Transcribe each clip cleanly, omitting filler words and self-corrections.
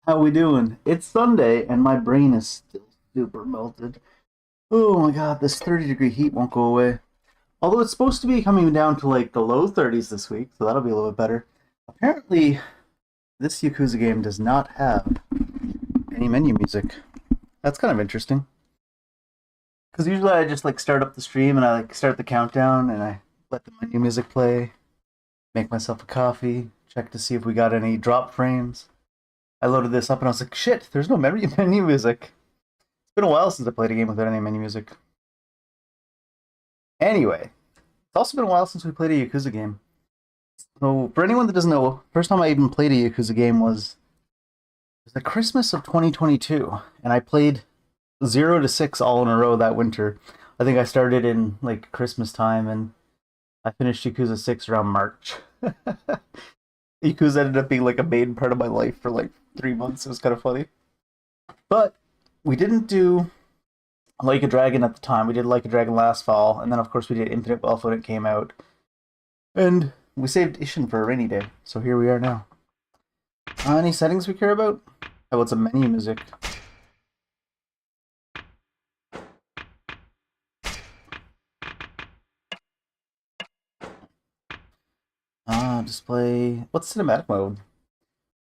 How we doing? It's Sunday and my brain is still super melted. Oh my god, this 30-degree heat won't go away. Although it's supposed to be coming down to like the low 30s this week, so that'll be a little bit better. Apparently, this Yakuza game does not have any menu music. That's kind of interesting. Because usually I just like start up the stream and I like start the countdown and I let the menu music play, make myself a coffee, check to see if we got any drop frames. I loaded this up and I was like, shit, there's no menu music. It's been a while since I played a game without any menu music. Anyway, it's also been a while since we played a Yakuza game. So, for anyone that doesn't know, first time I even played a Yakuza game was the Christmas of 2022, and I played 0 to 6 all in a row that winter. I think I started in like Christmas time, and I finished Yakuza 6 around March. Yakuza ended up being like a main part of my life for like 3 months. It was kind of funny. But we didn't do Like a Dragon at the time. We did Like a Dragon last fall, and then of course we did Infinite Wealth when it came out. And we saved Ishin for a rainy day, so here we are now. Any settings we care about? How about some menu music? Display. What's cinematic mode?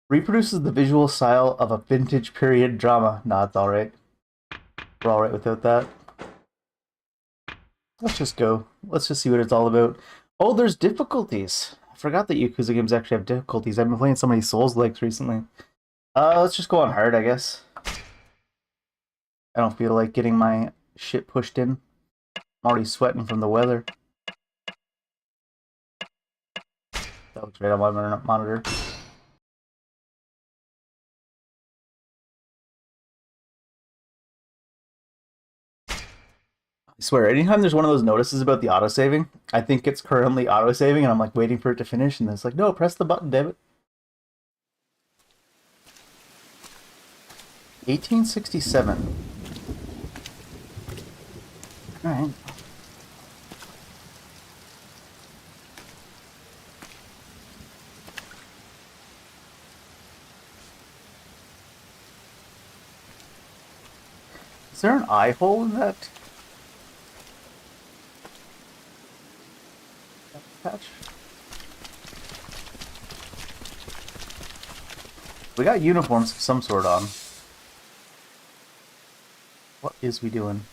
Reproduces the visual style of a vintage period drama. Nah, it's alright. We're alright without that. Let's just go. Let's just see what it's all about. Oh, there's difficulties. I forgot that Yakuza games actually have difficulties. I've been playing so many Souls-likes recently. Let's just go on hard, I guess. I don't feel like getting my shit pushed in. I'm already sweating from the weather. That looks right on my monitor. I swear, anytime there's one of those notices about the auto-saving, I think it's currently auto-saving, and I'm like waiting for it to finish, and then it's like, no, press the button, damn it. 1867. Alright. Is there an eye hole in that patch? We got uniforms of some sort on. What is we doing?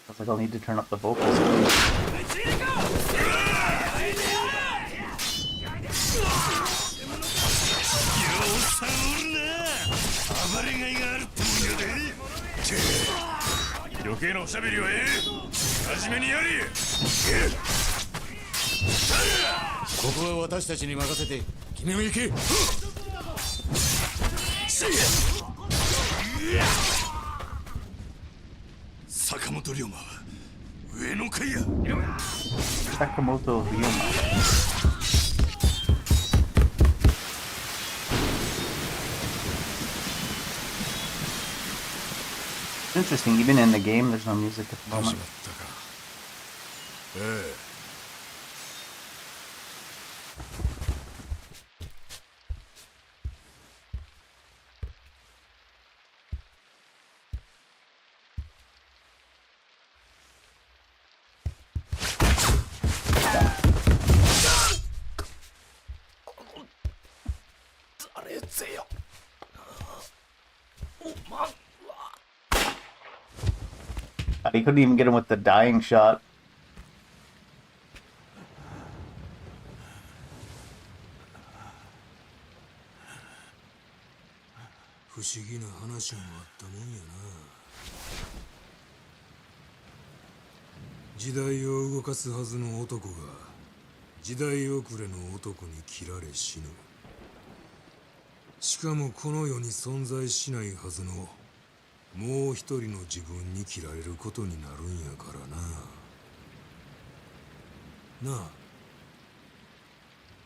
Sounds like I'll need to turn up the vocals. Sakamoto Ryuma. Interesting, even in the game there's no music at the moment. He couldn't even get him with the dying shot.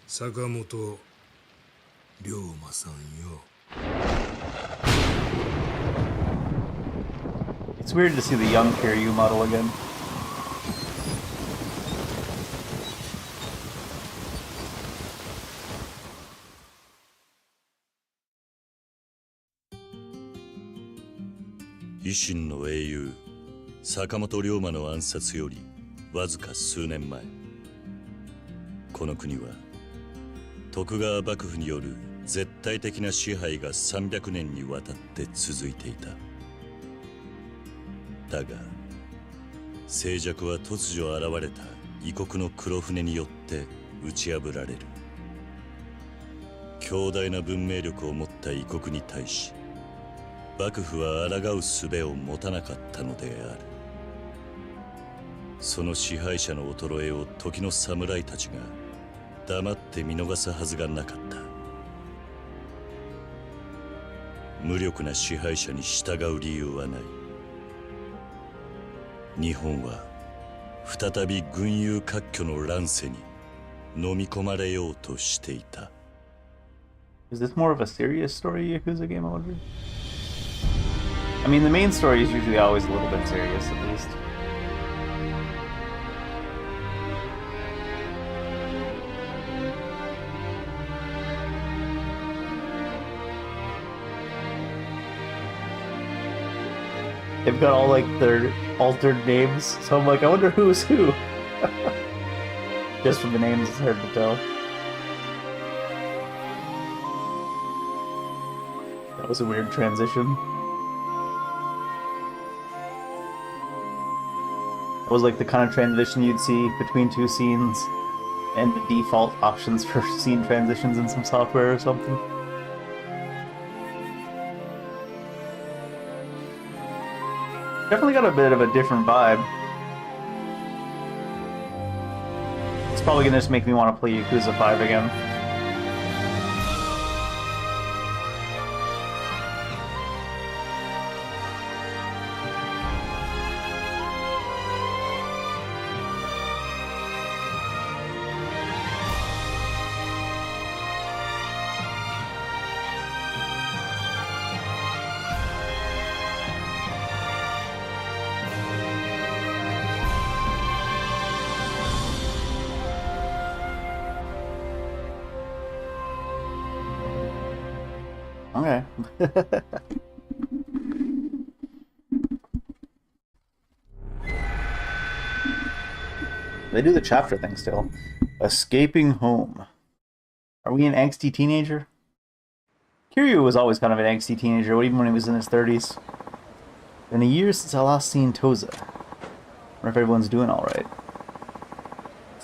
Sakamoto Ryuma-san yo. It's weird to see the young Kiryu model again. 維新の英雄坂本龍馬の暗殺よりわずか数年前、この国は徳川幕府による絶対的な支配が300年にわたって続いていた。だが静寂は突如現れた異国の黒船によって打ち破られる。強大な文明力を持った異国に対し、幕府は抗う術を持たなかったのである。その支配者の衰えを時の侍たちが黙って見逃すはずがなかった。無力な支配者に従う理由はない。日本は再び群雄割拠の乱世に飲み込まれようとしていた。Is this more of a serious story Yakuza game, I wonder? I mean, the main story is usually always a little bit serious, at least. They've got all, like, their altered names, so I'm like, I wonder who's who. Just from the names, it's hard to tell. That was a weird transition. It was like the kind of transition you'd see between two scenes and the default options for scene transitions in some software or something. Definitely got a bit of a different vibe. It's probably gonna just make me want to play Yakuza 5 again. Okay. They do the chapter thing still. Escaping home. Are we an angsty teenager? Kiryu was always kind of an angsty teenager, even when he was in his 30s. Been a year since I last seen Toza. Wonder if everyone's doing alright.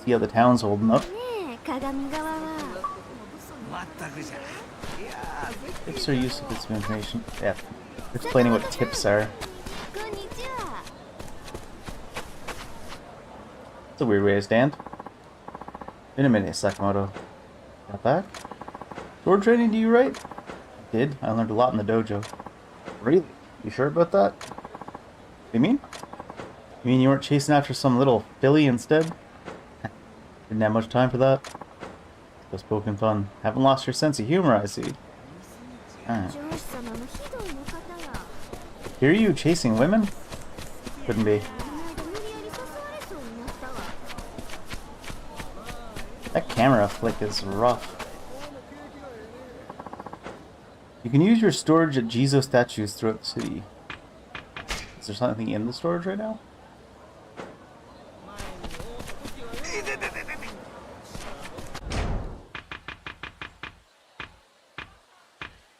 See how the town's holding up. Tips are useful bits of information. Yeah, explaining what tips are. That's a weird way to stand. Been a minute, Sakamoto. Got back? Sword training to you, right? I did. I learned a lot in the dojo. Really? You sure about that? What do you mean? You mean you weren't chasing after some little filly instead? Didn't have much time for that. Just poking fun. Haven't lost your sense of humor, I see. Alright. Here you chasing women? Couldn't be. That camera flick is rough. You can use your storage at Jizo statues throughout the city. Is there something in the storage right now?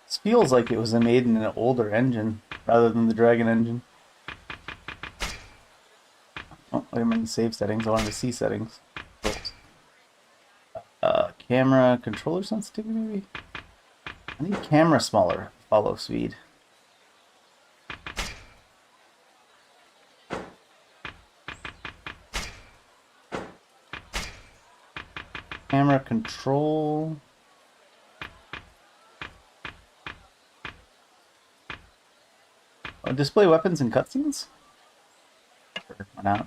This feels like it was made in an older engine rather than the Dragon engine. Oh, I'm in save settings. I wanted to see settings. Camera controller sensitivity, maybe? I need camera smaller. Follow speed. Camera control. Oh, display weapons and cutscenes? Sure, why not?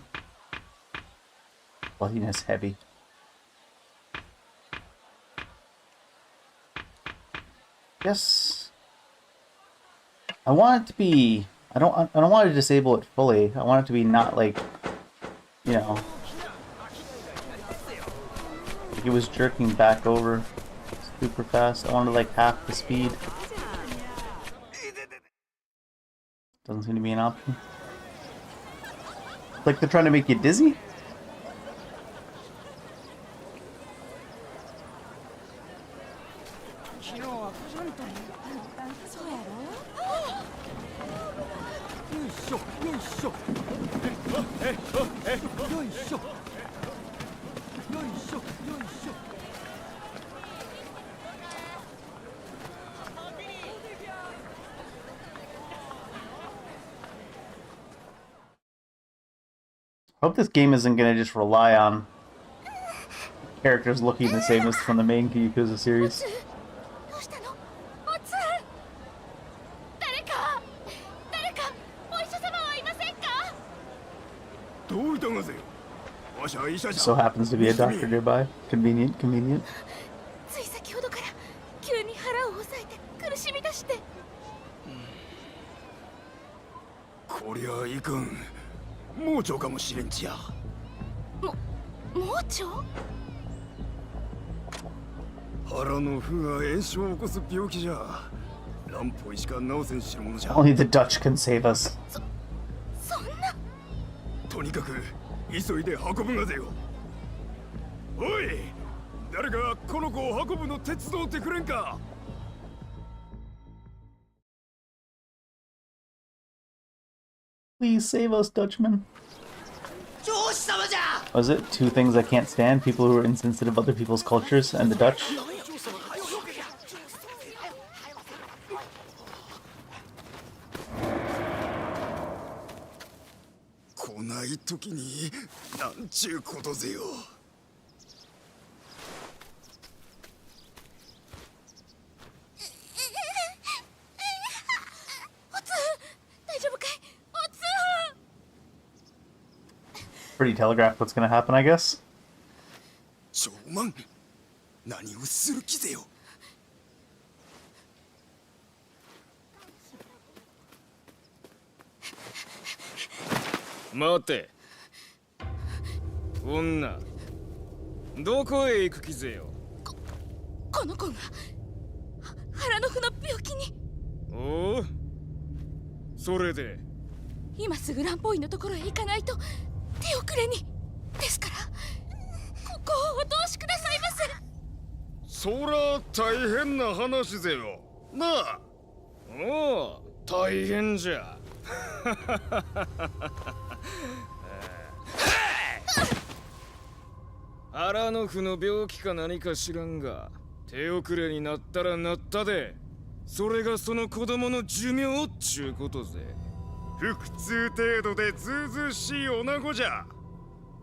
Bloodiness heavy. Guess I want it to be. I don't want to disable it fully. I want it to be not like, you know, like it was jerking back over super fast. I wanted like half the speed. Doesn't seem to be an option. Like they're trying to make you dizzy? I hope this game isn't going to just rely on characters looking the same as from the main Yakuza series. どういたがぜよ。わしは医者じゃ。 So happens to be a doctor nearby. Convenient, convenient. つい先ほどから急に腹を押さえて苦しみ出して。こりゃいかん。盲腸かもしれんちや。盲腸？腹の腑が炎症を起こす病気じゃ。乱歩医しか治せんしるものじゃ。 Only the Dutch can save us. そんな。とにかく急いで運ぶがぜよ。おい、誰かこの子を運ぶの手伝ってくれんか。 Please save us, Dutchman. Was it two things I can't stand? People who are insensitive of other people's cultures and the Dutch? こない時になんちゅうことぜよ。おつ大丈夫かい？おつ。 Pretty telegraphed what's gonna happen, I guess. 長万、何をする気ぜよ。待て。女、どこへ行く気ぜよ。この子が腹の腑の病気に。おお、それで今すぐ乱歩医のところへ行かないと手遅れに。ですからここをお通しくださいませ。そら大変な話ぜよ。なあ。おお、大変じゃ。腹の腑の病気か何か知らんが、手遅れになったらなったで、それがその子供の寿命っちゅうことぜ。腹痛程度でずうずうしい女子じゃ。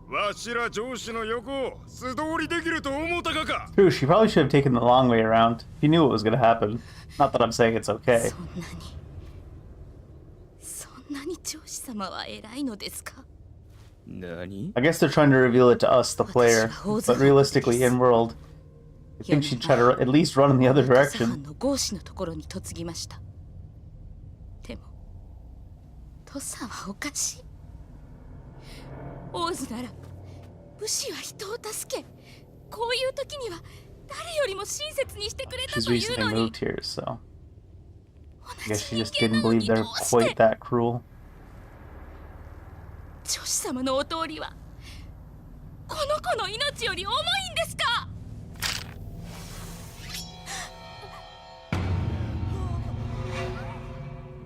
わしら上司の横を素通りできると思ったかか。 True, she probably should have taken the long way around. He knew what was gonna happen. Not that I'm saying it's okay. そんなに上司様は偉いのですか？何？ I guess they're trying to reveal it to us, the player. But realistically, in world, I think she'd try to at least run in the other 土佐 direction. 藩の合司のところに嫁ぎました。でも土佐はおかしい。王子なら武士は人を助け、こういう時には誰よりも親切にしてくれた She's というの recently に。 moved here, so I 同 guess じ she 人 just 間 didn't なの believe に they're どうし quite て that cruel. 女子様のお通りはこの子の命より重いんですか？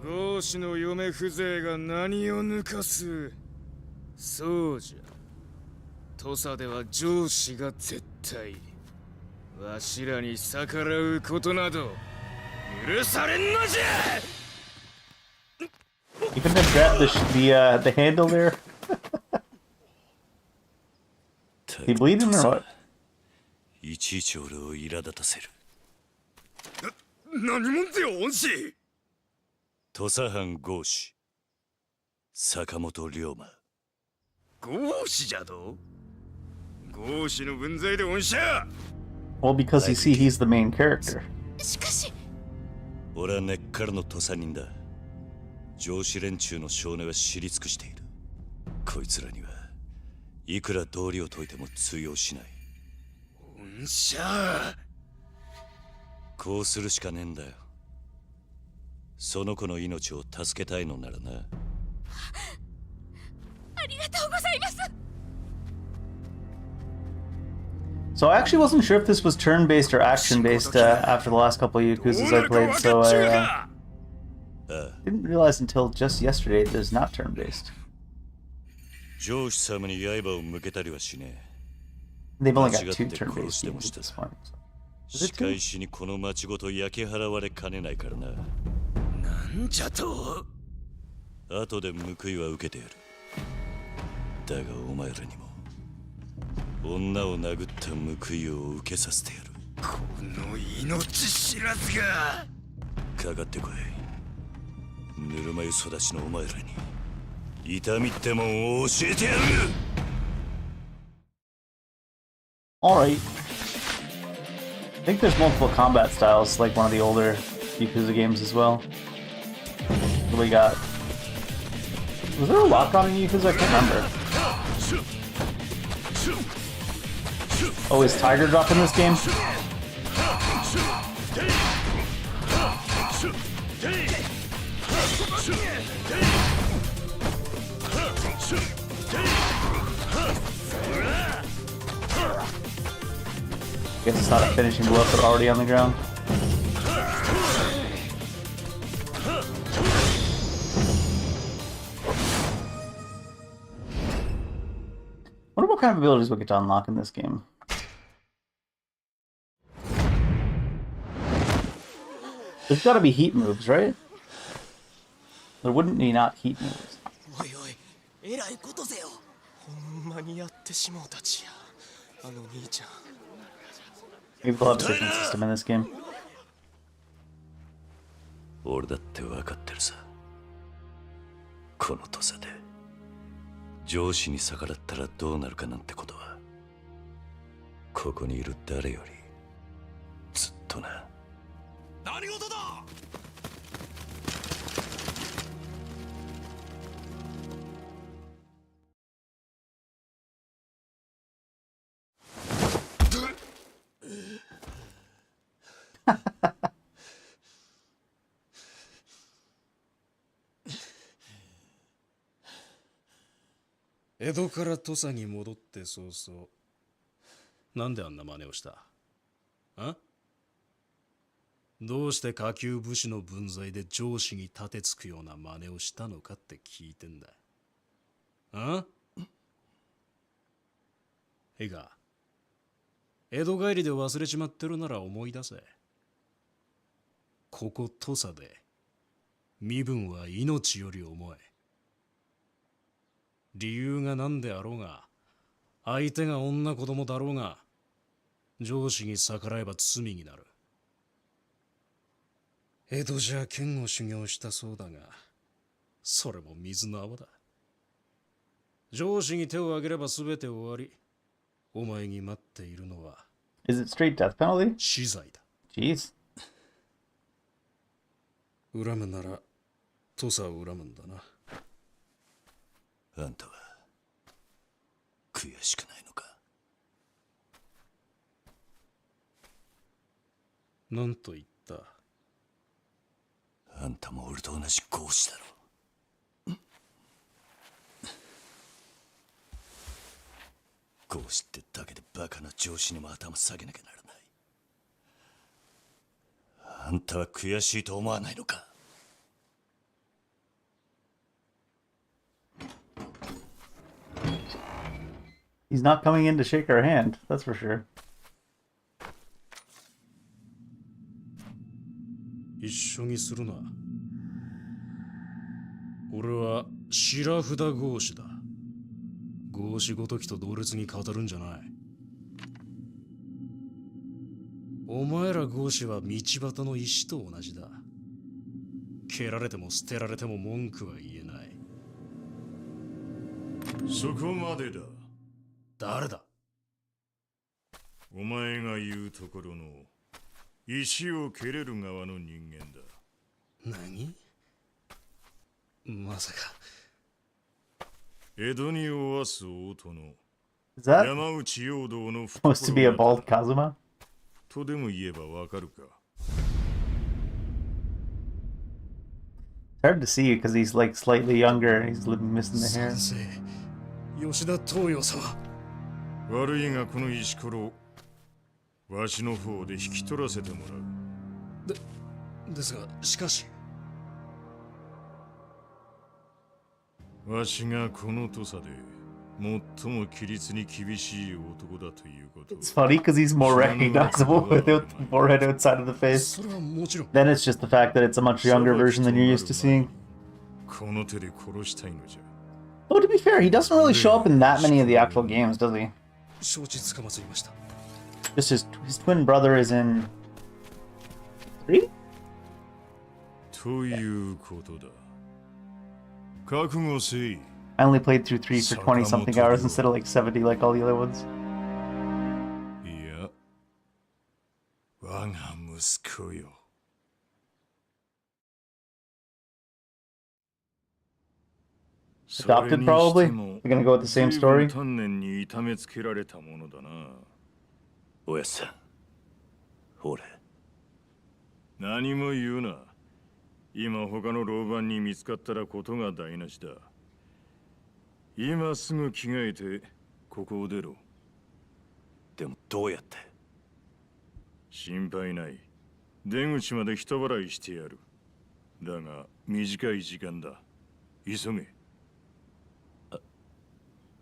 合司の嫁風情が何を抜かす。そうじゃ。土佐では上司が絶対。わしらに逆らうことなど許されんのじゃ。 You couldn't have grabbed the handle there? He bleeding or what? いちいち俺を苛立たせる。何者ぜよ、恩師。土佐藩合司坂本龍馬。合司じゃと。合司の分際で恩師や。 Well, because you see, he's the main character. しかし俺は根っからの土佐人だ。上司連中の少年は知り尽くしている。こいつらにはいくら道理を解いても通用しない。恩師や。こうするしかねえんだよ。その子の命を助けたいのならな。ありがとうございます。 So I actually wasn't sure if this was turn-based or action-based after the last couple of Yakuzas I played, so I didn't realize until just yesterday there's not turn-based. 上司様に刃を向けたりはしね They've only got 2 turn-based games at this point. え。仕返しにこの町ごと焼き払われかねないからな。なんじゃと。後で報いは受けてやる。だがお前らにも女を殴った報いを受けさせてやる。この命知らずが。かかってこい。ぬるま湯育ちのお前らに痛みってもんを教えてやる。 Alright. I think there's multiple combat styles, like one of the older Yakuza games as well. What do we got? Was there a lock-on in Yakuza? I can't remember. Oh, is Tiger Drop in this game? Guess it's not a finishing blow if they're already on the ground. Wonder what kind of abilities we'll get to unlock in this game. There's gotta be heat moves, right? There wouldn't be not heat moves. おいおい、えらいことぜよ。ほんまにやってしもうたちや。あの兄ちゃん。 Maybe they'll have a different system in this game. 俺だって分かってるさ。この土佐で上司に逆らったらどうなるかなんてことはここにいる誰よりずっとな。何事だ。江戸から土佐に戻って早々なんであんな真似をした？あ？どうして下級武士の分際で上司に立てつくような真似をしたのかって聞いてんだ。あ？いいか、江戸帰りで忘れちまってるなら思い出せ。ここ土佐で身分は命より重い。理由が何であろうが、相手が女子供だろうが、上司に逆らえば罪になる。江戸じゃ剣を修行したそうだが、それも水の泡だ。上司に手を挙げれば全て終わり、お前に待っているのは Is it straight death penalty? 死罪だ。 Jeez. 恨むなら土佐を恨むんだな。あんたは悔しくないのか？なんと言った？あんたも俺と同じ合子だろ。合子ってだけでバカな上司にも頭下げなきゃならない。あんたは悔しいと思わないのか？He's not coming in to shake our hand, that's for sure. 一緒にするな。俺は白札合子だ。合子ごときと同列に語るんじゃない。お前ら合子は道端の石と同じだ。蹴られても捨てられても文句は言えない。そこまでだ。誰だ？お前が言うところの石を蹴れる側の人間だ。何？まさか。江戸におわす大殿 Is that 山内陽道の supposed to be a bald Kazuma? とでも言えばわかるか。hard to see because he's like slightly younger and he's missing the hair. 三世吉田東洋様。悪いがこの石ころわしの方で引き取らせてもらう。ですがしかし。わしがこの土佐で最も規律に厳しい男だということ。 It's funny because he's more recognizable without the forehead outside of the face. それはもちろん。 Then it's just the fact that it's a much younger version than you're used to seeing. この手で殺したいのじゃ。 Though to be fair, he doesn't really show up in that many of the actual games, does he? 承知つかまつりました。 Just his twin brother is in 3? ということだ。覚悟せい。 I only played through 3 for 20 something hours instead of like 70 like all the other ones. いや、我が息子よ。 Adopted, probably? We're gonna go with the same story? 丹念に痛めつけられたものだな。おやっさん、俺。何も言うな。今他の老番に見つかったらことが台無しだ。今すぐ着替えてここを出ろ。でもどうやって？心配ない。出口まで人払いしてやる。だが短い時間だ。急げ。あ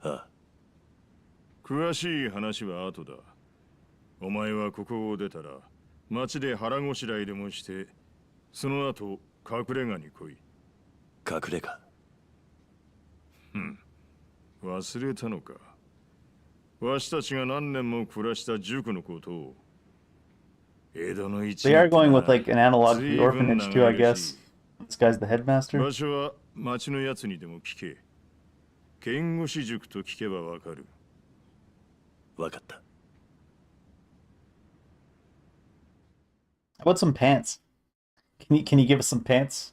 あ。詳しい話は後だ。お前はここを出たら町で腹ごしらえでもしてその後隠れ家に来い。隠れ家。忘れたのか。わしたちが何年も暮らした塾のことを。江戸の一 They are going with like an analog to the orphanage too, I guess. This guy's the headmaster. 場所は町のやつにでも聞け。剣護士塾と聞けばわかる。わかった。How about some pants? Can you give us some pants?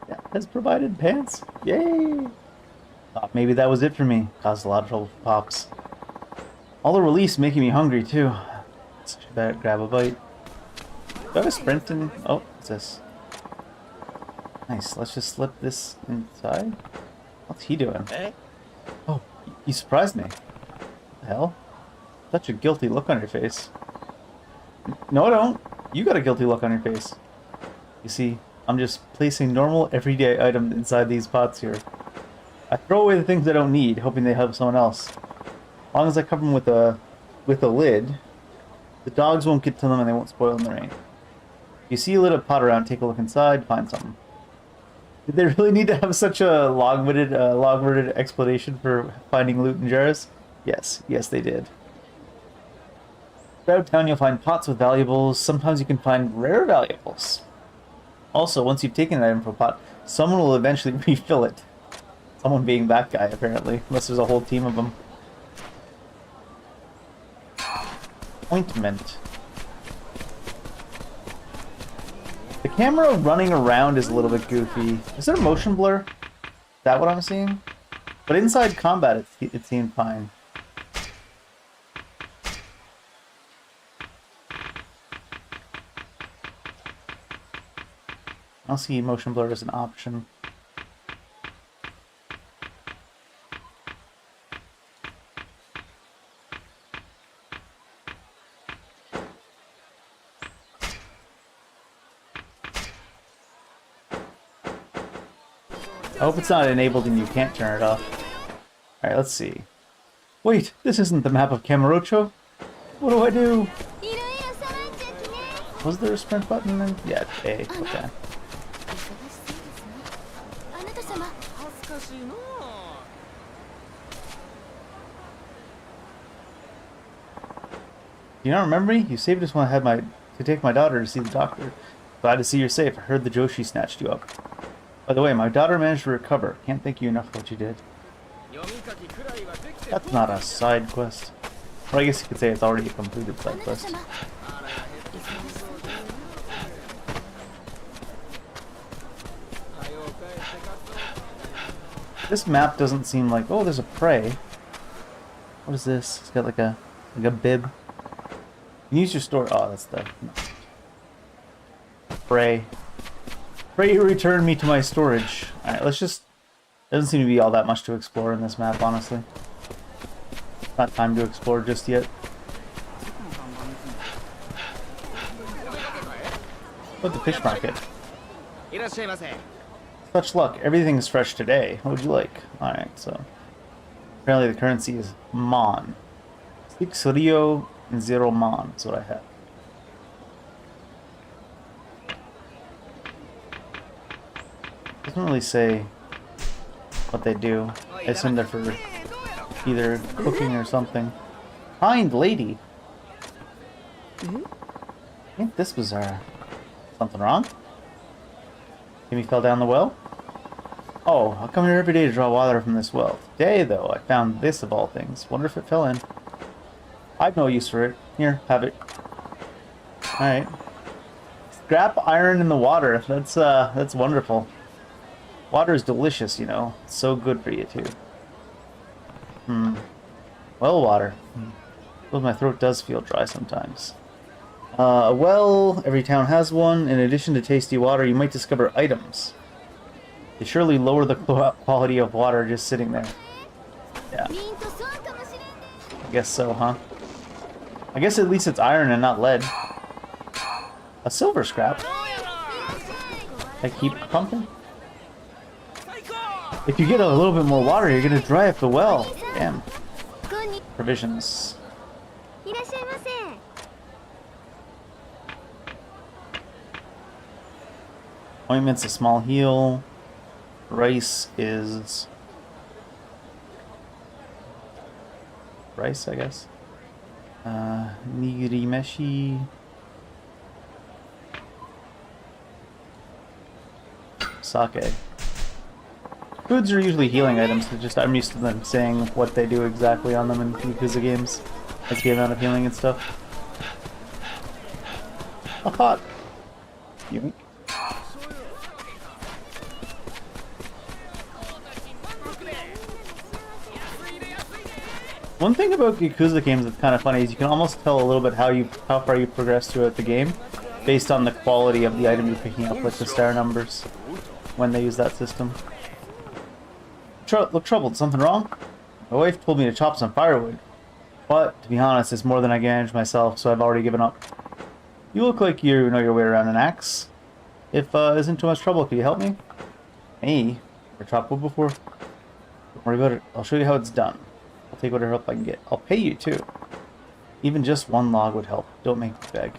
Yeah, has provided pants. Yay! Thought maybe that was it for me. Caused a lot of trouble for Pops. All the release making me hungry too. Should better grab a bite. Do I have a sprint in? Oh, what's this? Nice. Let's just slip this inside. What's he doing? Oh, he surprised me. What the hell? Such a guilty look on your face. No, I don't. You got a guilty look on your face. You see, I'm just placing normal, everyday items inside these pots here. I throw away the things I don't need, hoping they help someone else. As long as I cover them with a lid, the dogs won't get to them and they won't spoil in the rain. If you see a little pot around, take a look inside, find something. Did they really need to have such a long-worded explanation for finding loot in jars? Yes, they did. Throughout town you'll find pots with valuables. Sometimes you can find rare valuables. Also, once you've taken an item from a pot, someone will eventually refill it. Someone being that guy, apparently. Unless there's a whole team of them. Ointment. The camera running around is a little bit goofy. Is there a motion blur? Is that what I'm seeing? But inside combat it seemed fine. I don't see motion blur as an option. I hope it's not enabled and you can't turn it off. Alright, let's see. Wait, this isn't the map of Camarocho? What do I do? Was there a sprint button then? Yeah, A. Okay. Do you not remember me? You saved us when I had to take my daughter to see the doctor. Glad to see you're safe. I heard the Joshi snatched you up. By the way, my daughter managed to recover. Can't thank you enough for what you did. That's not a side quest. Or I guess you could say it's already a completed side quest. This map doesn't seem like... Oh, there's a prey. What is this? It's got like a bib. You can use your store... Oh, that's the... Prey. Pray return me to my storage. Alright, let's just... Doesn't seem to be all that much to explore in this map, honestly. Not time to explore just yet. What, the fish market? Such luck, everything's fresh today. What would you like? Alright, so... Apparently the currency is Mon. 6 Rio and 0 Mon is what I have. Doesn't really say what they do. I assume they're for either cooking or something. Kind lady! Ain't this bizarre? Something wrong? Timmy fell down the well? Oh, I come here every day to draw water from this well. Today, though, I found this of all things. Wonder if it fell in. I've no use for it. Here, have it. Alright. Scrap iron in the water. That's wonderful. Water is delicious, you know. It's so good for you, too. Well water. Well, my throat does feel dry sometimes. Well, every town has one. In addition to tasty water, you might discover items. They surely lower the quality of water just sitting there. Yeah. I guess so, huh? I guess at least it's iron and not lead. A silver scrap. I keep pumping. If you get a little bit more water, you're gonna dry up the well. Damn. Provisions. Ointment's a small heal. Rice is... rice, I guess. Nigiri meshi. Sake. Foods are usually healing items, so just I'm used to them saying what they do exactly on them in Yakuza games. Like the amount of healing and stuff. A pot. Yoink. One thing about Yakuza games that's kind of funny is you can almost tell a little bit how far you progress throughout the game based on the quality of the item you're picking up, like the star numbers, when they use that system. Look troubled, something wrong? My wife told me to chop some firewood, but to be honest, it's more than I can manage myself, so I've already given up. You look like you know your way around an axe. If isn't too much trouble, can you help me? Me? Never chopped wood before? Don't worry about it. I'll show you how it's done. I'll take whatever help I can get. I'll pay you too. Even just one log would help. Don't make me beg.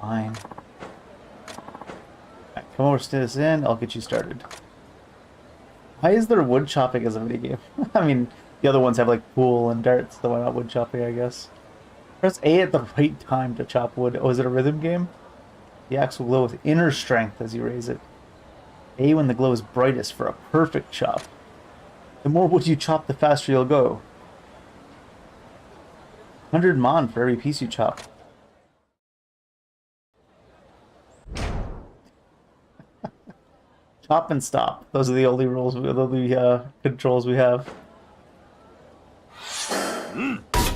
Fine. Right, come over, stay this in. I'll get you started. Why is there wood chopping as a video game? I mean, the other ones have like pool and darts, so why not wood chopping, I guess. Press A at the right time to chop wood. Oh, is it a rhythm game? The axe will glow with inner strength as you raise it. A when the glow is brightest for a perfect chop. The more wood you chop, the faster you'll go. 100 mon for every piece you chop. Chop and stop. Those are the only rules, the only controls we have.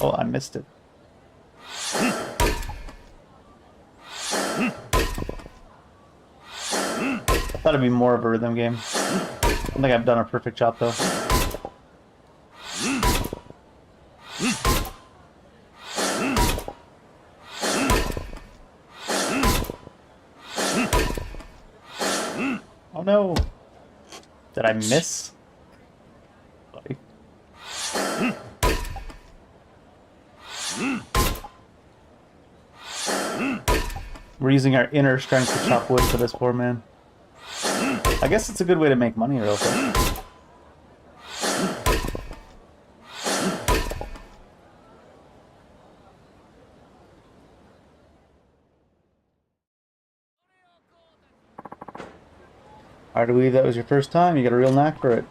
Oh, I missed it. Thought it'd be more of a rhythm game. I don't think I've done a perfect chop though. Oh no! Did I miss? Buddy. We're using our inner strength to chop wood for this poor man. I guess it's a good way to make money real quick. Hard to believe that was your first time. You got a real knack for it.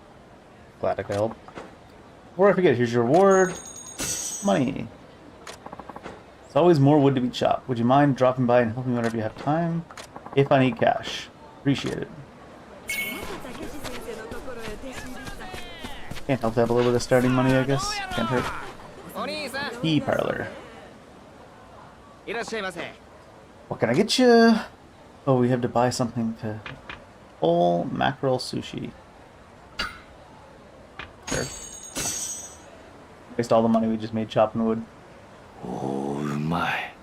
Glad I could help. Before I forget, here's your reward. Money. There's always more wood to be chopped. Would you mind dropping by and helping me whenever you have time? If I need cash. Appreciate it. Can't help to have a little bit of starting money, I guess. Can't hurt. Tea parlor. What can I get you? Oh, we have to buy something to Whole mackerel sushi. Sure. Waste all the money we just made chopping wood. おーうまい。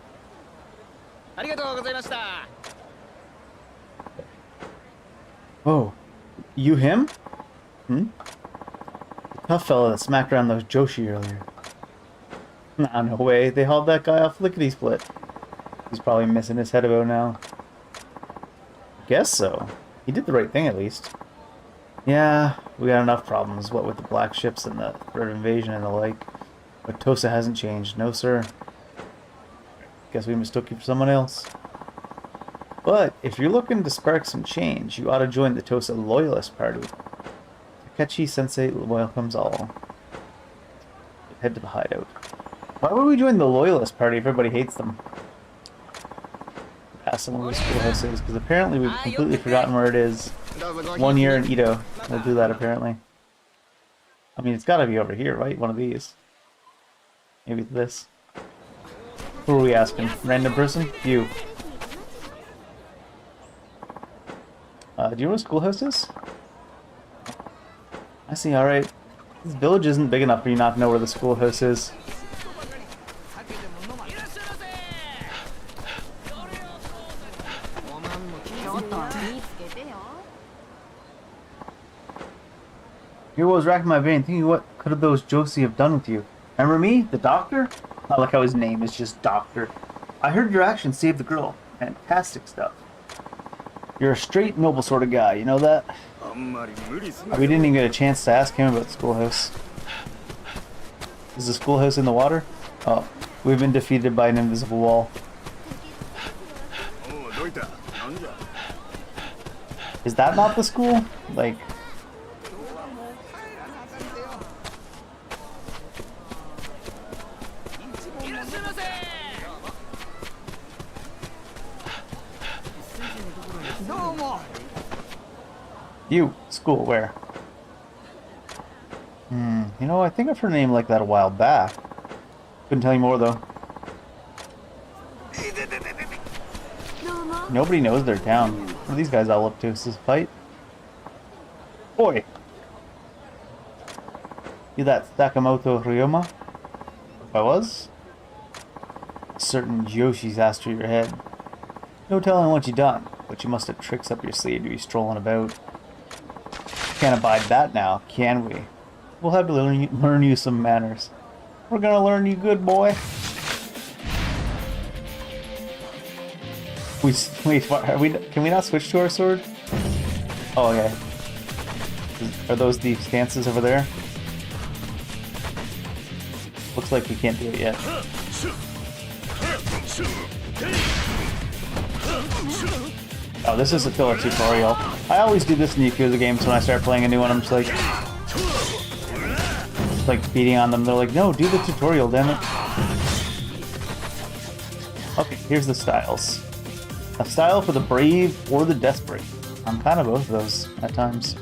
ありがとうございました。 Oh, you him? Hmm? The tough fella that smacked around those Joshi earlier. Nah, no way. They hauled that guy off Lickety Split. He's probably missing his head about now. Guess so. He did the right thing at least. Yeah, we got enough problems, what with the black ships and the threat of invasion and the like. But Tosa hasn't changed, no sir. Guess we mistook you for someone else. But if you're looking to spark some change, you ought to join the Tosa Loyalist Party. Takechi Sensei welcomes all. Head to the hideout. Why would we join the Loyalist Party if everybody hates them? Ask someone where the schoolhouse is, because apparently we've completely forgotten where it is. 1 year in Ito. We'll do that apparently. I mean, it's gotta be over here, right? One of these. Maybe this. Who are we asking? Random person? You. Do you know what a schoolhouse is? I see, alright. This village isn't big enough for you not to know where the schoolhouse is. Here I was racking my brain thinking what could have those Josie have done with you. Remember me? The doctor? I like how his name is just Doctor. I heard your actions saved the girl. Fantastic stuff. You're a straight, noble sort of guy, you know that? We didn't even get a chance to ask him about the schoolhouse. Is the schoolhouse in the water? Oh, we've been defeated by an invisible wall. Is that not the school? Like... You, school, where? You know, I think I've heard a name like that a while back. Couldn't tell you more, though. Nobody knows their town. What are these guys all up to? Is this a fight? Oi! You that Sakamoto Ryoma? If I was? Certain Yoshi's asked for your head. No telling what you done, but you must have tricks up your sleeve to be strolling about. Can't abide that now, can we? We'll have to learn you some manners. We're gonna learn you good, boy. Wait, can we not switch to our sword? Oh, okay. Are those the stances over there? Looks like we can't do it yet. Oh, this is a filler tutorial. I always do this in Yakuza games when I start playing a new one. I'm just like beating on them. They're like, no, do the tutorial, damn it. Okay, here's the styles. A style for the brave or the desperate. I'm kind of both of those at times.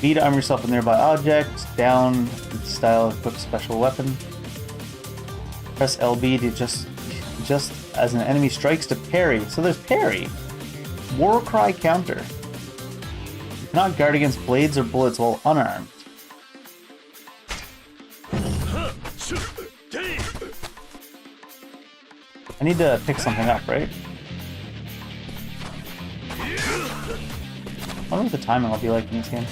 B to arm yourself with a nearby object. Down, the style equip special weapon. Press LB to just as an enemy strikes to parry. So there's parry. War cry counter. You cannot guard against blades or bullets while unarmed. I need to pick something up, right? I wonder what the timing will be like in this game.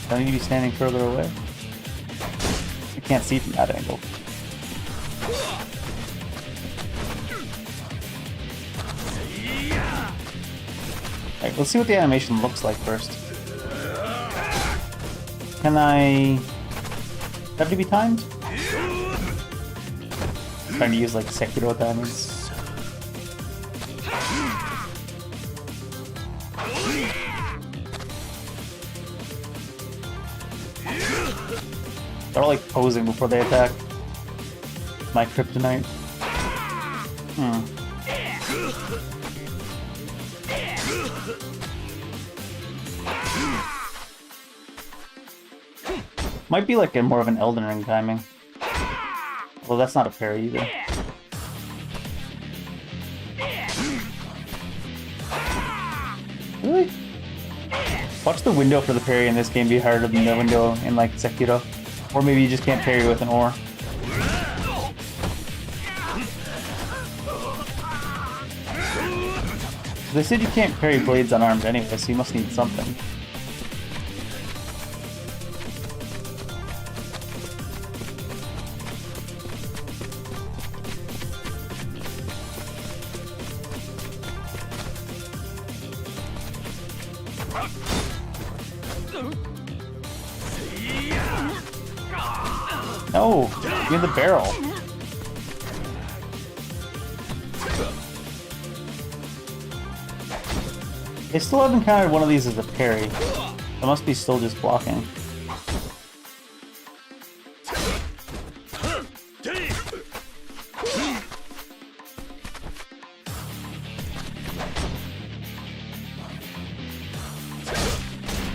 Do I need to be standing further away? I can't see from that angle. Alright, let's see what the animation looks like first. Can I... have to be timed? I'm trying to use like Sekiro at that means. They're like posing before they attack. My kryptonite. Might be like a more of an Elden Ring timing. Well, that's not a parry either. Watch the window for the parry in this game be harder than the window in like Sekiro. Or maybe you just can't parry with an ore. They said you can't parry blades unarmed anyway, so you must need something. No, you're the barrel. They still haven't encountered one of these as a parry. It must be still just blocking.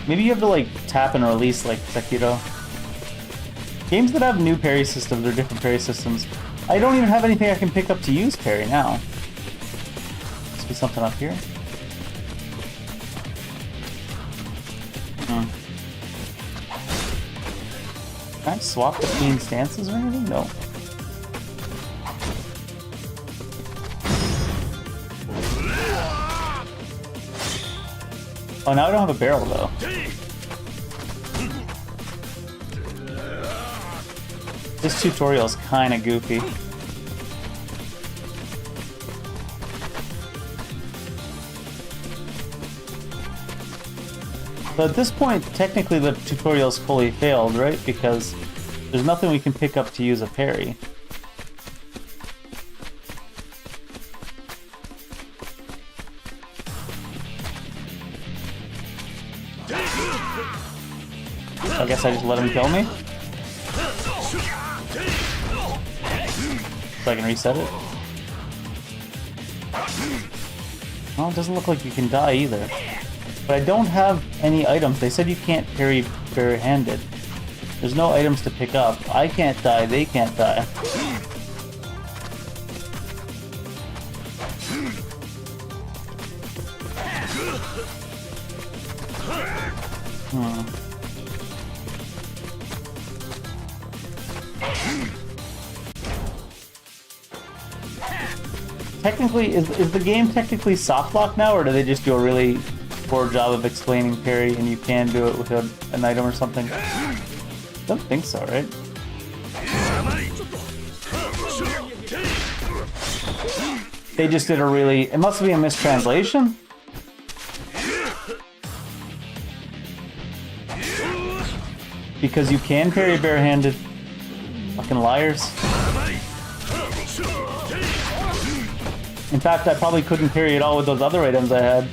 Maybe you have to like tap and release like Sekiro. Games that have new parry systems or different parry systems, I don't even have anything I can pick up to use parry now. Must be something up here. Can I swap between stances or anything? No. Oh, now I don't have a barrel though. This tutorial is kind of goofy. But at this point, technically the tutorial's fully failed, right? Because there's nothing we can pick up to use a parry. I guess I just let him kill me? So I can reset it? Well, it doesn't look like you can die either. But I don't have any items. They said you can't parry barehanded. There's no items to pick up. I can't die, they can't die. Technically, is the game technically soft lock now, or do they just do a really poor job of explaining parry and you can do it with an item or something? Don't think so, right? They just did a really... It must be a mistranslation? Because you can parry barehanded. Fucking liars. In fact, I probably couldn't parry at all with those other items I had.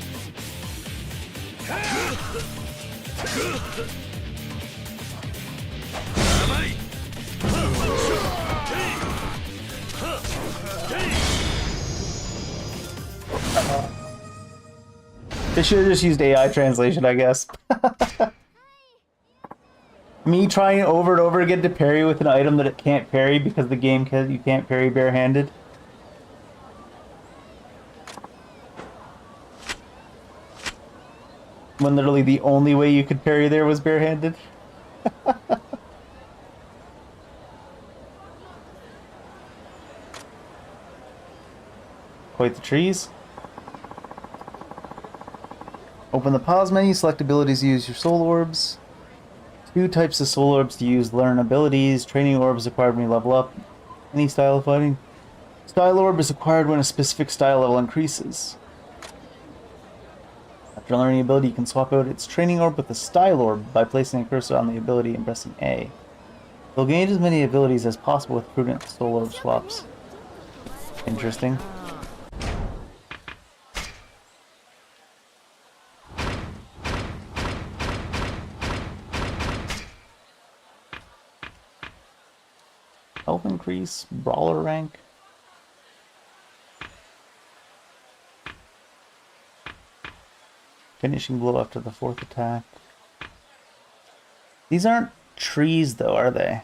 They should have just used AI translation, I guess. Me trying over and over again to parry with an item that it can't parry because the game you can't parry barehanded. When literally the only way you could parry there was barehanded. Quite the trees. Open the pause menu, select abilities to use your soul orbs. 2 types of soul orbs to use, learn abilities. Training orbs acquired when you level up. Any style of fighting. Style orb is acquired when a specific style level increases. After learning ability, you can swap out its training orb with a style orb by placing a cursor on the ability and pressing A. You'll gain as many abilities as possible with prudent soul orb swaps. Interesting. Health increase, brawler rank. Finishing blow after the 4th attack. These aren't trees though, are they?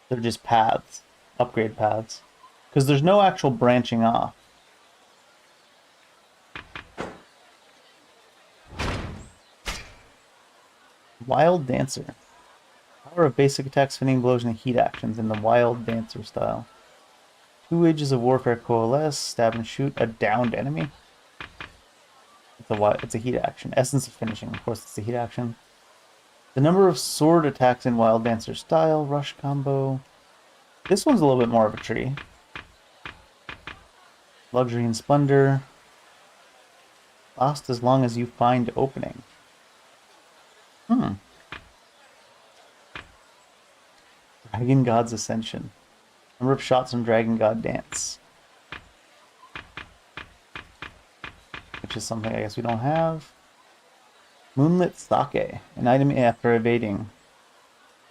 They're just paths. Upgrade paths. Because there's no actual branching off. Wild Dancer. Power of basic attacks, spinning blows, and heat actions in the Wild Dancer style. 2 wages of warfare coalesce. Stab and shoot a downed enemy. It's a heat action. Essence of finishing. Of course, it's a heat action. The number of sword attacks in Wild Dancer style. Rush combo. This one's a little bit more of a tree. Luxury and Splendor. Last as long as you find opening. Dragon God's Ascension. Number of shots from Dragon God Dance. Which is something I guess we don't have. Moonlit Sake. An item after evading.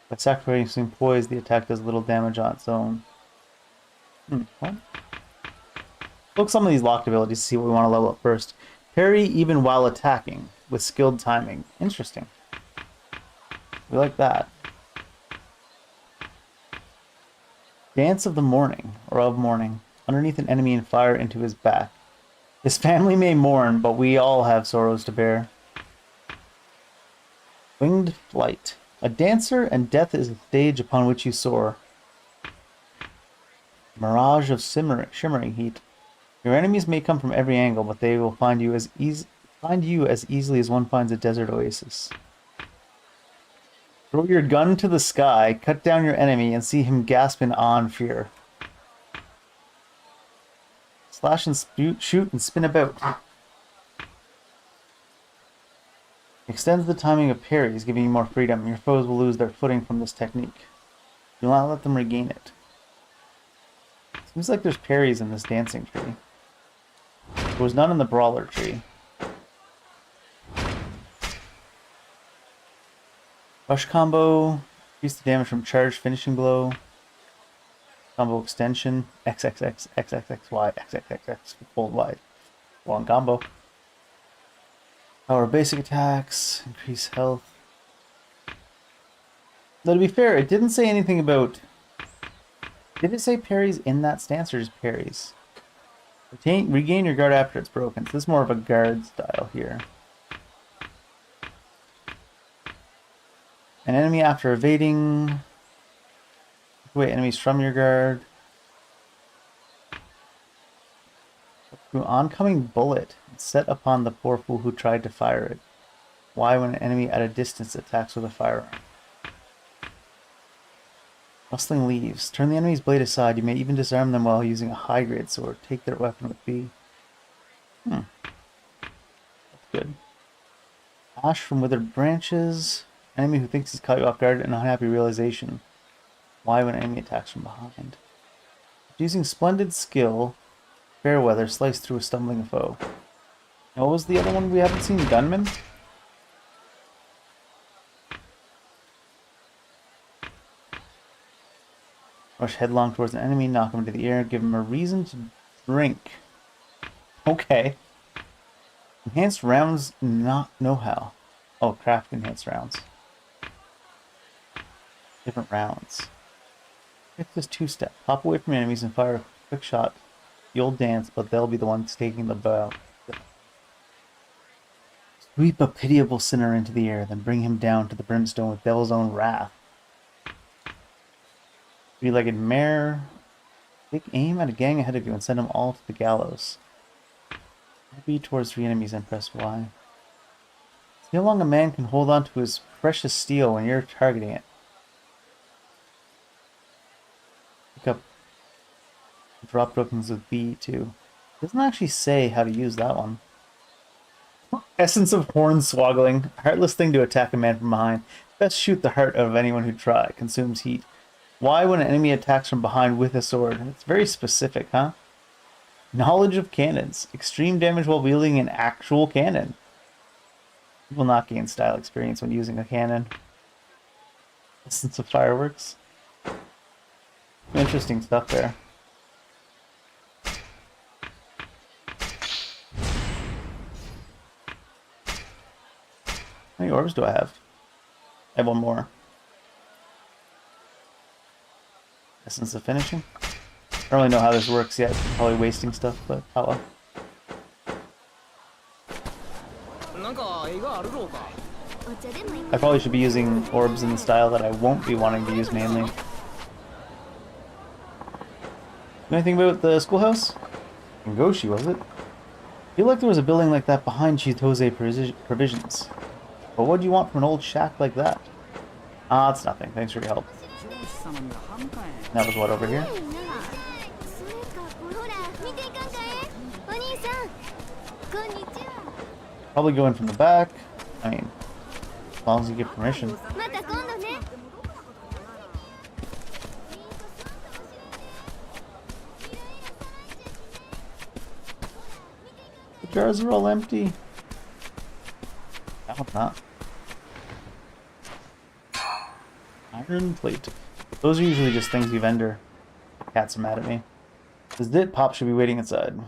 By sacrificing poise, the attack does little damage on its own. What? Look at some of these locked abilities to see what we want to level up first. Parry even while attacking, with skilled timing. Interesting. We like that. Dance of the Morning, or of Morning. Underneath an enemy and fire into his back. His family may mourn, but we all have sorrows to bear. Winged Flight. A dancer, and death is the stage upon which you soar. Mirage of shimmering heat. Your enemies may come from every angle, but they will find you as easily as one finds a desert oasis. Throw your gun to the sky, cut down your enemy, and see him gasp in awe and fear. Slash and shoot and spin about. Extends the timing of parries, giving you more freedom. Your foes will lose their footing from this technique. Do not let them regain it. Seems like there's parries in this dancing tree. There was none in the brawler tree. Rush combo. Increase the damage from charge finishing blow. Combo extension. XXX, XXXY, XXXX, fold wide. Long combo. Power basic attacks. Increase health. Though to be fair, it didn't say anything about... Did it say parries in that stance or just parries? Regain your guard after it's broken. So this is more of a guard style here. An enemy after evading. Take away enemies from your guard. Through oncoming bullet. Set upon the poor fool who tried to fire it. Why when an enemy at a distance attacks with a firearm? Rustling leaves. Turn the enemy's blade aside. You may even disarm them while using a high-grade sword. Take their weapon with B. That's good. Ash from withered branches. Enemy who thinks he's caught you off guard, an unhappy realization. Why when an enemy attacks from behind? Using splendid skill, fair weather, slice through a stumbling foe. And what was the other one we haven't seen? Gunman? Rush headlong towards an enemy, knock him into the air, give him a reason to drink. Okay. Enhanced rounds, not know-how. Oh, craft enhanced rounds. Different rounds. It's just two-step. Hop away from enemies and fire a quick shot. You'll dance, but they'll be the ones taking the bow. Sweep a pitiable sinner into the air, then bring him down to the brimstone with devil's own wrath. Three-legged mare. Take aim at a gang ahead of you and send them all to the gallows. B towards 3 enemies and press Y. See how long a man can hold on to his precious steel when you're targeting it. Pick up drop tokens with B too. It doesn't actually say how to use that one. Essence of Hornswoggling. Heartless thing to attack a man from behind. Best shoot the heart out of anyone who try. Consumes heat. Why when an enemy attacks from behind with a sword? It's very specific, huh? Knowledge of cannons. Extreme damage while wielding an actual cannon. You will not gain style experience when using a cannon. Essence of Fireworks. Interesting stuff there. How many orbs do I have? I have one more. Essence of Finishing. I don't really know how this works yet. Probably wasting stuff, but oh well. I probably should be using orbs in the style that I won't be wanting to use mainly. Know anything about the schoolhouse? In Goshi, was it? I feel like there was a building like that behind Chitose Provisions. But what do you want from an old shack like that? Ah, it's nothing. Thanks for your help. That was what over here? Probably go in from the back. I mean, as long as you give permission. The jars are all empty. That one's not. Iron plate. Those are usually just things you vendor. Cats are mad at me. This dit pop should be waiting inside.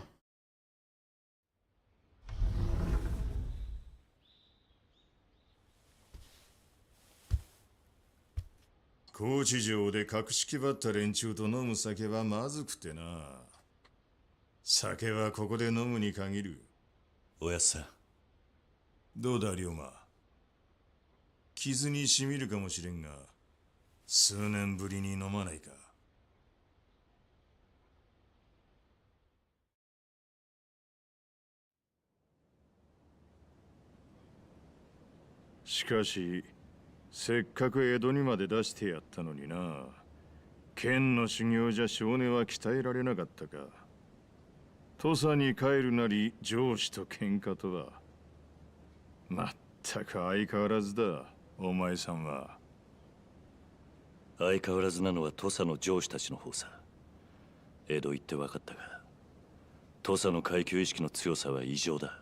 高知城で格式ばった連中と飲む酒はまずくてな。酒はここで飲むに限る。おやっさん。どうだ龍馬。傷にしみるかもしれんが、数年ぶりに飲まないか。しかし、せっかく江戸にまで出してやったのにな。剣の修行じゃ少年は鍛えられなかったか。土佐に帰るなり上司と喧嘩とは。まったく相変わらずだ、お前さんは。相変わらずなのは土佐の上司たちの方さ。江戸行って分かったが、土佐の階級意識の強さは異常だ。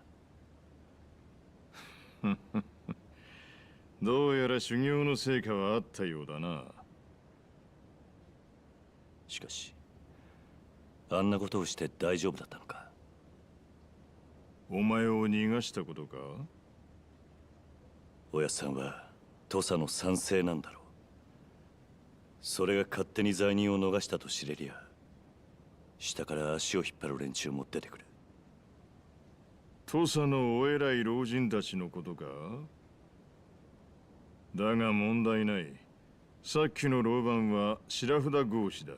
どうやら修行の成果はあったようだな。しかし、あんなことをして大丈夫だったのか。お前を逃がしたことか。おやっさんは土佐の賛成なんだろう。それが勝手に罪人を逃したと知れりゃ、下から足を引っ張る連中も出てくる。土佐のお偉い老人たちのことか。だが問題ない。さっきの老番は白札合子だ。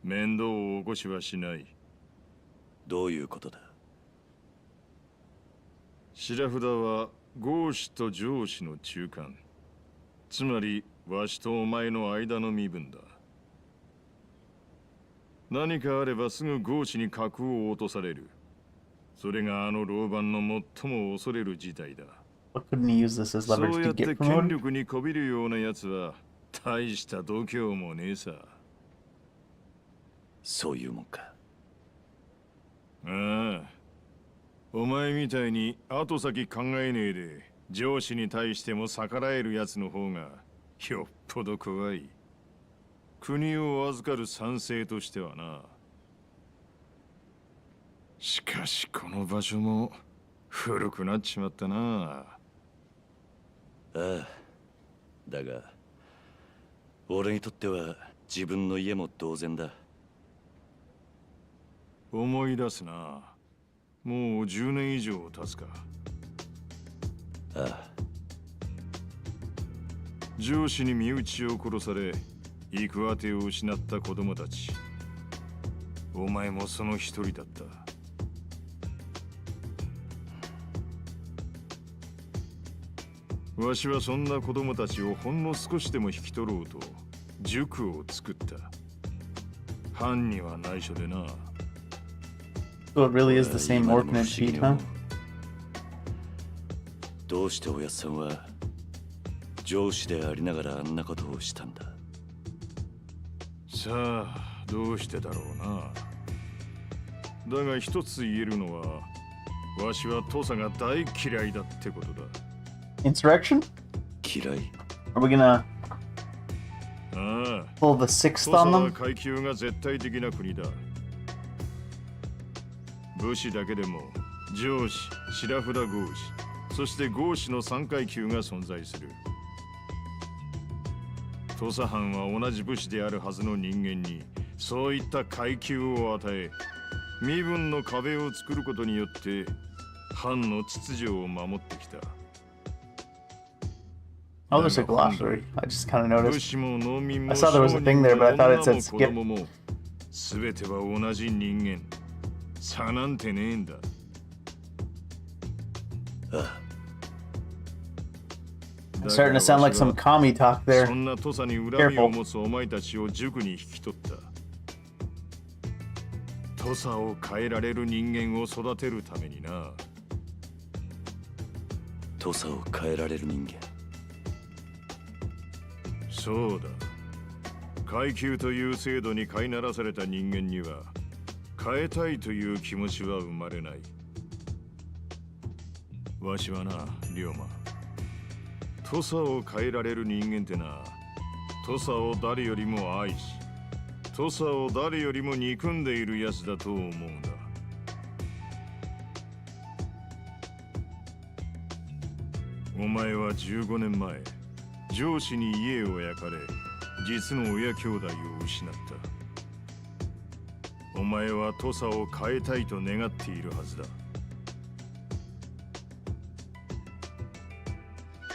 面倒を起こしはしない。どういうことだ。白札は合子と上司の中間。つまりわしとお前の間の身分だ。何かあればすぐ合子に格を落とされる。それがあの老番の最も恐れる事態だ。What couldn't he use this as そう leverage や to って get 権 promoted? 力にこびるようなやつは大した度胸もねえさ。そういうもんか。ああ、お前みたいに後先考えねえで上司に対しても逆らえるやつの方がよっぽど怖い。国を預かる賛成としてはな。しかしこの場所も古くなっちまったな。ああ、だが俺にとっては自分の家も同然だ。思い出すな。もう10年以上経つか。ああ。上司に身内を殺され行く当てを失った子供たち。お前もその一人だった。わしはそんな子供たちをほんの少しでも引き取ろうと塾を作った。藩には内緒でな。So it really is the same orphanage beat, huh? どうしておやっさんは上司でありながらあんなことをしたんだ。さあ、どうしてだろうな。だが一つ言えるのは、わしは土佐が大嫌いだってことだ。Insurrection? 嫌い。 Are we gonna ああ、 pull the sixth 土佐 on は them? 階級が絶対的な国だ。武士だけでも上司、白札合子、そして合子の3階級が存在する。土佐藩は同じ武士であるはずの人間にそういった階級を与え、身分の壁を作ることによって藩の秩序を守ってきた。Oh, there's a glossary. I just kind of 武 noticed. 士も農民も I saw there was a thing there, but I thought it said 子 skip. 供も全ては同じ人間。差なんてねえんだ。It's starting to sound like some commie talk there. そんな土佐に恨みを持つお前たちを塾に引き取った。土佐を変えられる人間を育てるためにな。土佐を変えられる人間。そうだ。階級という制度に飼いならされた人間には変えたいという気持ちは生まれない。わしはな、龍馬。土佐を変えられる人間ってな、土佐を誰よりも愛し、土佐を誰よりも憎んでいるやつだと思うんだ。お前は15年前、上司に家を焼かれ、実の親兄弟を失った。お前は土佐を変えたいと願っているはずだ。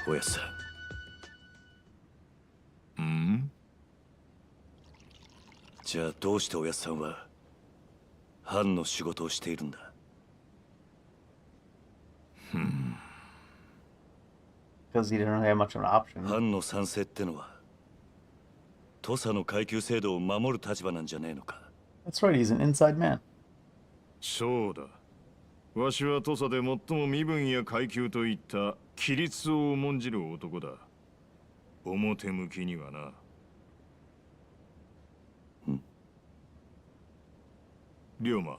おやっさん。ん？じゃあどうしておやっさんは藩の仕事をしているんだ。Because he didn't really have much of an option. 藩の賛成ってのは土佐の階級制度を守る立場なんじゃねえのか。That's right, he's an inside man. そうだ。わしは土佐で最も身分や階級といった規律を重んじる男だ。表向きにはな。龍馬、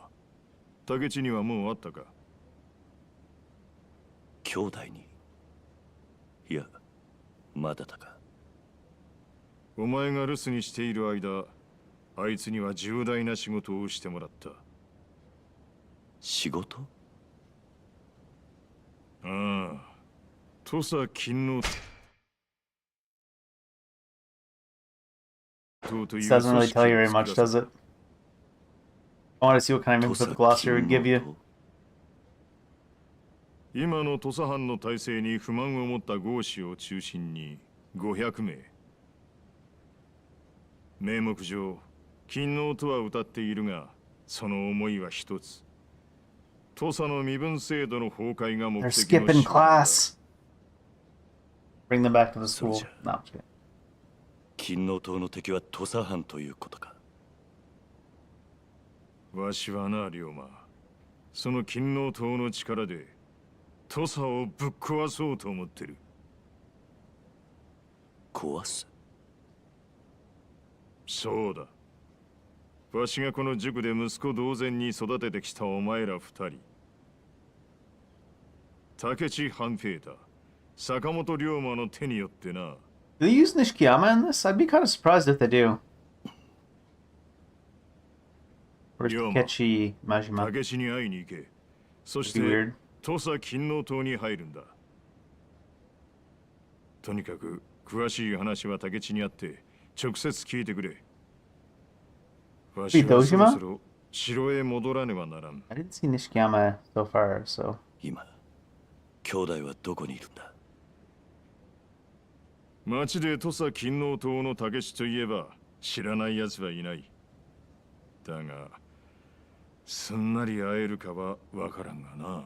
竹地にはもうあったか？兄弟に。いや、まだだか。お前が留守にしている間、あいつには重大な仕事をしてもらった。仕事？ああ、土佐勤王党という This doesn't really tell you very much, does it? I want to see what kind of input the glossary would give you. 今の土佐藩の体制に不満を持った豪士を中心に500名。名目上、勤王とは謳っているが、その思いは一つ。土佐の身分制度の崩壊が目 They're 的の skipping 仕事だ。 class. Bring them back to the school. Soldier. No, I'm just kidding. 勤王党の敵は土佐藩ということか。わしはな、龍馬。その勤王党の力で、土佐をぶっ壊そうと思ってる。壊す？そうだ。わしがこの塾で息子同然に育ててきたお前ら二人。竹地半平太、坂本龍馬の手によってな。Do they use Nishikiyama in this? I'd be kind of surprised if they do. Or Ryoma. Takechi Majima. 竹地に会いに行け。そし Be て weird. 土佐勤王党に入るんだ。とにかく詳しい話は竹地にあって直接聞いてくれ。わしはそろそろ城へ戻らねばならん。 I didn't see Nishikiyama so far, so. 今、兄弟はどこにいるんだ。町で土佐勤王党の竹地といえば知らない奴はいない。だが、すんなり会えるかはわからんがな。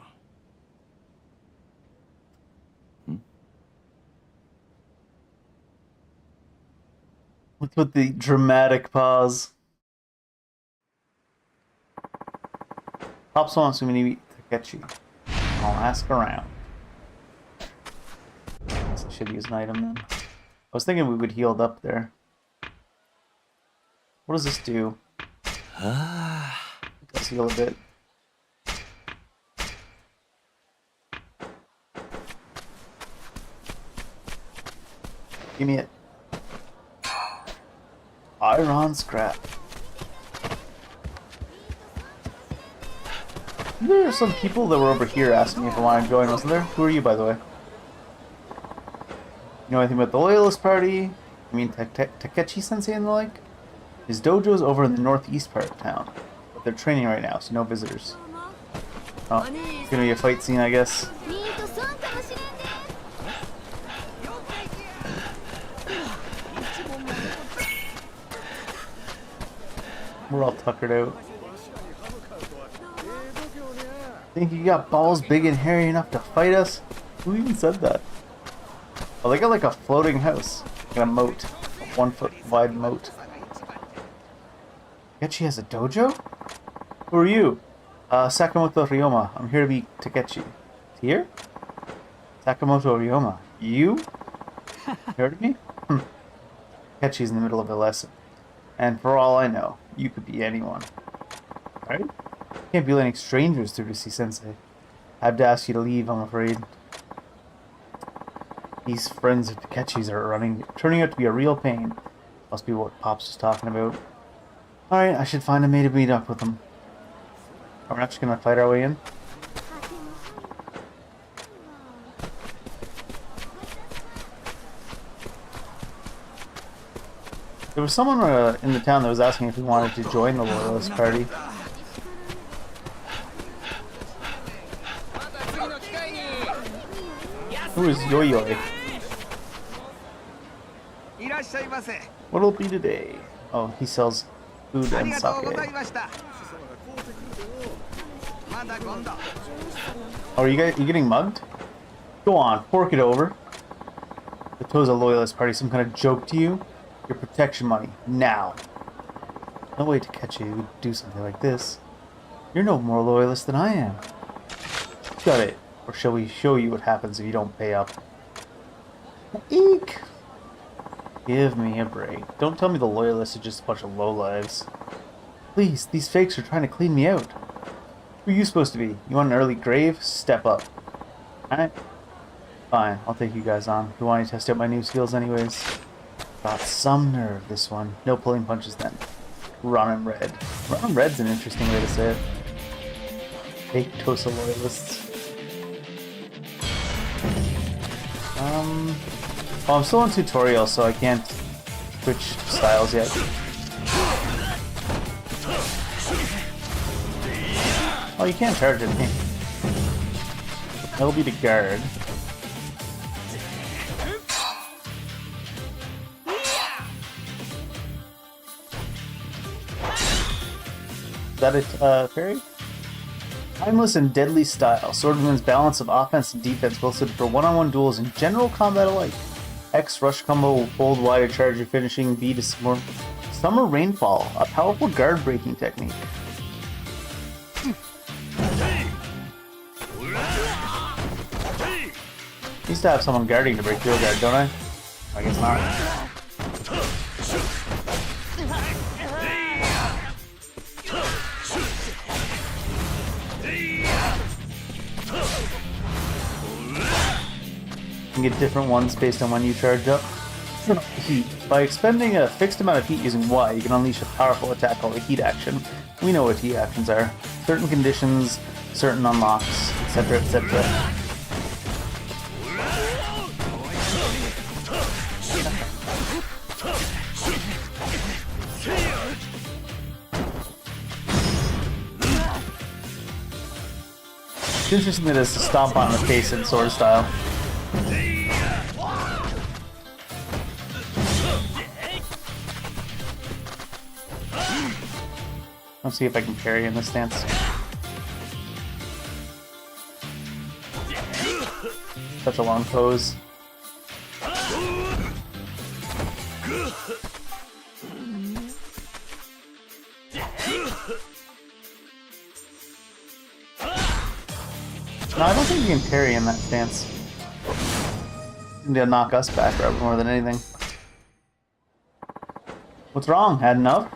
What's with the dramatic pause? Pops wants me to meet Takechi. I'll ask around. Guess I should use an item then. I was thinking we would healed up there. What does this do? It does heal a bit. Give me it. Iron scrap. There are some people that were over here asking me if I want to join, wasn't there? Who are you, by the way? You know anything about the Loyalist Party? I mean, Takechi Sensei and the like? His dojo is over in the northeast part of town, but they're training right now, so no visitors. Oh, it's gonna be a fight scene, I guess. We're all tuckered out. Think you got balls big and hairy enough to fight us? Who even said that? Oh, they got like a floating house. Like a moat. A 1 foot wide moat. Takechi has a dojo? Who are you? Sakamoto Ryoma. I'm here to be Takechi. Here? Sakamoto Ryoma. You? You heard of me? Takechi's in the middle of a lesson. And for all I know, you could be anyone. Right? Can't be letting strangers through to see Sensei. I have to ask you to leave, I'm afraid. These friends of Takechi's are turning out to be a real pain. Must be what Pops was talking about. Alright, I should find a way to meet up with them. Are we not just gonna fight our way in? There was someone in the town that was asking if we wanted to join the Loyalist Party. Who is Yoyoi? What'll it be today? Oh, he sells food and sake. Oh, you getting mugged? Go on, fork it over. The Toza Loyalist Party some kind of joke to you? Your protection money, now. No way Takechi would do something like this. You're no more loyalist than I am. Got it. Or shall we show you what happens if you don't pay up? Eek! Give me a break. Don't tell me the loyalists are just a bunch of lowlives. Please, these fakes are trying to clean me out. Who are you supposed to be? You want an early grave? Step up. Alright. Fine, I'll take you guys on. You want to test out my new skills anyways? Got some nerve, this one. No pulling punches then. Running red. Running red's an interesting way to say it. Fake Tosa loyalists. Well, I'm still in tutorial, so I can't switch styles yet. Oh, you can't charge it, can you? That'll be the guard. Is that it, parry? Timeless and deadly style. Swordsman's balance of offense and defense both suited for one-on-one duels and general combat alike. X, rush combo, fold wide, charge your finishing, B to summer rainfall, a powerful guard breaking technique. Used to have someone guarding to break your guard, don't I? I guess not. You can get different ones based on when you charge up. Heat. By expending a fixed amount of heat using Y, you can unleash a powerful attack called a heat action. We know what heat actions are. Certain conditions, certain unlocks, etc., etc. It's interesting that it's a stomp on the face in sword style. Let's see if I can parry in this stance. Such a long pose. No, I don't think you can parry in that stance. They'll knock us back more than anything. What's wrong? Had enough?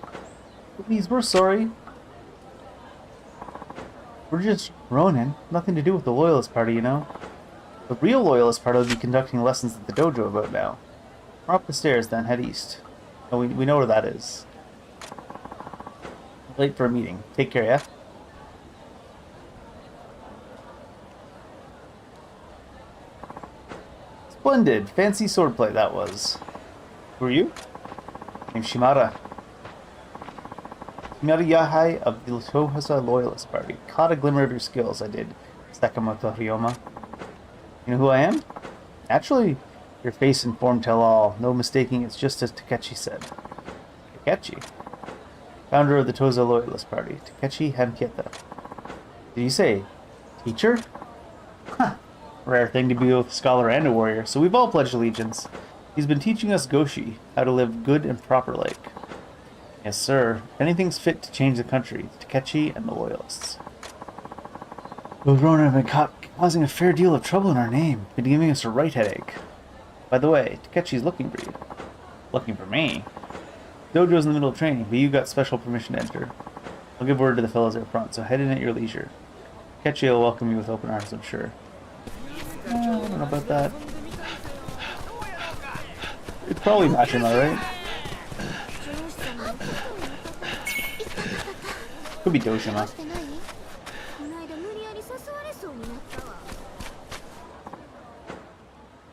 Please, we're sorry. We're just Ronin. Nothing to do with the Loyalist Party, you know. The real Loyalist Party will be conducting lessons at the dojo about now. We're up the stairs, then head east. Oh, we know where that is. Late for a meeting. Take care, yeah? Splendid. Fancy swordplay that was. Who are you? Name's Shimada. Shimada Yahai of the Tohosa Loyalist Party. Caught a glimmer of your skills, I did. Sakamoto Ryoma. You know who I am? Naturally, your face and form tell all. No mistaking, it's just as Takechi said. Takechi? Founder of the Toza Loyalist Party, Takechi Hamketa. Did you say teacher? Huh. Rare thing to be both a scholar and a warrior, so we've all pledged allegiance. He's been teaching us Goshi, how to live good and proper like. Yes, sir. Anything's fit to change the country. Takechi and the Loyalists. Those Ronin have been causing a fair deal of trouble in our name. Been giving us a right headache. By the way, Takechi's looking for you. Looking for me? Dojo's in the middle of training, but you got special permission to enter. I'll give word to the fellows out front, so head in at your leisure. Takechi will welcome you with open arms, I'm sure. I don't know about that. It's probably match him, alright? Could be Doshima.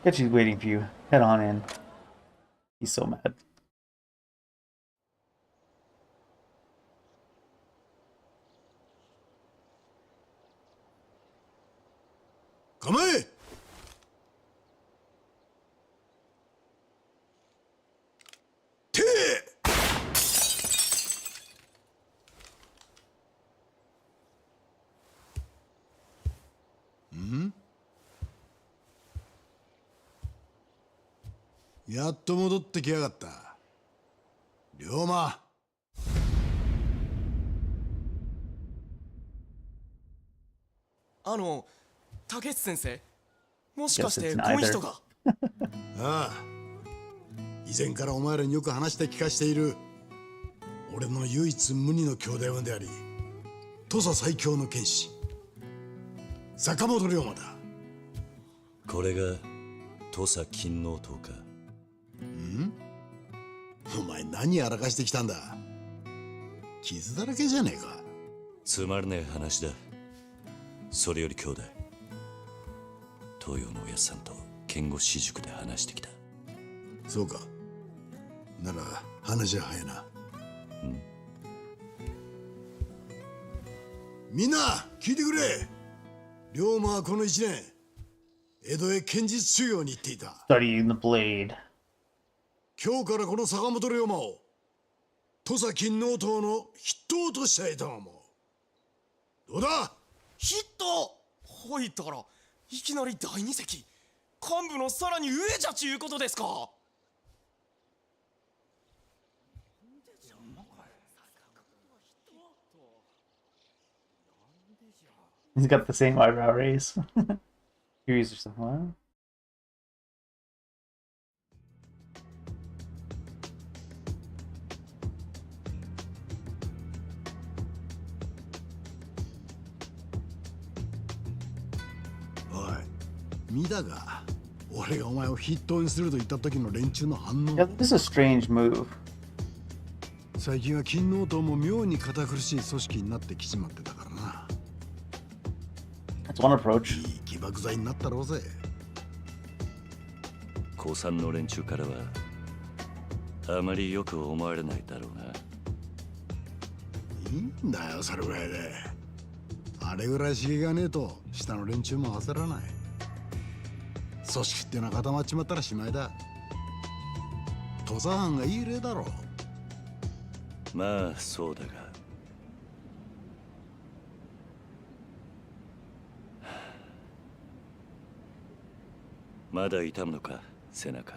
Takechi's waiting for you. Head on in. He's so mad. Come in!やっと戻ってきやがった。龍馬。竹内先生、もしかしてこの人が？ああ。以前からお前らによく話して聞かしている。俺の唯一無二の兄弟分であり、土佐最強の剣士、坂本龍馬だ。これが土佐勤王党か。お前何やらかしてきたんだ。傷だらけじゃねえか。つまらねえ話だ。それより兄弟、東洋のおやっさんと剣護私塾で話してきた。そうか。なら話は早いな。みんな聞いてくれ。龍馬はこの1年江戸へ剣術修行に行っていた。 Studying the blade. 今日からこの坂本龍馬を土佐勤王党の筆頭としたいと思う。どうだ。ヒット。ほいたらいきなり第二席、幹部のさらに上じゃちゅうことですか。He's got the same eyebrow raise. Curious or something. What?おい、見たか。俺がお前を筆頭にすると言った時の連中の反応。 Yeah, this is a strange move. 最近は勤王党も妙に堅苦しい組織になってきちまってたからな。That's one approach. いい起爆剤になったろうぜ。高三の連中からはあまりよく思われないだろうな。いいんだよそれぐらいで。あれぐらい刺激がねえと下の連中も焦らない。組織ってのは固まっちまったらしまいだ。土佐藩がいい例だろ。まあそうだが、まだ痛むのか背中。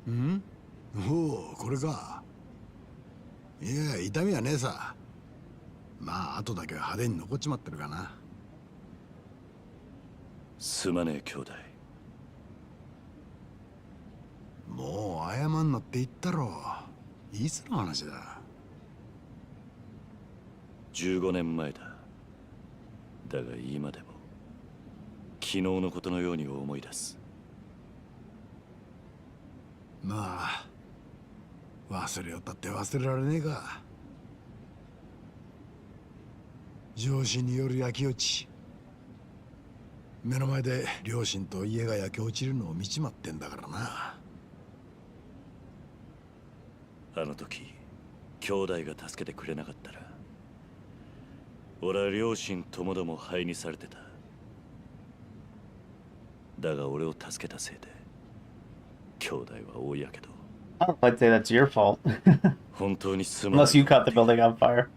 ん？おお、これか。いや痛みはねえさ。まあ後だけは派手に残っちまってるかな。すまねえ兄弟。もう謝んなって言ったろ。いつの話だ。15年前だ。だが今でも昨日のことのように思い出す。まあ忘れよったって忘れられねえか。上司による焼き落ち、目の前で両親と家が焼け落ちるのを見ちまってんだからな。あの時兄弟が助けてくれなかったら俺は両親ともども灰にされてた。だが俺を助けたせいで兄弟は大やけど。I don't know if I'd say that's your fault. 本当にすまない Unless you caught the building on fire.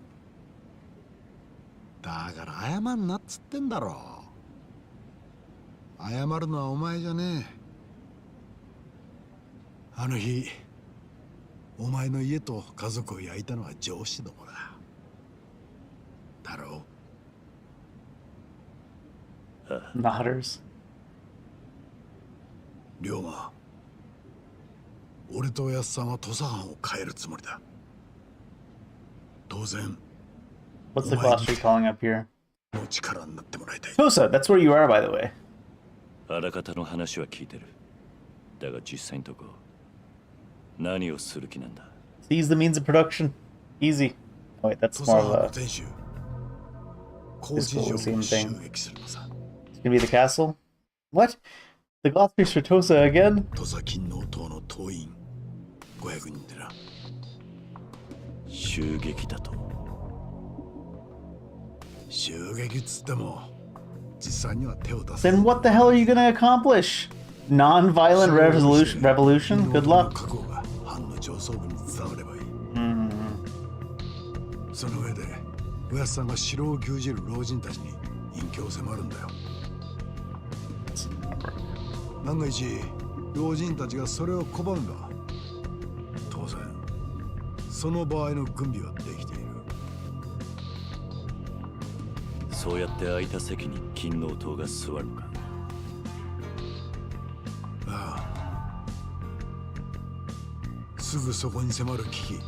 だから謝んなっつってんだろ。謝るのはお前じゃねえ。あの日お前の家と家族を焼いたのは上司どもだ。だろう。Nodders. 龍馬、俺とおやっさんは土佐藩を変えるつもりだ。当然 What's the glossary calling up here? の力になってもらいたい。 Tosa, that's where you are, by the way. あらかたの話は聞いてる。だが実際のとこ何をする気なんだ。 Seize the means of production. Easy. Oh, wait, that's 土 more 佐 of 藩の a... 天守工事場を襲撃するのさ。 It's gonna be the castle? What? The glossary's for Tosa again? 土佐勤王党の党員500人でな。襲撃だと。襲撃っつっても実際には手を出せ。 Then what the hell are you gonna accomplish? Non-violent revolution? Good luck. 覚悟が藩の上層部に伝わればいい。その上でおやっさんが城を牛耳る老人たちに隠居を迫るんだよ。万が一老人たちがそれを拒めば当然その場合の軍備はできている。そうやって空いた席に勤王党が座るのか。ああ、すぐそこに迫る危機、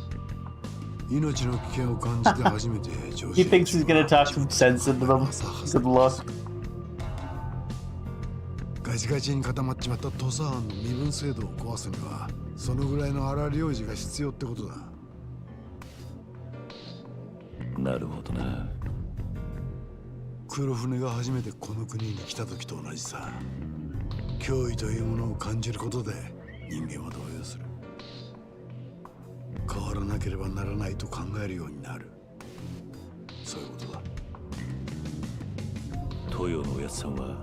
命の危険を感じて初めて上司 He thinks he's gonna talk some sense into them. Good luck. ガチガチに固まっちまった土佐藩の身分制度を壊すにはそのぐらいの荒領事が必要ってことだ。なるほどな。黒船が初めてこの国に来た時と同じさ。脅威というものを感じることで人間は動揺する。変わらなければならないと考えるようになる。そういうことだ。東洋のおやっさんは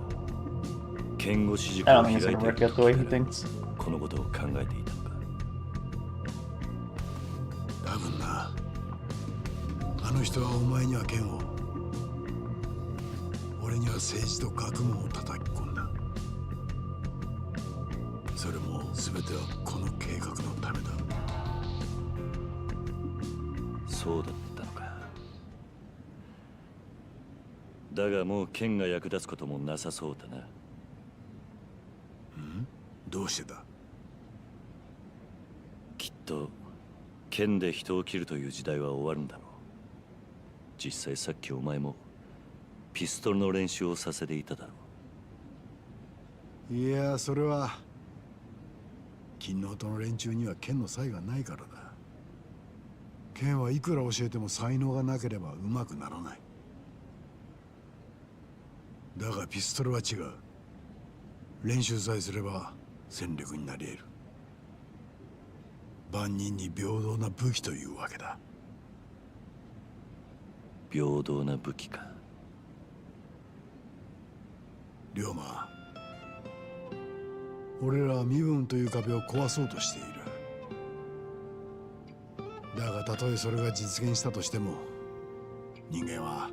剣護士塾 I を don't 開 think い it's て gonna い work る out the way he thinks. このことを考えていたのか。多分な。あの人はお前には剣を、俺には政治と学問を叩き込んだ。それも全てはこの計画のためだ。そうだったのか。だがもう剣が役立つこともなさそうだな。どうしてだ。きっと剣で人を切るという時代は終わるんだろう。実際さっきお前もピストルの練習をさせていただろう。いや、それは勤王党の連中には剣の才がないからだ。剣はいくら教えても才能がなければ上手くならない。だがピストルは違う。練習さえすれば戦力になり得る。万人に平等な武器というわけだ。平等な武器か。龍馬、俺らは身分という壁を壊そうとしている。だがたとえそれが実現したとしても人間は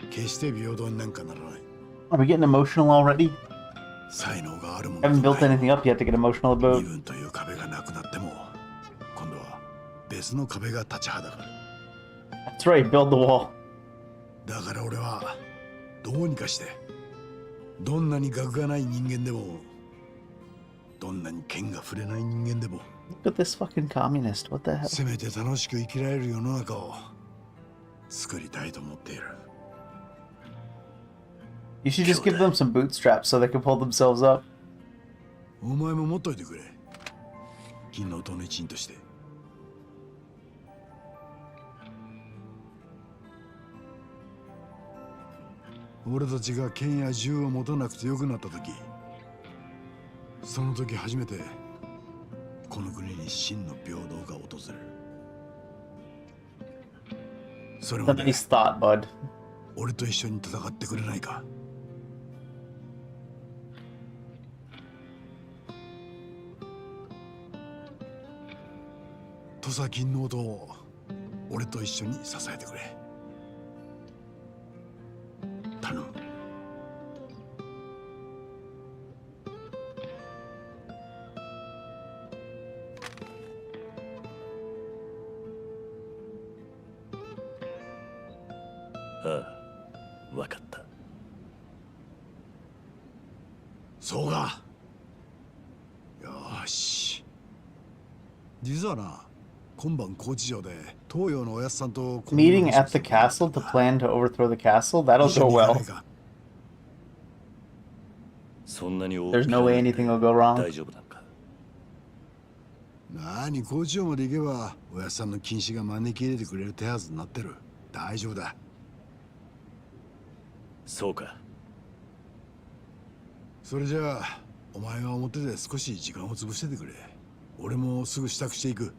決して平等になんかならない。 Are we getting emotional already? 才能があるも I の haven't と built ない anything up yet to get emotional 身 about. 分という壁がなくなっても今度は別の壁が立ちはだかる。 That's right, build the wall. だから俺はどうにかしてどんなに学がない人間でもどんなに剣が触れない人間でも Look at this fucking communist. What the hell? せめて楽しく生きられる世の中を作りたいと思っている。 You should just give them some bootstraps so they can pull themselves up. お前も持っといてくれ。勤王党の一員として。俺たちが剣や銃を持たなくてよくなった時、その時初めてこの国に真の平等が訪れる。それま That's a で nice thought, bud. 俺と一緒に戦ってくれないか。佐金の音を俺と一緒に支えてくれ。頼む。ああ、わかった。そうか。よーし。実はな、今晩高知城で東洋のおやっさんと Meeting at the castle to plan to overthrow the castle? That'll go well. そんなに大 There's no way anything will go wrong. 大丈夫なのか。なに高知城まで行けばおやっさんの禁止が招き入れてくれる手はずになってる。大丈夫だ。そうか。それじゃあお前は表で少し時間を潰しててくれ。俺もすぐ支度していく。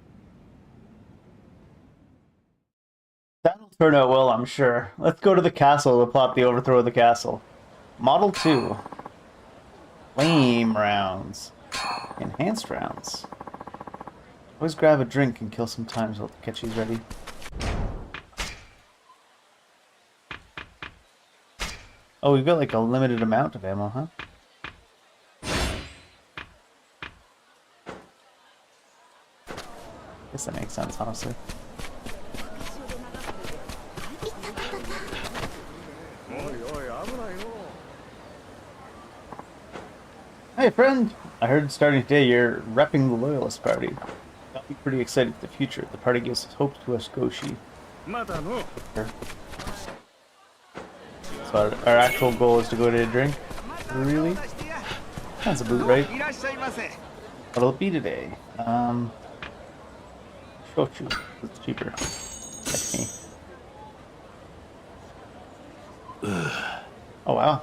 That'll turn out well, I'm sure. Let's go to the castle to plot the overthrow of the castle. Model 2. Flame rounds. Enhanced rounds. Always grab a drink and kill some time so the catchy's ready. Oh, we've got like a limited amount of ammo, huh? Guess that makes sense, honestly. Hey friend, I heard starting today you're repping the Loyalist Party. Got me pretty excited for the future. The party gives hope to us Goshi. Sure. So our actual goal is to go to a drink? Really? That's a boot, right? What'll it be today? Shochu. It's cheaper. Like me. Oh wow.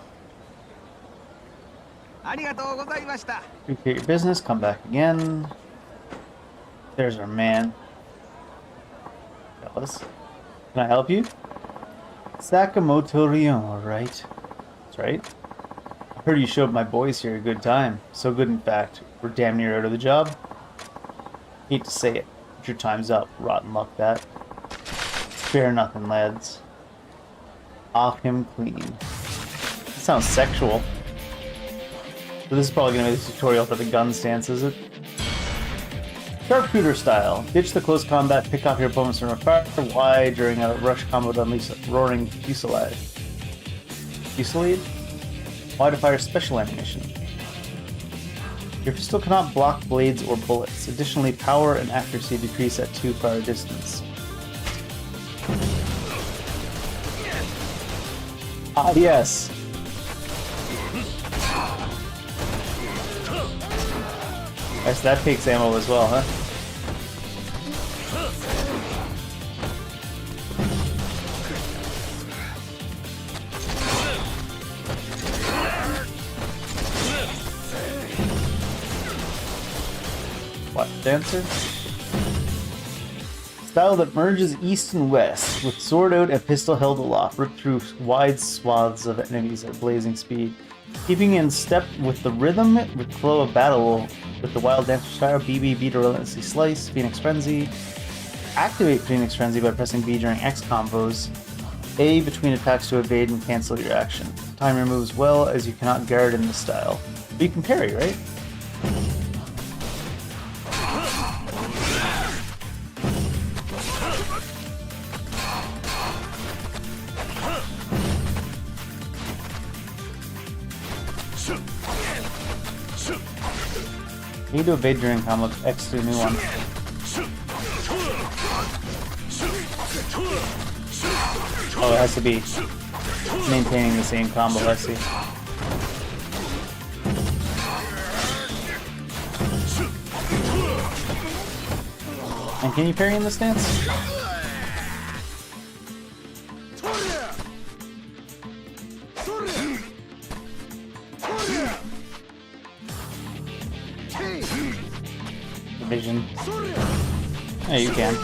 Appreciate your business, come back again. There's our man. Fellas. Can I help you? Sakamoto Ryon, alright. That's right. I heard you showed my boys here a good time. So good, in fact. We're damn near out of the job. Hate to say it, but your time's up. Rotten luck, that. Spare nothing, lads. Off him clean. That sounds sexual. So this is probably going to be the tutorial for the gun stance, is it? Sharpshooter style. Ditch the close combat, pick off your opponents from far wide during a rush combo to unleash a roaring fusillade. Fusillade? Wide fire special ammunition. Your pistol cannot block blades or bullets. Additionally, power and accuracy decrease at too far a distance. Ah, yes. Yes, that takes ammo as well, huh? What, dancer? Style that merges east and west, with sword out and pistol held aloft, rip through wide swaths of enemies at blazing speed. Keeping in step with the rhythm, with flow of battle, with the wild dancer style, B to relentlessly slice, Phoenix Frenzy. Activate Phoenix Frenzy by pressing B during X combos. A between attacks to evade and cancel your action. Timer moves well as you cannot guard in this style. But you can parry, right? You need to evade during combo X to a new one. Oh, it has to be maintaining the same combo, I see. And can you parry in this stance? Division. Yeah, you can.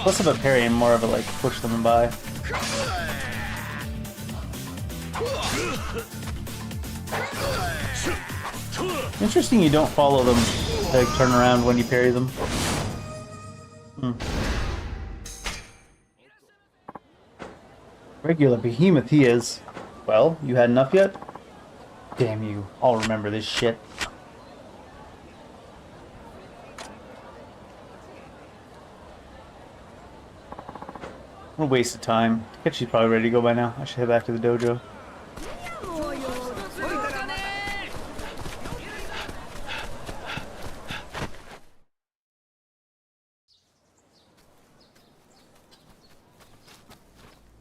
Less of a parry and more of a like push them by. Interesting you don't follow them to turn around when you parry them. Regular behemoth he is. Well, you had enough yet? Damn you. I'll remember this shit. What a waste of time. I guess she's probably ready to go by now. I should head back to the dojo.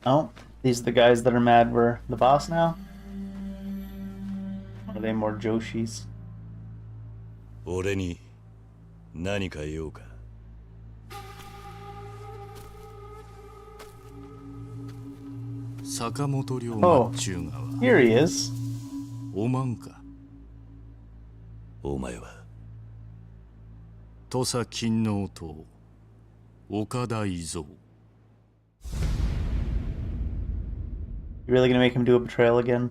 Oh, these are the guys that are mad we're the boss now? Or are they more Joshis? 俺に何か用か。坂本龍 Oh, 馬中川 here he is. おまんか。お前は土佐勤王党岡田伊蔵。 You really gonna make him do a betrayal again?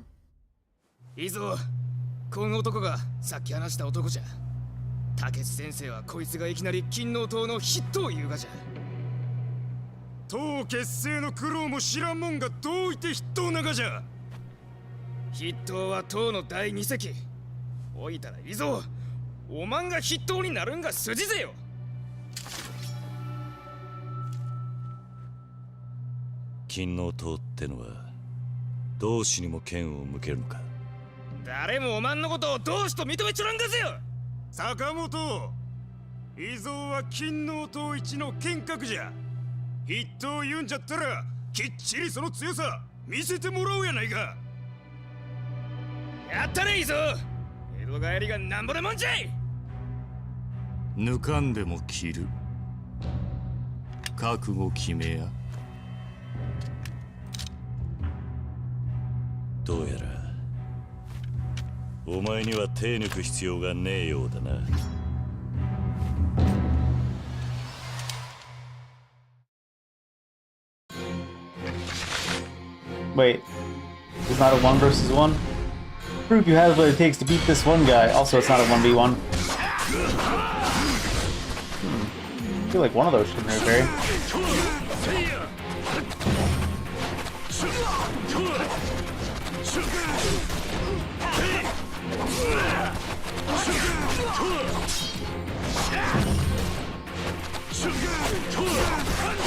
伊蔵、この男がさっき話した男じゃ。竹内先生はこいつがいきなり勤王党の筆頭を言うがじゃ。党結成の苦労も知らんもんがどういて筆頭ながじゃ。筆頭は党の第二席。おいたら伊蔵、おまんが筆頭になるんが筋ぜよ。勤王党ってのは同志にも剣を向けるのか。誰もおまんのことを同志と認めちょらんですよ。坂本、伊蔵は勤王党一の剣客じゃ。筆頭言うんじゃったらきっちりその強さ見せてもらおうやないか。やったね伊蔵、江戸帰りがなんぼでもんじゃい。抜かんでも切る。覚悟決めや。どうやらお前には手抜く必要がねえようだな。Wait, it's not a 1 versus 1? Prove you have what it takes to beat this one guy. Also, it's not a 1v1. I feel like one of those should nerf Barry.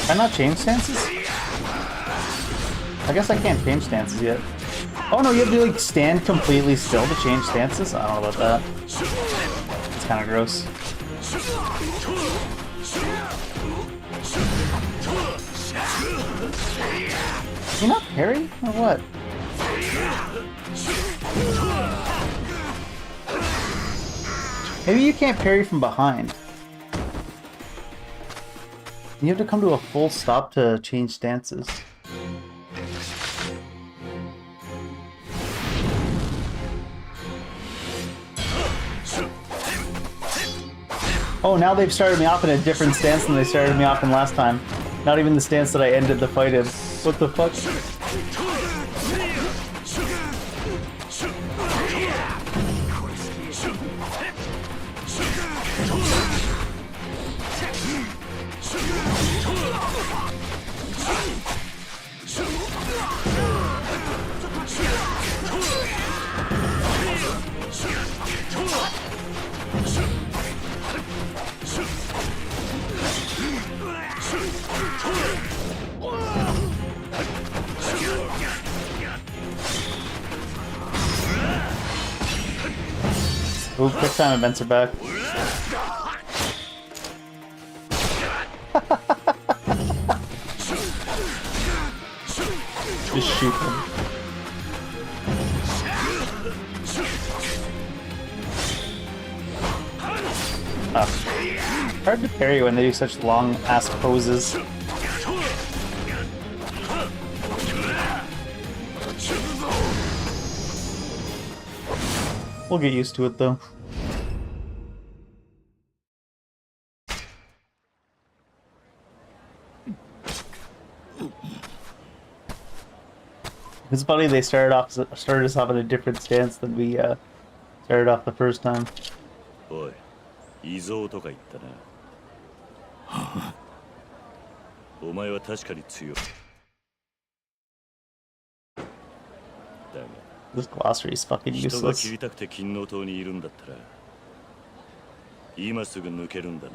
Can I not change stances? I guess I can't change stances yet. Oh no, you have to like stand completely still to change stances? I don't know about that. It's kind of gross. Can you not parry? Or what? Maybe you can't parry from behind. You have to come to a full stop to change stances. Oh, now they've started me off in a different stance than they started me off in last time. Not even the stance that I ended the fight in. What the fuck? Ooh, quick time events are back. Just shoot them. Hard to parry when they do such long ass poses. We'll get used to it though. It's funny they started us off in a different stance than we started off the first time. おい、伊蔵とか言ったな。お前は確かに強い。だが This glossary is fucking 人が useless. 切りたくて金の塔にいるんだったら今すぐ抜けるんだな。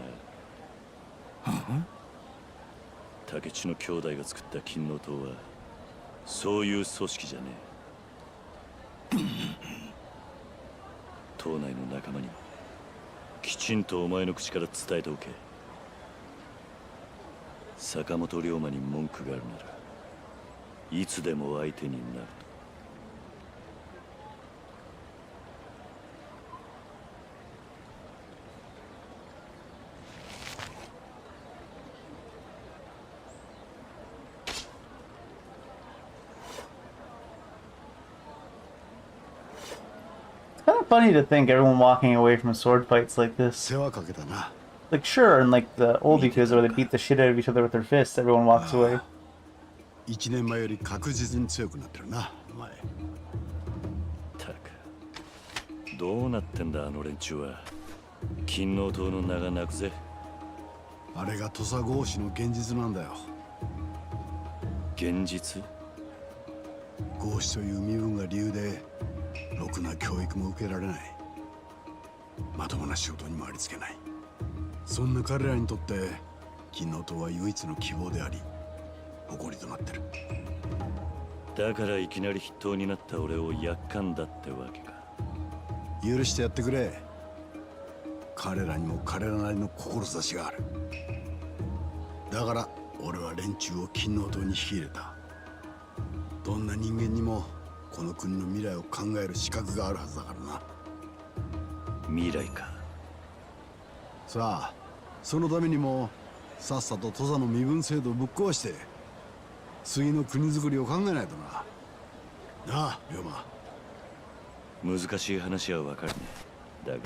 竹地の兄弟が作った金の塔はそういう組織じゃねえ。島内の仲間にもきちんとお前の口から伝えておけ。坂本龍馬に文句があるならいつでも相手になると。It's kind of funny to think everyone walking away from sword fights like this. 世話かけたな。 Like, sure, in like the old Yakuza where they beat the shit out of each other with their fists, everyone walks away. 1年前より確実に強くなってるな、お前。たくどうなってんだあの連中は。金の塔の名が泣くぜ。あれが土佐合子の現実なんだよ。現実？合子という身分が理由でろくな教育も受けられない。まともな仕事にもありつけない。そんな彼らにとって金の塔は唯一の希望であり誇りとなってる。だからいきなり筆頭になった俺をやっかんだってわけか。許してやってくれ。彼らにも彼らなりの志がある。だから俺は連中を金の塔に引き入れた。どんな人間にもこの国の未来を考える資格があるはずだからな。未来か。さあ、そのためにもさっさと土佐の身分制度をぶっ壊して次の国づくりを考えないとな。なあ、龍馬。難しい話はわかるね。だが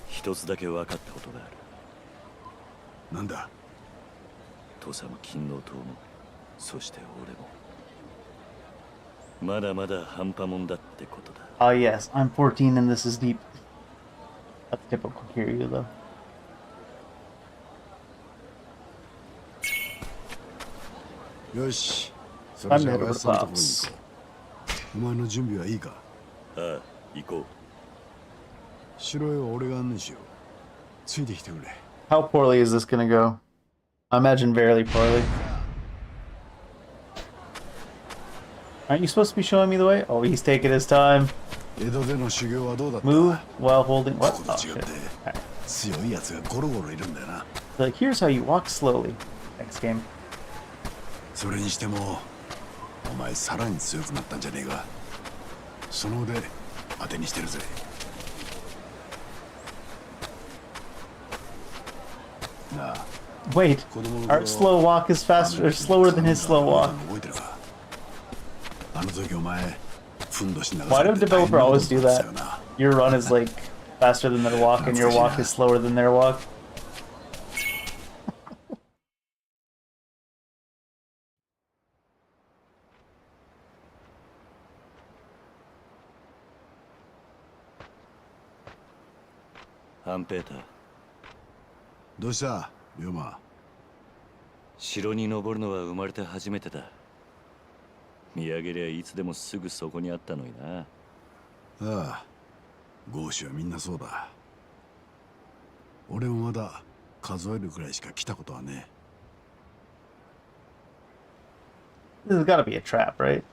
一つだけ分かったことがある。なんだ。土佐も金の塔もそして俺もまだまだ半端もんだってことだ。Ah, yes, I'm 14 and this is deep. That's typical Kiryu, though. よし、それじゃあ I'm お headed や to つ the さんのところに pops. 行こう。お前の準備はいいか。ああ、行こ城へは俺が案内しよう。ついてきてくれ。 How poorly is this gonna go? I imagine very poorly. Aren't you supposed to be showing me the way? Oh, he's taking his time. 江戸での修行はどうだった？ Move while holding. こ What? こと Oh, 違っ shit. て Alright. 強いやつがゴロゴロいるんだよな。 Like, here's how you walk slowly. Next game. それにしてもお前さらに強くなったんじゃねえか。その腕当てにしてるぜ。なあ、 Wait, 子供の our 頃 slow walk is faster, or slower than his slow walk. 覚えてるか？あの時お前ふんどし流 Why され do て developer 大変な always こと do になって that? たよな。 Your run is like faster than their walk, and your walk is slower than their walk. う。ハンペーター、どうした龍馬。城に登るのは生まれて初めてだ。見上げりゃいつでもすぐそこにあったのにな。ああ、豪子はみんなそうだ。俺もまだ数えるくらいしか来たことはね。 This has got to be a trap, right?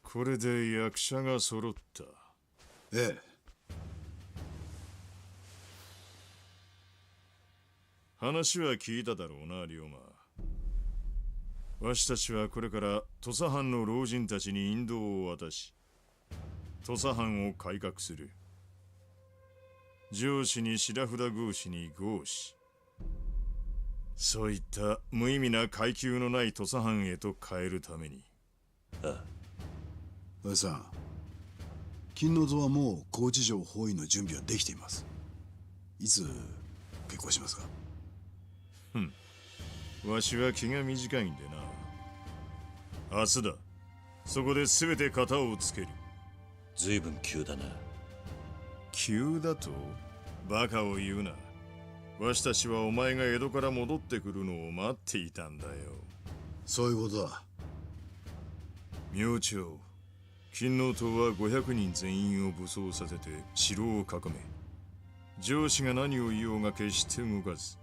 これで役者が揃った。ええ。話は聞いただろうな、龍馬。わしたちはこれから土佐藩の老人たちに引導を渡し、土佐藩を改革する。上司に白札合司に合司。そういった無意味な階級のない土佐藩へと変えるために。ああ、おやさん、金の図はもう高知城包囲の準備はできています。いつ結婚しますか？わしは気が短いんでな。明日だ。そこで全て型をつける。随分急だな。急だと？バカを言うな。わしたちはお前が江戸から戻ってくるのを待っていたんだよ。そういうことだ。明朝、勤王党は500人全員を武装させて城を囲め、上司が何を言おうが決して動かず。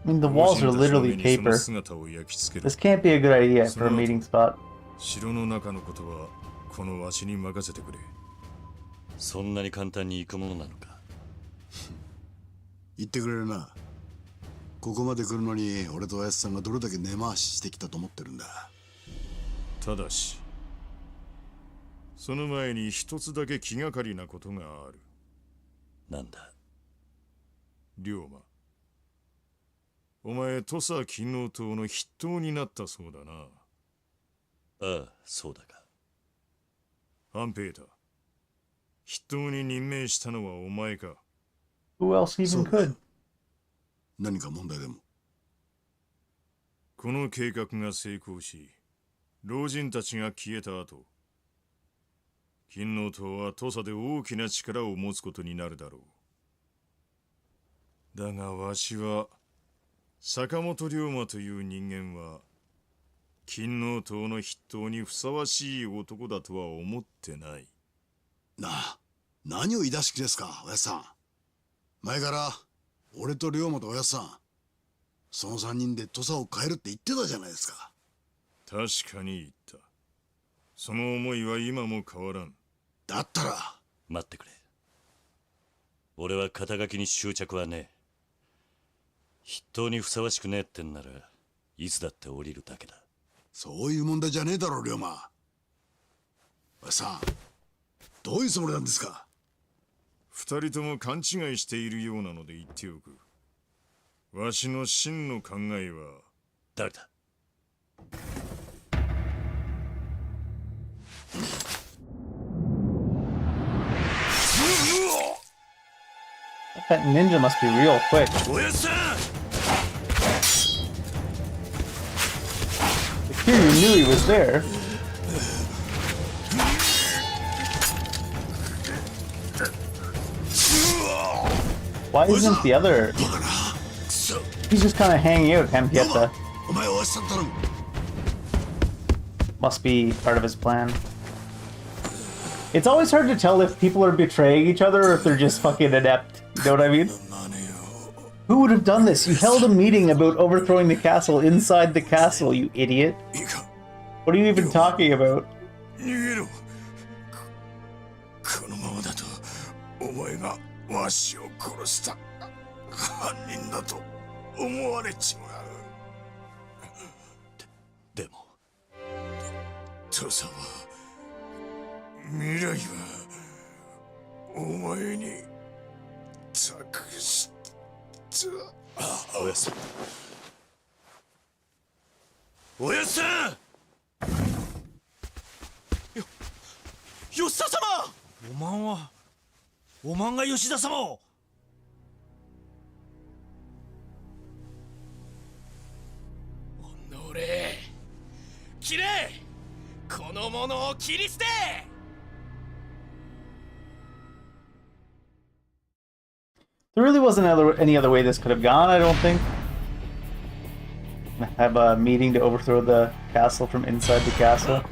I mean, the walls are literally paper. This can't be a good idea for a meeting spot. 城の中のことはこのわしに任せてくれ。そんなに簡単に行くものなのか。言ってくれるな。ここまで来るのに俺とおやすさんがどれだけ根回ししてきたと思ってるんだ。ただし、その前に一つだけ気がかりなことがある。なんだ。龍馬、お前土佐勤王党の筆頭になったそうだな。ああ、そうだが。半平太、筆頭に任命したのはお前か。Who else even could? 何か問題でも？この計画が成功し、老人たちが消えた後、勤王党は土佐で大きな力を持つことになるだろう。だがわしは坂本龍馬という人間は勤王党の筆頭にふさわしい男だとは思ってない。なあ、何を言い出し気ですか、おやすさん。前から俺と龍馬とおやすさん、その3人で土佐を変えるって言ってたじゃないですか。確かに言った。その思いは今も変わらん。だったら待ってくれ。俺は肩書きに執着はねえ。筆頭にふさわしくねえってんならいつだって降りるだけだ。そういう問題じゃねえだろ、龍馬。おやさん、どういうつもりなんですか？二人とも勘違いしているようなので言っておく。わしの真の考えは。誰だ？That ninja must be real quick. おやっさん！ Here you knew he was there. Why isn't the other? He's just kind of hanging out, Hampieta. お前おやすさん頼む。 Must be part of his plan. It's always hard to tell if people are betraying each other or if they're just fucking inept. You know what I mean? Who would have done this? You held a meeting about overthrowing the castle inside the castle, you idiot. What are you even talking about? 逃げろ。このままだとお前がわしを殺した犯人だと思われちまう。でも土佐は未来はお前に託した。おやっさん。おやっさん！吉田様！おまんが吉田様を。おのれ、切れ！この者を切り捨て！ There really wasn't any other way this could have gone, I don't think. Have a meeting to overthrow the castle from inside the castle. A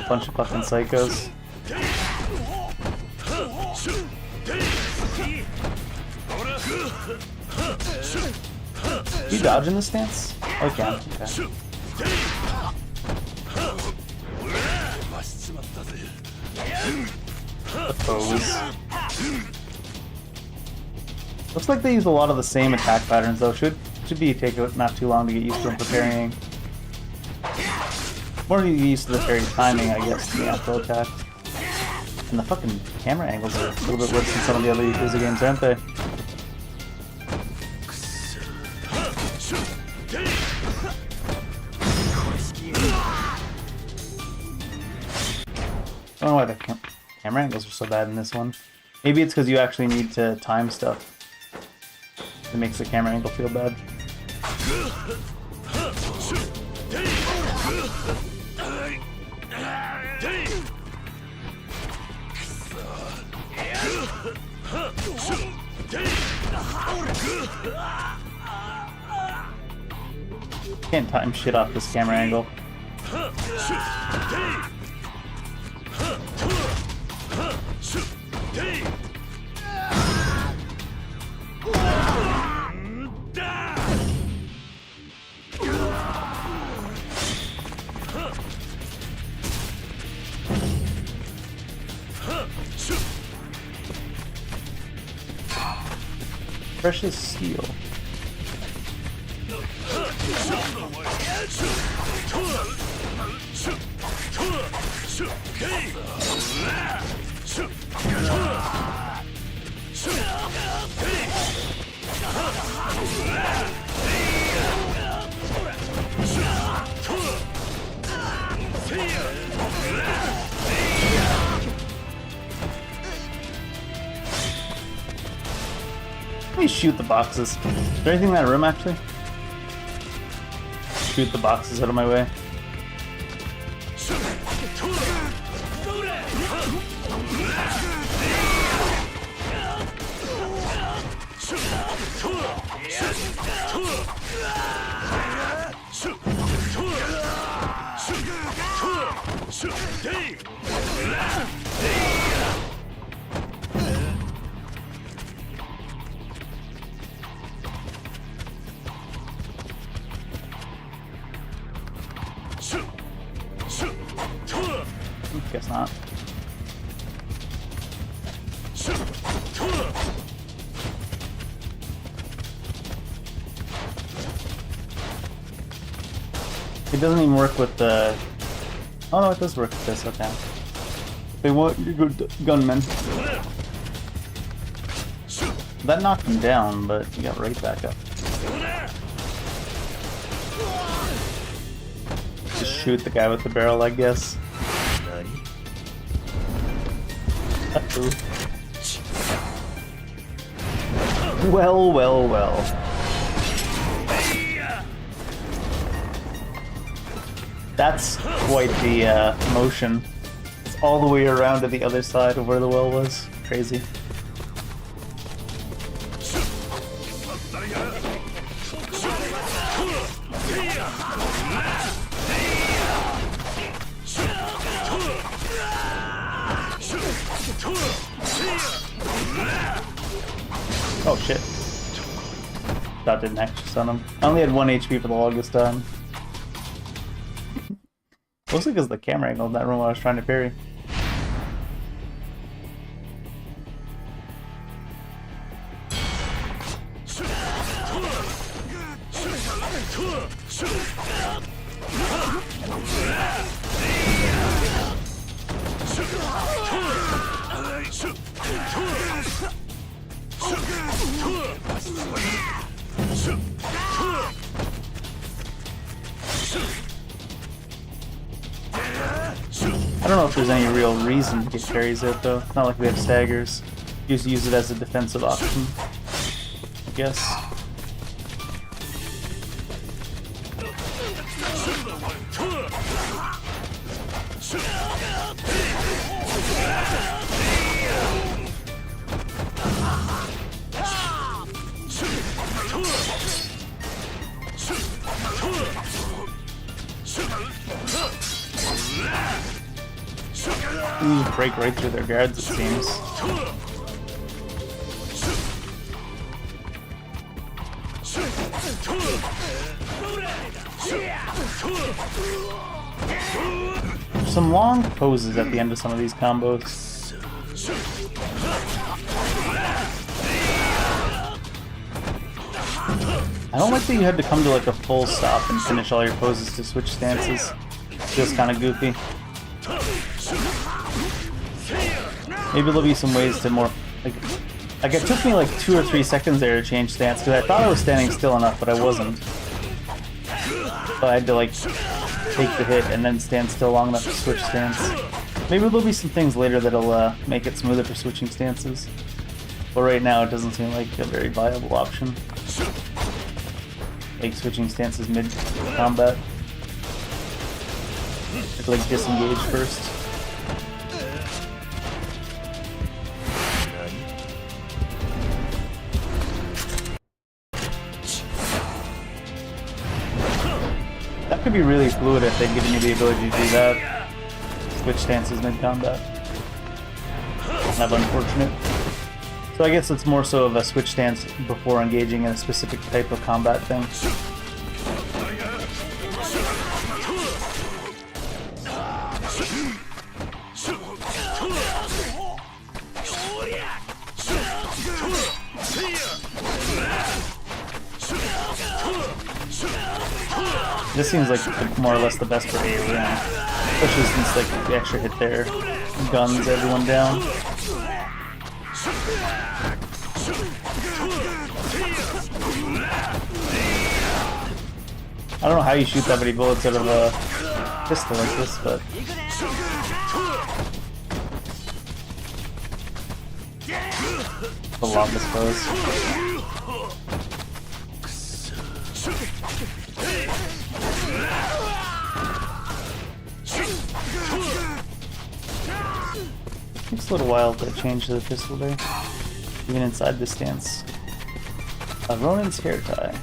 bunch of fucking psychos. You dodging this stance? Oh, you can. Okay. The pose. Looks like they use a lot of the same attack patterns though. Should be take not too long to get used to them preparing. More to get used to the fairy timing, I guess, the afro attack. And the fucking camera angles are a little bit worse than some of the other Yakuza games, aren't they? I don't know why the camera angles are so bad in this one. Maybe it's because you actually need to time stuff. It makes the camera angle feel bad. Can't time shit off this camera angle. Precious steel. Let me shoot the boxes. Is there anything in that room actually? Shoot the boxes out of my way. Guess not. It doesn't even work with the... Oh no, it does work with this, okay. They want you good gunmen. That knocked him down, but he got right back up. Just shoot the guy with the barrel, I guess. Uh-oh. Well, well, well. That's quite the motion. It's all the way around to the other side of where the well was. Crazy. Oh shit. That didn't actually stun him. I only had 1 HP for the longest time. Mostly because of the camera angle in that room while I was trying to parry. I don't know if there's any real reason to get parries out though. It's not like we have staggers. Just use it as a defensive option, I guess. You just break right through their guards, it seems. Some long poses at the end of some of these combos. I don't like that you had to come to like a full stop and finish all your poses to switch stances. Feels kind of goofy. Maybe there'll be some ways to more like it took me like 2 or 3 seconds there to change stance because I thought I was standing still enough, but I wasn't. So I had to like take the hit and then stand still long enough to switch stance. Maybe there'll be some things later that'll make it smoother for switching stances. But right now it doesn't seem like a very viable option. like switching stances mid combat. Like disengage first. That could be really fluid if they'd given you the ability to do that. Switch stances mid combat. Kind of unfortunate. So I guess it's more so of a switch stance before engaging in a specific type of combat thing. This seems like more or less the best for AoE, especially since like the extra hit there guns everyone down. I don't know how you shoot that many bullets out of a pistol like this, but a lot, I suppose. Takes a little while to change the pistol there, even inside the stance. Ronin's hair tie.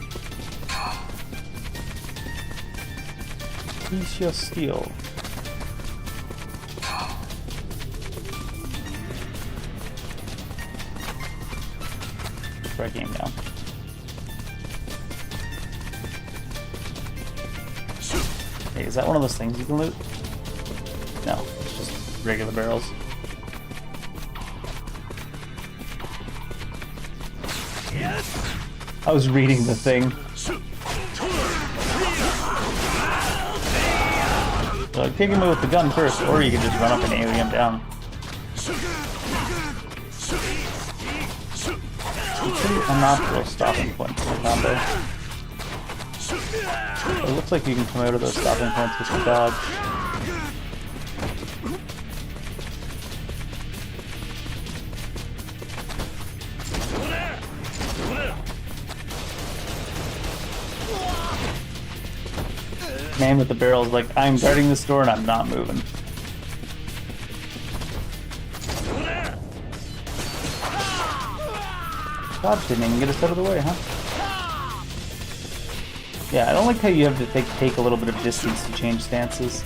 Use your steel. Right game down. Hey, is that one of those things you can loot? No, it's just regular barrels. I was reading the thing. So I take him with the gun first, or you can just run up and AoE him down. Pretty unnatural stopping points in the combo. It looks like you can come out of those stopping points with your dodge. Man with the barrel is like, I'm guarding this door and I'm not moving. Dodge didn't even get us out of the way, huh? Yeah, I don't like how you have to take a little bit of distance to change stances.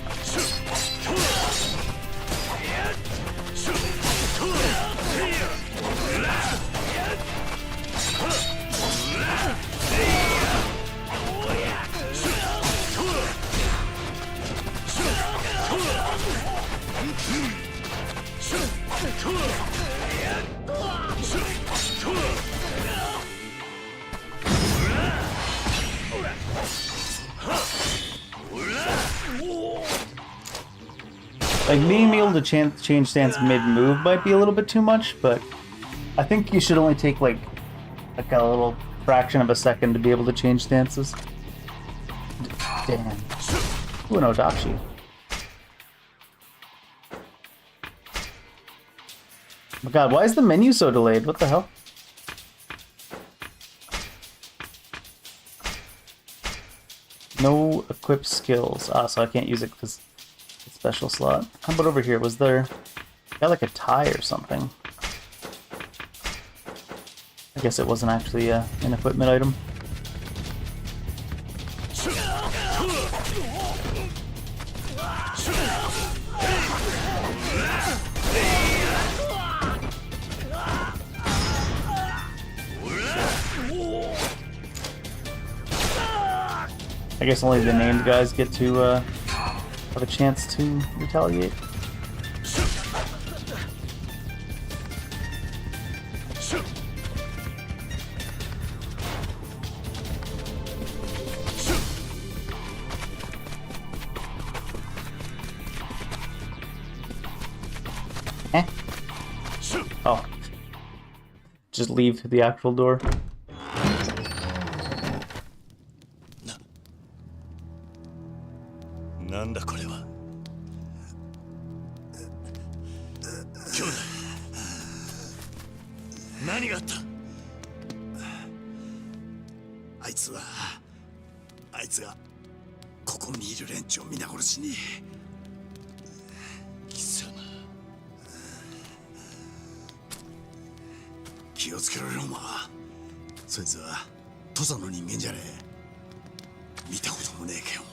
Like, being able to change stance mid-move might be a little bit too much, but I think you should only take like a little fraction of a second to be able to change stances. Damn. Ooh, no Dachi. Oh my god, why is the menu so delayed? What the hell? No equipped skills. Ah, so I can't use it because it's a special slot. How about over here? Was there... got like a tie or something. I guess it wasn't actually an equipment item. I guess only the named guys get to have a chance to retaliate. Eh? Oh. Just leave the actual door. いつがここにいる連中を皆殺しに。貴様、気をつけろよ、お前。そいつは土佐の人間じゃねえ。見たこともねえけども。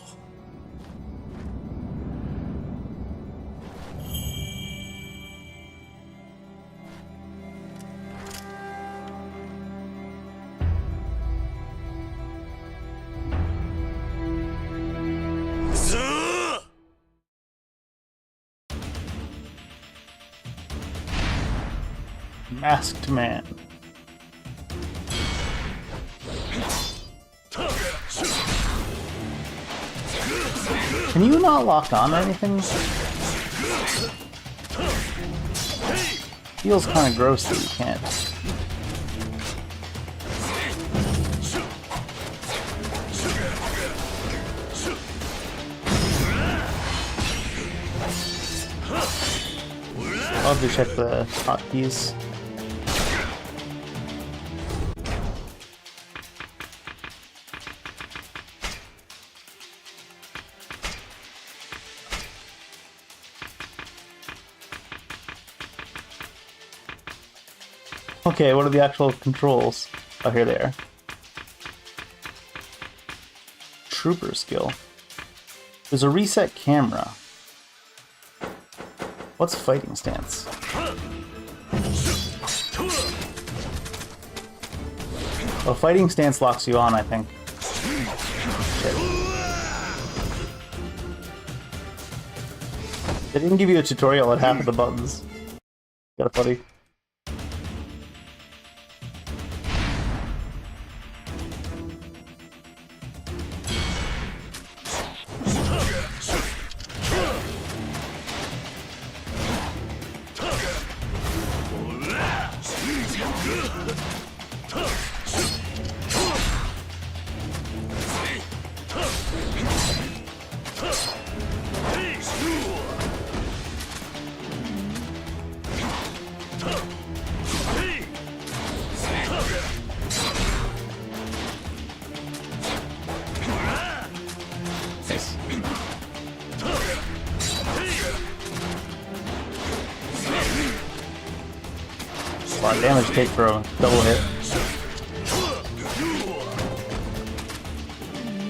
Masked man. Can you not lock on or anything? Feels kind of gross that you can't. I'll have to check the hotkeys. Okay, what are the actual controls? Oh, here they are. Trooper skill. There's a reset camera. What's fighting stance? Well, fighting stance locks you on, I think. Shit. They didn't give you a tutorial at half of the buttons. Got it, buddy. A lot of damage to take for a double hit.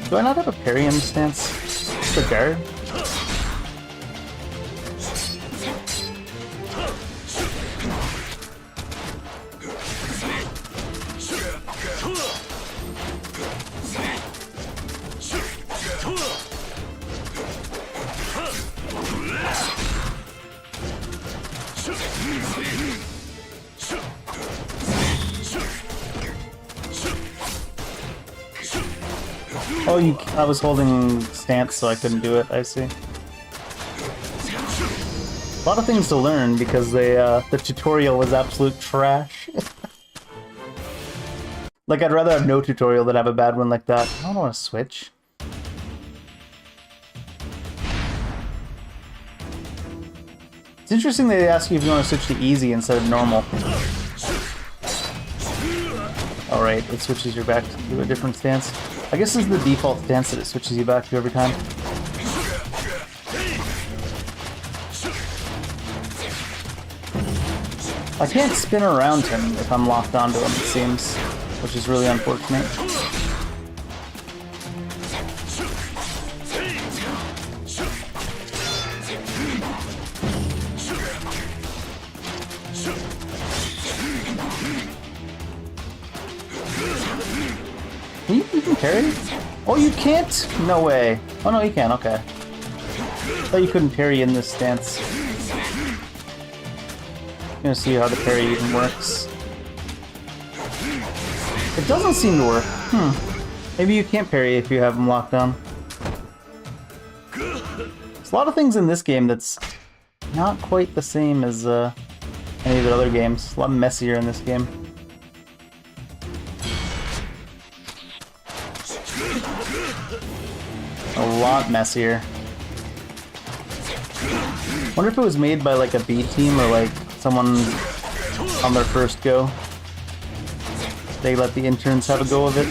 Do I not have a parry in stance? Just a guard? Oh, I was holding stance, so I couldn't do it. I see. A lot of things to learn because the tutorial was absolute trash. Like, I'd rather have no tutorial than have a bad one like that. I don't want to switch. It's interesting they ask you if you want to switch to easy instead of normal. Alright, it switches you back to a different stance. I guess this is the default stance that it switches you back to every time. I can't spin around him if I'm locked onto him, it seems, which is really unfortunate. You can parry? Oh, you can't? No way. Oh, no, you can. Okay. I thought you couldn't parry in this stance. I'm gonna see how the parry even works. It doesn't seem to work. Maybe you can't parry if you have them locked on. There's a lot of things in this game that's not quite the same as any of the other games. A lot messier in this game. A lot messier. Wonder if it was made by like a B team or like someone on their first go. They let the interns have a go of it.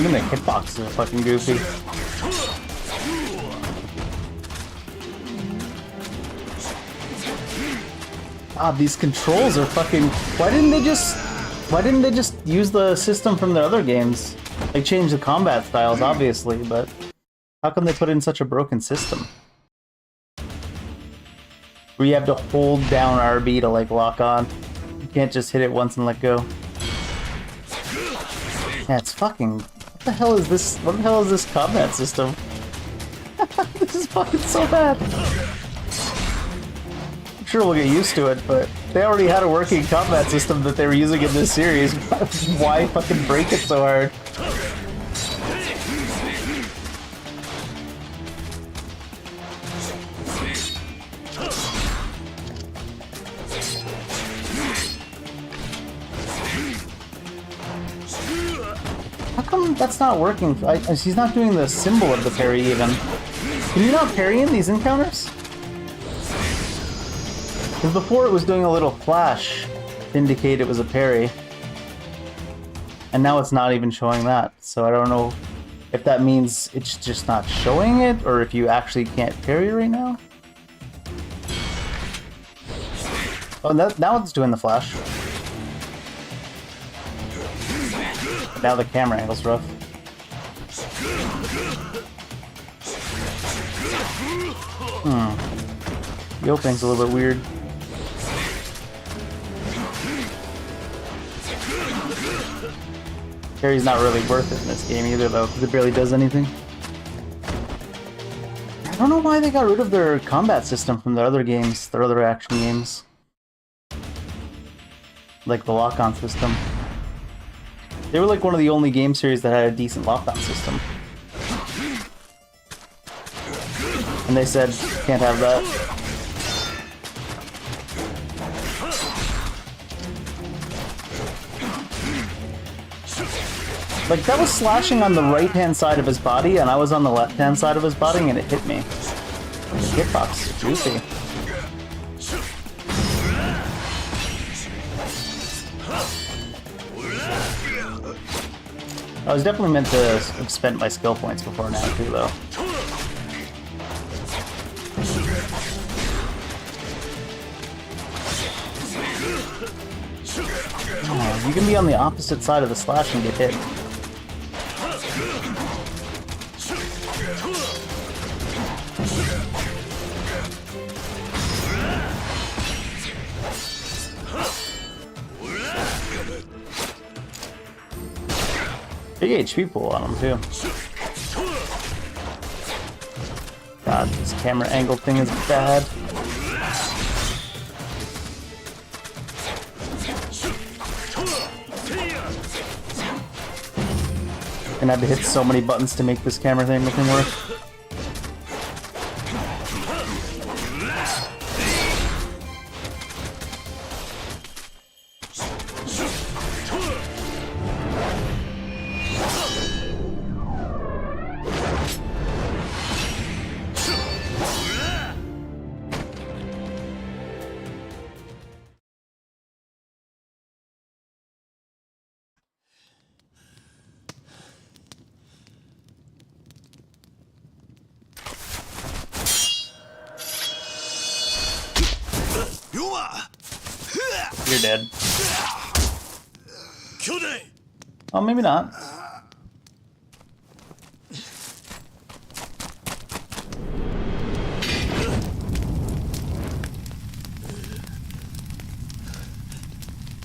Even the hitboxes are fucking goofy. Ah, these controls are fucking... Why didn't they just use the system from the other games? They changed the combat styles, obviously, but how come they put in such a broken system? Where you have to hold down RB to like lock on. You can't just hit it once and let go. Yeah, it's fucking... What the hell is this? What the hell is this combat system? This is fucking so bad. I'm sure we'll get used to it, but they already had a working combat system that they were using in this series. Why fucking break it so hard? How come that's not working? He's not doing the symbol of the parry even. Can you not parry in these encounters? Because before it was doing a little flash to indicate it was a parry. And now it's not even showing that. So I don't know if that means it's just not showing it, or if you actually can't parry right now. Oh, now it's doing the flash. Now the camera angle's rough. The opening's a little bit weird. Parry's not really worth it in this game either, though, because it barely does anything. I don't know why they got rid of their combat system from their other games, their other action games. Like the lock-on system. They were like one of the only game series that had a decent lock-on system. And they said, can't have that. Like, that was slashing on the right-hand side of his body, and I was on the left-hand side of his body, and it hit me. The hitbox is juicy. I was definitely meant to have spent my skill points before now, too, though. Oh, you can be on the opposite side of the slash and get hit. Big HP pool on him, too. God, this camera angle thing is bad. And I had to hit so many buttons to make this camera thing work. You're dead. Oh, maybe not.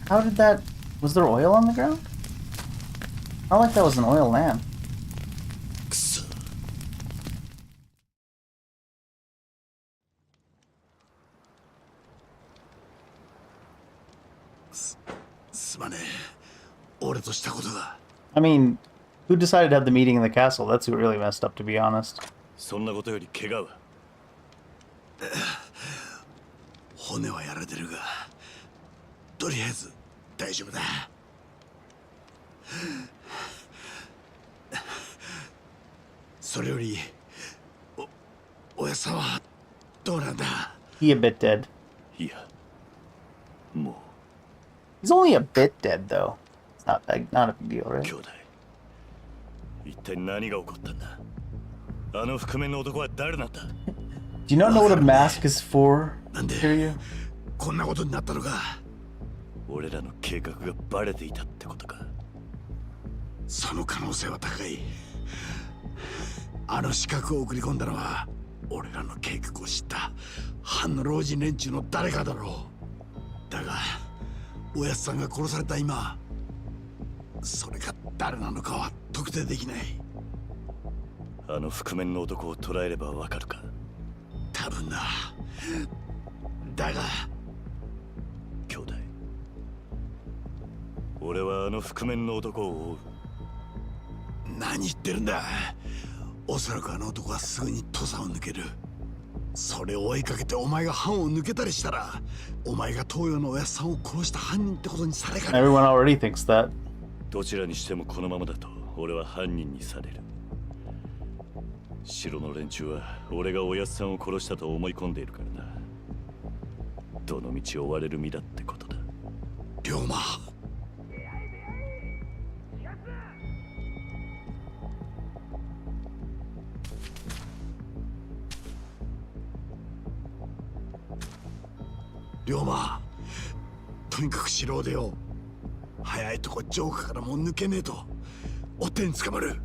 How did that... Was there oil on the ground? I like that was an oil lamp. I mean, who decided to have the meeting in the castle? That's who really messed up, to be honest. そんなことより怪我は骨はやられてるが、とりあえず大丈夫だ。それより、おやさんはどうなんだ? He a bit dead. いやもう He's only a bit dead, though. It's not a big deal, right? 兄弟一体何が起こったんだ。あの覆面の男は誰なんだ。 Do you not know what a mask is for, なんで Kiryu? こんなことになったのか。俺らの計画がバレていたってことか。その可能性は高い。あの刺客を送り込んだのは俺らの計画を知った藩の老人連中の誰かだろう。だがおやつさんが殺された今、それが誰なのかは特定できない。あの覆面の男を捕らえればわかるか。多分な。だが兄弟、俺はあの覆面の男を追う。何言ってるんだ。おそらくあの男はすぐに土佐を抜ける。それを追いかけてお前が藩を抜けたりしたら、お前が東洋のおやっさんを殺した犯人ってことにされかねない。 Everyone already thinks that. どちらにしてもこのままだと俺は犯人にされる。城の連中は俺がおやっさんを殺したと思い込んでいるからな。どの道追われる身だってことだ。龍馬、龍馬、とにかく城を出よう。早いとこ城下からもう抜けねえと追っ手に捕まる。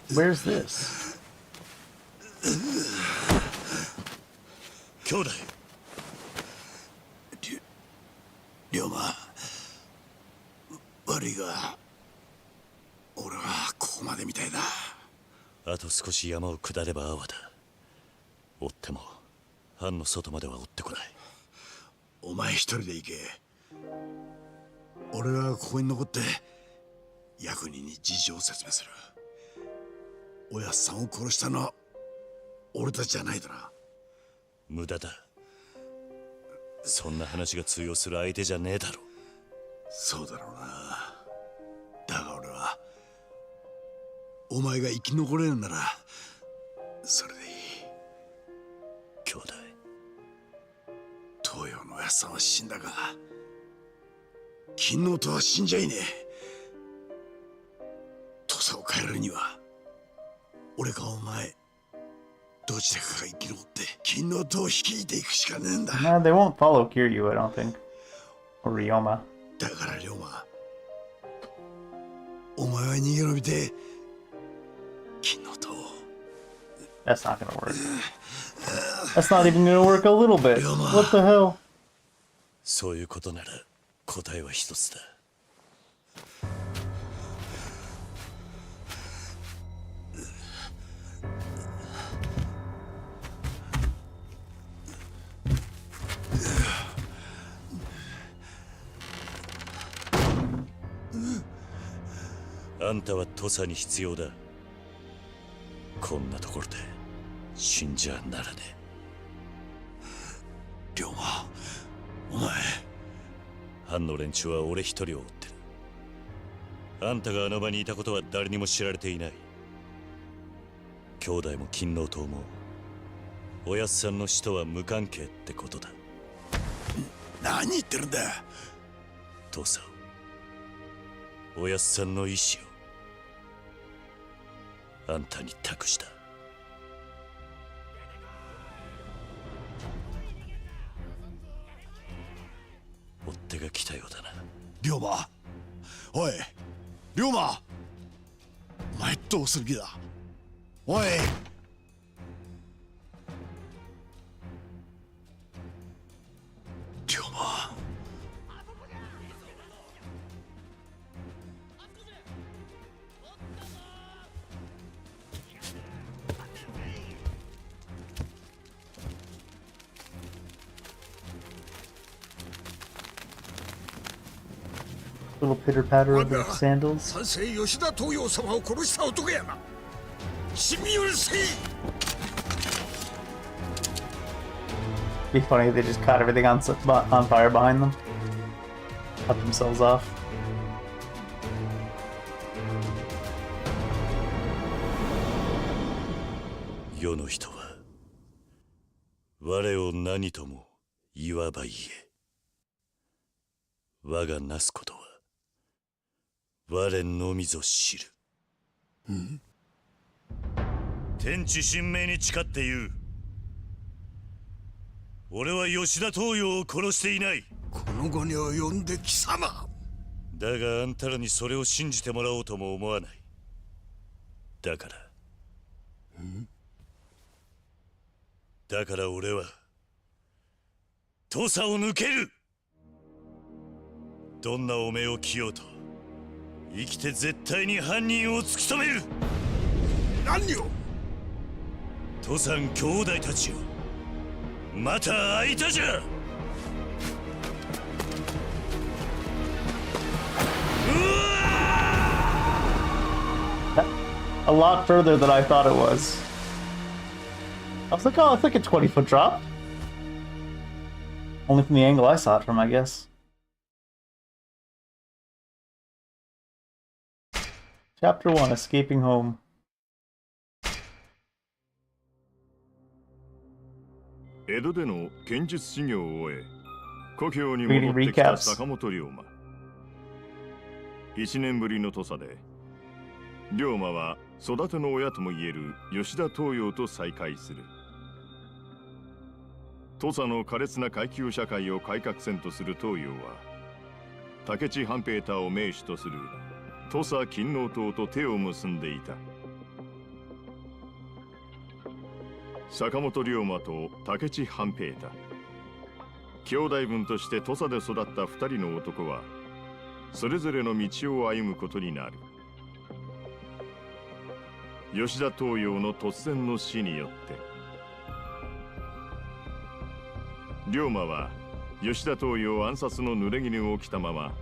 Where's this? 兄弟、龍馬、悪いが俺はここまでみたいだ。あと少し山を下れば阿波だ。追っても藩の外までは追ってこない。お前一人で行け。俺はここに残って役人に事情を説明する。おやっさんを殺したのは俺たちじゃないだな。無駄だ。そんな話が通用する相手じゃねえだろ。そうだろうな。だが俺はお前が生き残れるならそれでいい。兄弟、東洋のおやっさんは死んだが金王とは死んじゃいねえ。土佐を変えるには俺かお前どちらかが生き残って金王とを率いていくしかねえんだ。 Nah, they won't follow Kiryu, I don't think. Or Ryoma. だから龍馬、お前は逃げ延びて金王とを。 That's not gonna work. That's not even gonna work a little bit. What the hell? そういうことなら答えは一つだ。あんたは土佐に必要だ。こんなところで死んじゃならねえ。龍馬、お前。藩の連中は俺一人を追ってる。あんたがあの場にいたことは誰にも知られていない。兄弟も金王党もおやっさんの死とは無関係ってことだ。何言ってるんだ。土佐を、おやっさんの意志をあんたに託した。追っ手が来たようだな。龍馬、おい龍馬、お前どうする気だ。おい。龍馬、Little pitter patter of their sandals. 三世吉田東洋様を殺した男やな。死に許せ。be funny if they just caught everything on fire behind them. Cut themselves off.世の人は我を何とも言わば言え。我がなすことは我のみぞ知る。天地神明に誓って言う。俺は吉田東洋を殺していない。この後に及んで貴様。だがあんたらにそれを信じてもらおうとも思わない。だから俺は土佐を抜ける。どんな汚名を着ようと生きて絶対に犯人を突き止める。何を。土佐兄弟たちよ、また会いたじゃ。A lot further than I thought it was. I was like, oh, it's like a 20-foot drop. Only from the angle I saw it from, I guess. Chapter 1, Escaping Home. 江戸での剣術修行を終え、故郷に戻ってきた坂本龍馬。1年ぶりの土佐で、龍馬は育ての親ともいえる吉田東洋と再会する。土佐の苛烈な階級社会を改革せんとする東洋は、武智半平太を名手とする土佐勤王党と手を結んでいた。坂本龍馬と武智半平太、兄弟分として土佐で育った2人の男はそれぞれの道を歩むことになる。吉田東洋の突然の死によって龍馬は吉田東洋暗殺の濡れ衣を着たまま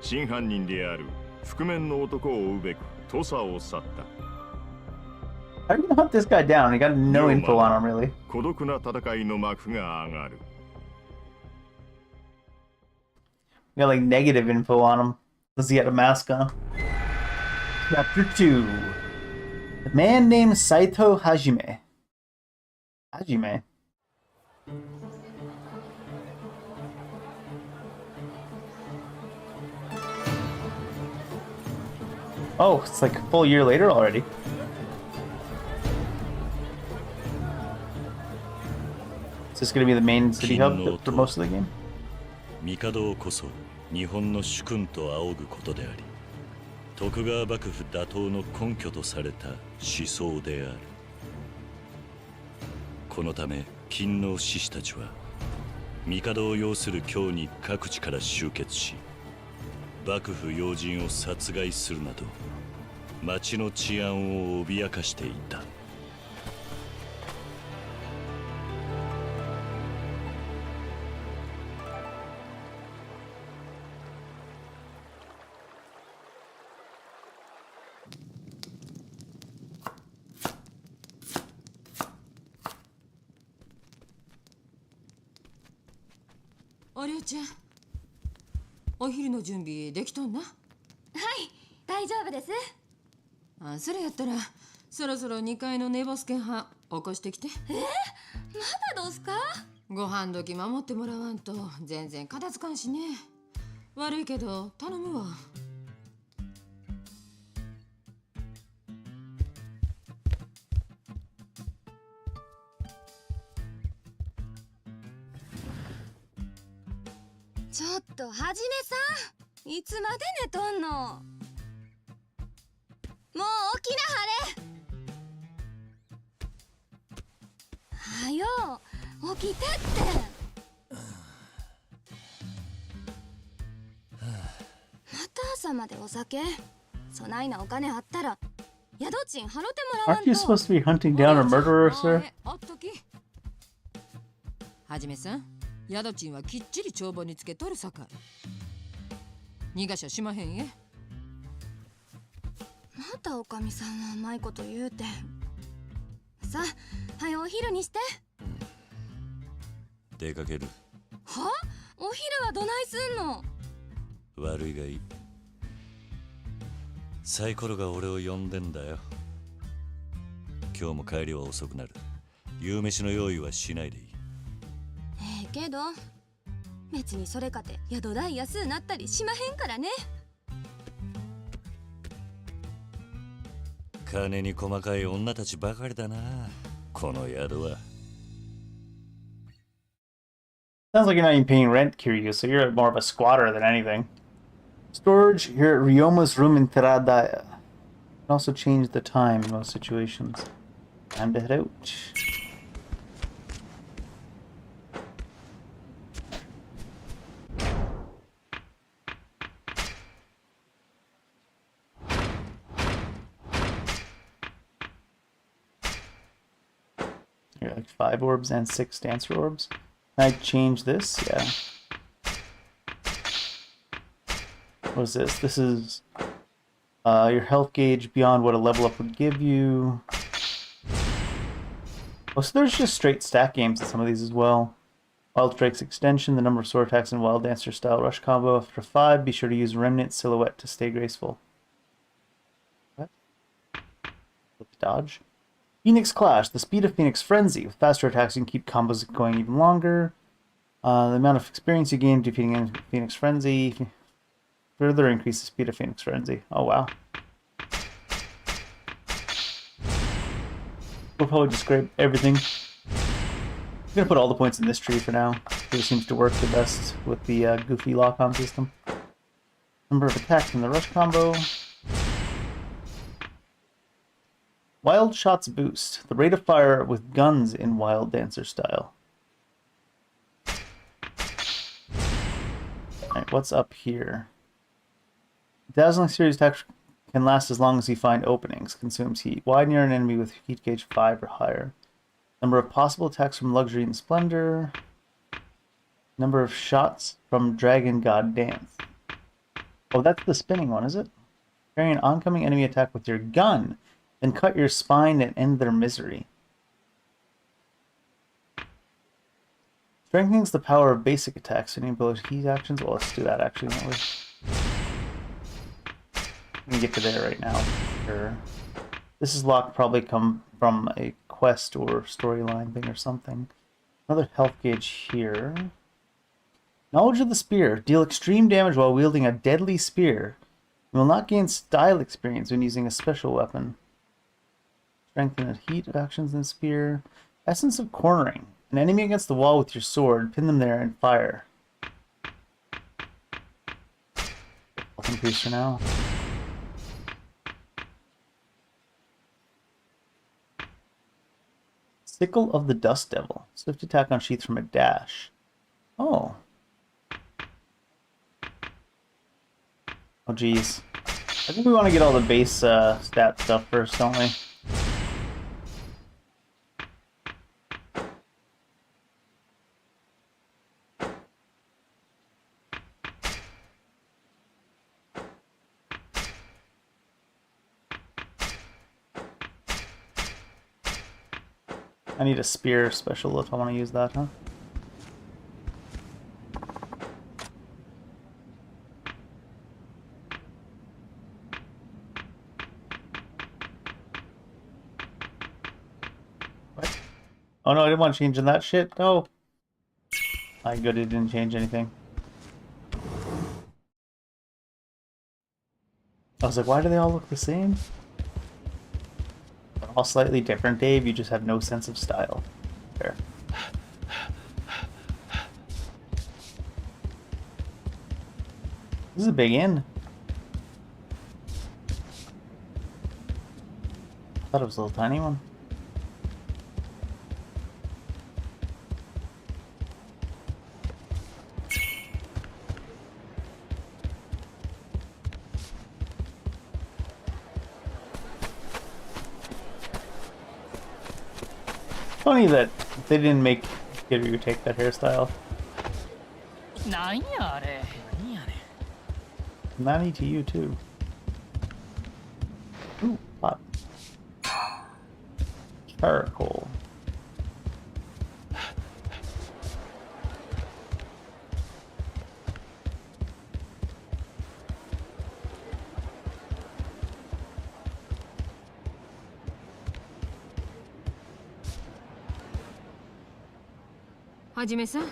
真犯人である覆面の男を追うべく土佐を去った。How are you gonna hunt this guy down? You got no info on him, really. 孤独な戦いの幕が上がる。You got like negative info on him. Does he have a mask on? Chapter 2. A man named Saito Hajime. Hajime? Oh, it's like a full year later already. Is this going to be the main city hub for most of the game? 帝こそ日本の主君と仰ぐことであり、徳川幕府打倒の根拠とされた思想である。このため勤王志士たちは帝を擁する京に各地から集結し、幕府要人を殺害するなど町の治安を脅かしていた。おりょうちゃん、お昼の準備できとんな。はい、大丈夫です。あ、それやったらそろそろ2階の寝ぼすけんは起こしてきて。まだどうすか？ご飯時守ってもらわんと全然片付かんしね。悪いけど頼むわ。ちょっとはじめさん、いつまで寝とんの？もう起きなはれ。はよ起きてって。また朝までお酒？そないなお金あったら宿賃払ってもらわん Aren't と。 you supposed to be hunting down a murderer, sir? おっとき。はじめさん、宿賃はきっちり帳簿につけとるさかい。逃がしゃしまへんえ。またおかみさんはうまいこと言うて。さあ、はよお昼にして。出かける。は？お昼はどないすんの？悪いがいい。サイコロが俺を呼んでんだよ。今日も帰りは遅くなる。夕飯の用意はしないでいい。けど別にそれかて宿代安うなったりしまへんからね。金に細かい女たちばかりだな、この宿は。Sounds like you're not even paying rent, Kiryu, so you're more of a squatter than anything. Storage here at Ryoma's room in Terada. You can also change the time in most situations. Time to head out. Here, like 5 orbs and 6 dancer orbs. Can I change this? Yeah. What is this? This is your health gauge beyond what a level up would give you. Oh, so there's just straight stack games in some of these as well. Wild Strike's extension, the number of sword attacks in Wild Dancer style rush combo. After 5, be sure to use Remnant Silhouette to stay graceful. What? Dodge. Phoenix Clash, the speed of Phoenix Frenzy. With faster attacks, you can keep combos going even longer. The amount of experience you gain defeating Phoenix Frenzy further increases the speed of Phoenix Frenzy. Oh, wow. We'll probably just grab everything. I'm going to put all the points in this tree for now. It seems to work the best with the goofy lock-on system. Number of attacks in the rush combo. Wild Shots boost. The rate of fire with guns in Wild Dancer style. Alright, what's up here? Dazzling series attack can last as long as you find openings. Consumes heat. Wide near an enemy with heat gauge 5 or higher. Number of possible attacks from Luxury and Splendor. Number of shots from Dragon God Dance. Oh, that's the spinning one, is it? Carry an oncoming enemy attack with your gun. Then cut your spine and end their misery. Strengthens the power of basic attacks. Any ability heat actions? Well, let's do that actually. Let me get to there right now. Sure. This is locked, probably come from a quest or storyline thing or something. Another health gauge here. Knowledge of the Spear. Deal extreme damage while wielding a deadly spear. You will not gain style experience when using a special weapon. Strengthen the heat actions in the spear. Essence of Cornering. An enemy against the wall with your sword. Pin them there and fire. Health increase for now. Sickle of the Dust Devil. Swift attack on sheaths from a dash. Oh. Oh, geez. I think we want to get all the base stat stuff first, don't we? I need a spear special if I want to use that, huh? What? Oh no, I didn't want to change in that shit. No. My good, it didn't change anything. I was like, why do they all look the same? They're all slightly different, Dave. You just have no sense of style. Fair. This is a big inn. I thought it was a little tiny one. Funny that they didn't make Kiryu take that hairstyle. Nani to you too. Ooh, pot. Charcoal. はじめさん、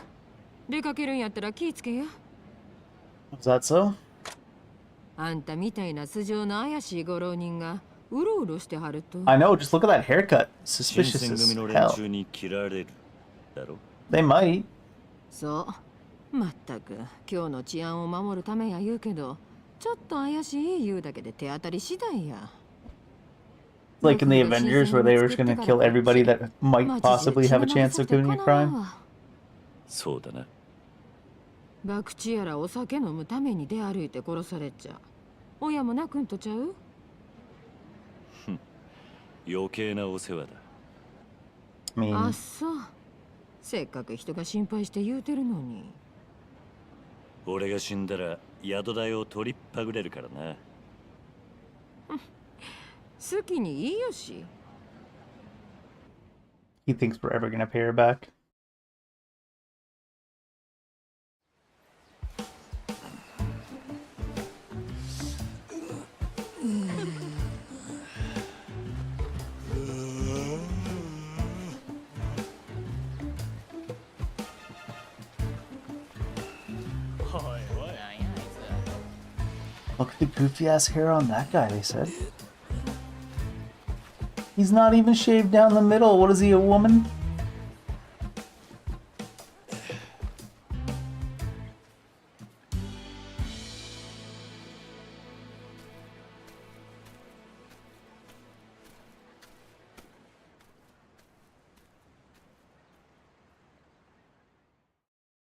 出かけるんやったら気ぃつけや。Is that so? あんたみたいな素性の怪しいご浪人がうろうろしてはると。I know, just look at that haircut. 新 Suspicious 選 as 組の連 hell. 中に切られるだろ。 They might. そう。まったく今日の治安を守るためや言うけど、ちょっと怪しい言うだけで手当たり次第や。Like in the Avengers where they were just gonna kill everybody that might possibly have a chance of committing a crime. そうだな。博打やらお酒飲むために出歩いて殺されちゃ親も泣くんとちゃう？余計なお世話だ。I mean, あ、そう。せっかく人が心配して言うてるのに。俺が死んだら宿代を取りっぱぐれるからな。好きにいいよし。he thinks we're ever gonna pay her back. Look at the goofy ass hair on that guy, they said. He's not even shaved down the middle. What is he, a woman?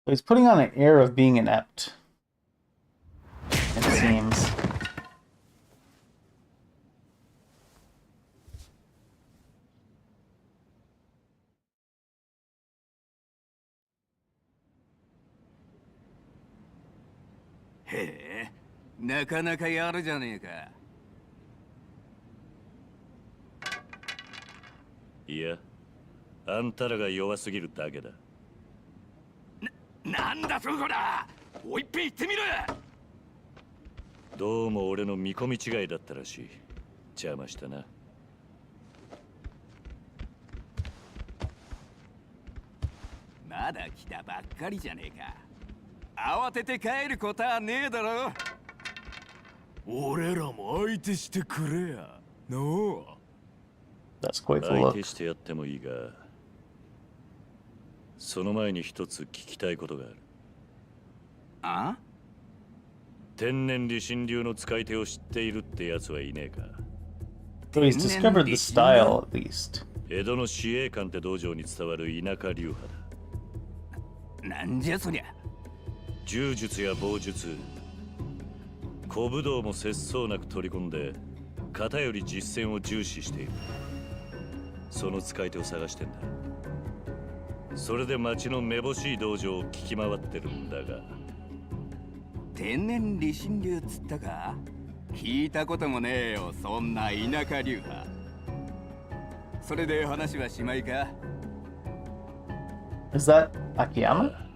So he's putting on an air of being inept. It seems. Hey, なかなかやるじゃねえか。いや、あんたらが弱すぎるだけだ。なんだそこだ。もう一遍言ってみろ。どうも俺の見込み違いだったらしい。邪魔したな。まだ来たばっかりじゃねえか。慌てて帰ることはねえだろ。俺らも相手してくれや。のう。That's quite the 相手 look. してやってもいいが、その前に一つ聞きたいことがある。あ？天然理心流の使い手を知っているってやつはいねえか。 So he's discovered the style at least. 江戸の司令官って道場に伝わる田舎流派だ。なんじゃそりゃ。柔術や棒術、小武道も節操なく取り込んで、型より実践を重視している。その使い手を探してんだ。それで町のめぼしい道場を聞き回ってるんだが。天然理心流つったか？聞いたこともねえよ、そんな田舎流派。それで話はしまいか？ Is that Akiyama?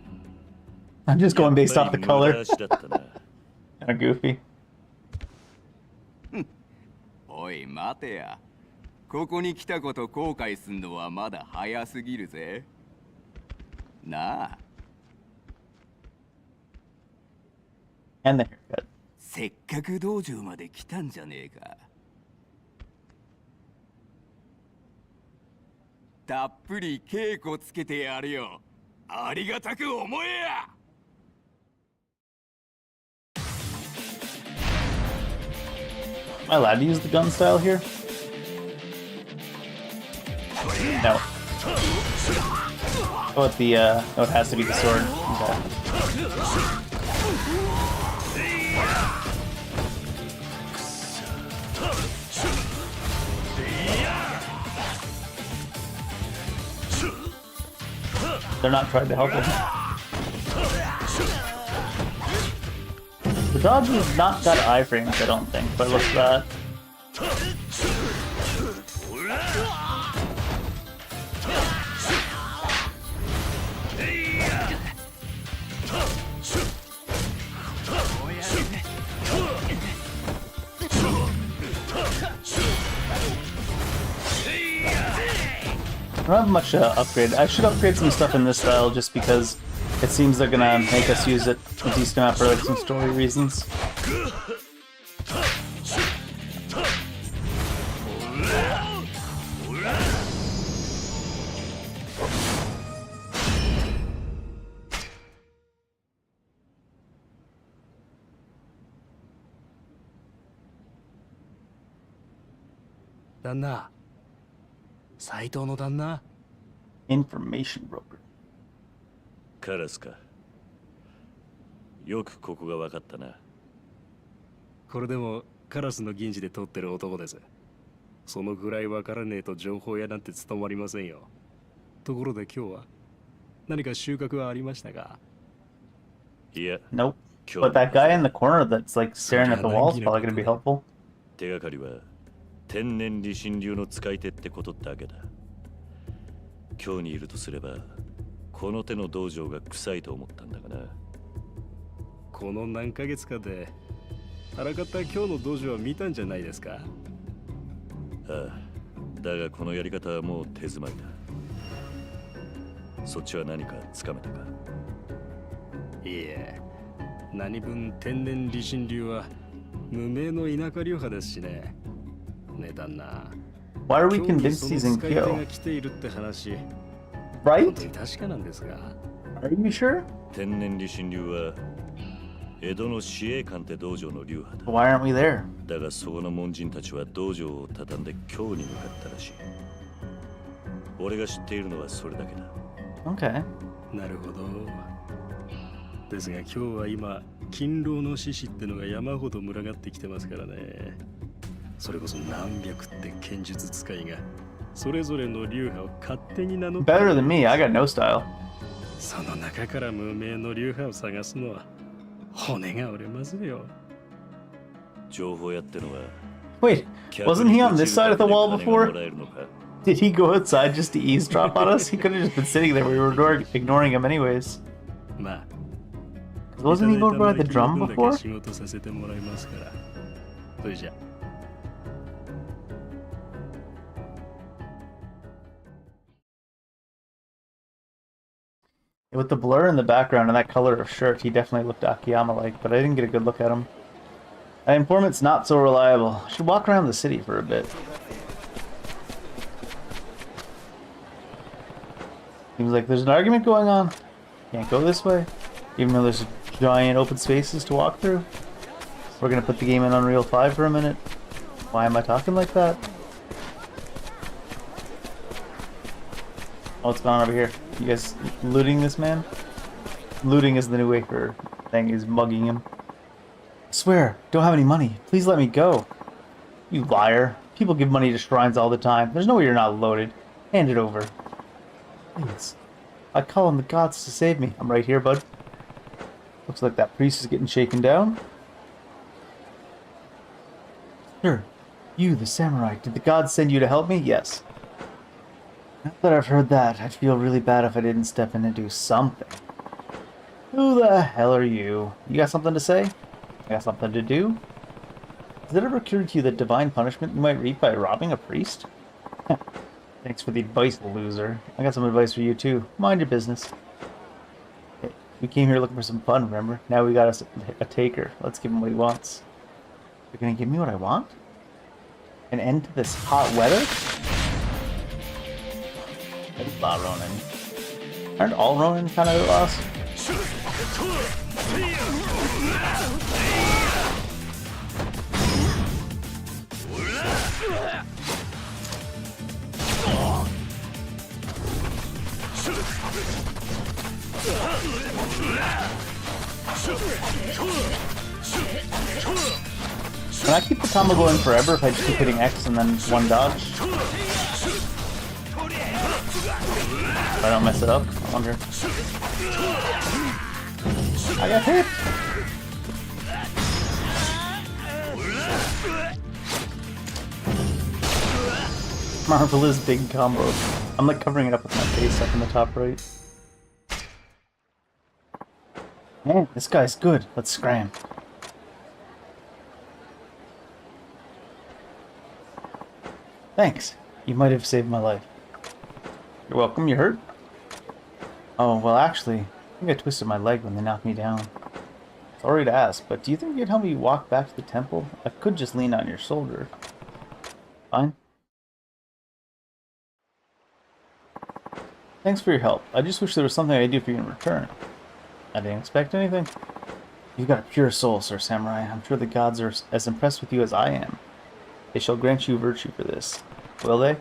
I'm just going based off the color. Kind of goofy. おい待てや。ここに来たこと後悔すんのはまだ早すぎるぜ。なあ。And the haircut. せっかく道場まで来たんじゃねえか。たっぷり稽古つけてやるよ。ありがたく思えや。Am I allowed to use the gun style here? No. Oh, it no, it has to be the sword. Okay. They're not trying to help him. The dodge has not got iframes, I don't think, but look at that. I don't have much upgrade. I should upgrade some stuff in this style just because it seems they're gonna make us use it a decent amount for like some story reasons. Information broker. カラスか。よくここが分かったな。これでもカラスの銀次で取ってる男です。そのぐらい分からねえと情報屋なんて務まりませんよ。ところで今日は何か収穫はありましたか？いや、 Nope. But that guy in the corner that's like staring at the wall is probably gonna be helpful. 手がかりは天然理心流の使い手ってことだけだ。今日にいるとすれば、この手の道場が臭いと思ったんだがな。この何ヶ月かであらかた今日の道場は見たんじゃないですか？ああ、だがこのやり方はもう手詰まりだ。そっちは何かつかめたか？いいえ、何分天然理心流は無名の田舎流派ですしね。ねえ旦那。 Why are we convinced he's in Kyo? 来ているって話。 Right? 本当に確かなんですが。Are you sure? 天然理心流は江戸の司令官って道場の流派だ。 Why aren't we there? だがそこの門人たちは道場を畳んで京に向かったらしい。俺が知っているのはそれだけだ。 Okay. なるほど。ですが今日は今、勤労の獅子ってのが山ほど群がってきてますからね。それこそ何百って剣術使いがそれぞれの流派を勝手に名乗って。 Better than me, I got no style. その中から無名の流派を探すのは骨が折れますよ。情報屋ってのは Wait, wasn't he on this side of the wall before? Did he go outside just to eavesdrop on us? He could have just been sitting there. We were ignoring him anyways. まあ、 Wasn't he going by the drum before? 仕事させてもらいますから。それじゃ。 With the blur in the background and that color of shirt, he definitely looked Akiyama-like, but I didn't get a good look at him. That informant's not so reliable. Should walk around the city for a bit. Seems like there's an argument going on. Can't go this way, even though there's giant open spaces to walk through. We're gonna put the game in Unreal 5 for a minute. Why am I talking like that? Oh, what's going on over here? You guys looting this man? Looting is the new way for thing. He's mugging him. I swear, don't have any money. Please let me go. You liar. People give money to shrines all the time. There's no way you're not loaded. Hand it over. Please. I call on the gods to save me. I'm right here, bud. Looks like that priest is getting shaken down. Sure. You, the samurai. Did the gods send you to help me? Yes. Now that I've heard that, I'd feel really bad if I didn't step in and do something. Who the hell are you? You got something to say? I got something to do? Has it ever occurred to you that divine punishment you might reap by robbing a priest? Thanks for the advice, loser. I got some advice for you too. Mind your business. Hey, we came here looking for some fun, remember? Now we got us a taker. Let's give him what he wants. You're gonna give me what I want? An end to this hot weather? Outlaw Ronin. Aren't all Ronin kind of outlaws? Can I keep the combo going forever if I just keep hitting X and then one dodge? If I don't mess it up, I wonder. I got hit! Marvelous big combo. I'm like covering it up with my face up in the top right. Man, this guy's good. Let's scram. Thanks. You might have saved my life. You're welcome. You hurt? Oh, well, actually, I think I twisted my leg when they knocked me down. Sorry to ask, but do you think you'd help me walk back to the temple? I could just lean on your shoulder. Fine. Thanks for your help. I just wish there was something I could do for you in return. I didn't expect anything. You've got a pure soul, Sir Samurai. I'm sure the gods are as impressed with you as I am. They shall grant you virtue for this. Will they?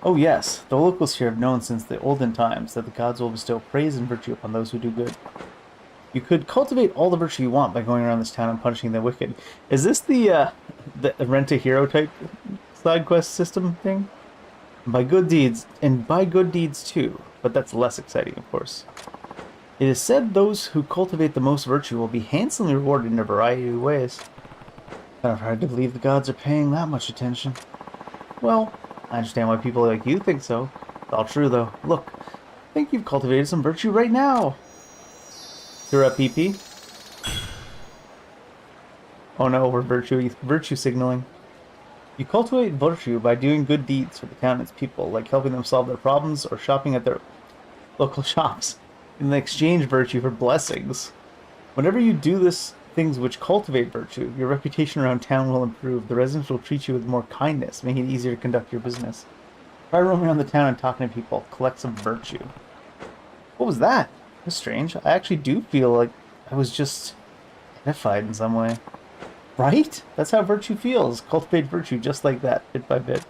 Oh yes, the locals here have known since the olden times that the gods will bestow praise and virtue upon those who do good. You could cultivate all the virtue you want by going around this town and punishing the wicked. Is this the rent-a-hero type side quest system thing? By good deeds, and by good deeds too, but that's less exciting, of course. It is said those who cultivate the most virtue will be handsomely rewarded in a variety of ways. Kind of hard to believe the gods are paying that much attention. Well, I understand why people like you think so. It's all true, though. Look, I think you've cultivated some virtue right now. You're up, PP. Oh no, we're virtue signaling. You cultivate virtue by doing good deeds for the town and its people, like helping them solve their problems or shopping at their local shops. And they exchange virtue for blessings. Whenever you do this, things which cultivate virtue, your reputation around town will improve. The residents will treat you with more kindness, making it easier to conduct your business. Try roaming around the town and talking to people. Collect some virtue. What was that? That's strange. I actually do feel like I was just edified in some way. Right? That's how virtue feels. Cultivate virtue just like that, bit by bit.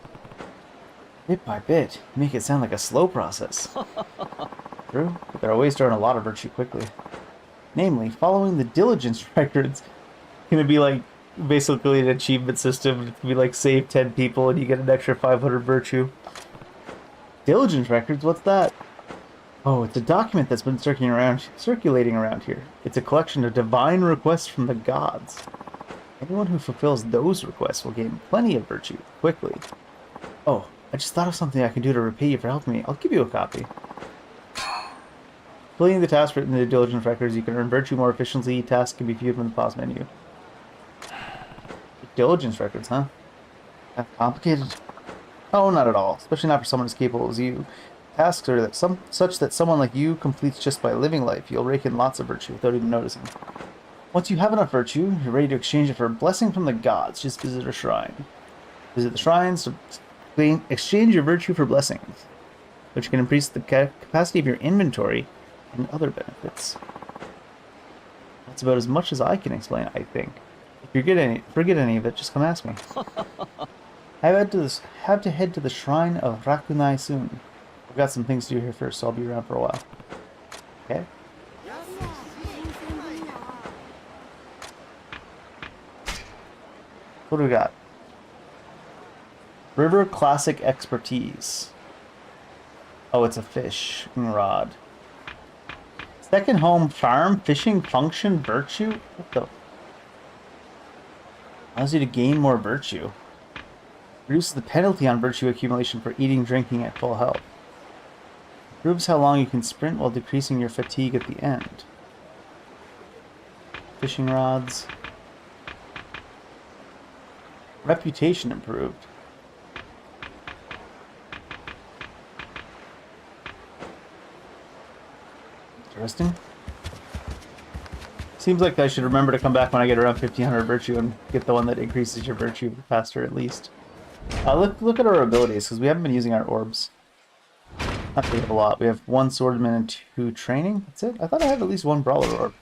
Bit by bit? You make it sound like a slow process. True, but there are ways to earn a lot of virtue quickly. Namely, following the diligence records. Gonna be like basically an achievement system. It can be like save 10 people and you get an extra 500 virtue. Diligence records? What's that? Oh, it's a document that's been circulating around here. It's a collection of divine requests from the gods. Anyone who fulfills those requests will gain plenty of virtue quickly. Oh, I just thought of something I can do to repay you for helping me. I'll give you a copy. Completing the task written in the diligence records, you can earn virtue more efficiently. Tasks can be viewed from the pause menu. Diligence records, huh? That's complicated. Oh, not at all. Especially not for someone as capable as you. Tasks are such that someone like you completes just by living life. You'll rake in lots of virtue without even noticing. Once you have enough virtue, you're ready to exchange it for a blessing from the gods. Just visit a shrine. Visit the shrines to exchange your virtue for blessings, which can increase the capacity of your inventory and other benefits. That's about as much as I can explain, I think. If you forget any of it, just come ask me. I have to head to the shrine of Rakunai soon. I've got some things to do here first, so I'll be around for a while. Okay? What do we got? River Classic Expertise. Oh, it's a fishing rod. Second home farm fishing function virtue? What the? Allows you to gain more virtue. Reduces the penalty on virtue accumulation for eating, drinking at full health. Improves how long you can sprint while decreasing your fatigue at the end. Fishing rods. Reputation improved. Interesting. Seems like I should remember to come back when I get around 1500 virtue and get the one that increases your virtue faster at least. Look at our abilities, because we haven't been using our orbs. Not that we have a lot. We have 1 swordsman and 2 training. That's it? I thought I had at least 1 brawler orb.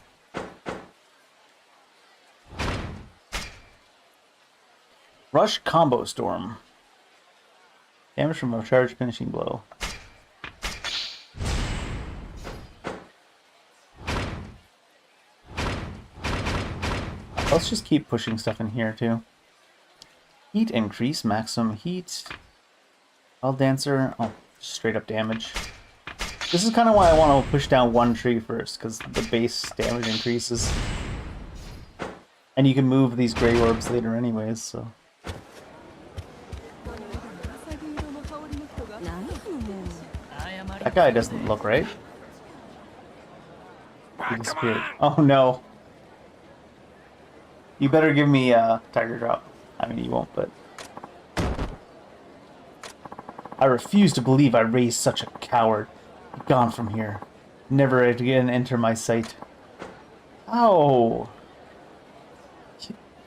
Rush Combo Storm. Damage from a charged finishing blow. Let's just keep pushing stuff in here too. Heat increase, maximum heat. Well, Dancer, oh, straight up damage. This is kind of why I want to push down 1 tree first, because the base damage increases. And you can move these gray orbs later anyways, so. That guy doesn't look right. He disappeared. Oh no. You better give me a Tiger Drop. I mean, you won't, but... I refuse to believe I raised such a coward. Be gone from here. Never again enter my sight. Oh.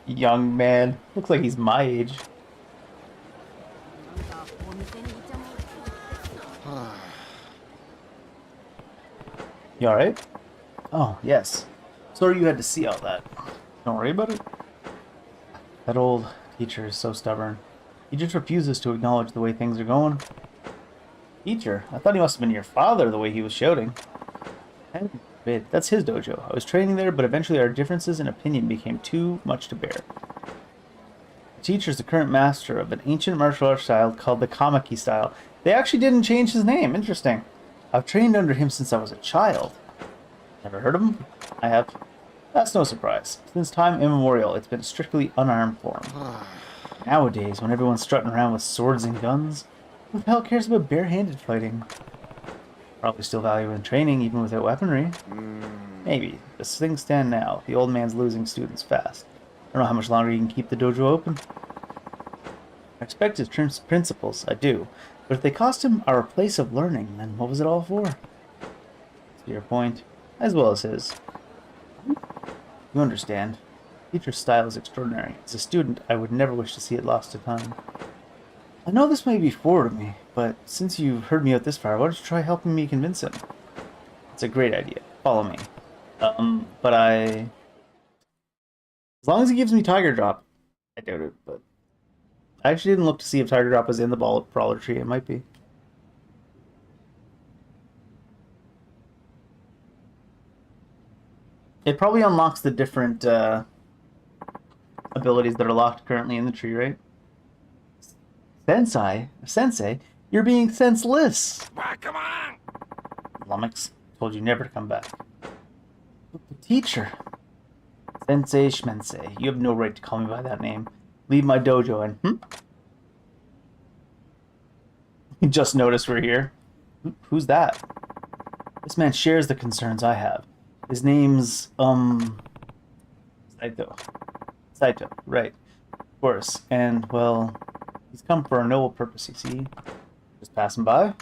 Young man. Looks like he's my age. You alright? Oh, yes. Sorry you had to see all that. Don't worry about it. That old teacher is so stubborn. He just refuses to acknowledge the way things are going. Teacher? I thought he must have been your father the way he was shouting. Heaven forbid. That's his dojo. I was training there, but eventually our differences in opinion became too much to bear. The teacher is the current master of an ancient martial arts style called the Kamaki style. They actually didn't change his name. Interesting. I've trained under him since I was a child. Never heard of him? I have. That's no surprise. Since time immemorial, it's been a strictly unarmed form. Nowadays, when everyone's strutting around with swords and guns, who the hell cares about bare-handed fighting? Probably still value in training, even without weaponry. Maybe. As things stand now, the old man's losing students fast. I don't know how much longer he can keep the dojo open. I respect his principles, I do. But if they cost him our place of learning, then what was it all for? To your point, as well as his. You understand. Teacher's style is extraordinary. As a student, I would never wish to see it lost to time. I know this may be forward of me, but since you've heard me out this far, why don't you try helping me convince him? It's a great idea. Follow me. But as long as he gives me Tiger Drop. I doubt it, but I actually didn't look to see if Tiger Drop was in the brawler tree. It might be. It probably unlocks the different abilities that are locked currently in the tree, right? Sensei, you're being senseless. Come on! Lummox, told you never to come back. But the teacher. Sensei Schmensei, you have no right to call me by that name. Leave my dojo and, You just noticed we're here. Who's that? This man shares the concerns I have. His name's, Saito. Saito, right. Of course. And, well, he's come for a noble purpose, you see. Just passing by?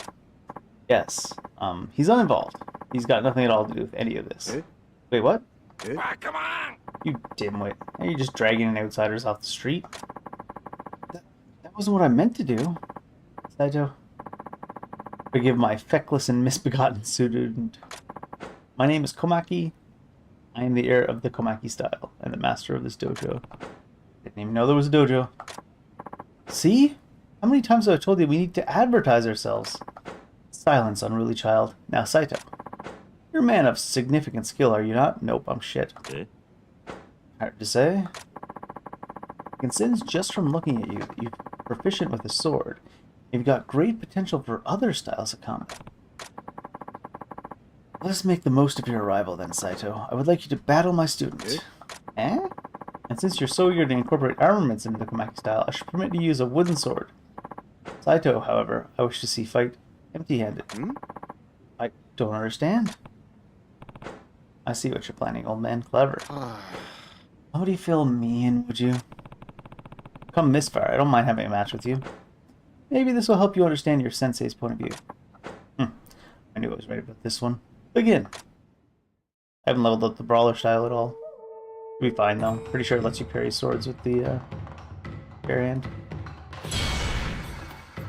Yes. He's uninvolved. He's got nothing at all to do with any of this. Wait, what? Come on! You dimwit. Are you just dragging outsiders off the street? That wasn't what I meant to do. Saito. Forgive my feckless and misbegotten student. My name is Komaki. I am the heir of the Komaki style and the master of this dojo. Didn't even know there was a dojo. See? How many times have I told you we need to advertise ourselves? Silence, unruly child. Now, Saito. You're a man of significant skill, are you not? Nope, I'm shit. Hard to say. I can sense just from looking at you that you're proficient with a sword. You've got great potential for other styles of combat. Let us make the most of your arrival then, Saito. I would like you to battle my student. Eh? And since you're so eager to incorporate armaments into the Komaki style, I should permit you to use a wooden sword. Saito, however, I wish to see fight empty-handed. I don't understand. I see what you're planning, old man. Clever. How do you feel mean, would you? Come this far, I don't mind having a match with you. Maybe this will help you understand your sensei's point of view. I knew I was right about this one. Begin. I haven't leveled up the brawler style at all. It'll be fine though. Pretty sure it lets you carry swords with the bare hand.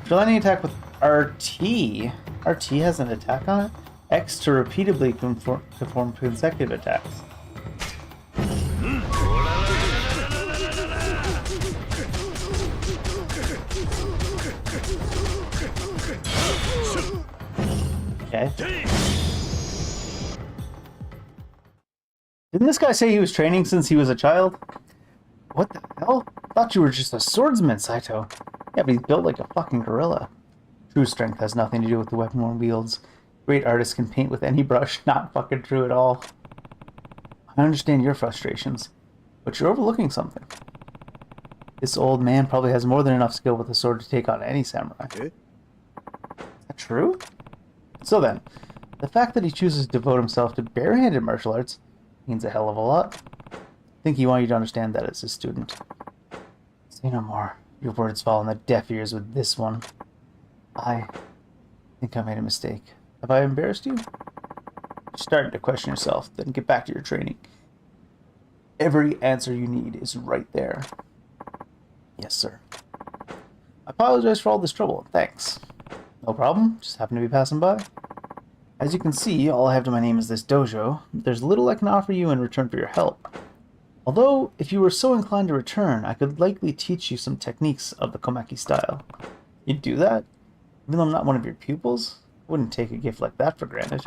Shall any attack with RT? RT has an attack on it? X to repeatedly perform consecutive attacks. Okay. Didn't this guy say he was training since he was a child? What the hell? Thought you were just a swordsman, Saito. Yeah, but he's built like a fucking gorilla. True strength has nothing to do with the weapon one wields. Great artists can paint with any brush. Not fucking true at all. I understand your frustrations, but you're overlooking something. This old man probably has more than enough skill with a sword to take on any samurai. Is that true? So then, the fact that he chooses to devote himself to barehanded martial arts means a hell of a lot. I think he wanted you to understand that as his student. Say no more. Your words fall on the deaf ears with this one. I think I made a mistake. Have I embarrassed you? You're starting to question yourself, then get back to your training. Every answer you need is right there. Yes, sir. I apologize for all this trouble. Thanks. No problem. Just happened to be passing by. As you can see, all I have to my name is this dojo. There's little I can offer you in return for your help. Although, if you were so inclined to return, I could likely teach you some techniques of the Komaki style. You'd do that? Even though I'm not one of your pupils? I wouldn't take a gift like that for granted.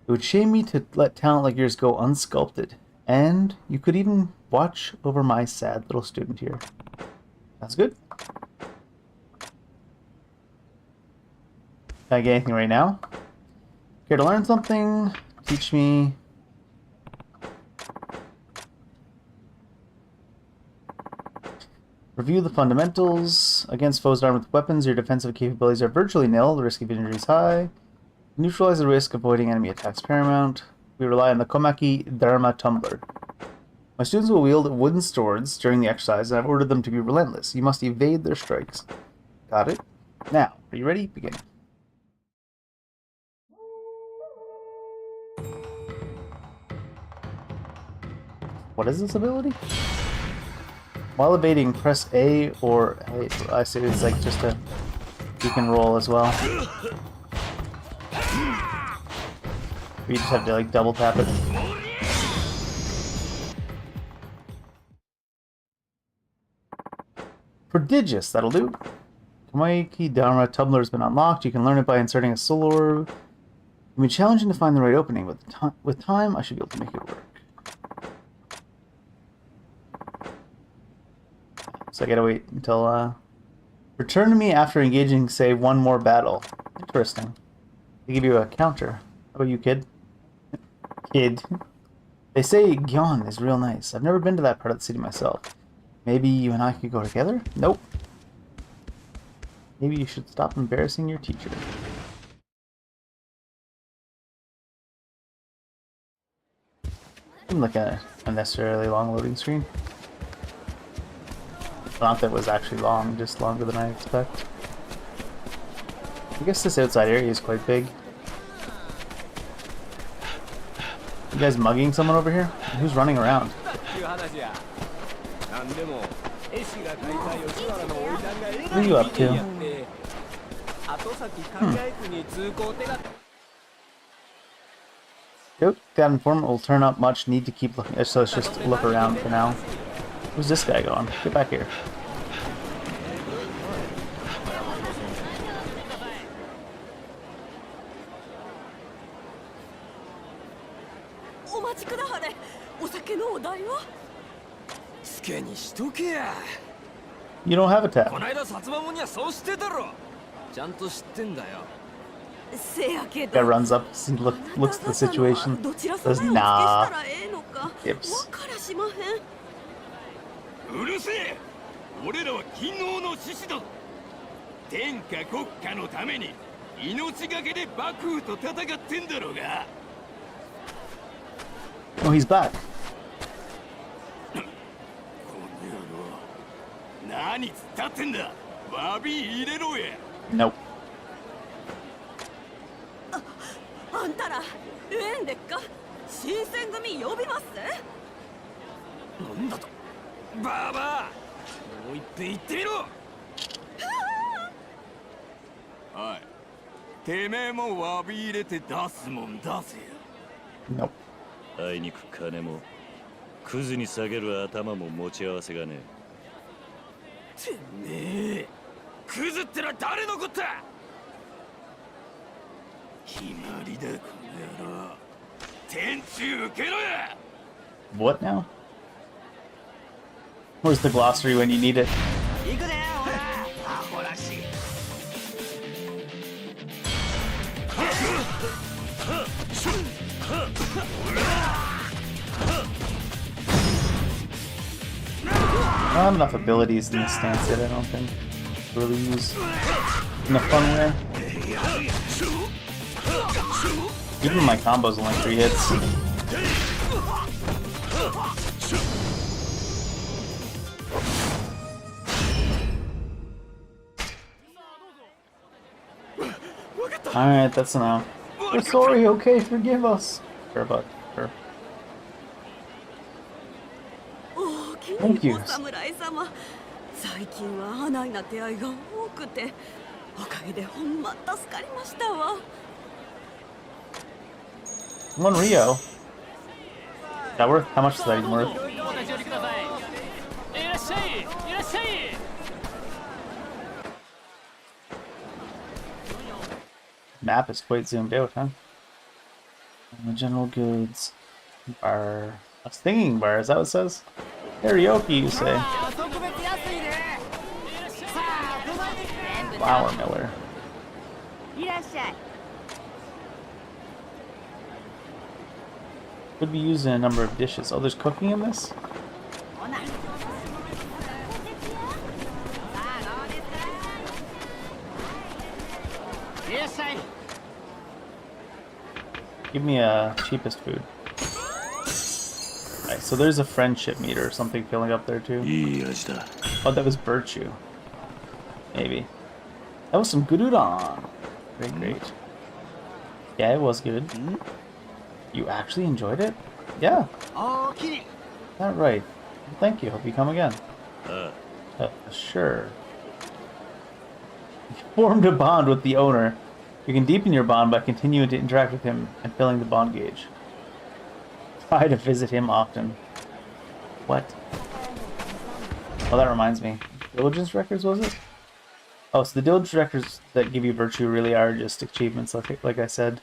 It would shame me to let talent like yours go unsculpted. And you could even watch over my sad little student here. That's good. Can I get anything right now? Care to learn something? Teach me. Review the fundamentals. Against foes armed with weapons, your defensive capabilities are virtually nil. The risk of injury is high. Neutralize the risk, avoiding enemy attacks paramount. We rely on the Komaki Dharma Tumbler. My students will wield wooden swords during the exercise, and I've ordered them to be relentless. You must evade their strikes. Got it? Now, are you ready? Begin. What is this ability? While evading, press A or A. I see it's like just a... You can roll as well. You just have to like double tap it. Prodigious, that'll do. Komaki Dharma Tumbler has been unlocked. You can learn it by inserting a soul orb. It can be challenging to find the right opening, but with time, I should be able to make it work. So I gotta wait until, return to me after engaging, say, one more battle. Interesting. They give you a counter. How about you, kid? Kid. They say Gyeon is real nice. I've never been to that part of the city myself. Maybe you and I could go together? Nope. Maybe you should stop embarrassing your teacher. Seemed like a unnecessarily long loading screen. Not that it was actually long, just longer than I expect. I guess this outside area is quite big. You guys mugging someone over here? Who's running around? What are you up to? Yep, that informant will turn up much. Need to keep looking. So it's just look around for now. Where's this guy going? Get back here. You don't have a tab. Guy runs up, looks at the situation, says, nah. Yips. うるせえ。俺らは勤王の志士だ。天下国家のために命がけで幕府と戦ってんだろうが。Oh, he's back. この野郎。何つったってんだ。詫び入れろや。Nope. あんたら、ええんでっか。新選組呼びます。なんだと。バーバー。もう一遍言ってみろ。はい。てめえも詫び入れて出すもん出せよ。Nope. あいにく金もクズに下げる頭も持ち合わせがねえ。てめえ。クズってのは誰のこった。決まりだこの野郎。天誅受けろや。What now? Where's the glossary when you need it? 行くでよほら。アホらしい。I don't have enough abilities in this stance yet, I don't think. To really use in a fun way. Even my combos only 3 hits. Alright, that's enough. We're sorry, okay, forgive us. Sure, bud. Sure. Thank you. 最近は花いな出会いが多くて、おかげでほんま助かりましたわ。One Rio. Is that worth? How much is that even worth? Map is quite zoomed out, huh? General goods. Bar. A stinging bar, is that what it says? Karaoke, you say? Flour miller. Could be used in a number of dishes. Oh, there's cooking in this? Give me a cheapest food. Right, so there's a friendship meter or something filling up there too. Oh, that was virtue. Maybe. That was some good udon. Great, great. Yeah, it was good. You actually enjoyed it? Yeah. That right. Thank you. Hope you come again. Sure. You formed a bond with the owner. You can deepen your bond by continuing to interact with him and filling the bond gauge. Try to visit him often. What? Oh, that reminds me. Diligence records, was it? Oh, so the diligence records that give you virtue really are just achievements, like I said.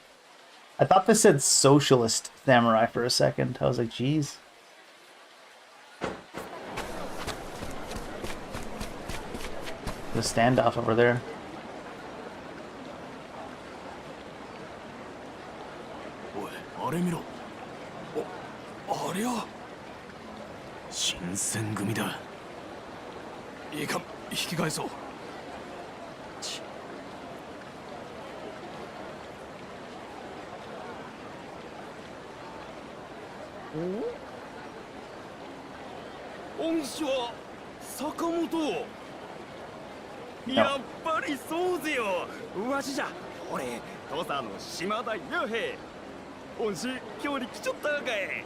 I thought this said socialist samurai for a second. I was like, geez. The standoff over there.やっぱりそうぜよ。わしじゃ。俺、土佐の島田弥平。恩師、今日に来ちょったがかい。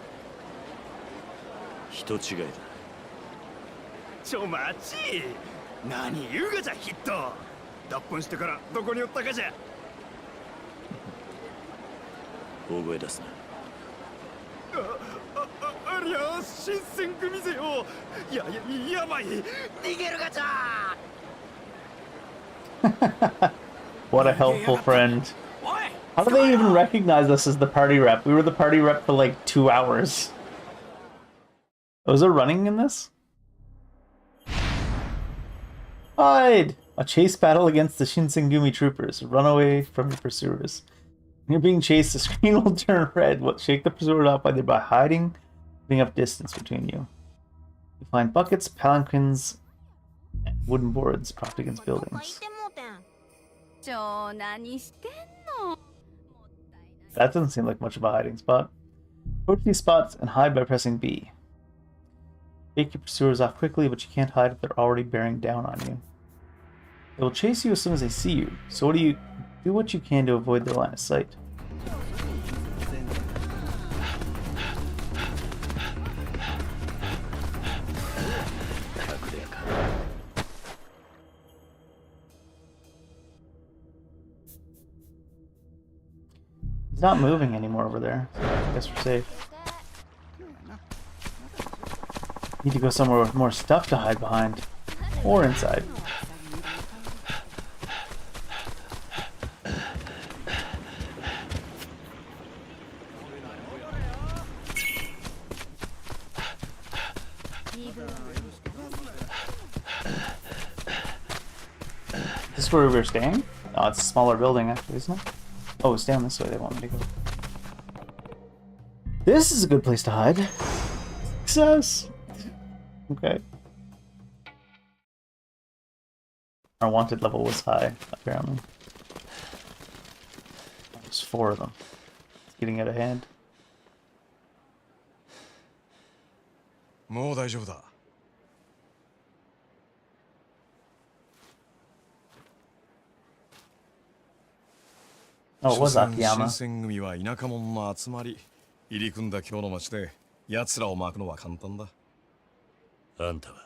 人違いだ。ちょ待ち。何言うがじゃヒット。脱本してからどこにおったかじゃ。大声出すな。ありゃ新選組ぜよ。やばい。逃げるがじゃ。What a helpful friend. How do they even recognize us as the party rep? We were the party rep for like 2 hours. Was there running in this? Hide! A chase battle against the Shinsengumi troopers. Run away from your pursuers. When you're being chased, the screen will turn red. Shake the pursuer off either by hiding, putting up distance between you. You find buckets, palanquins, and wooden boards propped against buildings. That doesn't seem like much of a hiding spot. Approach these spots and hide by pressing B. Take your pursuers off quickly, but you can't hide if they're already bearing down on you. They will chase you as soon as they see you, so do what you can to avoid their line of sight. He's not moving anymore over there, so I guess we're safe. Need to go somewhere with more stuff to hide behind. Or inside. Is this where we were staying? Oh, it's a smaller building actually, isn't it? Oh, it's down this way they want me to go. This is a good place to hide. Success! Okay. Our wanted level was high, apparently. There's 4 of them. It's getting out of hand. もう大丈夫だ。Oh, it was 新 Akiyama. 選組は田舎者の集まり。入り組んだ今日の街で奴らを巻くのは簡単だ。あんたは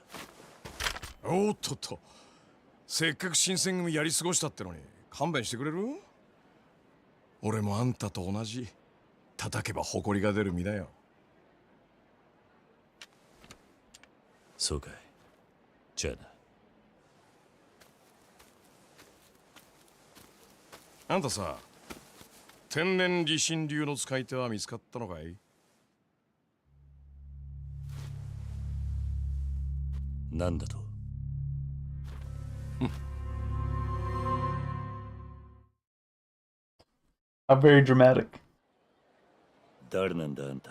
おっとっと、せっかく新選組やり過ごしたってのに勘弁してくれる？俺もあんたと同じ叩けば誇りが出る身だよ。そうかい。じゃあな。あんたさ、天然理心流の使い手は見つかったのかい？なんだとHow very dramatic. 誰なんだあんた。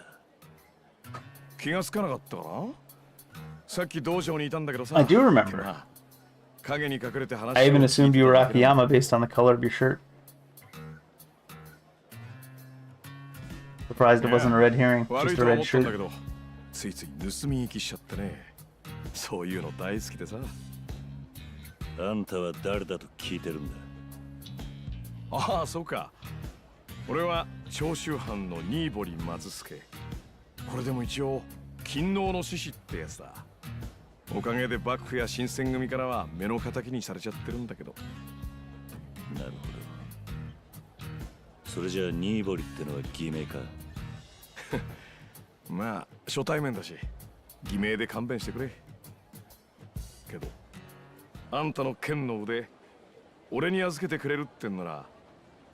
気がつかなかったかな？さっき道場にいたんだけどさ。 I do remember. 影に隠れて話を I even assumed you were Akiyama based on the color of your shirt. Surprised it wasn't a red herring, 悪 just い a と思 red ったんだ shirt. けど、ついつい盗み行きしちゃってね。そういうの大好きでさ。あんたは誰だと聞いてるんだ。ああ、そうか。俺は長州藩の新堀松助。これでも一応勤王の志士ってやつだ。おかげで幕府や新選組からは目の敵にされちゃってるんだけど。なるほど。それじゃあ新堀ってのは偽名か。まあ初対面だし偽名で勘弁してくれ。けどあんたの剣の腕俺に預けてくれるってんなら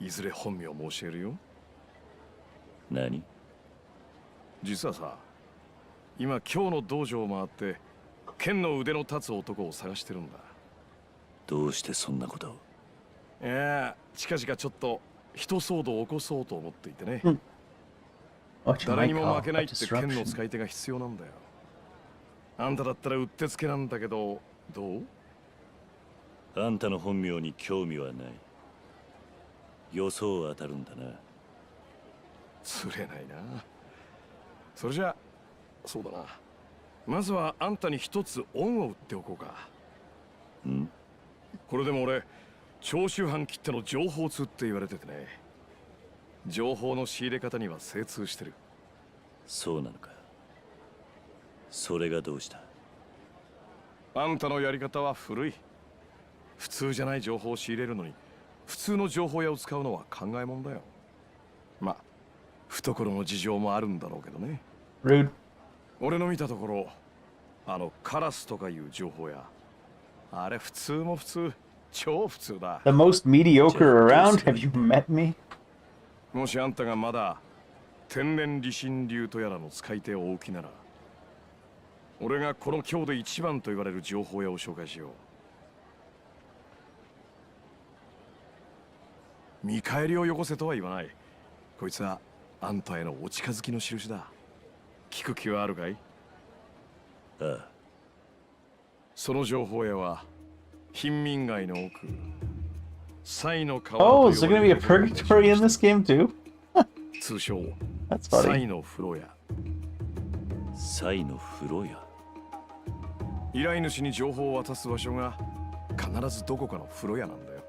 いずれ本名申し上げるよ。何？実はさ、今日の道場を回って剣の腕の立つ男を探してるんだ。どうしてそんなことを？いや、近々ちょっと人騒動を起こそうと思っていてね。What you 誰 might にも call 負けない a って剣の disruption. 使い手が必要なんだよ。あんただったらうってつけなんだけど、どう？あんたの本名に興味はない。予想当たるんだな。釣れないな。それじゃそうだな。まずはあんたに一つ恩を売っておこうか。ん？これでも俺長州藩きっての情報通って言われててね。情報の仕入れ方には精通してる。そうなのか。それがどうした？あんたのやり方は古い。普通じゃない情報を仕入れるのに普通の情報屋を使うのは考えもんだよ。まあ懐の事情もあるんだろうけどね。Rude. 俺の見たところあのカラスとかいう情報屋、あれ普通も普通、超普通だ。 The most mediocre around. Have you met me? もしあんたがまだ天然理心流とやらの使い手をおきなら、俺がこの京で一番と言われる情報屋を紹介しよう。見返りをよこせとは言わない。こいつはあんたへのお近づきの印だ。聞く気はあるかい？ああ。その情報屋は貧民街の奥、西の川 Oh, is there gonna be a purgatory in this game too? 通称 That's 西 funny. の風呂屋。サイの風呂屋。依頼主に情報を渡す場所が必ずどこかの風呂屋なんだよ。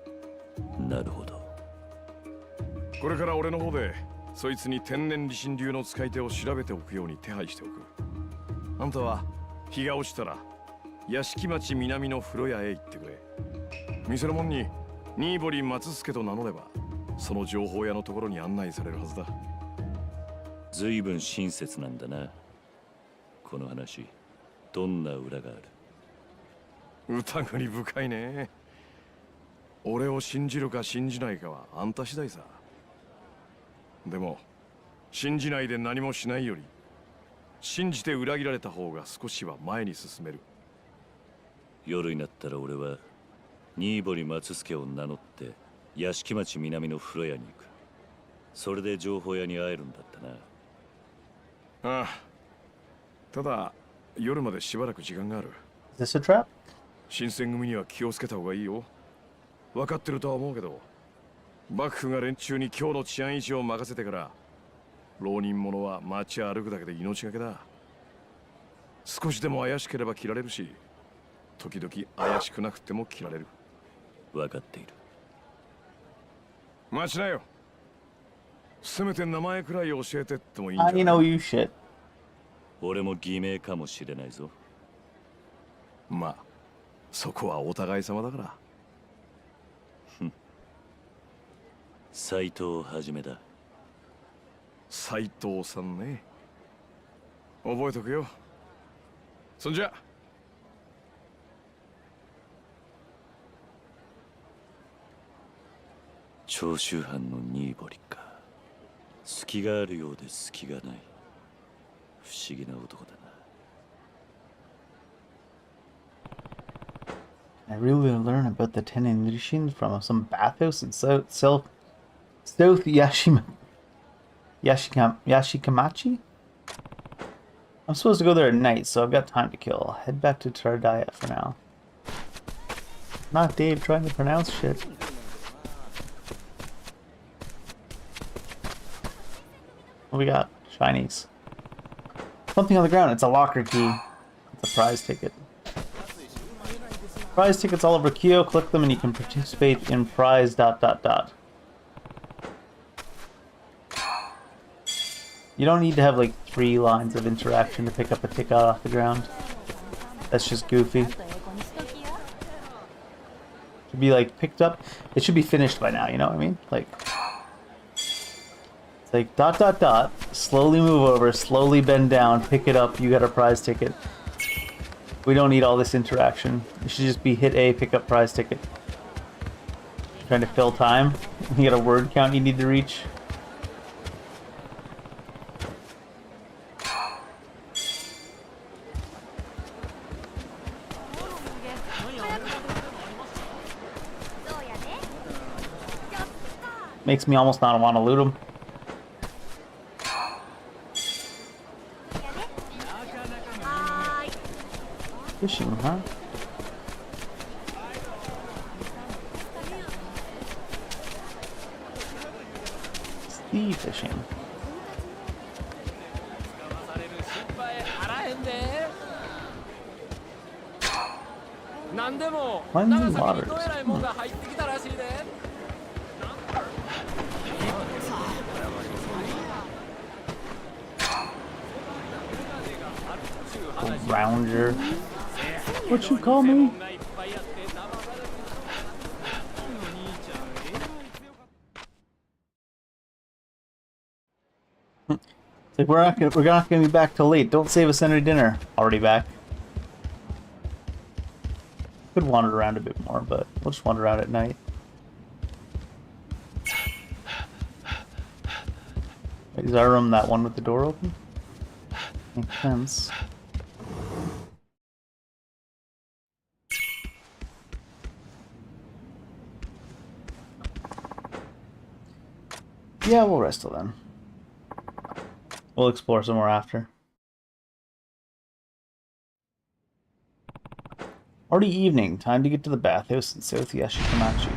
なるほど。これから俺の方でそいつに天然理心流の使い手を調べておくように手配しておく。あんたは日が落ちたら屋敷町南の風呂屋へ行ってくれ。店の門に新堀松助と名乗ればその情報屋のところに案内されるはずだ。ずいぶん親切なんだな。この話、どんな裏がある？疑り深いね。俺を信じるか信じないかはあんた次第さ。でも信じないで何もしないより信じて裏切られた方が少しは前に進める。夜になったら俺は新堀松助を名乗って屋敷町南の風呂屋に行く。それで情報屋に会えるんだったな。ああ、ただ夜までしばらく時間がある。 Is this a trap? 新選組には気をつけた方がいいよ。分かってるとは思うけど、幕府が連中に今日の治安維持を任せてから浪人者は街歩くだけで命がけだ。少しでも怪しければ切られるし、時々怪しくなくても切られる。分かっている。待ちなよ。せめて名前くらい教えてってもいいんじゃ I ない know you shit. 俺も偽名かもしれないぞ。まあそこはお互い様だから。斎藤はじめだ。斉藤さんね。覚えとくよ。そんじゃ。長州藩の新堀か。隙があるようで隙がない。不思議な男だな。I really learn about the Tenin Ishin from some bathhouse in South Yashikamachi? I'm supposed to go there at night, so I've got time to kill. I'll head back to Tardaya for now. Not Dave trying to pronounce shit. What we got? Shinies. Something on the ground. It's a locker key. It's a prize ticket. Prize tickets all over Kyo. Click them and you can participate in prize ... You don't need to have like 3 lines of interaction to pick up a ticket off the ground. That's just goofy. To be like picked up, it should be finished by now, you know what I mean? Like, it's like ... slowly move over, slowly bend down, pick it up, you got a prize ticket. We don't need all this interaction. It should just be hit A, pick up prize ticket. Trying to fill time. You got a word count you need to reach. Makes me almost not want to loot them. Fishing, huh? Sea fishing. Cleansing waters. Rounder. What you call me? It's like we're not gonna be back till late. Don't save us any dinner. Already back. Could wander around a bit more, but we'll just wander around at night. Wait, is our room that one with the door open? Makes sense. Yeah, we'll rest till then. We'll explore some more after. Already evening. Time to get to the bathhouse in South Yashikamachi.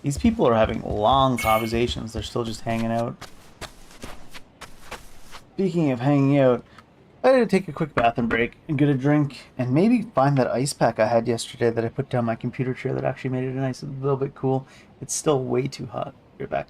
These people are having long conversations. They're still just hanging out. Speaking of hanging out, I had to take a quick bathroom break and get a drink and maybe find that ice pack I had yesterday that I put down my computer chair that actually made it a nice little bit cool. It's still way too hot. Be right back.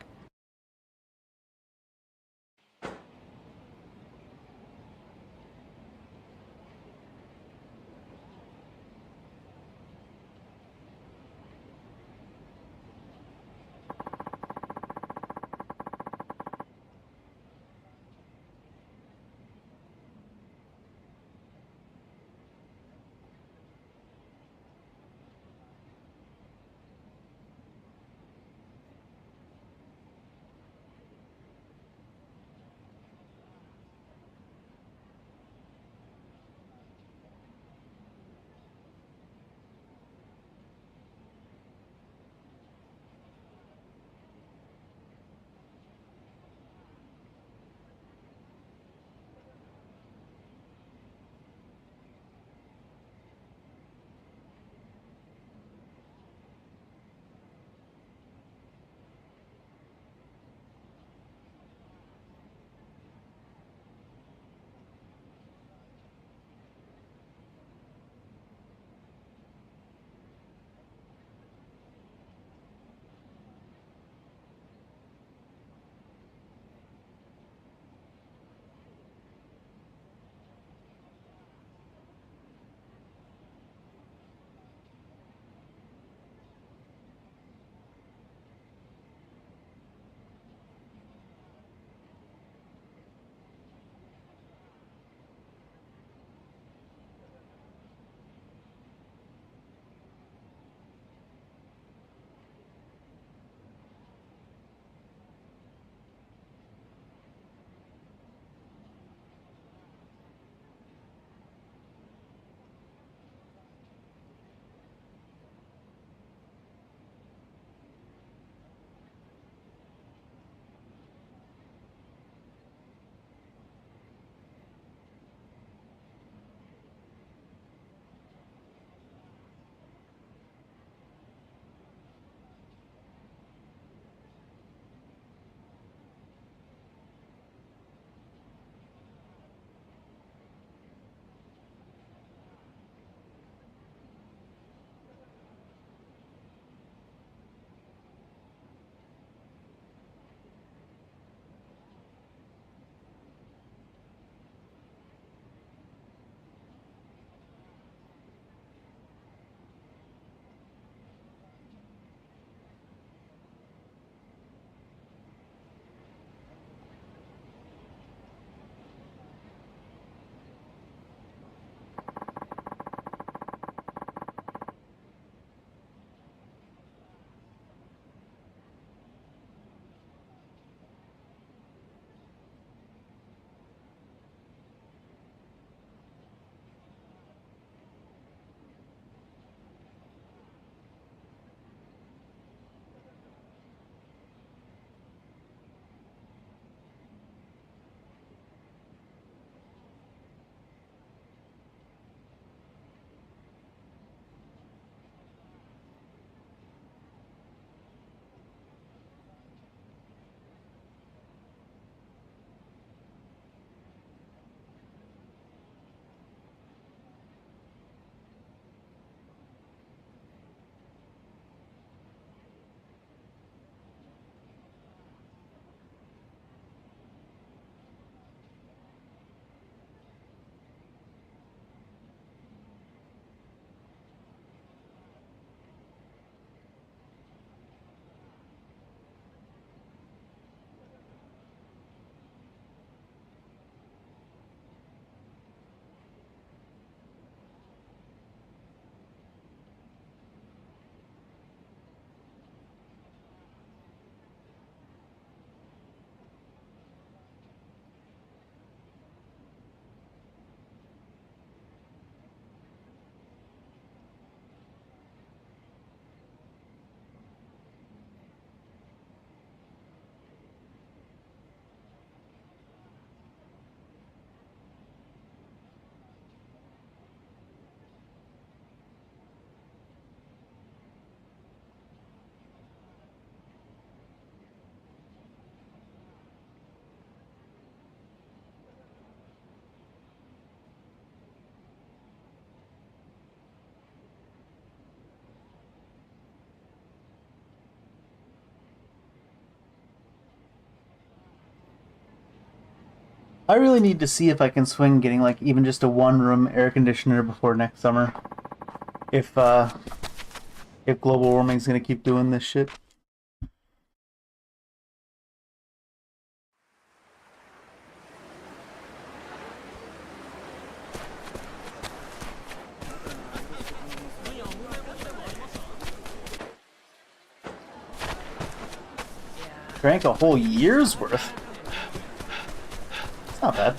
I really need to see if I can swing getting like even just a one-room air conditioner before next summer. If global warming's gonna keep doing this shit. Drank a whole year's worth. It's not bad.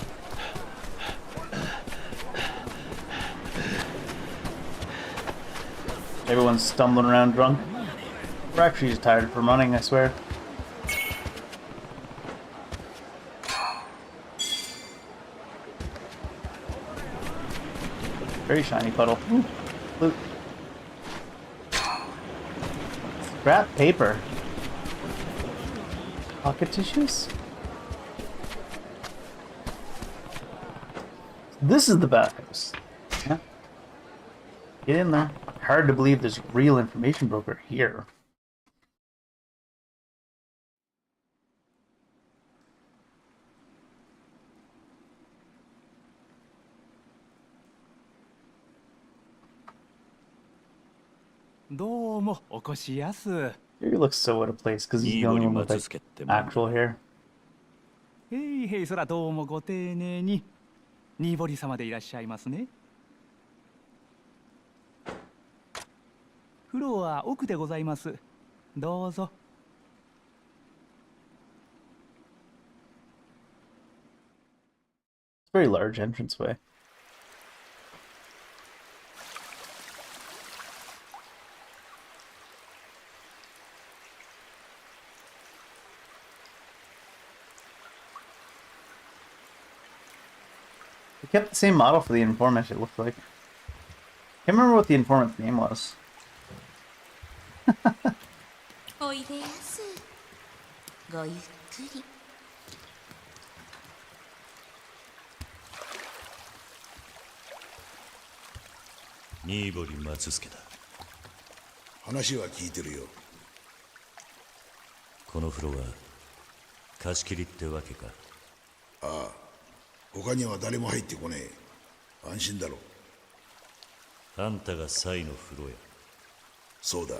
Everyone's stumbling around drunk. We're actually just tired from running, I swear. Very shiny puddle. Ooh, loot. Scrap paper. Pocket tissues? This is the bathhouse. Yeah. Get in there. Hard to believe there's a real information broker here. He looks so out of place because he's the only one with like actual hair. へいへい、そらどうもご丁寧に。ニーボリ様でいらっしゃいますね。風呂は奥でございます。どうぞ。It's a very large entranceway. They kept the same model for the informant, it looked like. Can't remember what the informant's name was. おいでやす。ごゆっくり。新堀松助だ。話は聞いてるよ。この風呂は貸し切りってわけか。ああ、他には誰も入ってこねえ。安心だろ。あんたがサイの風呂や。そうだ。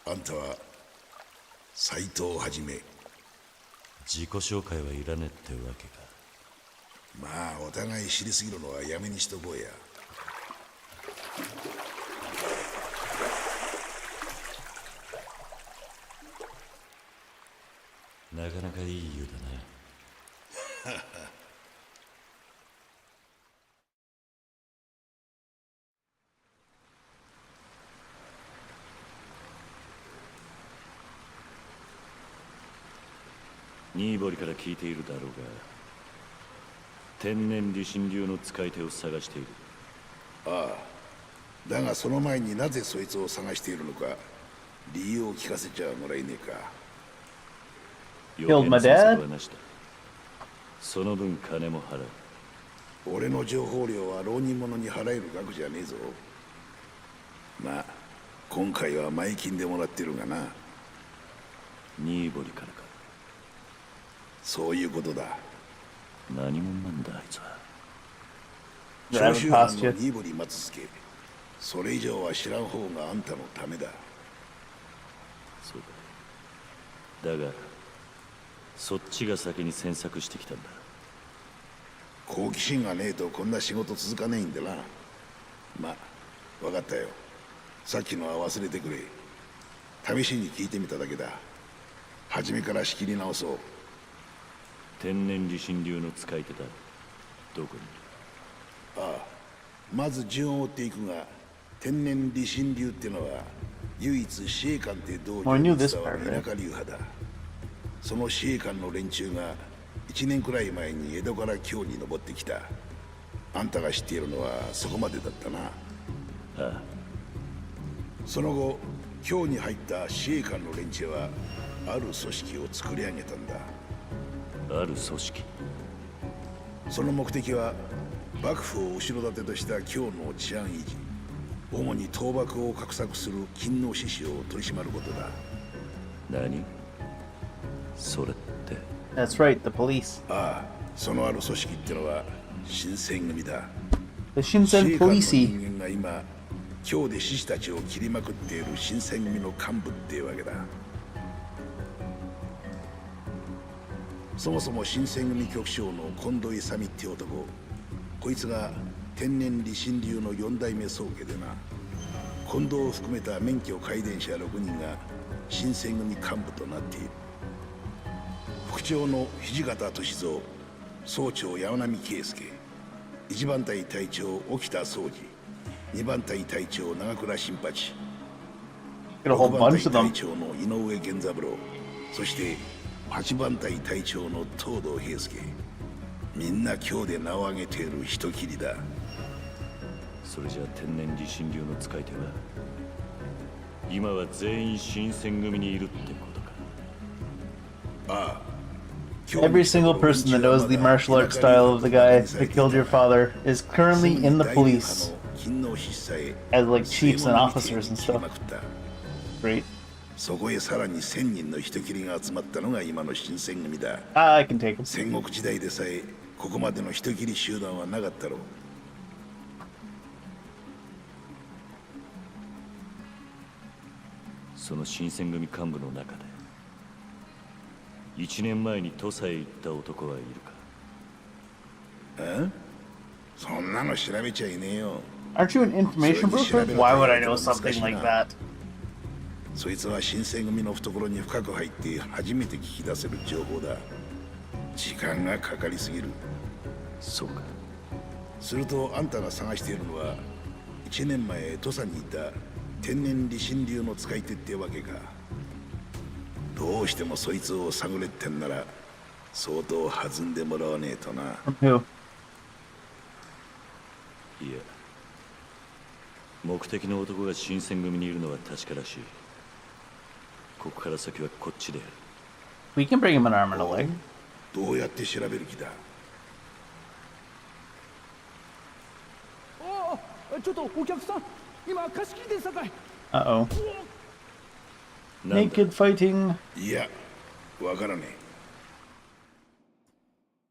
あんたは斎藤はじめ。自己紹介はいらねってわけか。まあお互い知りすぎるのはやめにしとこうや。なかなかいい湯だな。新堀から聞いているだろうが、天然理心流の使い手を探している。ああ、だがその前になぜそいつを探しているのか理由を聞かせちゃもらえねえか。Killed my dad? その分金も払う。俺の情報料は浪人者に払える額じゃねえぞ。まあ今回は前金でもらってるがな。新堀からか。そういうことだ。何者なんだあいつは。長州藩の新堀松助。それ以上は知らん方があんたのためだ。そうだ。だがそっちが先に詮索してきたんだ。好奇心がねえとこんな仕事続かねえんだな。まあ分かったよ。さっきのは忘れてくれ。試しに聞いてみただけだ。初めから仕切り直そう。天然理心流の使い手だ。どこに？ああ、まず順を追っていくが、天然理心流ってのは唯一司令官って道場に伝わる田舎流派だ。その司令官の連中が1年くらい前に江戸から京に登ってきた。あんたが知っているのはそこまでだったな。ああ。その後京に入った司令官の連中はある組織を作り上げたんだ。ある組織。その目的は幕府を後ろ盾とした京の治安維持、主に倒幕を画策する勤王志士を取り締まることだ。何？それって That's right, the police. ああ、そのある組織ってのは新選組だ。 The Shinsen 司令官の Police. 人間が今今日で志士たちを切りまくっている新選組の幹部っていうわけだ。そもそも新選組局長の近藤勇って男、こいつが天然理心流の4代目宗家でな。近藤を含めた免許皆伝者6人が新選組幹部となっている。副長の土方歳三、総長山並圭介、1番隊隊長沖田総司、2番隊隊長長倉新八、 Got a whole 6番 bunch 隊 of 隊 them. 長の井上源三郎、そして8番隊隊長の東堂平介。みんな今日で名を挙げている人斬りだ。それじゃ天然理心流の使い手は今は全員新選組にいるってことか。ああ。 Every single person that knows the martial art style of the guy that killed your father is currently in the police as like chiefs and officers and stuff. Great. そこへさらに1000人の人斬りが集まったのが今の新選組だ。 I can take him. 戦国時代でさえここまでの人斬り集団はなかったろう。その新選組幹部の中で1年前に土佐へ行った男はいるか。え？そんなの調べちゃいねえよ。 Aren't you an information broker? Why would I know something like that? そいつは新選組の懐に深く入って初めて聞き出せる情報だ。時間がかかりすぎる。そうか。するとあんたが探しているのは1年前土佐にいた天然理心流の使い手ってわけか。どうしてもそいつを探れってんなら相当弾んでもらわねえとな。 Who? いや、目的の男が新選組にいるのは確からしい。ここから先はこっちでやる。 We can bring him an arm and a leg. どうやって調べる気だ。ちょっとお客さん、今貸し切りでさかい。 Uh oh. Naked fighting. いや、わからね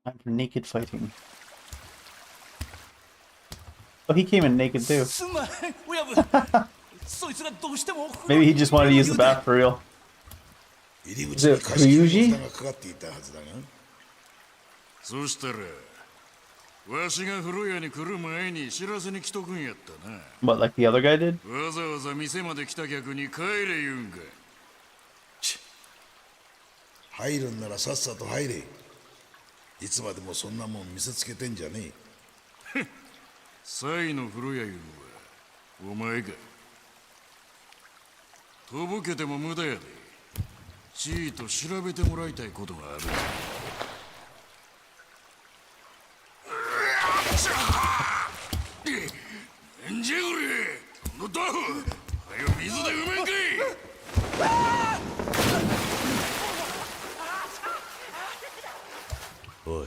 え。 Time for naked fighting. Oh, he came in naked too. すんまい親分そいつがどうしても Maybe he just wanted to use the bath for real. 入り口に貸し切りの蓋がかかっていたはずだが。そしたらわしが風呂屋に来る前に知らせに来とくんやったな。 What, like the other guy did? わざわざ店まで来た客に帰れ言うんか。入るんならさっさと入れ。いつまでもそんなもん見せつけてんじゃねえ。サイの風呂屋いうのはお前か。とぼけても無駄やで。ちーと調べてもらいたいことがある。なんじゃこれ。このダフ。はよ水でうめんかい。おい。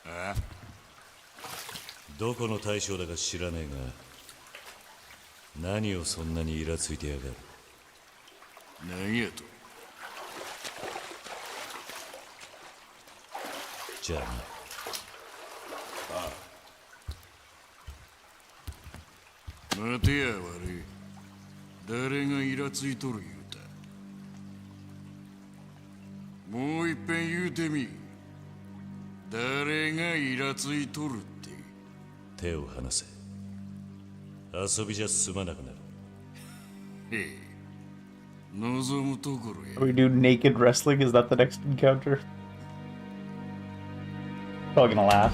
あ？どこの大将だか知らねえが、何をそんなにイラついてやがる。何やと。じゃあな。待てや悪い。誰がイラついとる言うた。もういっぺん言うてみ。誰がイラついとるって。手を離せ。遊びじゃ済まなくなる。へえ。望むところや。 We do naked wrestling? Is that the next encounter? Probably gonna laugh.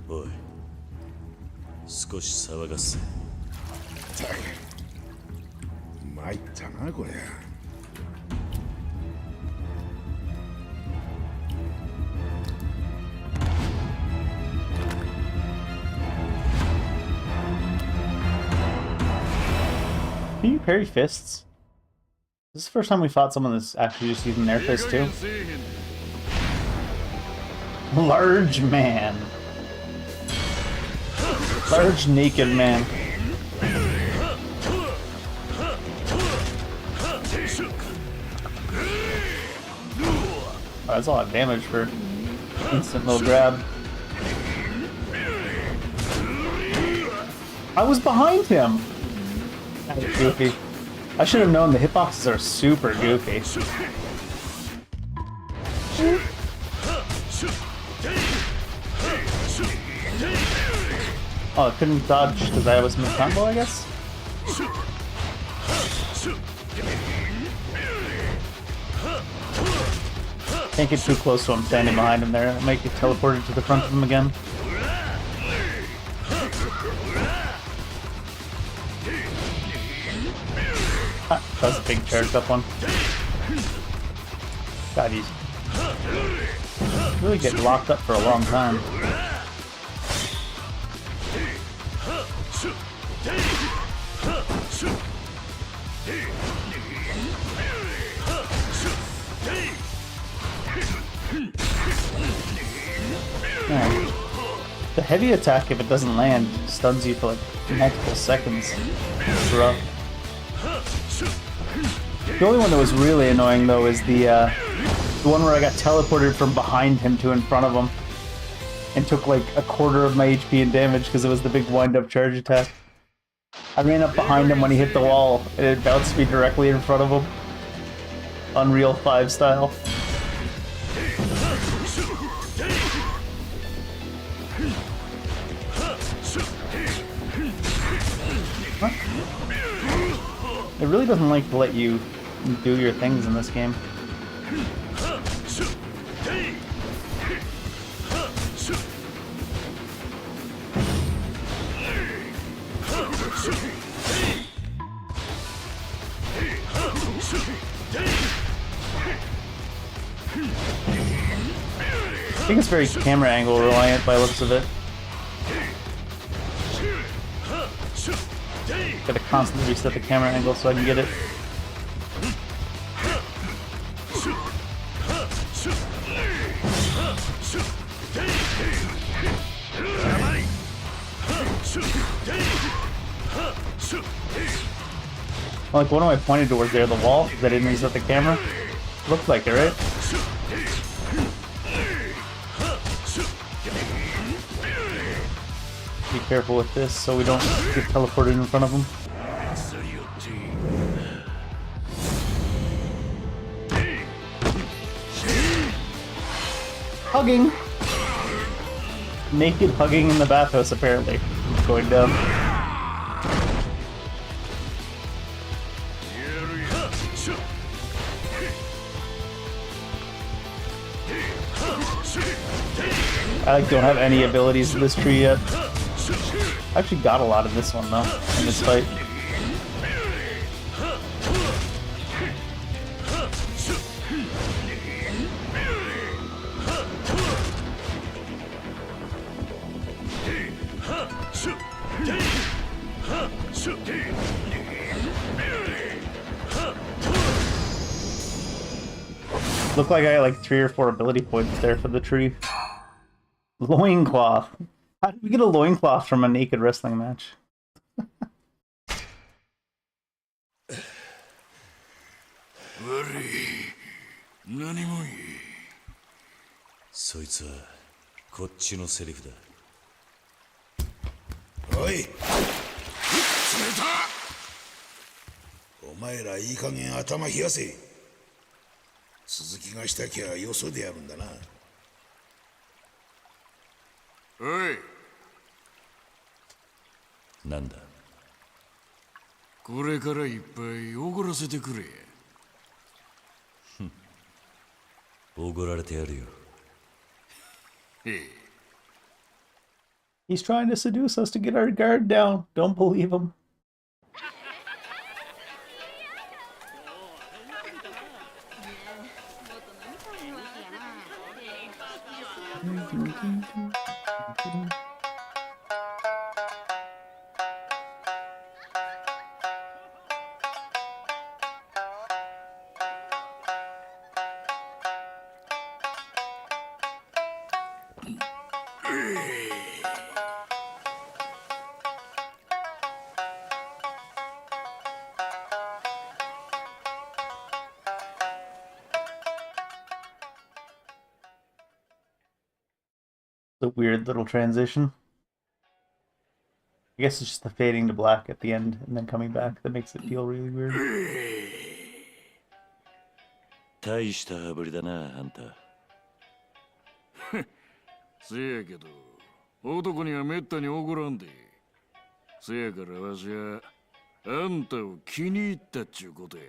おい。少し騒がせ。参ったなこれ。Can you parry fists? This is the first time we fought someone that's actually just using their fists too. Large man. Large naked man. Oh, that's a lot of damage for instant little grab. I was behind him! That was goofy. I should have known the hitboxes are super goofy. Oh, I couldn't dodge because I was mid-combo, I guess? Can't get too close to him standing behind him there. It might get teleported to the front of him again. Ah, that was a big charged up one. God, he's really getting locked up for a long time. Man. The heavy attack, if it doesn't land, stuns you for like multiple seconds. It's rough. The only one that was really annoying though is the one where I got teleported from behind him to in front of him and took like a quarter of my HP and damage because it was the big wind-up charge attack. I ran up behind him when he hit the wall and it bounced me directly in front of him. Unreal 5 style. What? It really doesn't like to let you do your things in this game. I think it's very camera angle reliant by looks of it. Gotta constantly reset the camera angle so I can get it. Like, what am I pointed towards there? The wall? Because I didn't reset the camera? Looked like it, right? Be careful with this so we don't get teleported in front of them. Hugging! Naked hugging in the bathhouse, apparently. It's going down. I don't have any abilities in this tree yet. I actually got a lot in this one though, in this fight. Looked like I got like 3 or 4 ability points there for the tree. Loincloth. How did we get a loincloth from a naked wrestling match? そいつはこっちのセリフだ。おい、冷た！お前らいい加減頭冷やせ。続きがしたきゃよそでやるんだな。おい。なんだ。これからいっぱいおごらせてくれ。おごられてやるよ。He's trying to seduce us to get our guard down. Don't believe him. a weird little transition. I guess it's just the fading to black at the end and then coming back that makes it feel really weird. 大した羽振りだな、あんた。せやけど、男にはめったに怒らんで。せやからわしは、あんたを気に入ったっちゅうことや。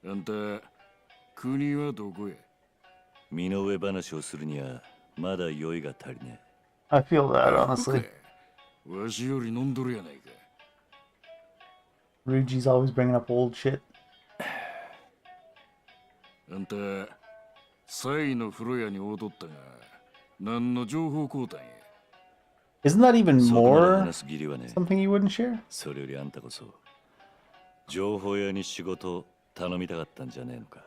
あんた、国はどこや？身の上話をするにはまだ酔いが足りね I feel that, honestly. わしより飲んどるやないか。Ryuji's always bringing up old shit. あんた、サイの風呂屋に踊ったが、何の情報交換や。Isn't that even そこまで more 話す義理はね。 something you wouldn't share? それよりあんたこそ情報屋に仕事頼みたかったんじゃねえのか。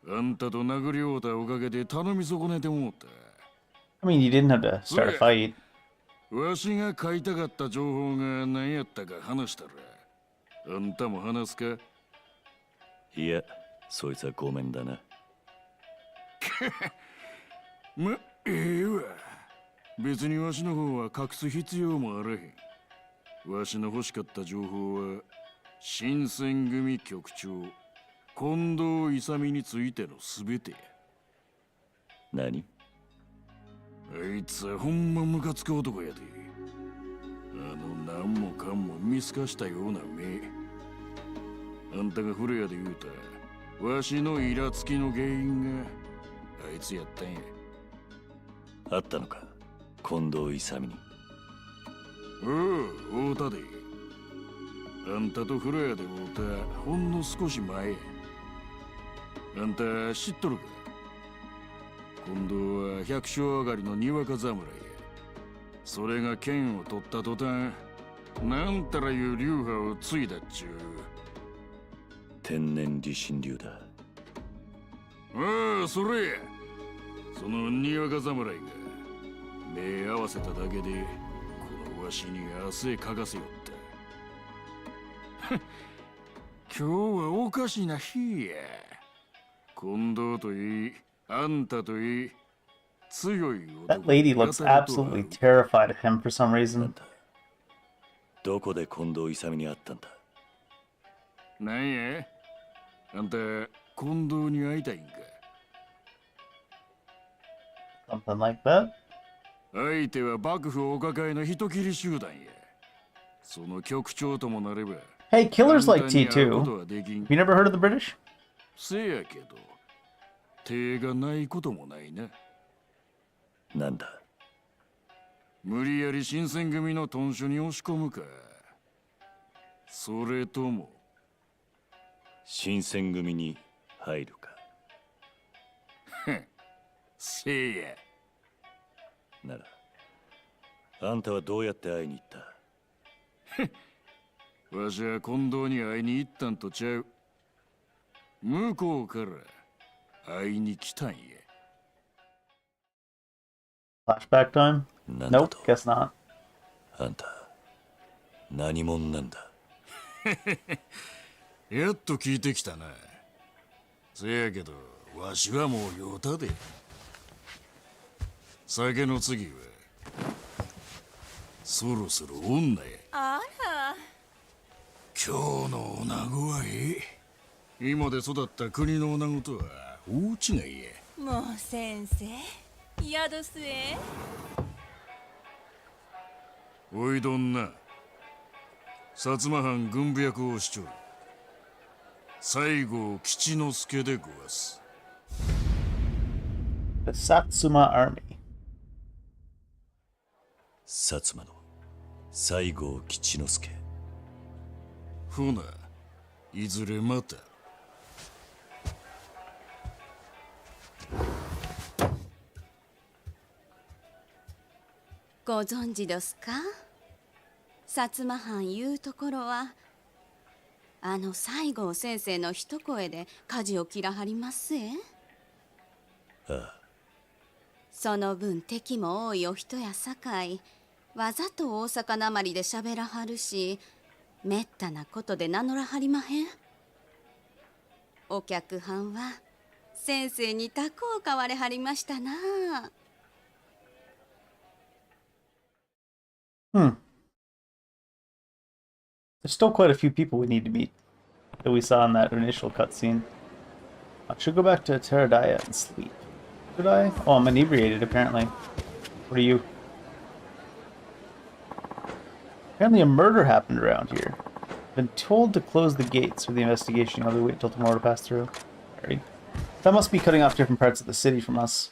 あんたと殴り合うたおかげで頼み損ねてもうた。I mean, you didn't have to start a fight. わしが買いたかった情報が何やったか話したら、あんたも話すか？いや、そいつはごめんだな。ま、わ。別にわしの方は隠す必要もあらへん。わしの欲しかった情報は、新選組局長、近藤勇についてのすべてや。何？あいつはほんまムカつく男やで。何もかんも見透かしたような目。あんたが古谷で言うた、わしのイラつきの原因があいつやったんや。あったのか、近藤勇に。おう、会うたで。あんたと風呂屋で会うたほんの少し前や。あんた知っとるか？近藤は百姓上がりのにわか侍や。それが剣を取った途端、なんたらいう流派を継いだっちゅう。天然理心流だ。ああ、それや。そのにわか侍が目合わせただけでこのわしに汗かかせよった。今日はおかしな日や。近藤といい、あんたといい、強い男。 That lady looks absolutely terrified of him for some reason. どこで近藤勇に会ったんだ？なんや？あんた、近藤に会いたいんか？ Something like that. 相手は幕府お抱えの人斬り集団や。その局長ともなれば。 Hey, killers like T2. You never heard of the British? せやけど、手がないこともないな。なんだ？無理やり新選組の屯所に押し込むか、それとも新選組に入るか。せいや。ならあんたはどうやって会いに行った？わしは近藤に会いに行ったんとちゃう。向こうから会いに来たんや。Flashback time? Nope, guess not. あんた何者なんだ？やっと聞いてきたな。せやけどわしはもう酔うたで。酒の次はそろそろ女や。あら、今日の女子は今で育った国の女子とは大違いや。もう先生、宿すえ。おいどんな、薩摩藩軍部役をしちょる西郷吉之助でごわす。 The Satsuma Army. 薩摩の西郷吉之助。ほな、いずれまた。ご存知ですか？薩摩藩いうところはあの西郷先生の一声で舵を切らはりますえ。ああ。その分敵も多いお人やさかい、わざと大阪なまりでしゃべらはるし、めったなことで名乗らはりまへん。お客はんは先生にタコを買われはりましたな。There's still quite a few people we need to meet that we saw in that initial cutscene. I should go back to Teradaya and sleep. Should I? Oh, I'm inebriated apparently. What are you? Apparently a murder happened around here. Been told to close the gates for the investigation. I'll wait till tomorrow to pass through. Alright. That must be cutting off different parts of the city from us.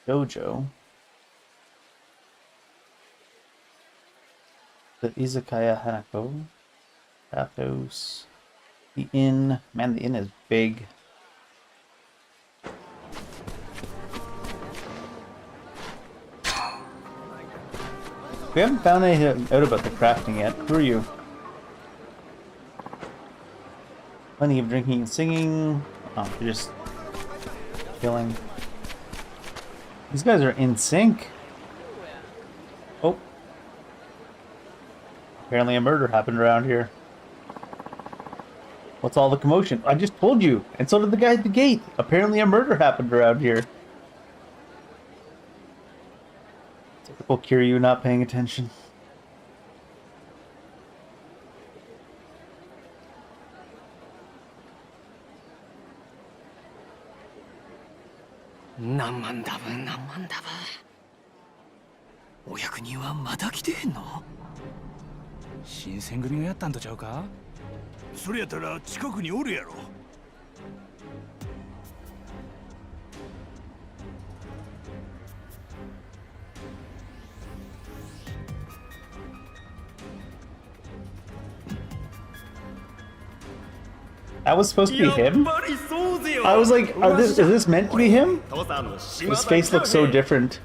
Dojo. The Izakaya Hanako. Pathos. The inn. Man, the inn is big. We haven't found anything out about the crafting yet. Who are you? Plenty of drinking and singing. Oh, you're just killing. These guys are in sync. Oh. Apparently a murder happened around here. What's all the commotion? I just told you. And so did the guy at the gate. Apparently a murder happened around here. Typical Kiryu not paying attention.お役人はまだ来てへんの？新選組がやったんとちゃうか？それやったら近くにおるやろ。That was supposed to be him? I was like, is this meant to be him? His face looks so different.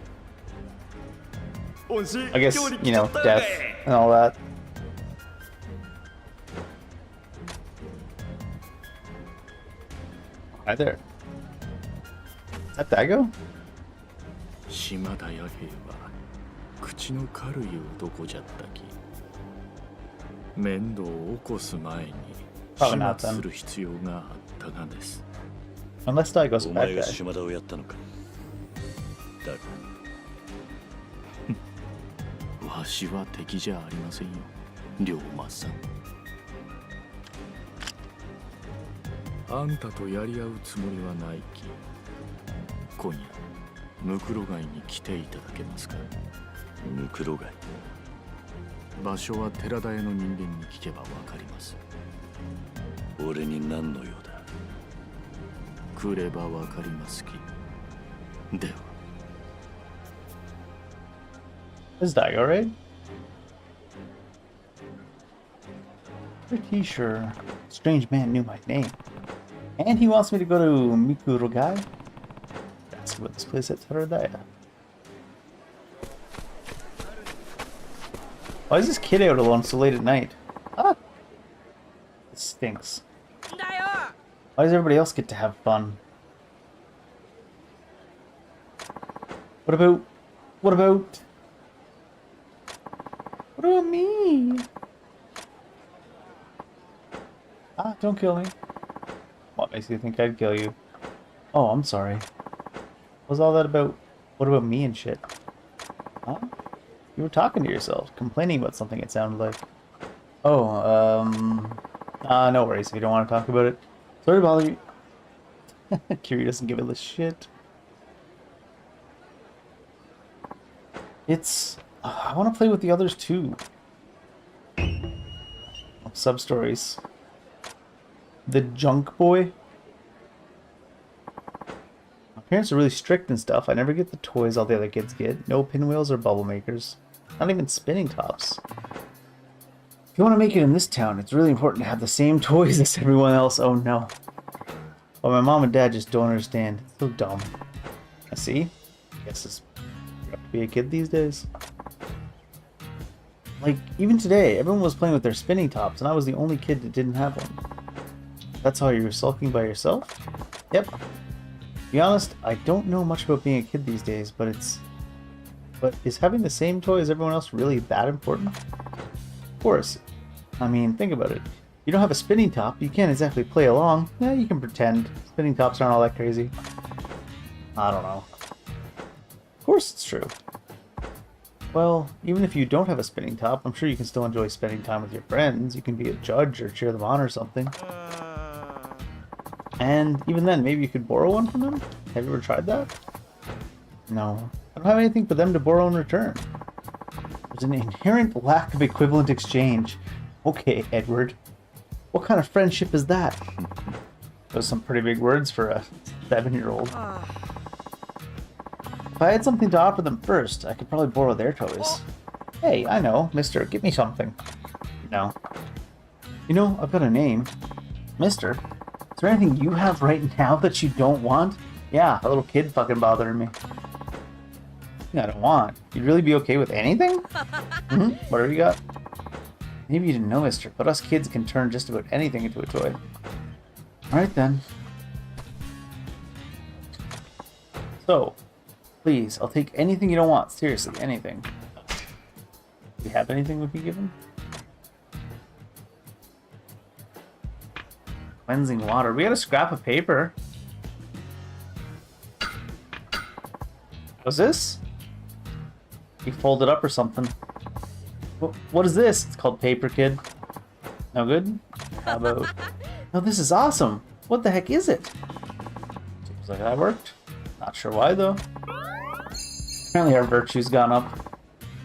I guess, you know, death and all that. Hi there. Is that Daigo? 島田弥平は口の軽い男じゃったき面倒を起こす前に Probably not 始末 them. する必要があったがです。 Unless Daigo's a お bad 前が guy. 島田をやったのか。だがわしは敵じゃありませんよ、龍馬さん。あんたとやり合うつもりはないき。今夜、ムクロ街に来ていただけますか。ムクロ街。場所は寺田屋の人間に聞けばわかります。俺に何の用だ。来ればわかりますき。では。 Is Daigo right? Pretty sure. Strange man knew my name. And he wants me to go to Mikurogai? That's what this place at Teradaya. Why is this kid out alone so late at night? Ah! This stinks. Why does everybody else get to have fun? What about... What about me? Ah, don't kill me. What makes you think I'd kill you? Oh, I'm sorry. What was all that about? What about me and shit? Huh? You were talking to yourself, complaining about something it sounded like. Oh, no worries if you don't want to talk about it. Sorry to bother you. Kiryu doesn't give a the shit. It's... I want to play with the others too. Sub-stories. The Junk Boy. My parents are really strict and stuff. I never get the toys all the other kids get. No pinwheels or bubble makers. Not even spinning tops. If you want to make it in this town, it's really important to have the same toys as everyone else. Oh no. But my mom and dad just don't understand. It's so dumb. I see. I guess it's you have to be a kid these days. Like, even today, everyone was playing with their spinning tops, and I was the only kid that didn't have one. That's how you were sulking by yourself? Yep. To be honest, I don't know much about being a kid these days, but it's... But is having the same toy as everyone else really that important? Of course. I mean, think about it. You don't have a spinning top, you can't exactly play along. Yeah, you can pretend. Spinning tops aren't all that crazy. I don't know. Of course it's true. Well, even if you don't have a spinning top, I'm sure you can still enjoy spending time with your friends. You can be a judge or cheer them on or something. And even then, maybe you could borrow one from them? Have you ever tried that? No. I don't have anything for them to borrow in return. There's an inherent lack of equivalent exchange. Okay, Edward. What kind of friendship is that? Those are some pretty big words for a 7-year-old. If I had something to offer them first, I could probably borrow their toys. Hey, I know, mister, give me something. No. You know, I've got a name. Mister? Is there anything you have right now that you don't want? Yeah, a little kid fucking bothering me. I don't want. You'd really be okay with anything? Whatever you got. Maybe you didn't know, mister, but us kids can turn just about anything into a toy. Alright then. So, please, I'll take anything you don't want. Seriously, anything. Do we have anything we can give him? Cleansing water. We got a scrap of paper. What's this? You fold it up or something. What is this? It's called Paper Kid. No good? How about... No, this is awesome. What the heck is it? Seems like that worked. Not sure why, though. Apparently our virtue's gone up.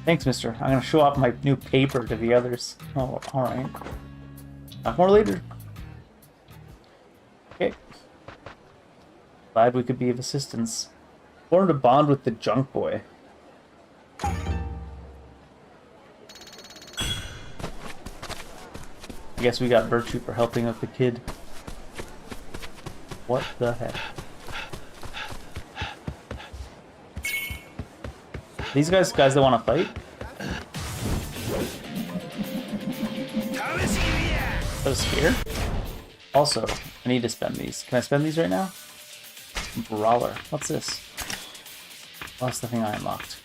Thanks, mister. I'm gonna show off my new paper to the others. Oh, alright. Talk more later. Okay. Glad we could be of assistance. Formed a bond with the junk boy. I guess we got virtue for helping out the kid. What the heck? These guys that want to fight? Is that a spear? Also, I need to spend these. Can I spend these right now? Brawler. What's this? Oh, that's the thing I unlocked.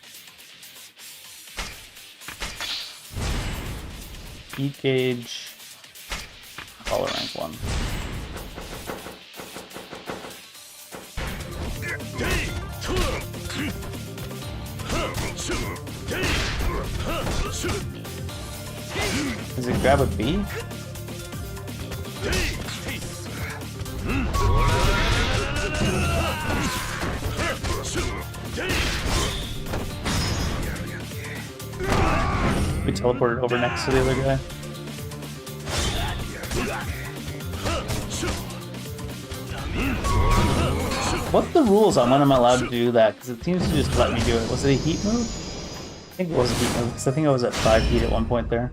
Heat gauge. Brawler rank 1. Does it grab with B? We teleported over next to the other guy. What's the rules on when I'm allowed to do that? Because it seems to just let me do it. Was it a heat move? I think it was a heat move, because I think I was at 5 heat at one point there.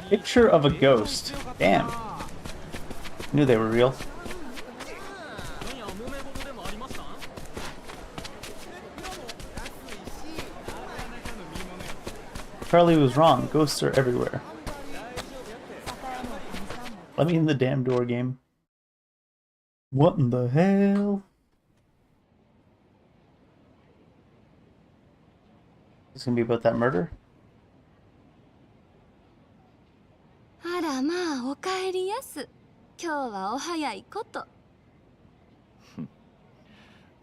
Picture of a ghost. Damn. Knew they were real. Charlie was wrong. Ghosts are everywhere. Let me in the damn door game. What in the hell? It's gonna be about that murder? あらまあ、おかえりやす。今日はお早いこと。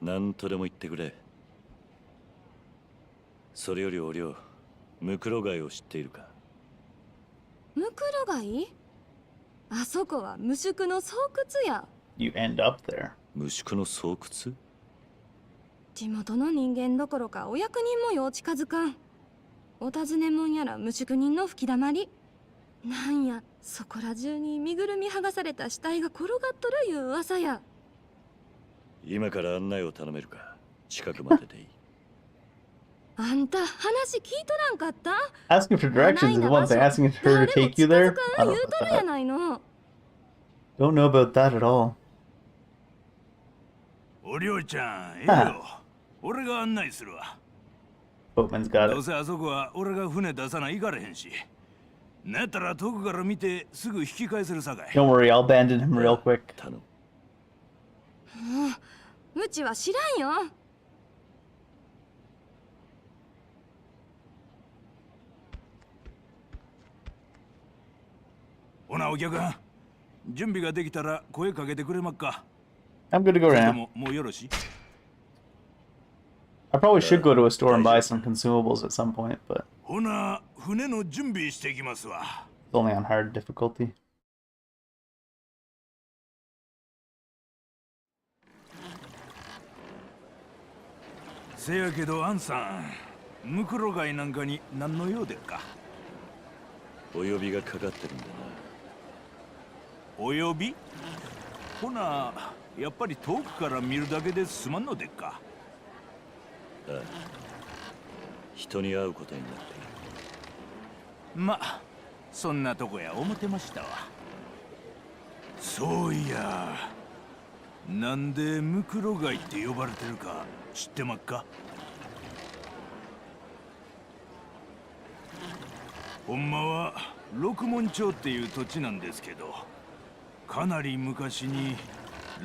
なんとでも言ってくれ。それよりお涼、ムクロ貝を知っているか？ムクロ貝？あそこは無宿の巣窟や。You end up there. 無宿の巣窟？地元の人間どころかお役人もよう近づかん。お尋ねもんやら無宿人の吹きだまり。なんや、そこら中に身ぐるみ剥がされた死体が転がっとるいう噂や。今から案内を頼めるか？近くまででいい。あんた話聞いとらんかった？ Asking for directions is one thing. Asking her to take you there? I don't know 言うとるやないの。Don't know about that at all. おりょうちゃん、ええよ。俺が案内するわ。Boatman's got どう it. せあそこは俺が船出さないかれへんし。なんやったら遠くから見てすぐ引き返せるさかい。Don't worry, I'll abandon him real quick. 頼む。うちは知らんよ。なお客準備ができたら声かけてくれまっか。 I'm good to go right それと now. ももうよろしい？ I probably should go to a store and buy some consumables at some point, but ほな船の準備していきますわ。 it's only on hard difficulty. せやけどアンさん、ムクロガイなんかに何の用でっか？お呼びがかかってるんだな。お呼び？ほな、やっぱり遠くから見るだけで済まんのでっか？ああ、人に会うことになっている。ま、そんなとこや思ってましたわ。そういや、なんでムクロガイって呼ばれてるか知ってまっか？ほんまは六門町っていう土地なんですけど、かなり昔に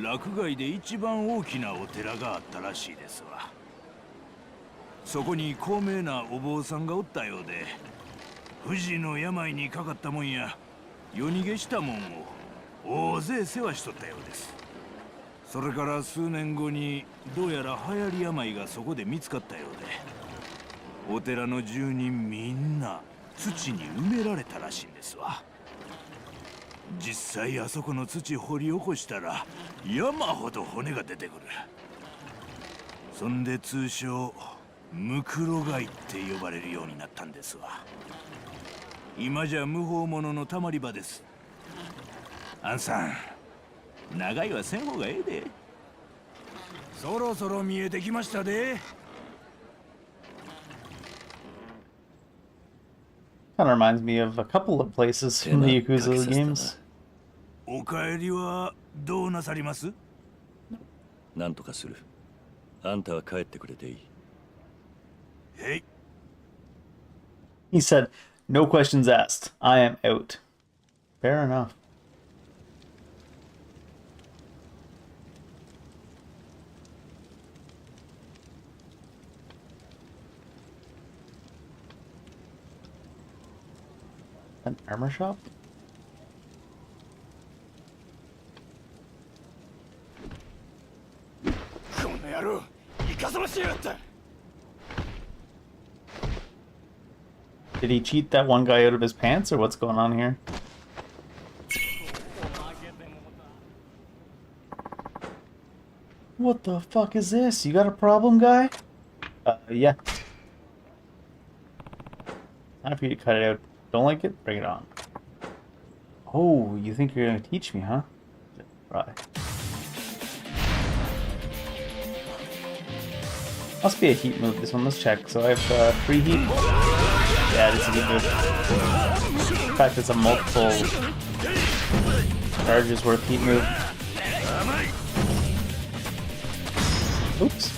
洛外で一番大きなお寺があったらしいですわ。そこに高名なお坊さんがおったようで、不治の病にかかったもんや夜逃げしたもんを大勢世話しとったようです。それから数年後にどうやら流行り病がそこで見つかったようで、お寺の住人みんな土に埋められたらしいんですわ。実際あそこの土掘り起こしたら山ほど骨が出てくる。そんで通称ムクロガイって呼ばれるようになったんですわ。今じゃ無法者のたまり場です。アンさん、長いはせん方がええで。そろそろ見えてきましたで。Kind of reminds me of a couple of places from the Yakuza games. お帰りはどうなさります？なんとかする。あんたは帰ってくれていい。へい。 He said, "No questions asked. I am out." Fair enough. An armor shop? この野郎、いかさましやがった。 Did he cheat that one guy out of his pants, or what's going on here? What the fuck is this? You got a problem, guy? Yeah. Time for you to cut it out. Don't like it? Bring it on. Oh, you think you're gonna teach me, huh? Right. Must be a heat move, this one. Let's check. So I have free heat. Yeah, this is a good move. In fact, it's a multiple charges worth heat move. Oops.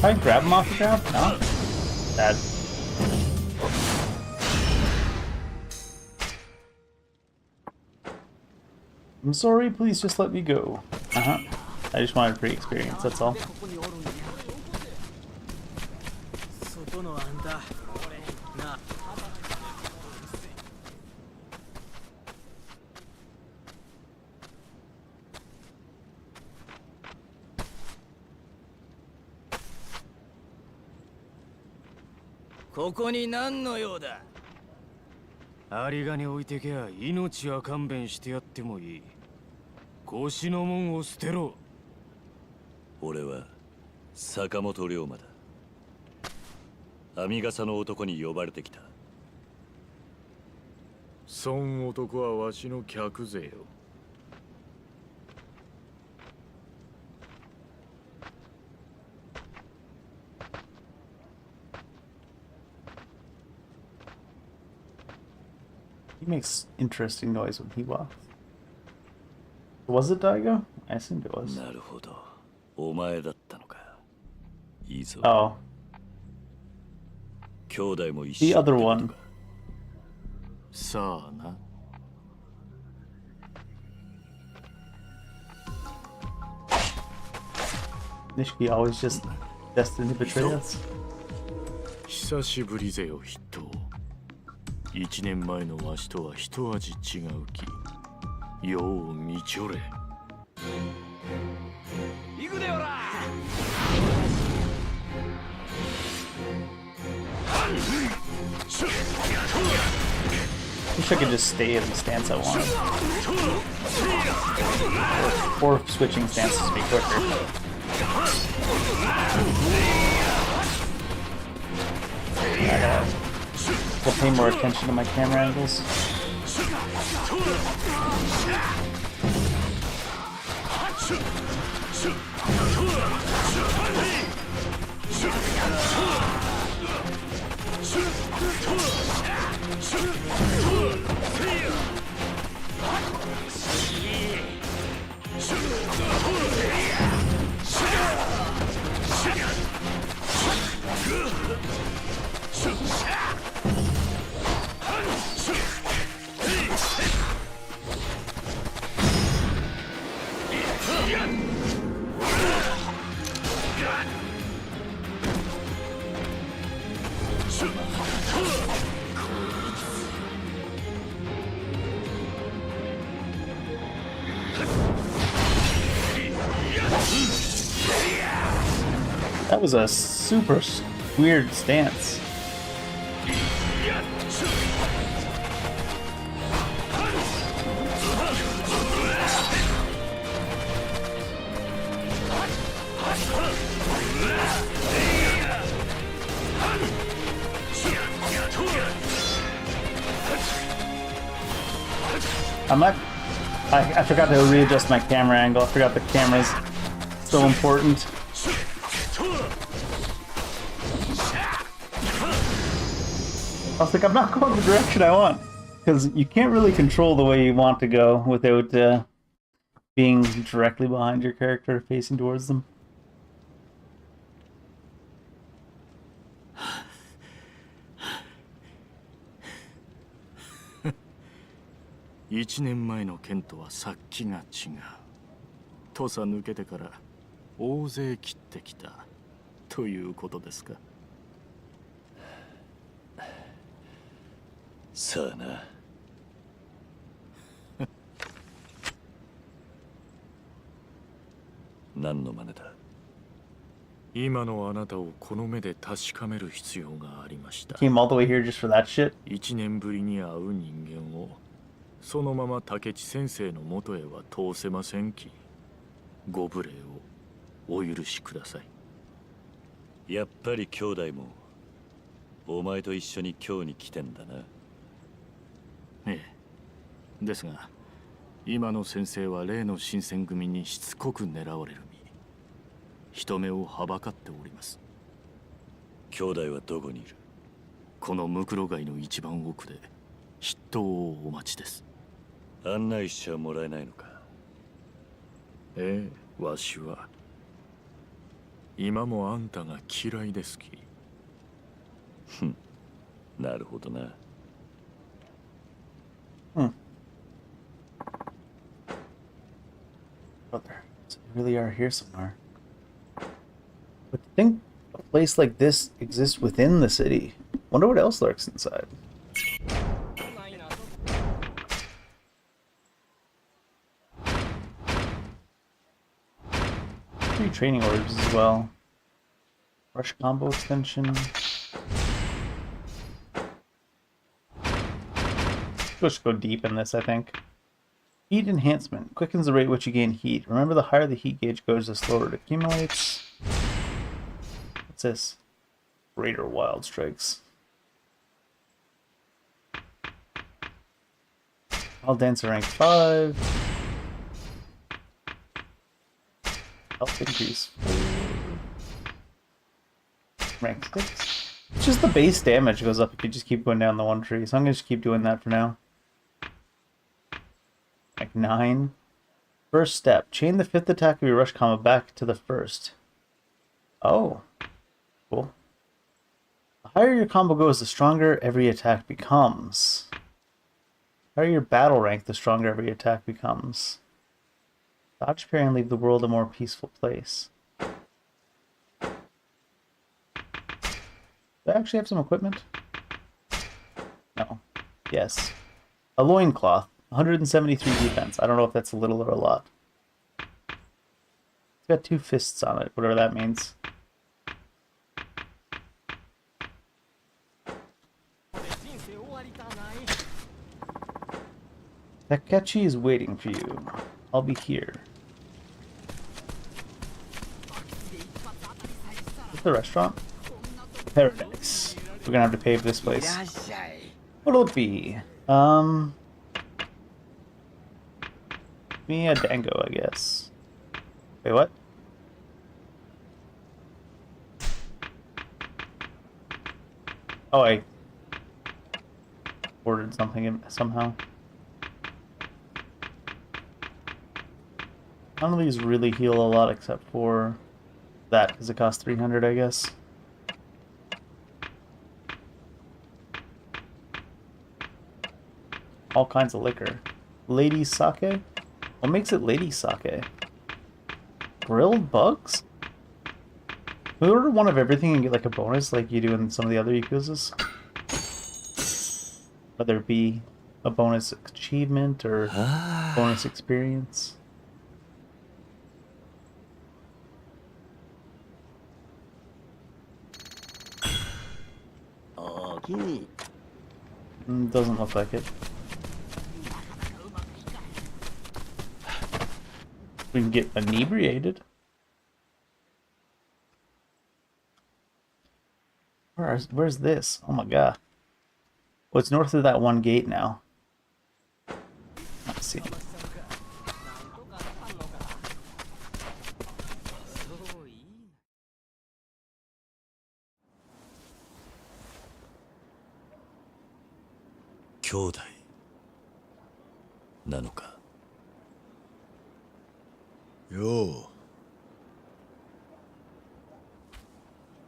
Can I grab him off the ground? No? Bad. I'm sorry, please just let me go. Uh-huh. I just wanted free experience, that's all. ここに何の用だ？有り金置いてけゃ命は勘弁してやってもいい。腰のもんを捨てろ。俺は坂本龍馬だ。編み笠の男に呼ばれてきた。そん男はわしの客ぜよ。He makes interesting noise when he walks. Was it Daigo? I assumed it was. なるほど。お前だったのか。いいぞ。Oh. 兄弟も一 The 緒 other one. さあな。Nishiki always just destined to betray us. 久しぶりぜよ筆頭。1年前のわしとは一味違うき。よう見ちょれ。行くでおら。 Wish I could just stay in the stance I want. Or switching stances to be quicker. I'll pay more attention to my camera angles. That was a super weird stance. I forgot to readjust my camera angle. I forgot the camera's so important. I was like, I'm not going the direction I want. Because you can't really control the way you want to go without being directly behind your character, facing towards them. 1年前の剣とは殺気が違う。土佐抜けてから大勢切ってきたということですか。さあな。何の真似だ。今のあなたをこの目で確かめる必要がありました。Came all the way here just for that shit? 1年ぶりに会う人間をそのまま竹地先生の元へは通せませんき。ご無礼をお許しください。やっぱり兄弟もお前と一緒に今日に来てんだな。ええ。ですが今の先生は例の新選組にしつこく狙われる身。人目をはばかっております。兄弟はどこにいる？このムクロ街の一番奥で筆頭をお待ちです。案内しちゃもらえないのか？ええ、わしは今もあんたが嫌いですき。ふん、なるほどな。Hmm. Brother, so you really are here somewhere. But to think a place like this exists within the city. Wonder what else lurks inside. 3 training orbs as well. Rush combo extension. Let's go deep in this, I think. Heat enhancement. Quickens the rate at which you gain heat. Remember, the higher the heat gauge goes, the slower it accumulates. What's this? Greater wild strikes. I'll dance rank 5. Health increase 4. Rank 6. It's just the base damage goes up if you just keep going down the one tree. So I'm gonna just keep doing that for now. Rank 9. First step. Chain the 5th attack of your rush combo back to the 1st. Oh. Cool. The higher your combo goes, the stronger every attack becomes. The higher your battle rank, the stronger every attack becomes. Dodge, parry, and leave the world a more peaceful place. I actually have some equipment? No. Yes. A loincloth. 173 defense. I don't know if that's a little or a lot. It's got 2 fists on it, whatever that means. Takechi is waiting for you. I'll be here. Is the restaurant? Paradise. We're gonna have to pave this place. What'll it be? Me a dango, I guess. Wait, what? Oh, I ordered something somehow. None of these really heal a lot except for that, because it costs 300, I guess. All kinds of liquor. Lady sake? What makes it lady sake? Grilled bugs? We order one of everything and get like a bonus like you do in some of the other Yakuzas. Whether it be a bonus achievement or bonus experience. Doesn't look like it. We can get inebriated. Where's this? Oh my god. Well, it's north of that one gate now. Let's see.兄弟なのか。よ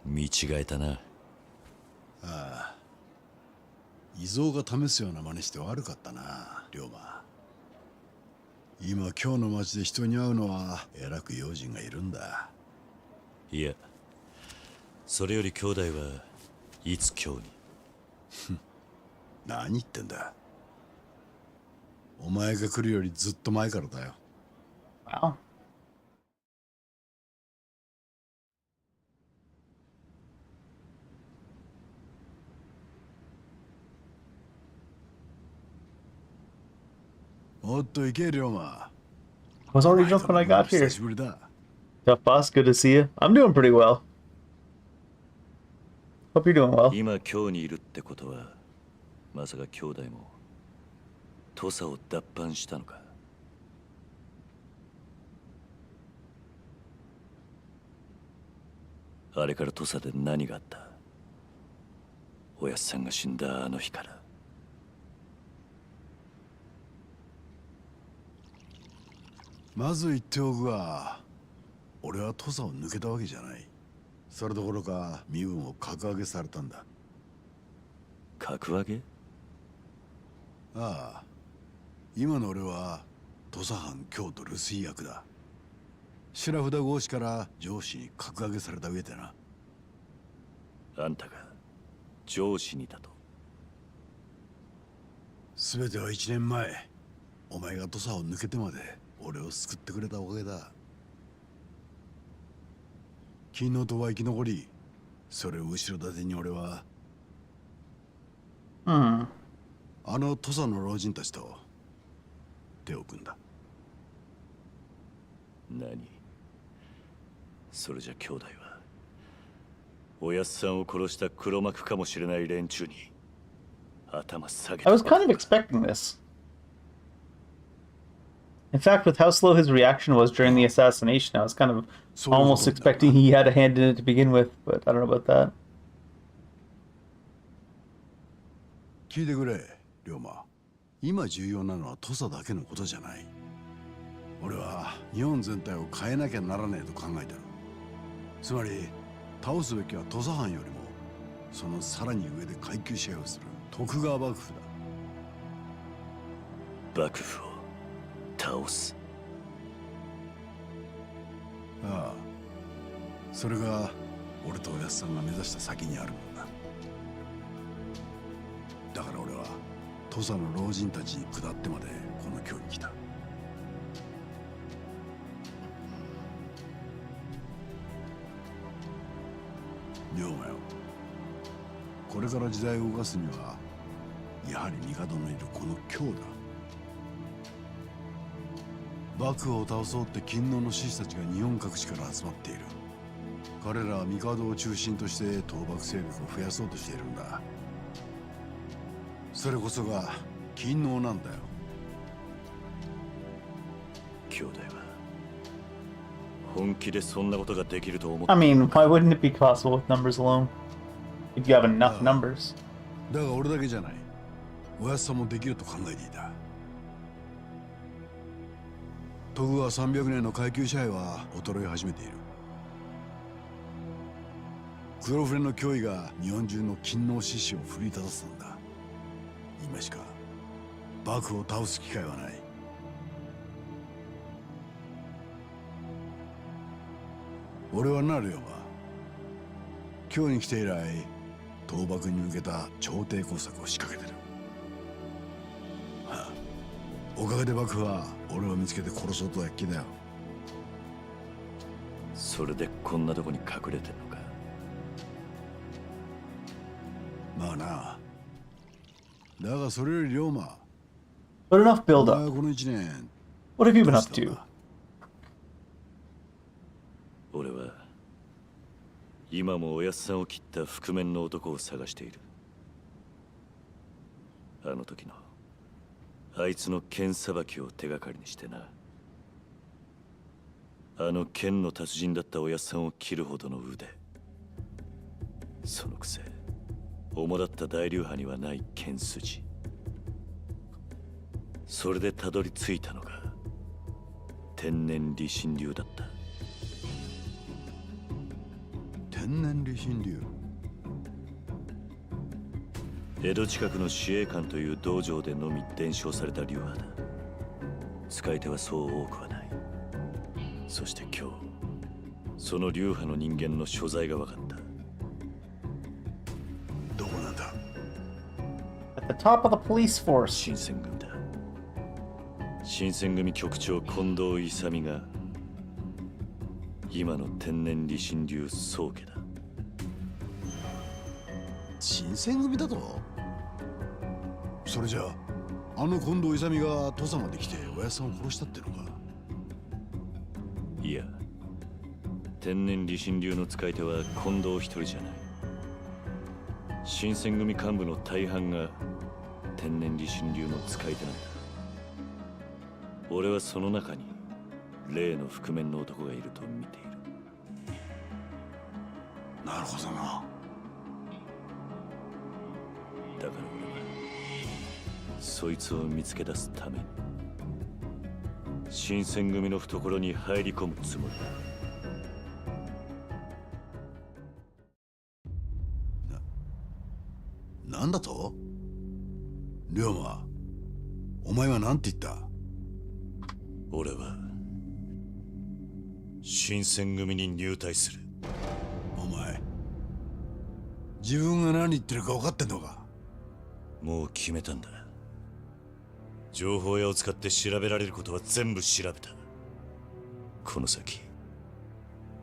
う見違えたな。ああ、遺蔵が試すような真似して悪かったな、龍馬。今今日の町で人に会うのはえらく用心がいるんだ。いや、それより兄弟はいつ今日に。何言ってんだ。お前が来るよりずっと前からだよ。Wow. I was already drunk when I got here. Tough boss, good to see you. I'm doing pretty well. Hope you're doing well. 今今日にいるってことは、まさか兄弟も土佐を脱藩したのか。あれから土佐で何があった？おやっさんが死んだあの日から。まず言っておくが、俺は土佐を抜けたわけじゃない。それどころか身分を格上げされたんだ。格上げ？ああ、今の俺は土佐藩京都留守居役だ。白札合司から上司に格上げされた上でな。あんたが上司にだと。全ては1年前、お前が土佐を抜けてまで俺を救ってくれたおかげだ。昨日とは生き残り、それを後ろ盾に俺は、あの土佐の老人たちと手を組んだ。何？それじゃ兄弟はおやっさんを殺した黒幕かもしれない連中に頭下げた。 I was kind of expecting this. In fact, with how slow his reaction was during the assassination, I was kind of almost expecting he had a hand in it to begin with, but I don't know about that. 聞いてくれ、龍馬。今重要なのは土佐だけのことじゃない。俺は日本全体を変えなきゃならねえと考えてる。つまり倒すべきは土佐藩よりもそのさらに上で階級支配をする徳川幕府だ。幕府を倒す。ああ、それが俺とおやっさんが目指した先にあるもんだ。土佐の老人たちに下ってまでこの京に来た。龍馬よ、これから時代を動かすにはやはり帝のいるこの京だ。幕府を倒そうって勤王の志士たちが日本各地から集まっている。彼らは帝を中心として倒幕勢力を増やそうとしているんだ。それこそが勤王なんだよ。兄弟は本気でそんなことができると思って。 I mean, why wouldn't it be possible with numbers alone? If you have enough numbers. だが俺だけじゃない。おやつさんもできると考えていた。徳川300年の階級支配は衰え始めている。黒船の脅威が日本中の勤王志士を奮い立たせたんだ。今しか幕府を倒す機会はない。俺はなるよ、今日に来て以来倒幕に向けた朝廷工作を仕掛けてる。はあ、おかげで幕府は俺を見つけて殺そうとは気だよ。それでこんなとこに隠れてんのか。まあな。だがそれより龍馬、 But enough お build 前は up. この一年 What have you been どう up したん to? だ。俺は今もおやっさんを切った覆面の男を探している。あの時のあいつの剣さばきを手がかりにしてな。あの剣の達人だったおやっさんを切るほどの腕。そのくせ主だった大流派にはない剣筋。それでたどり着いたのが天然理心流だった。天然理心流。江戸近くの司令官という道場でのみ伝承された流派だ。使い手はそう多くはない。そして今日その流派の人間の所在が分かった。どこなんだ。 At the top of the police force. 新選組だ。新選組局長近藤勇が今の天然理心流宗家だ。新選組だと。それじゃあの近藤勇が土佐まで来ておやさんを殺したってのか。いや、天然理心流の使い手は近藤一人じゃない。新選組幹部の大半が天然理心流の使い手なんだ。俺はその中に例の覆面の男がいると見ている。なるほどな。だから俺はそいつを見つけ出すために新選組の懐に入り込むつもりだ。なんだと。龍馬、お前は何て言った。俺は新選組に入隊する。お前自分が何言ってるか分かってんのか。もう決めたんだ。情報屋を使って調べられることは全部調べた。この先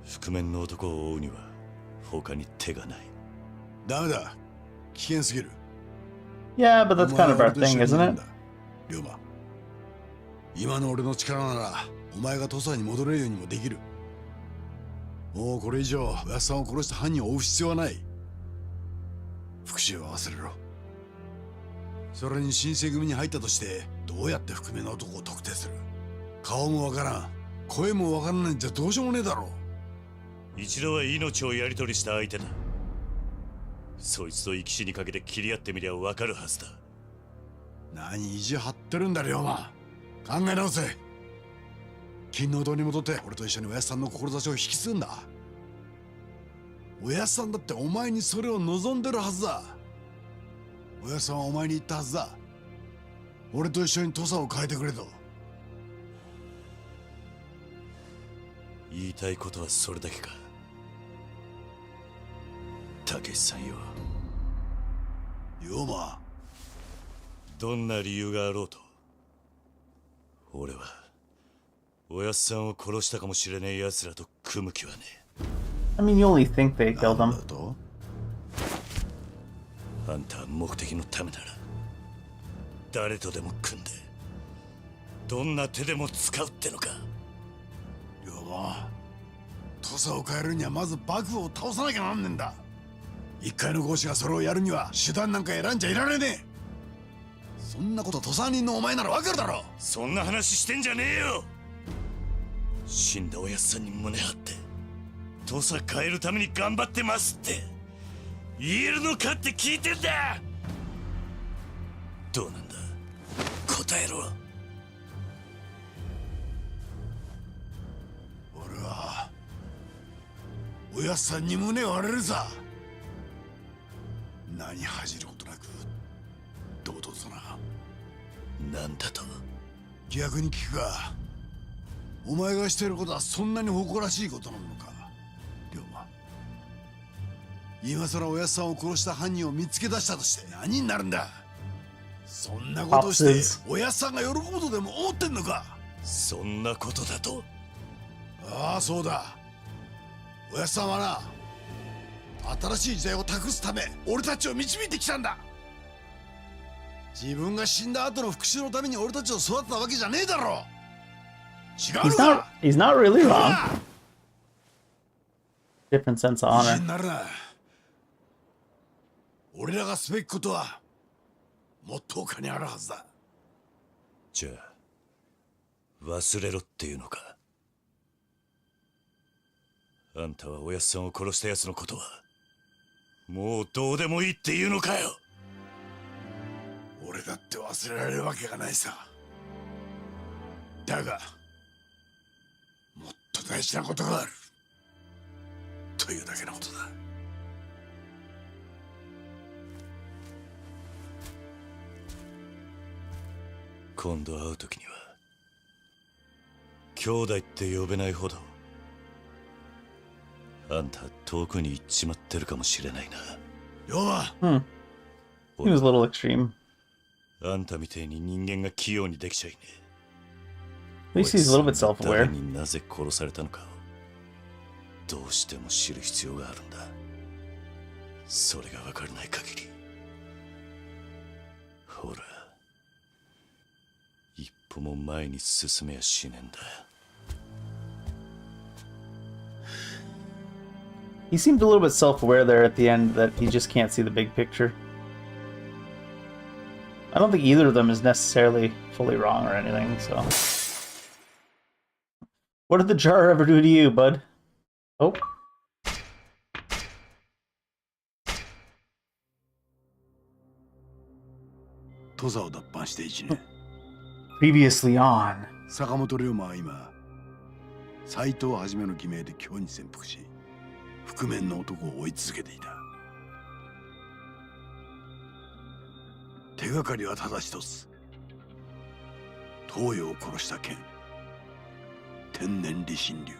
覆面の男を追うには他に手がない。ダメだ、危険すぎる。 Yeah, but that's kind of our thing, isn't it? 龍馬、今の俺の力ならお前が土佐に戻れるようにもできる。もうこれ以上おやっさんを殺した犯人を追う必要はない。復讐は忘れろ。それに新選組に入ったとしてどうやって覆面の男を特定する。顔もわからん、声もわからないんじゃどうしようもねえだろう。一度は命をやり取りした相手だ。そいつと生き死にかけて切り合ってみりゃ分かるはずだ。何意地張ってるんだ龍馬。考え直せ。勤王堂に戻って俺と一緒におやっさんの志を引き継ぐんだ。おやっさんだってお前にそれを望んでるはずだ。おやっさんはお前に言ったはずだ。俺と一緒に土佐を変えてくれと。言いたいことはそれだけか。たけしさんよ。龍馬、どんな理由があろうと、俺はおやっさんを殺したかもしれねえ奴らと組む気はねえ。 I mean, you only think they killed him. あんたは目的のためなら誰とでも組んでどんな手でも使うってのか。龍馬、土佐を変えるにはまず幕府を倒さなきゃなんねんだ。一介の豪士がそれをやるには手段なんか選んじゃいられねえ。そんなこと土佐人のお前ならわかるだろ。そんな話してんじゃねえよ。死んだおやっさんに胸張って土佐変えるために頑張ってますって言えるのかって聞いてんだ。どうなんだ、答えろ。俺はおやっさんに胸を張れるさ。何恥じることなく堂々とな。なんだと。逆に聞くが、お前がしていることはそんなに誇らしいことなのか、龍馬。今さらおやっさんを殺した犯人を見つけ出したとして何になるんだ。そんなことしておやっさんが喜ぶとでも思ってんのか。そんなことだと。ああ、そうだ。おやっさんはな、新しい時代を託すため俺たちを導いてきたんだ。自分が死んだ後の復讐のために俺たちを育てたわけじゃねえだろ。違うのか。 He's not really wrong. Different sense of 意地 honor. になるな。俺らがすべきことはもっと他にあるはずだ。じゃあ忘れろっていうのか。あんたはおやっさんを殺した奴のことはもうどうでもいいっていうのかよ。俺だって忘れられるわけがないさ。だがもっと大事なことがあるというだけのことだ。今度会う時には兄弟って呼べないほどあんた遠くに行っちまってるかもしれないな。龍馬。He was a little extreme. あんたみてえに人間が器用にできちゃいねAt least he's a little bit え。誰 self-aware. になぜ殺されたのかをどうしても知る必要があるんだ。それが分からない限りほら一歩も前に進めやしねえんだ。He seemed a little bit self-aware there at the end that he just can't see the big picture. I don't think either of them is necessarily fully wrong or anything, so. What did the jar ever do to you, bud? Oh. Previously on. 坂本龍馬は今斎藤はじめの偽名で京に潜伏し覆面の男を追い続けていた。手がかりはただ一つ。東洋を殺した剣、天然理心流。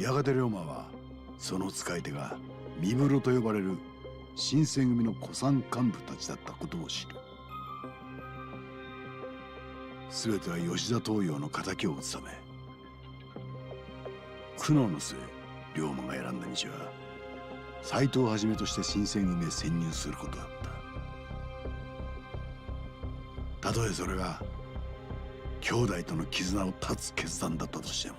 やがて龍馬はその使い手が三室と呼ばれる新選組の古参幹部たちだったことを知る。全ては吉田東洋の敵を討つため。苦悩の末、龍馬が選んだ道は斎藤をはじめとして新選組へ潜入することだった。たとえそれが兄弟との絆を断つ決断だったとしても。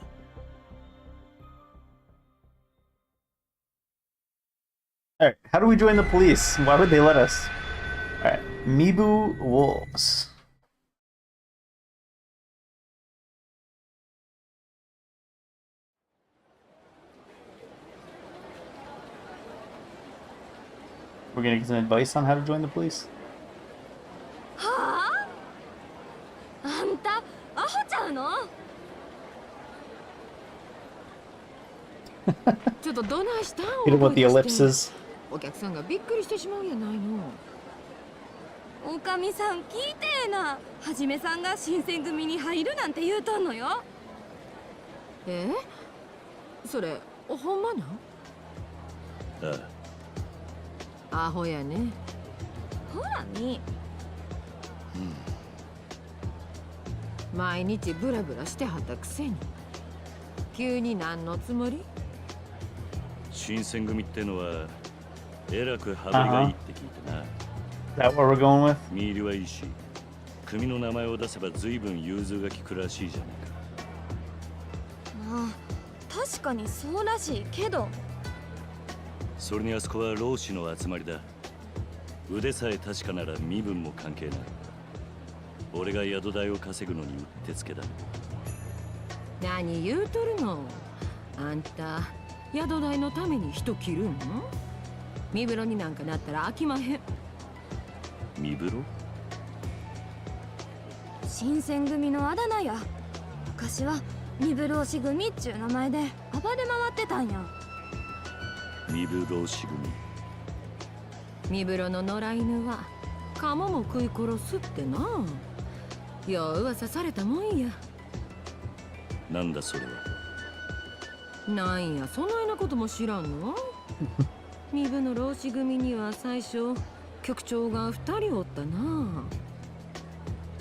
Alright, how do we join the police? Why would they let us? Alright, Mibu Wolves. We're gonna get some advice on how to join the police? はあ、あんたアホちゃうの。ちょっとどないしたん。 Hit him with the ellipses. お客さんがびっくりしてしまうやないの。おかみさん聞いてえな。はじめさんが新選組に入るなんて言うとんのよ。それほんまなん。ああアホやね。ほらみ。毎日ブラブラしてはったくせに急に何のつもり？新選組ってのはえらく羽振りがいいって聞いてな。Is that what we're going with? 見入りはいいし、組の名前を出せば随分融通が利くらしいじゃないか。まあ確かにそうらしいけど。それにあそこは老子の集まりだ。腕さえ確かなら身分も関係ない。俺が宿代を稼ぐのにうってつけだ。何言うとるの？あんた宿代のために人切るん？身風呂になんかなったら飽きまへん。身風呂？新選組のあだ名や。昔は身風呂し組っちゅう名前で暴れ回ってたんや。身風呂し組。身風呂の野良犬はカモも食い殺すってな。よう噂されたもんや。なんだそれは。なんやそないなことも知らんの？身分の浪士組には最初局長が2人おったな。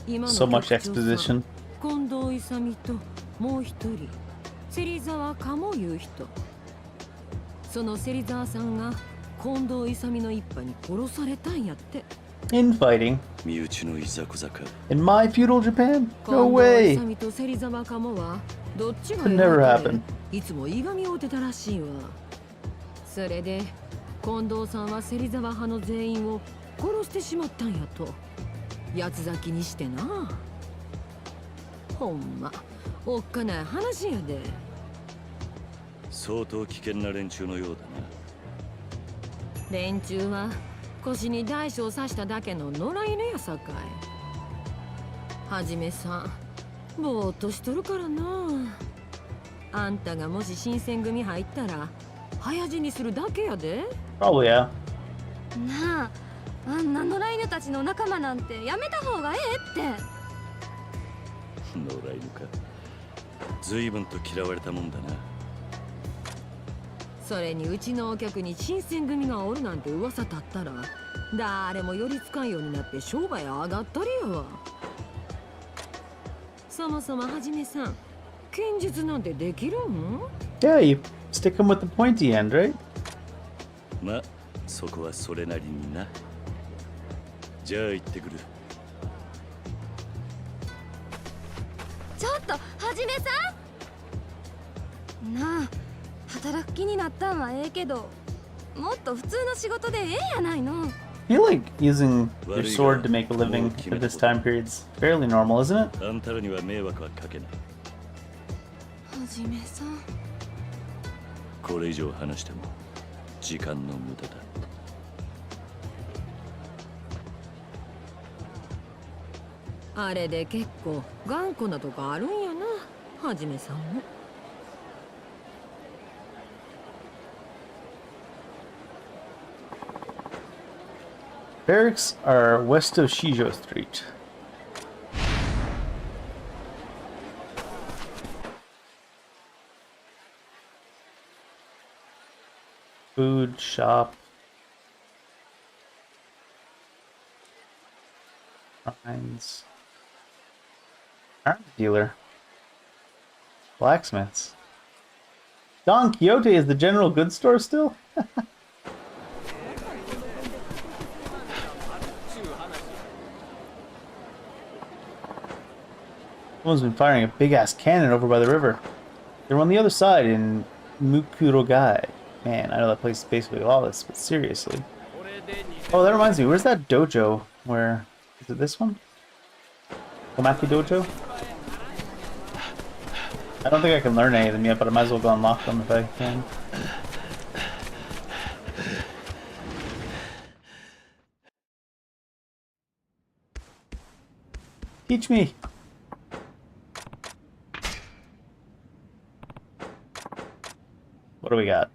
今の So much 局長さん exposition. 近藤勇ともう一人芹沢鴨いう人。その芹沢さんが近藤勇の一派に殺されたんやって。Infighting 身内のいざこざか。 in my feudal Japan? No 近 way. 藤勇と芹沢鴨はどっちが Could never 偉いか happen. でいつもいがみ合うてたらしいわ。それで近藤さんは芹沢派の全員を殺してしまったんやと八つ咲きにしてな。ほんまおっかない話やで。相当危険な連中のようだな。連中は腰に大小刺しただけの野良犬やさかい。はじめさんぼーっとしとるからな。あんたがもし新選組入ったら早死にするだけやで。 Probably, yeah. なあ、あんな野良犬たちの仲間なんてやめた方がええって。野良犬か。随分と嫌われたもんだな。それにうちのお客に新選組がおるなんて噂立ったら誰も寄りつかんようになって商売上がったりやわ。そもそもはじめさん剣術なんてできるん？ Yeah, you stick him with the pointy end, right? ま、そこはそれなりにな。じゃあ行ってくる。ちょっとはじめさん。なあ、働く気になったんはええけど、もっと普通の仕事でええやないの。I feel like using your sword to make a living at this time period's fairly normal, isn't it? あんたらには迷惑はかけない。はじめさん。これ以上話しても時間の無駄だ。あれで結構頑固なとこあるんやな、はじめさんも。Barracks are west of Shijo Street. Food shop. Mines. Arms dealer. Blacksmiths. Don Quixote is the general goods store still? Someone's been firing a big-ass cannon over by the river. They're on the other side in Mukurogai. Man, I know that place is basically lawless, but seriously. Oh, that reminds me, where's that dojo? Where... is it this one? Komaki Dojo? I don't think I can learn any of them yet, but I might as well go unlock them if I can. Teach me! What do we got?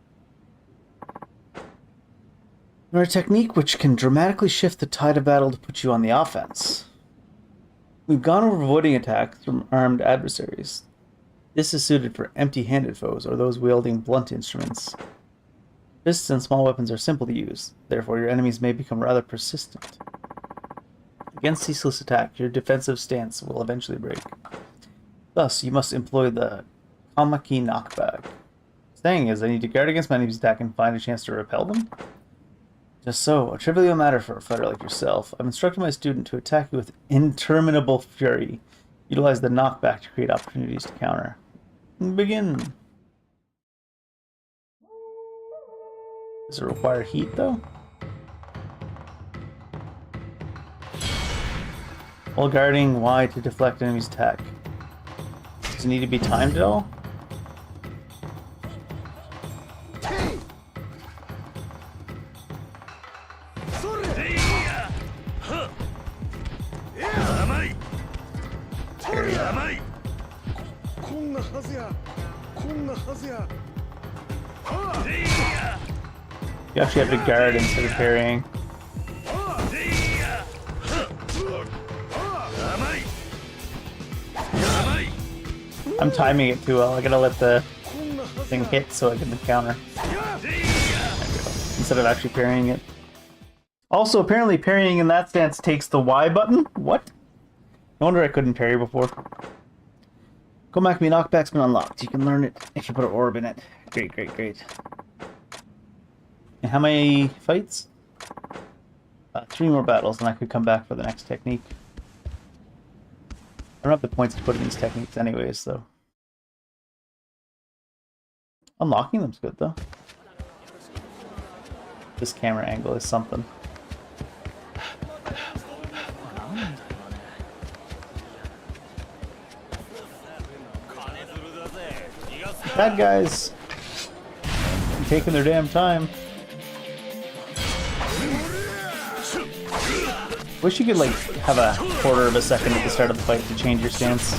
Learn a technique which can dramatically shift the tide of battle to put you on the offense. We've gone over avoiding attacks from armed adversaries. This is suited for empty-handed foes or those wielding blunt instruments. Fists and small weapons are simple to use, therefore your enemies may become rather persistent. Against ceaseless attack, your defensive stance will eventually break. Thus, you must employ the Kamaki knockback. Saying is, I need to guard against my enemy's attack and find a chance to repel them? Just so, a trivial matter for a fighter like yourself. I've instructed my student to attack you with interminable fury. Utilize the knockback to create opportunities to counter. Begin! Does it require heat, though? While guarding Y to deflect enemy's attack. Does it need to be timed at all? You actually have to guard instead of parrying. I'm timing it too well. I gotta let the thing hit so I can counter. Instead of actually parrying it. Also, apparently parrying in that stance takes the Y button? What? No wonder I couldn't parry before. Komakami knockback's been unlocked. You can learn it if you put an orb in it. Great, great, great. And how many fights? 3 more battles, and I could come back for the next technique. I don't have the points to put in these techniques anyways, so. Unlocking them's good, though. This camera angle is something. Bad guys! I'm taking their damn time. Wish you could, like, have a quarter of a second at the start of the fight to change your stance.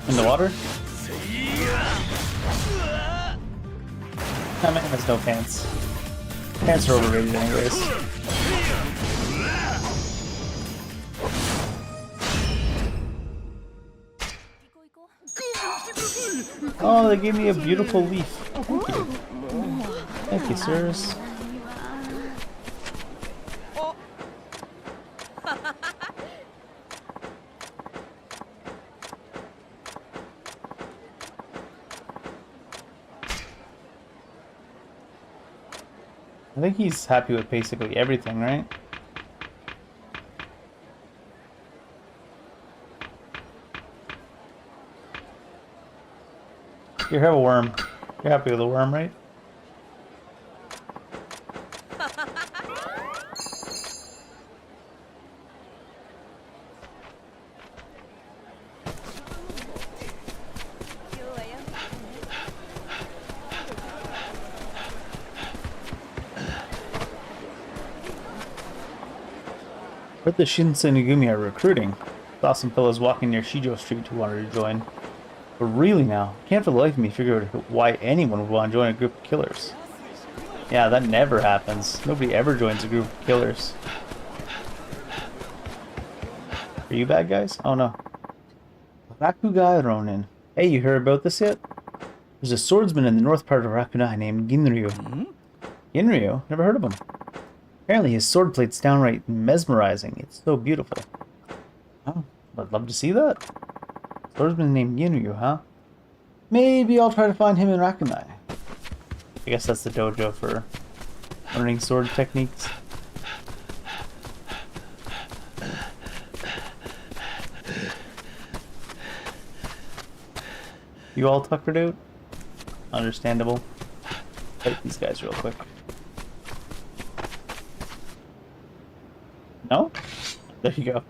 In the water? That man has no pants. Pants are overrated anyways. Oh, they gave me a beautiful leaf. Thank you. Thank you, sirs. I think he's happy with basically everything, right? You have a worm. You're happy with the worm, right? But the Shinsenigumi are recruiting. Saw some fellows walking near Shijo Street who wanted to join. But really now, can't for the life of me figure out why anyone would want to join a group of killers. Yeah, that never happens. Nobody ever joins a group of killers. Are you bad guys? Oh no. Rakugai Ronin. Hey, you heard about this yet? There's a swordsman in the north part of Rakunai named Ginryu. Ginryu? Never heard of him. Apparently his sword plate's downright mesmerizing. It's so beautiful. Oh, I'd love to see that. Swordsman named Ginryu, huh? Maybe I'll try to find him in Rakunai. I guess that's the dojo for learning sword techniques. You all tuckered out? Understandable. Fight these guys real quick. No? There you go.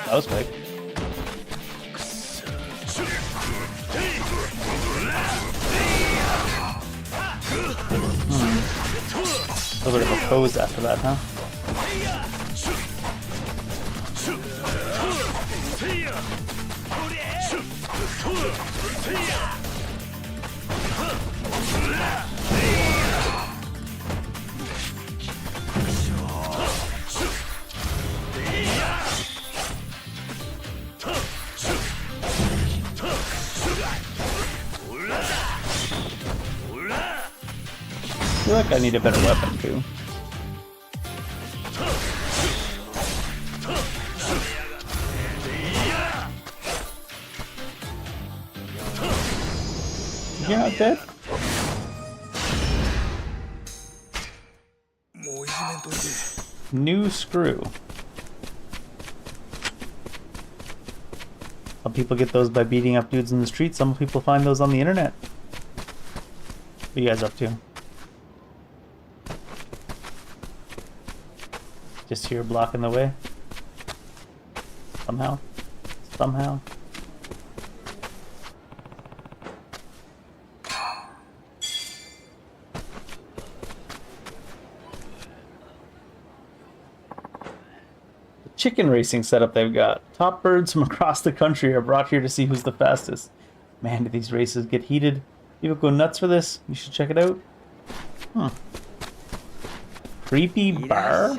That was quick. A little bit of a pose after that, huh? feel like I need a better weapon too. You're not dead? New screw. Some people get those by beating up dudes in the street. Some people find those on the internet. What are you guys up to? Just here blocking the way? Somehow? Somehow? Chicken racing setup they've got. Top birds from across the country are brought here to see who's the fastest. Man, do these races get heated. People go nuts for this. You should check it out. Creepy bar?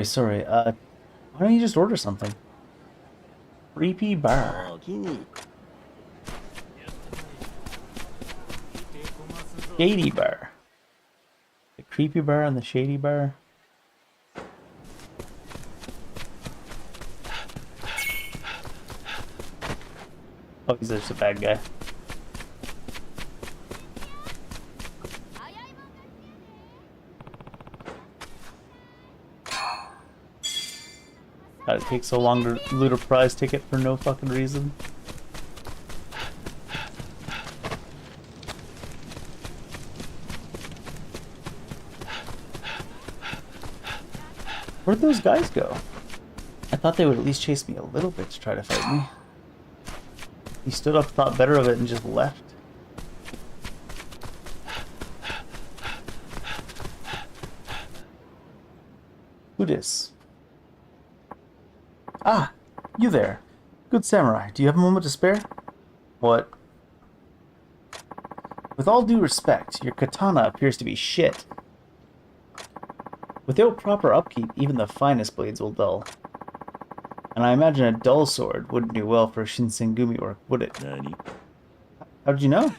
Sorry. Why don't you just order something? Creepy bar. Shady bar. The creepy bar and the shady bar. Oh, he's just a bad guy. God, it takes so long to loot a prize ticket for no fucking reason. Where'd those guys go? I thought they would at least chase me a little bit to try to fight me. He stood up, thought better of it, and just left. Who dis? Ah, you there. Good samurai. Do you have a moment to spare? What? With all due respect, your katana appears to be shit. Without proper upkeep, even the finest blades will dull. And I imagine a dull sword wouldn't do well for Shinsengumi work, would it? How did you know?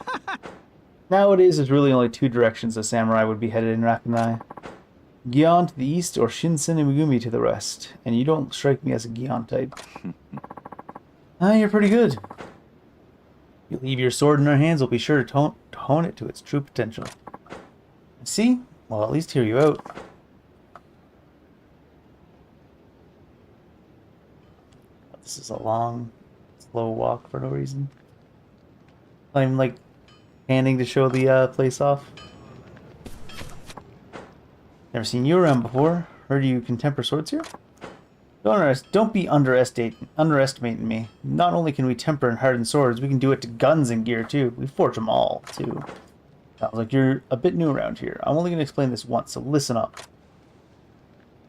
Nowadays, there's really only two directions a samurai would be headed in Rakanai. Gion to the east or Shinsengumi to the west. And you don't strike me as a Gion type. You're pretty good. You leave your sword in our hands, we'll be sure to hone it to its true potential. See? Well, at least hear you out. This is a long, slow walk for no reason. I'm like handing to show the place off. Never seen you around before. Heard you can temper swords here? Don't be underestimating me. Not only can we temper and harden swords, we can do it to guns and gear too. We forge them all too. Sounds like you're a bit new around here. I'm only going to explain this once, so listen up.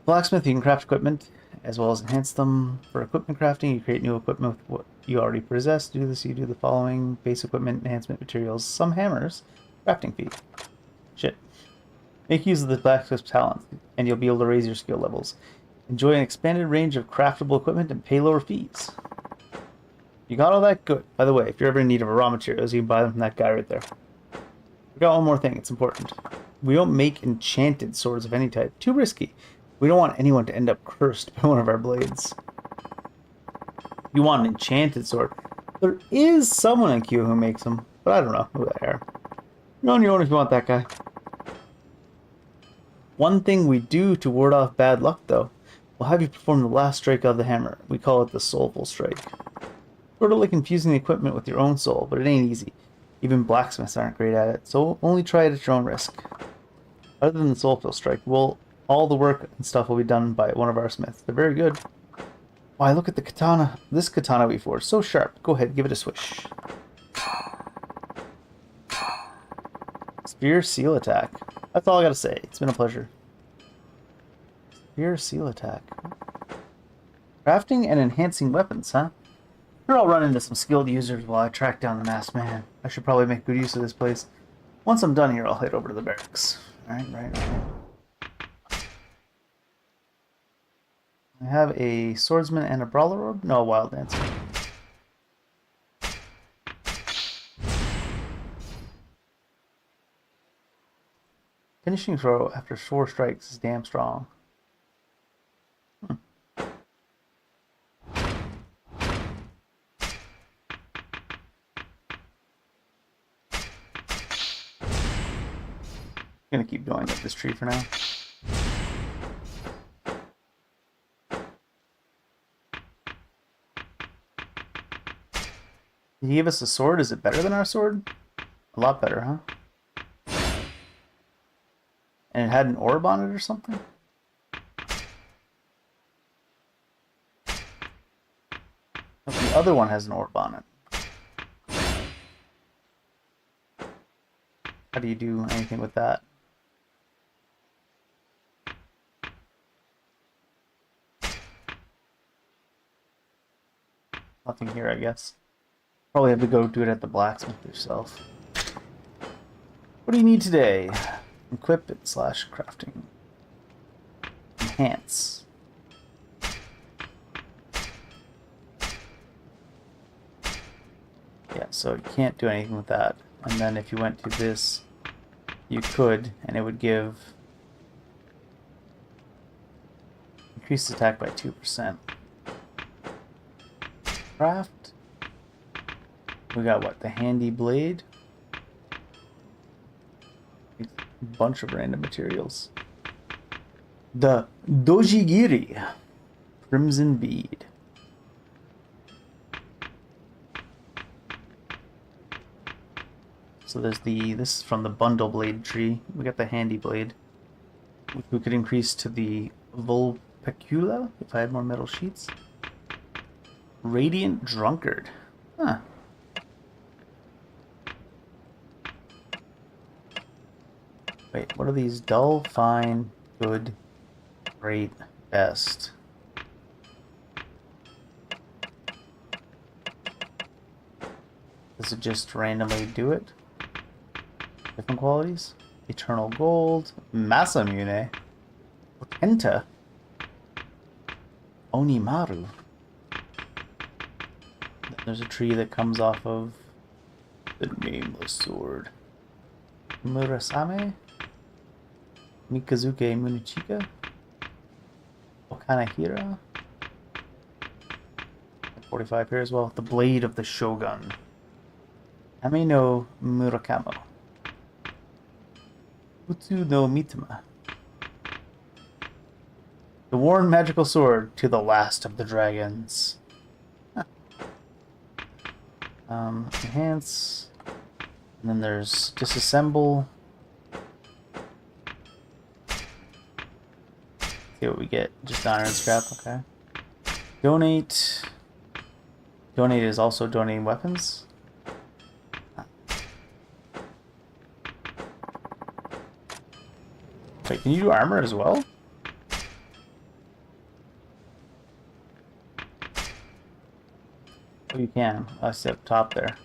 Blacksmith, you can craft equipment as well as enhance them. For equipment crafting, you create new equipment with what you already possess. To do this, you do the following: base equipment, enhancement materials, some hammers, crafting fee. Shit. Make use of the blacksmith's talent, and you'll be able to raise your skill levels. Enjoy an expanded range of craftable equipment and pay lower fees. You got all that? Good. By the way, if you're ever in need of raw materials, you can buy them from that guy right there. We got one more thing, it's important. We don't make enchanted swords of any type. Too risky. We don't want anyone to end up cursed by one of our blades. You want an enchanted sword. There is someone in Q who makes them, but I don't know who they are. You're on your own if you want that guy. One thing we do to ward off bad luck, though, we'll have you perform the last strike of the hammer. We call it the soulful strike. Sort of like infusing the equipment with your own soul, but it ain't easy. Even blacksmiths aren't great at it, so only try it at your own risk. Other than the soulful strike, all the work and stuff will be done by one of our smiths. They're very good. Why, look at the katana. This katana we forged. So sharp. Go ahead, give it a swish. Spear seal attack. That's all I gotta say. It's been a pleasure. Spear seal attack. Crafting and enhancing weapons, huh? Sure, I'll run into some skilled users while I track down the masked man. I should probably make good use of this place. Once I'm done here, I'll head over to the barracks. Right. I have a swordsman and a brawler orb? No, a wild dancer. Finishing throw after 4 strikes is damn strong. I'm gonna keep going up this tree for now. He gave us a sword. Is it better than our sword? A lot better, huh? And it had an orb on it or something? The other one has an orb on it. How do you do anything with that? Nothing here, I guess. Probably have to go do it at the blacksmith yourself. What do you need today? Equip it / crafting. Enhance. Yeah, so you can't do anything with that. And then if you went to this, you could, and it would give increased attack by 2%. Craft. We got what? The handy blade. A bunch of random materials. The dojigiri. Crimson bead. So there's this is from the bundle blade tree. We got the handy blade, which we could increase to the vulpecula if I had more metal sheets. Radiant drunkard. Huh. Wait, what are these? Dull, fine, good, great, best. Does it just randomly do it? Different qualities? Eternal gold, Masamune, Penta, Onimaru. There's a tree that comes off of the nameless sword. Murasame, Mikazuke Munichika, Okanahira. 45 here as well. The blade of the shogun. Ame no Murakamo. Utsu no Mitama. The worn magical sword to the last of the dragons. Huh. Enhance. And then there's disassemble. See what we get. Just iron scrap, okay. Donate. Donate is also donating weapons. Wait, can you do armor as well? Oh, you can. I see up top there.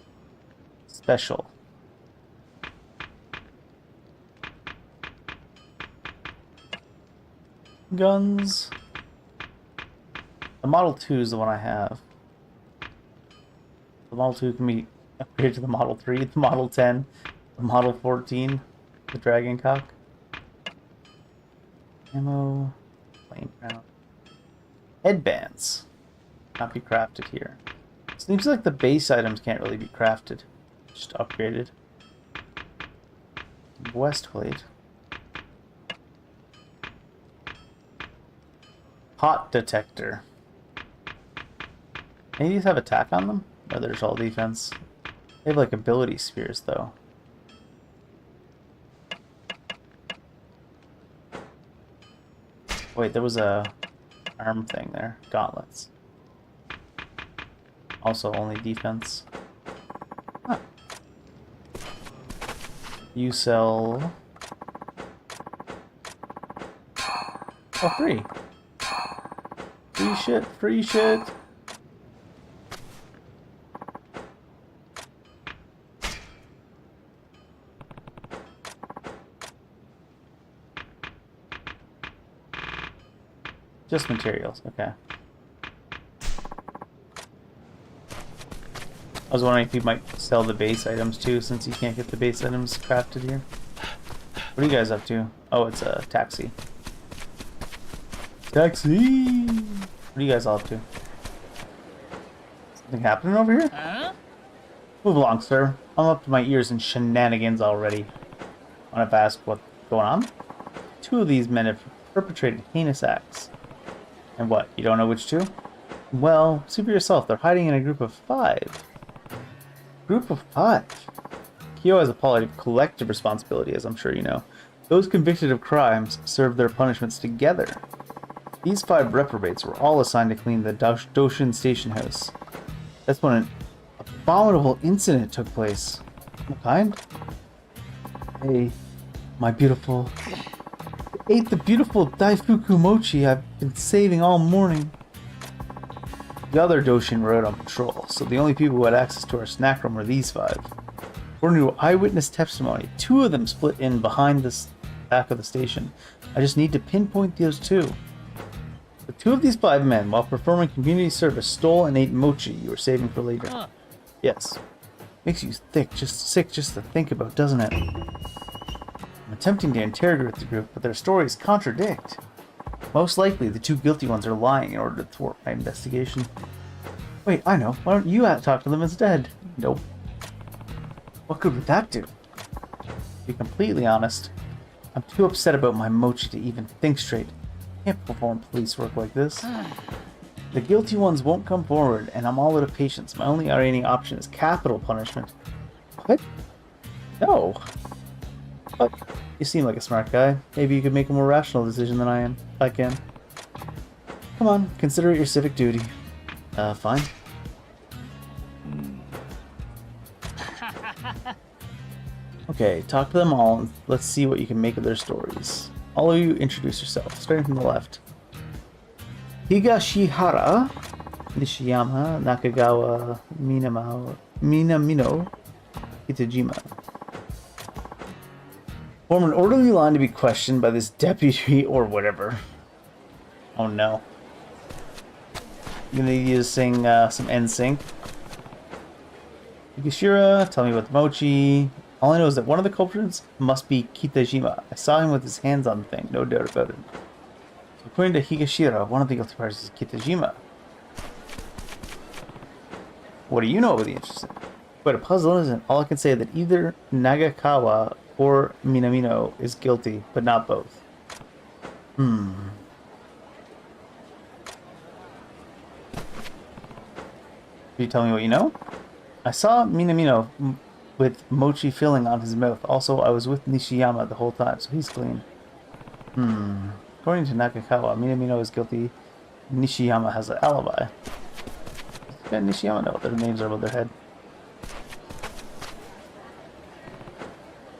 Special. Guns. The Model 2 is the one I have. The Model 2 can be upgraded to the Model 3, the Model 10, the Model 14, the Dragon Cock. Ammo. Flame crown. Headbands. Not be crafted here. Seems like the base items can't really be crafted. Just upgraded. Breastplate. Hot detector. Any of these have attack on them? Or they're just all defense? They have like ability spheres though. Wait, there was a arm thing there. Gauntlets. Also only defense. Huh. You sell... Oh, free. Free shit, free shit. Just materials, okay. I was wondering if you might sell the base items too, since you can't get the base items crafted here. What are you guys up to? Oh, it's a taxi. Taxi! What are you guys all up to? Something happening over here? Huh? Move along, sir. I'm up to my ears in shenanigans already. I want to ask what's going on? 2 of these men have perpetrated heinous acts. And what, you don't know which 2? Well, see for yourself, they're hiding in a group of 5. Group of 5? Kyo has a policy of collective responsibility, as I'm sure you know. Those convicted of crimes serve their punishments together. These 5 reprobates were all assigned to clean the Doshin station house. That's when an abominable incident took place. What kind? Hey, my beautiful... They ate the beautiful Daifuku mochi I've been saving all morning. The other Doshin were out on patrol, so the only people who had access to our snack room were these 5. According to eyewitness testimony, 2 of them split in behind the back of the station. I just need to pinpoint those 2. The 2 of these 5 men, while performing community service, stole and ate mochi you were saving for later. Huh. Yes. Makes you sick just to think about, doesn't it? I'm attempting to interrogate the group, but their stories contradict. Most likely, the 2 guilty ones are lying in order to thwart my investigation. Wait, I know. Why don't you talk to them instead? Nope. What good would that do? To be completely honest, I'm too upset about my mochi to even think straight. I can't perform police work like this. The guilty ones won't come forward, and I'm all out of patience. My only remaining option is capital punishment. What? No. But you seem like a smart guy. Maybe you could make a more rational decision than I am. I can. Come on, consider it your civic duty. Fine. Okay, talk to them all and let's see what you can make of their stories. All of you introduce yourself, starting from the left. Higashihara, Nishiyama, Nakagawa, Minamino, Itajima. Form an orderly line to be questioned by this deputy or whatever. Oh no. I'm gonna need you to sing some NSYNC. Higashira, tell me about the mochi. All I know is that one of the culprits must be Kitajima. I saw him with his hands on the thing, no doubt about it. So according to Higashira, one of the guilty parties is Kitajima. What do you know about the incident? Quite a puzzle, isn't it? All I can say is that either Nagakawa or Minamino is guilty, but not both. Can you tell me what you know? I saw Minamino with mochi filling on his mouth. Also, I was with Nishiyama the whole time, so he's clean. According to Nakakawa, Minamino is guilty. Nishiyama has an alibi. Yeah, Nishiyama know what their names are above their head.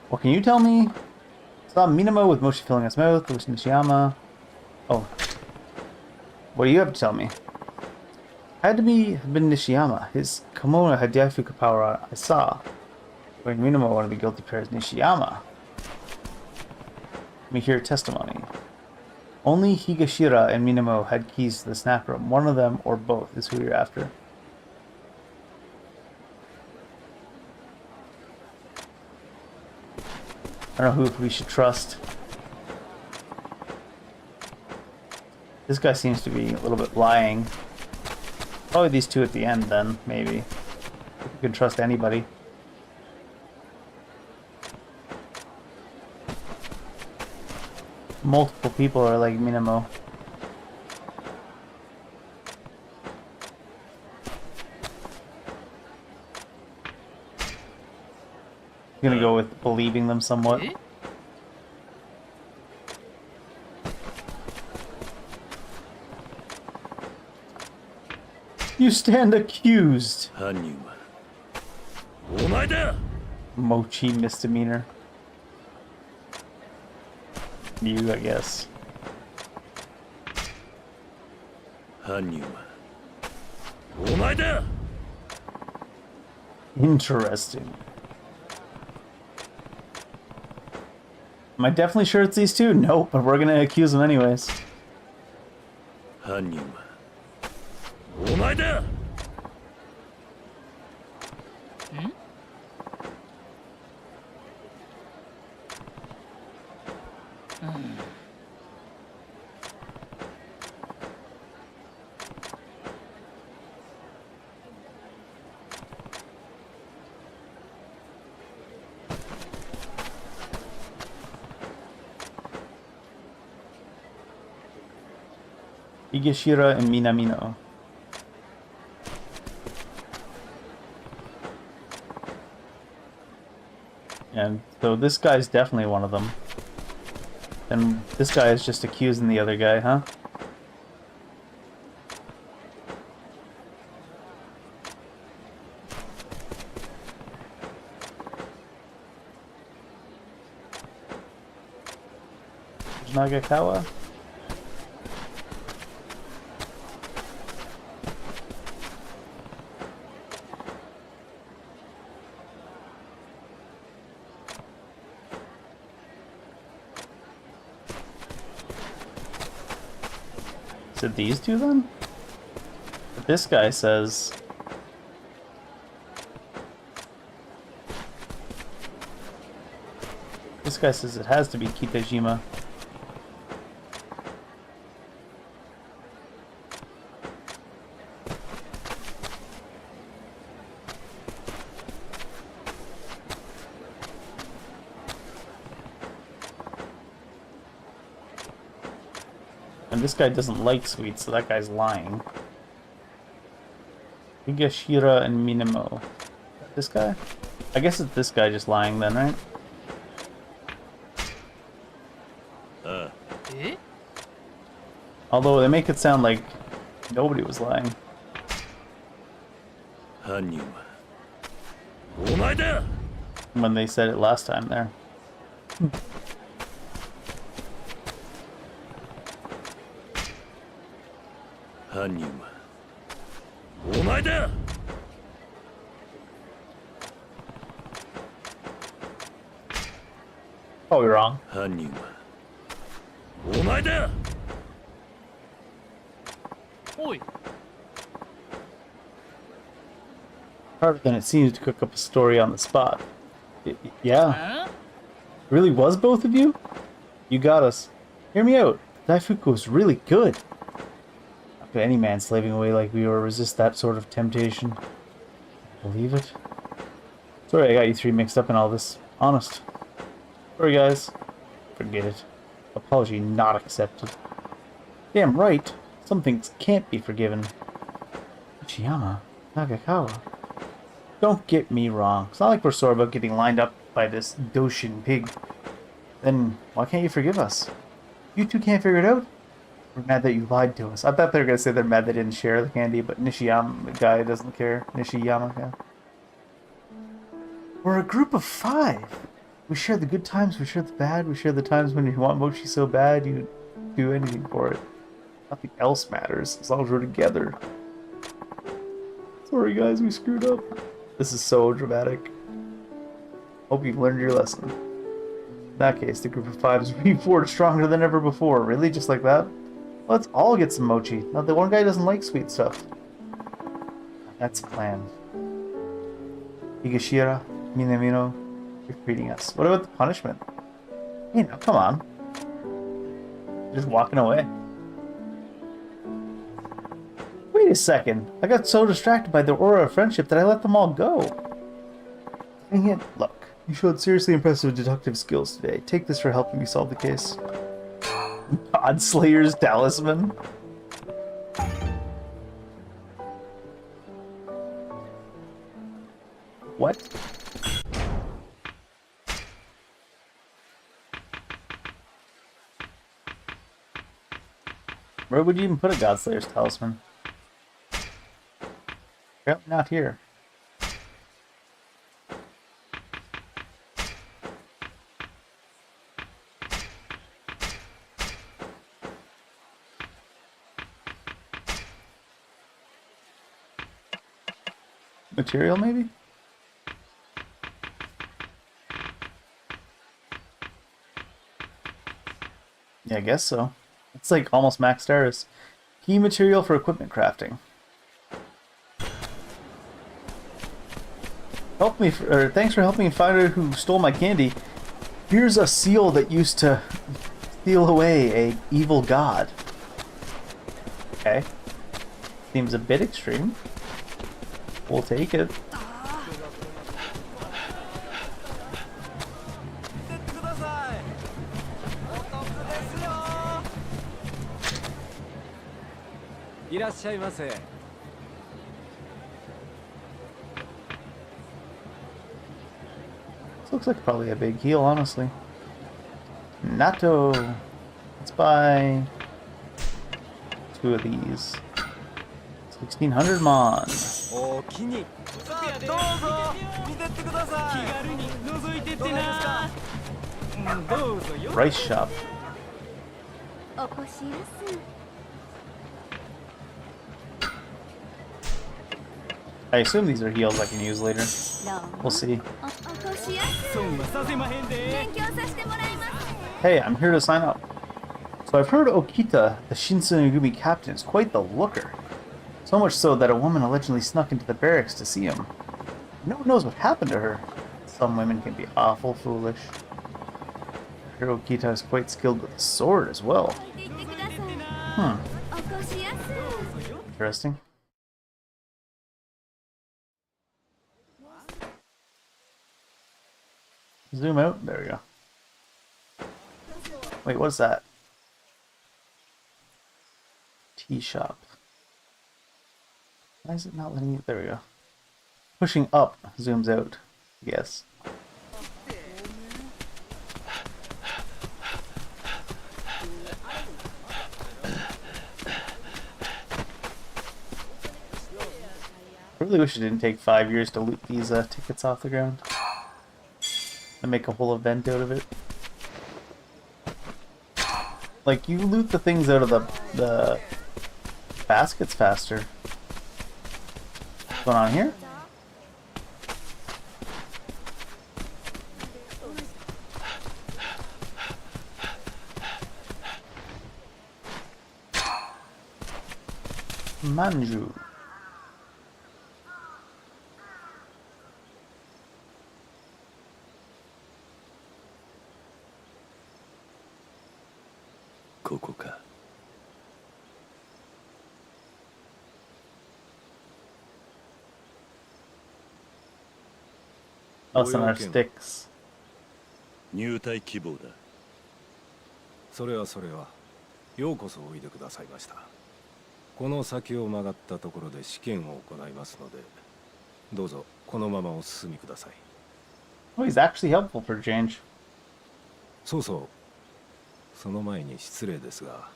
What can you tell me? I saw Minamo with mochi filling his mouth. It was Nishiyama. Oh. What do you have to tell me? Had to have been Nishiyama. His kimono had Daifuku power on it. I saw. When Minamo, one of the guilty pairs, Nishiyama. Let me hear testimony. Only Higashira and Minamo had keys to the snack room. One of them, or both, is who you're after. I don't know who we should trust. This guy seems to be a little bit lying. Probably these 2 at the end then, maybe. If you can trust anybody. Multiple people are like Minamo. I'm gonna go with believing them somewhat. You stand accused. Mochi misdemeanor. You, I guess. Interesting. Am I definitely sure it's these 2? Nope, but we're gonna accuse them anyways. Higashira and Minamino. And so this guy's definitely one of them. And this guy is just accusing the other guy, huh? Nagakawa? Is it these two then? But this guy says... This guy says it has to be Kitajima. And this guy doesn't like sweets, so that guy's lying. Higashira and Minamo. This guy? I guess it's this guy just lying then, right? Although they make it sound like nobody was lying. When they said it last time there. Oh, you're wrong. Harder than it seems to cook up a story on the spot. Yeah. Really was both of you? You got us. Hear me out. Daifuku was really good. How could any man slaving away like we were resist that sort of temptation? Believe it? Sorry I got you three mixed up in all this. Honest. Sorry guys. Forget it. Apology not accepted. Damn right. Some things can't be forgiven. Uchiyama. Nagakawa. Don't get me wrong. It's not like we're sore about getting lined up by this Doshin pig. Then why can't you forgive us? You two can't figure it out? We're mad that you lied to us. I thought they were going to say they're mad they didn't share the candy, but Nishiyama, the guy, doesn't care. Nishiyama, yeah. We're a group of 5. We share the good times, we share the bad, we share the times when you want mochi so bad you do anything for it. Nothing else matters as long as we're together. Sorry guys, we screwed up. This is so dramatic. Hope you've learned your lesson. In that case, the group of 5 is reforged stronger than ever before. Really? Just like that? Let's all get some mochi. Now, the one guy doesn't like sweet stuff. That's planned. Higashira, Minamino, you're treating us. What about the punishment? Hey, now, come on. Just walking away. Wait a second. I got so distracted by the aura of friendship that I let them all go. Dang it. Look, you showed seriously impressive deductive skills today. Take this for helping me solve the case. Godslayer's talisman? What? Where would you even put a Godslayer's talisman? Apparently not here. Material, maybe? Yeah, I guess so. It's like almost max status. Key material for equipment crafting. Help me, thanks for helping me find out who stole my candy. Here's a seal that used to steal away a evil god. Okay. Seems a bit extreme. We'll take it. いらっしゃいませ。 This looks like probably a big heal, honestly. Natto! Let's buy 2 of these. 1600 mon. おおきに。さあどうぞ見てってください。気軽に覗いてってな。どうぞよ。 Rice shop. おこしやす。 I assume these are heals I can use later. どう We'll see. おこしやす。損はさせまへんで。勉強させてもらいます。 Hey, I'm here to sign up. So I've heard Okita, the Shinsunigumi captain, is quite the looker. So much so that a woman allegedly snuck into the barracks to see him. No one knows what happened to her. Some women can be awful foolish. I hear Okita is quite skilled with a sword as well. 置いていってください。 Hmm, おこしやす。 interesting. Zoom out. There we go. Wait, what's that? Tea shop. Why is it not letting you? There we go. Pushing up zooms out. Yes. I really wish it didn't take 5 years to loot these tickets off the ground. And make a whole event out of it. Like, you loot the things out of the baskets faster. What's going on here? Manju. Also, our sticks. 入隊希望だ。それはようこそおいでくださいました。この先を曲がったところで試験を行いますので、どうぞこのままお進みください。 Oh, he's actually helpful for a change. そうそう。その前に失礼ですが、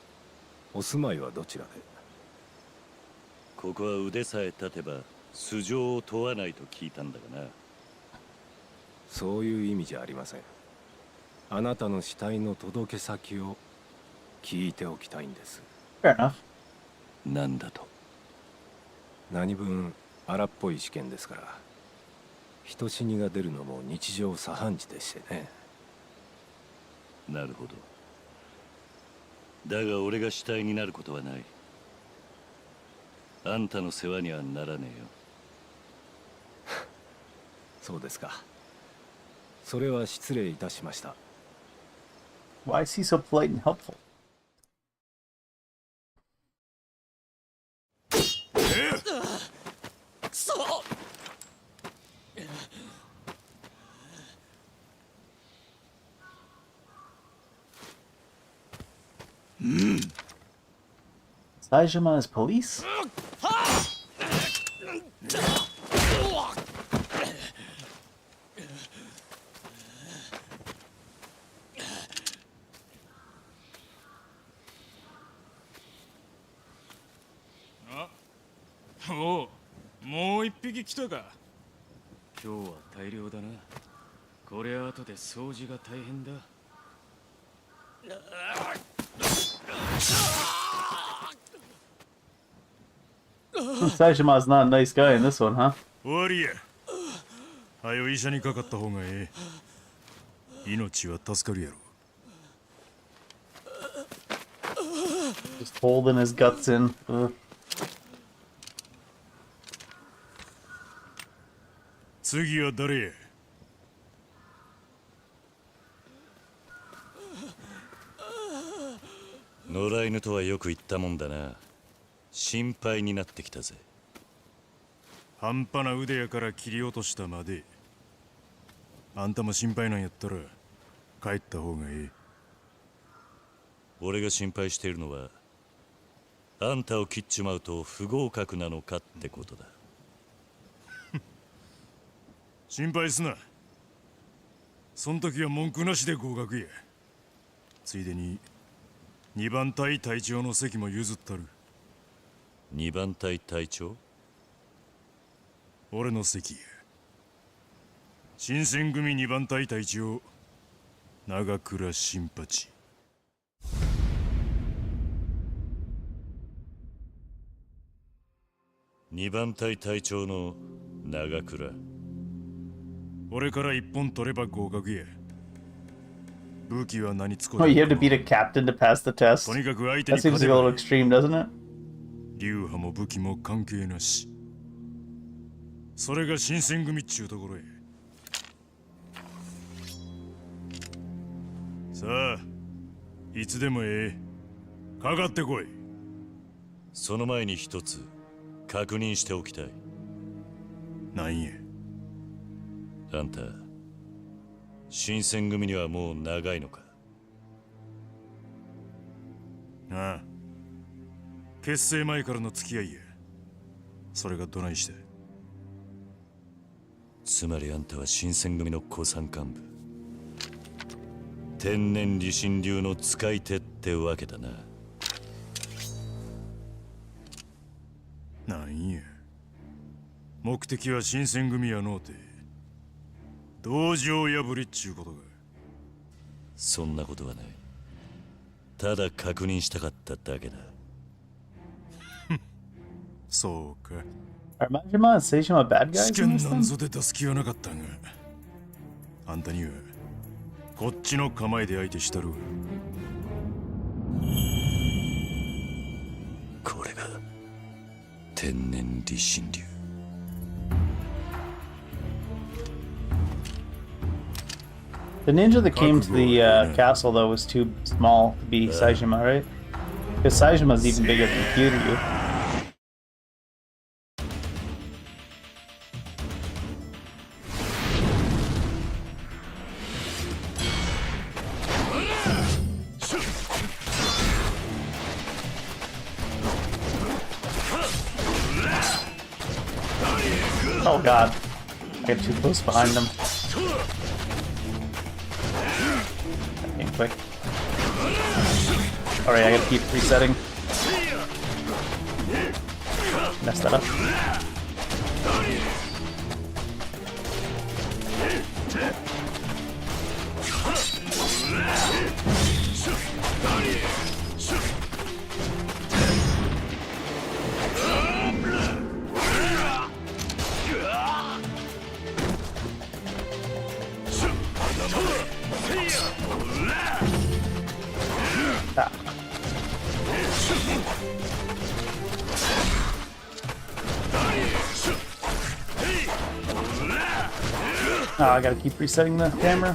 お住まいはどちらで？ここは腕さえ立てば素性を問わないと聞いたんだがな。そういう意味じゃありません。あなたの死体の届け先を聞いておきたいんです。 Fair enough. なんだと？何分荒っぽい試験ですから、人死にが出るのも日常茶飯事でしてね。なるほど。だが俺が死体になることはない。あんたの世話にはならねえよ。そうですか。それは失礼いたしました。 Why is he so polite and helpful? Saejima is police? おう、もう一匹来たか。今日は大量だな。こりゃ後で掃除が大変だ。Saejima's not a nice guy in this one, huh? 終わりや。はよ医者にかかった方がええ。命は助かるやろ。Just holding his guts in. Ugh. 次は誰や？野良犬とはよく言ったもんだな。心配になってきたぜ。半端な腕やから切り落としたまで。あんたも心配なんやったら帰った方がええ。俺が心配しているのはあんたを切っちまうと不合格なのかってことだ。心配すな。そん時は文句なしで合格や。ついでに2番隊隊長の席も譲ったる。2番隊隊長？俺の席や。新選組2番隊隊長長倉新八。2番隊隊長の長倉。俺から1本取れば合格や。武器は何使う？ Oh, you have to beat a captain to pass the test? とにかく相手に That seems like a little extreme, doesn't it? 流派も武器も関係なし。それが新選組っちゅうところへ。さあ、いつでもええ。かかってこい。その前に一つ確認しておきたい。なんや。あんた、新選組にはもう長いのか？ああ。結成前からの付き合いや。それがどないして。つまりあんたは新選組の古参幹部、天然理心流の使い手ってわけだな。なんや。目的は新選組やのうて道場破りっちゅうことが。そんなことはない。ただ確認したかっただけだ。そうか。Are Majima and Seishima bad 試 guys in 験 this なん thing? ぞで出す気はなかったが、あんたにはこっちの構えで相手したるわ。これが天然理心流。The ninja that came to the castle, though, was too small to be Saijima, right? Because Saijima's even bigger than Kiryu. Oh god. I get too close behind them. That came quick. Alright, I gotta keep resetting. Mess that up. Ah. Oh, I gotta keep resetting the camera.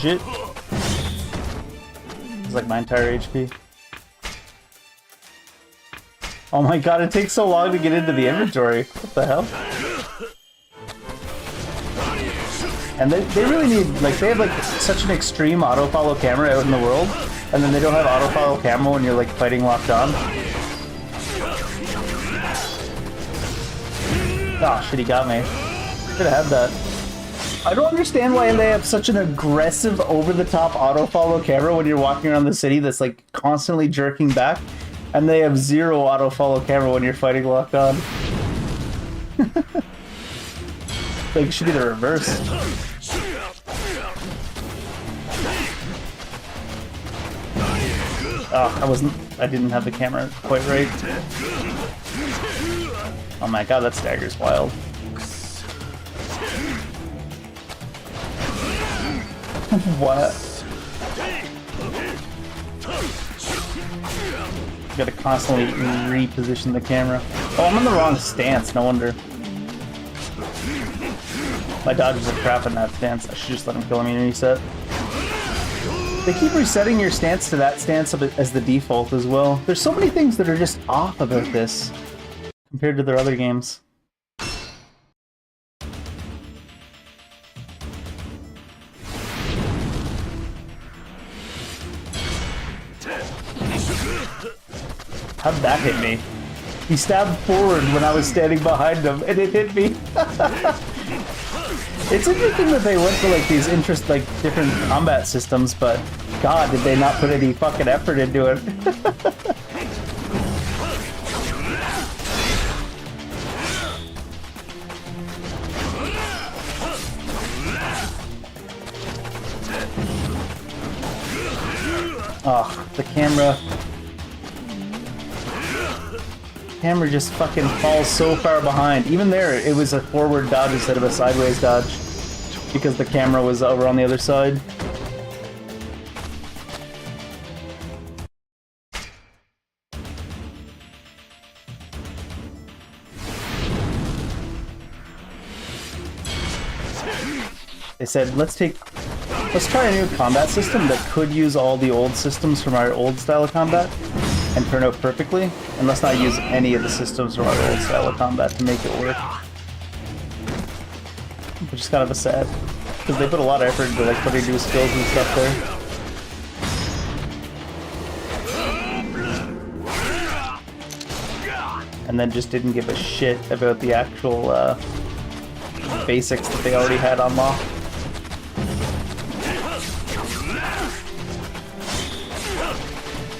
Shit. It's like my entire HP. Oh my god, it takes so long to get into the inventory. What the hell? And they really need, like, they have like such an extreme auto-follow camera out in the world, and then they don't have auto-follow camera when you're like fighting locked on. Oh shit, he got me. Should have had that. I don't understand why they have such an aggressive, over-the-top auto-follow camera when you're walking around the city that's like constantly jerking back, and they have zero auto-follow camera when you're fighting locked on. Like, it should be the reverse. Oh, I didn't have the camera quite right. Oh my god, that stagger's wild. What? You gotta constantly reposition the camera. Oh, I'm in the wrong stance, no wonder. My dodges are crap in that stance. I should just let him kill me and reset. They keep resetting your stance to that stance as the default as well. There's so many things that are just off about this compared to their other games. How'd that hit me? He stabbed forward when I was standing behind him, and it hit me. It's interesting that they went for like these different combat systems, but God, did they not put any fucking effort into it? Oh, the camera just fucking falls so far behind. Even there, it was a forward dodge instead of a sideways dodge because the camera was over on the other side. They said, let's try a new combat system that could use all the old systems from our old style of combat and turn out perfectly, and let's not use any of the systems from our old style of combat to make it work. Which is kind of a sad, because they put a lot of effort into like putting new skills and stuff there. And then just didn't give a shit about the actual basics that they already had unlocked.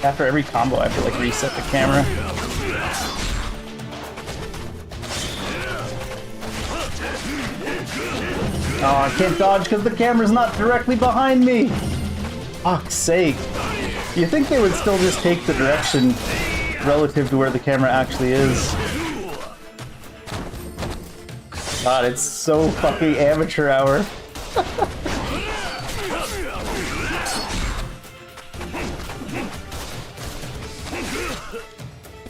After every combo, I have to like reset the camera. Oh, I can't dodge because the camera's not directly behind me! Fuck's sake. You think they would still just take the direction relative to where the camera actually is. God, it's so fucking amateur hour.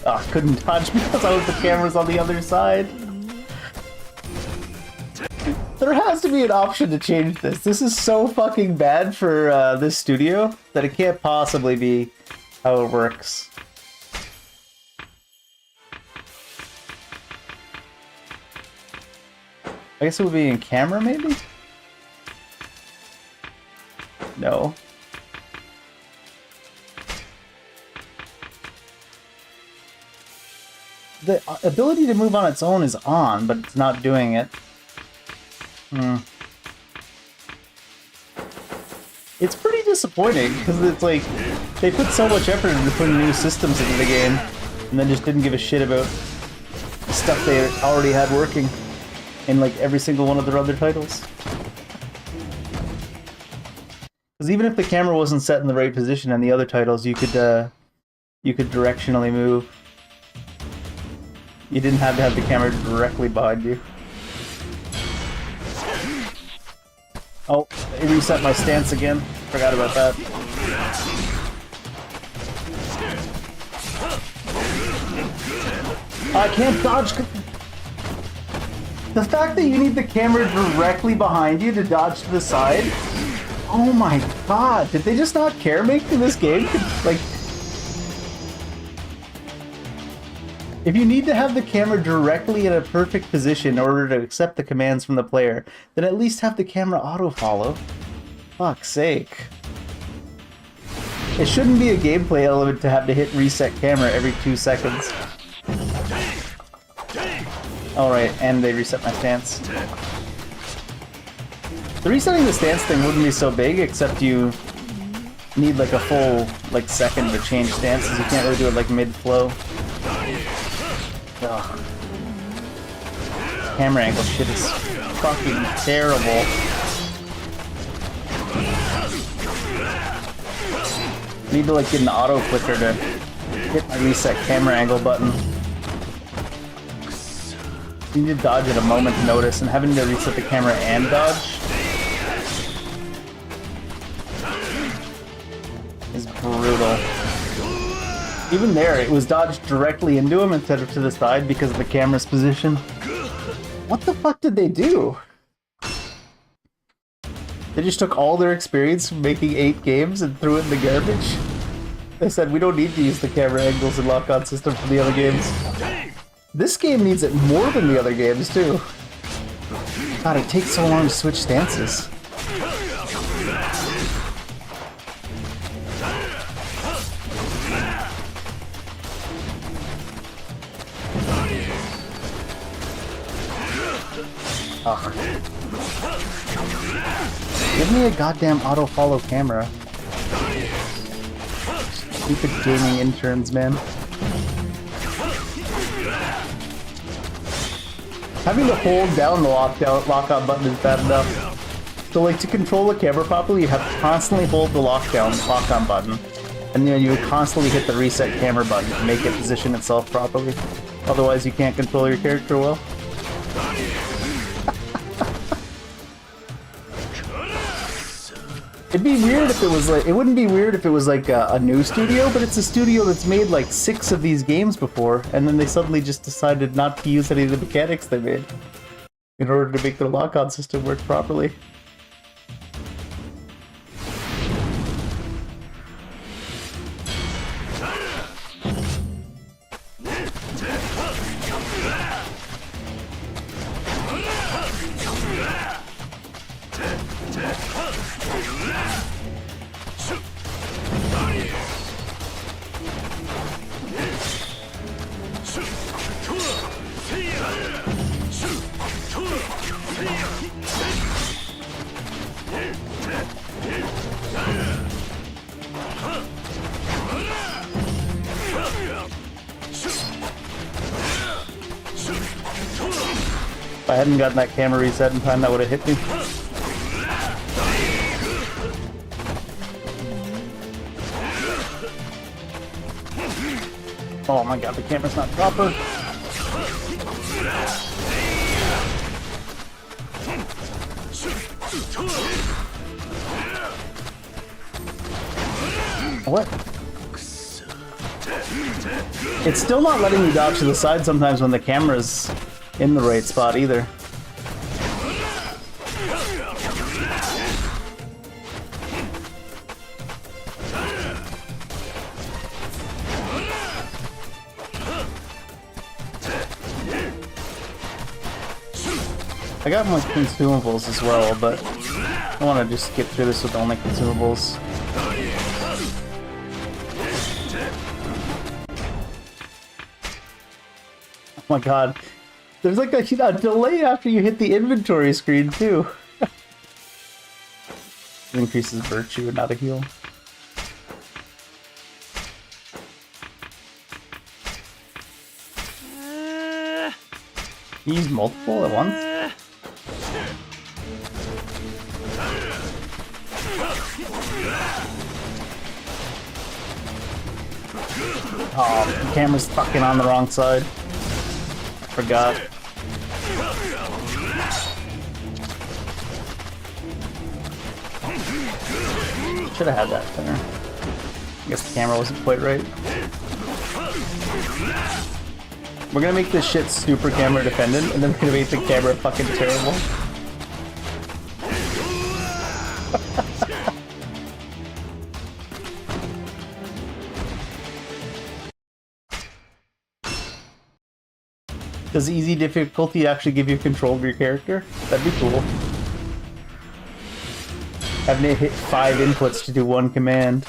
Oh, I couldn't dodge because the camera's on the other side. There has to be an option to change this. This is so fucking bad for this studio that it can't possibly be how it works. I guess it would be in camera, maybe? No. The ability to move on its own is on, but it's not doing it. It's pretty disappointing, because it's like, they put so much effort into putting new systems into the game, and then just didn't give a shit about the stuff they already had working in like every single one of their other titles. Because even if the camera wasn't set in the right position in the other titles, you could directionally move. You didn't have to have the camera directly behind you. Oh, it reset my stance again. Forgot about that. I can't dodge. The fact that you need the camera directly behind you to dodge to the side. Oh my god, did they just not care making this game? Like, if you need to have the camera directly in a perfect position in order to accept the commands from the player, then at least have the camera auto-follow. Fuck's sake. It shouldn't be a gameplay element to have to hit reset camera every 2 seconds. Alright, and they reset my stance. The resetting the stance thing wouldn't be so big, except you need like a full second to change stances. You can't really do it like mid-flow. Ugh. Camera angle shit is fucking terrible. I need to like get an auto clicker to hit my reset camera angle button. You need to dodge at a moment's notice, and having to reset the camera and dodge is brutal. Even there, it was dodged directly into him instead of to the side because of the camera's position. What the fuck did they do? They just took all their experience from making 8 games and threw it in the garbage. They said, we don't need to use the camera angles and lock-on system from the other games. This game needs it more than the other games, too. God, it takes so long to switch stances. Ugh. Give me a goddamn auto-follow camera. Stupid gaming interns, man. Having to hold down the lock-on button is bad enough. So, like, to control the camera properly, you have to constantly hold the lock-on button. And then you would constantly hit the reset camera button to make it position itself properly. Otherwise, you can't control your character well. It'd be weird if it was like, it wouldn't be weird if it was like a new studio, but it's a studio that's made like 6 of these games before, and then they suddenly just decided not to use any of the mechanics they made in order to make their lock-on system work properly. If I hadn't gotten that camera reset in time, that would have hit me. Oh my god, the camera's not proper. What? It's still not letting me dodge to the side sometimes when the camera's in the right spot either. I got my consumables as well, but I want to just get through this with only consumables. Oh my god. There's like a delay after you hit the inventory screen too. It increases virtue and not a heal. You use multiple at once? Oh, the camera's fucking on the wrong side. Forgot. Should have had that there. I guess the camera wasn't quite right. We're gonna make this shit super camera dependent, and then we're gonna make the camera fucking terrible. Does easy difficulty actually give you control of your character? That'd be cool. Having to hit 5 inputs to do 1 command.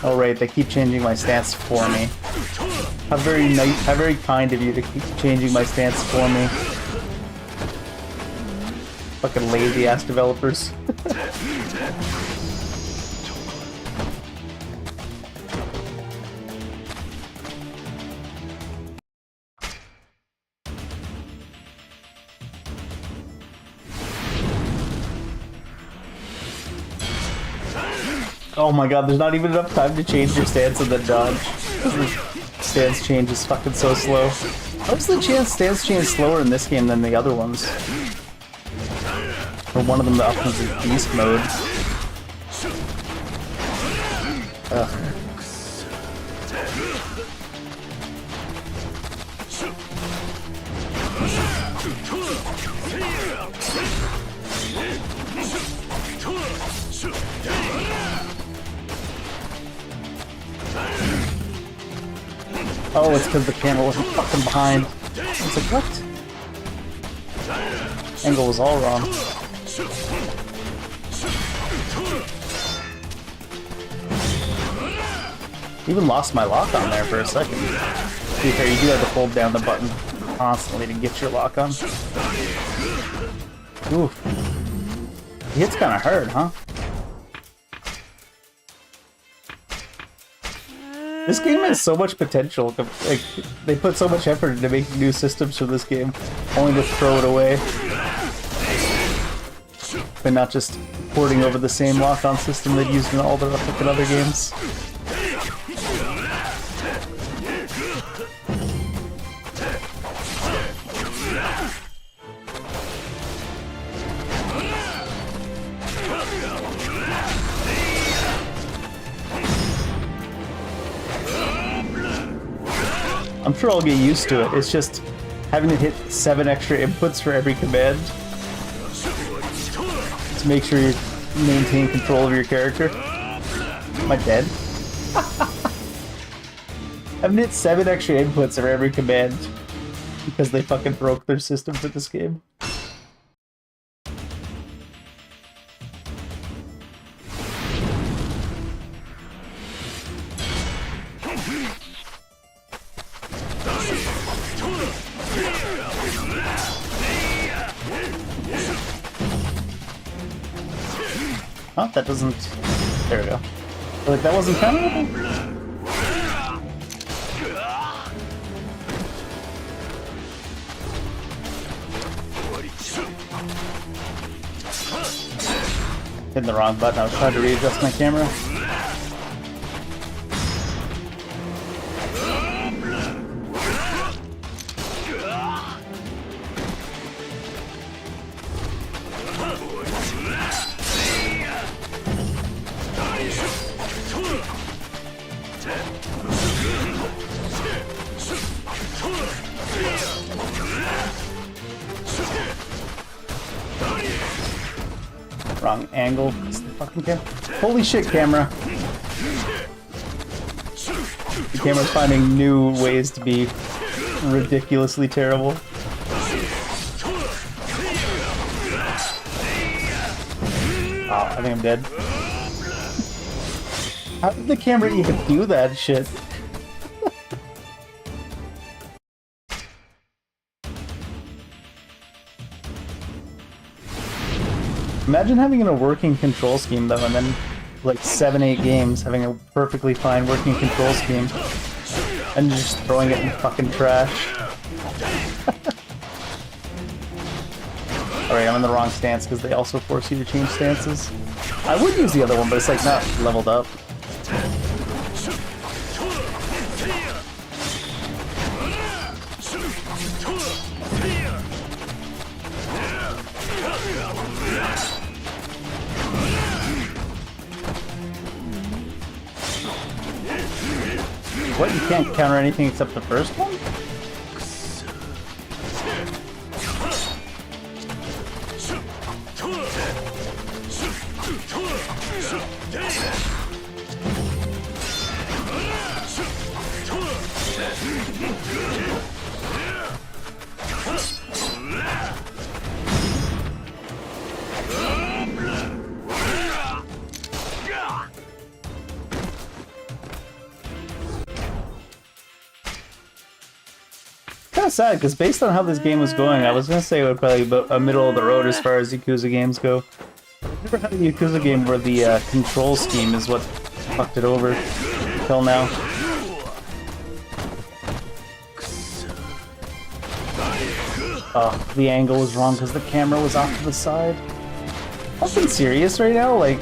Oh right, they keep changing my stance for me. How very nice, how very kind of you to keep changing my stance for me. Fucking lazy ass developers. Oh my god, there's not even enough time to change your stance and then dodge. Stance change is fucking so slow. What's the stance change slower in this game than the other ones? Or one of them, the options is beast mode. Ugh. Oh, it's because the camera wasn't fucking behind. I was like, what? Angle was all wrong. Even lost my lock on there for a second. To be fair, you do have to hold down the button constantly to get your lock on. Oof. The hit's kind of hard, huh? This game has so much potential. Like, they put so much effort into making new systems for this game, only to throw it away. But not just porting over the same lock-on system they've used in all the fucking other games. I'm sure I'll get used to it. It's just having to hit 7 extra inputs for every command to make sure you maintain control of your character. Am I dead? Having to hit 7 extra inputs for every command because they fucking broke their system for this game. Oh, that doesn't... There we go. Like, that wasn't counterable? Hitting the wrong button. I was trying to readjust my camera. Wrong angle. Fucking camera. Holy shit, camera. The camera's finding new ways to be ridiculously terrible. Oh, I think I'm dead. How did the camera even do that shit? Imagine having a working control scheme though, and then like 7-8 games having a perfectly fine working control scheme, and just throwing it in fucking trash. Alright, I'm in the wrong stance because they also force you to change stances. I would use the other one, but it's like not leveled up. What, you can't counter anything except the first one? Kind of sad, because based on how this game was going, I was going to say it would probably be a middle of the road as far as Yakuza games go. I've never had a Yakuza game where the control scheme is what fucked it over until now. Oh, the angle was wrong because the camera was off to the side. I'm being serious right now, like...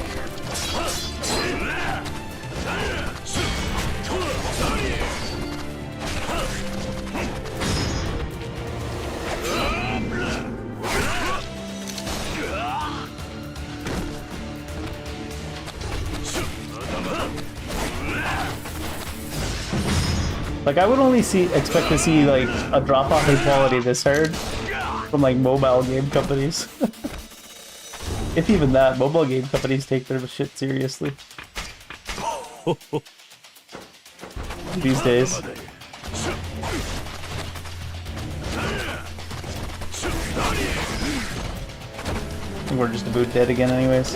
Like, I would only expect to see, like, a drop-off in quality this hard from, like, mobile game companies. If even that, mobile game companies take their shit seriously. These days. think we're just about dead again anyways.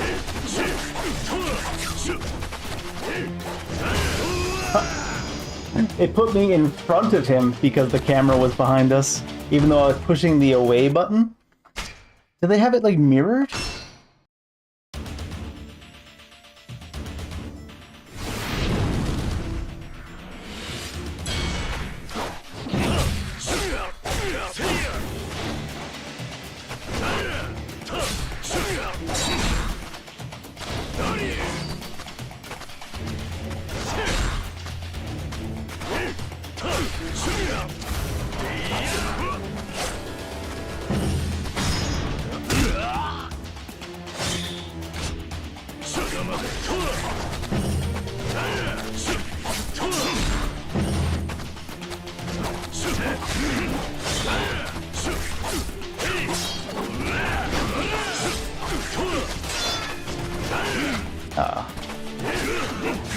It put me in front of him because the camera was behind us, even though I was pushing the away button. Do they have it like mirrored?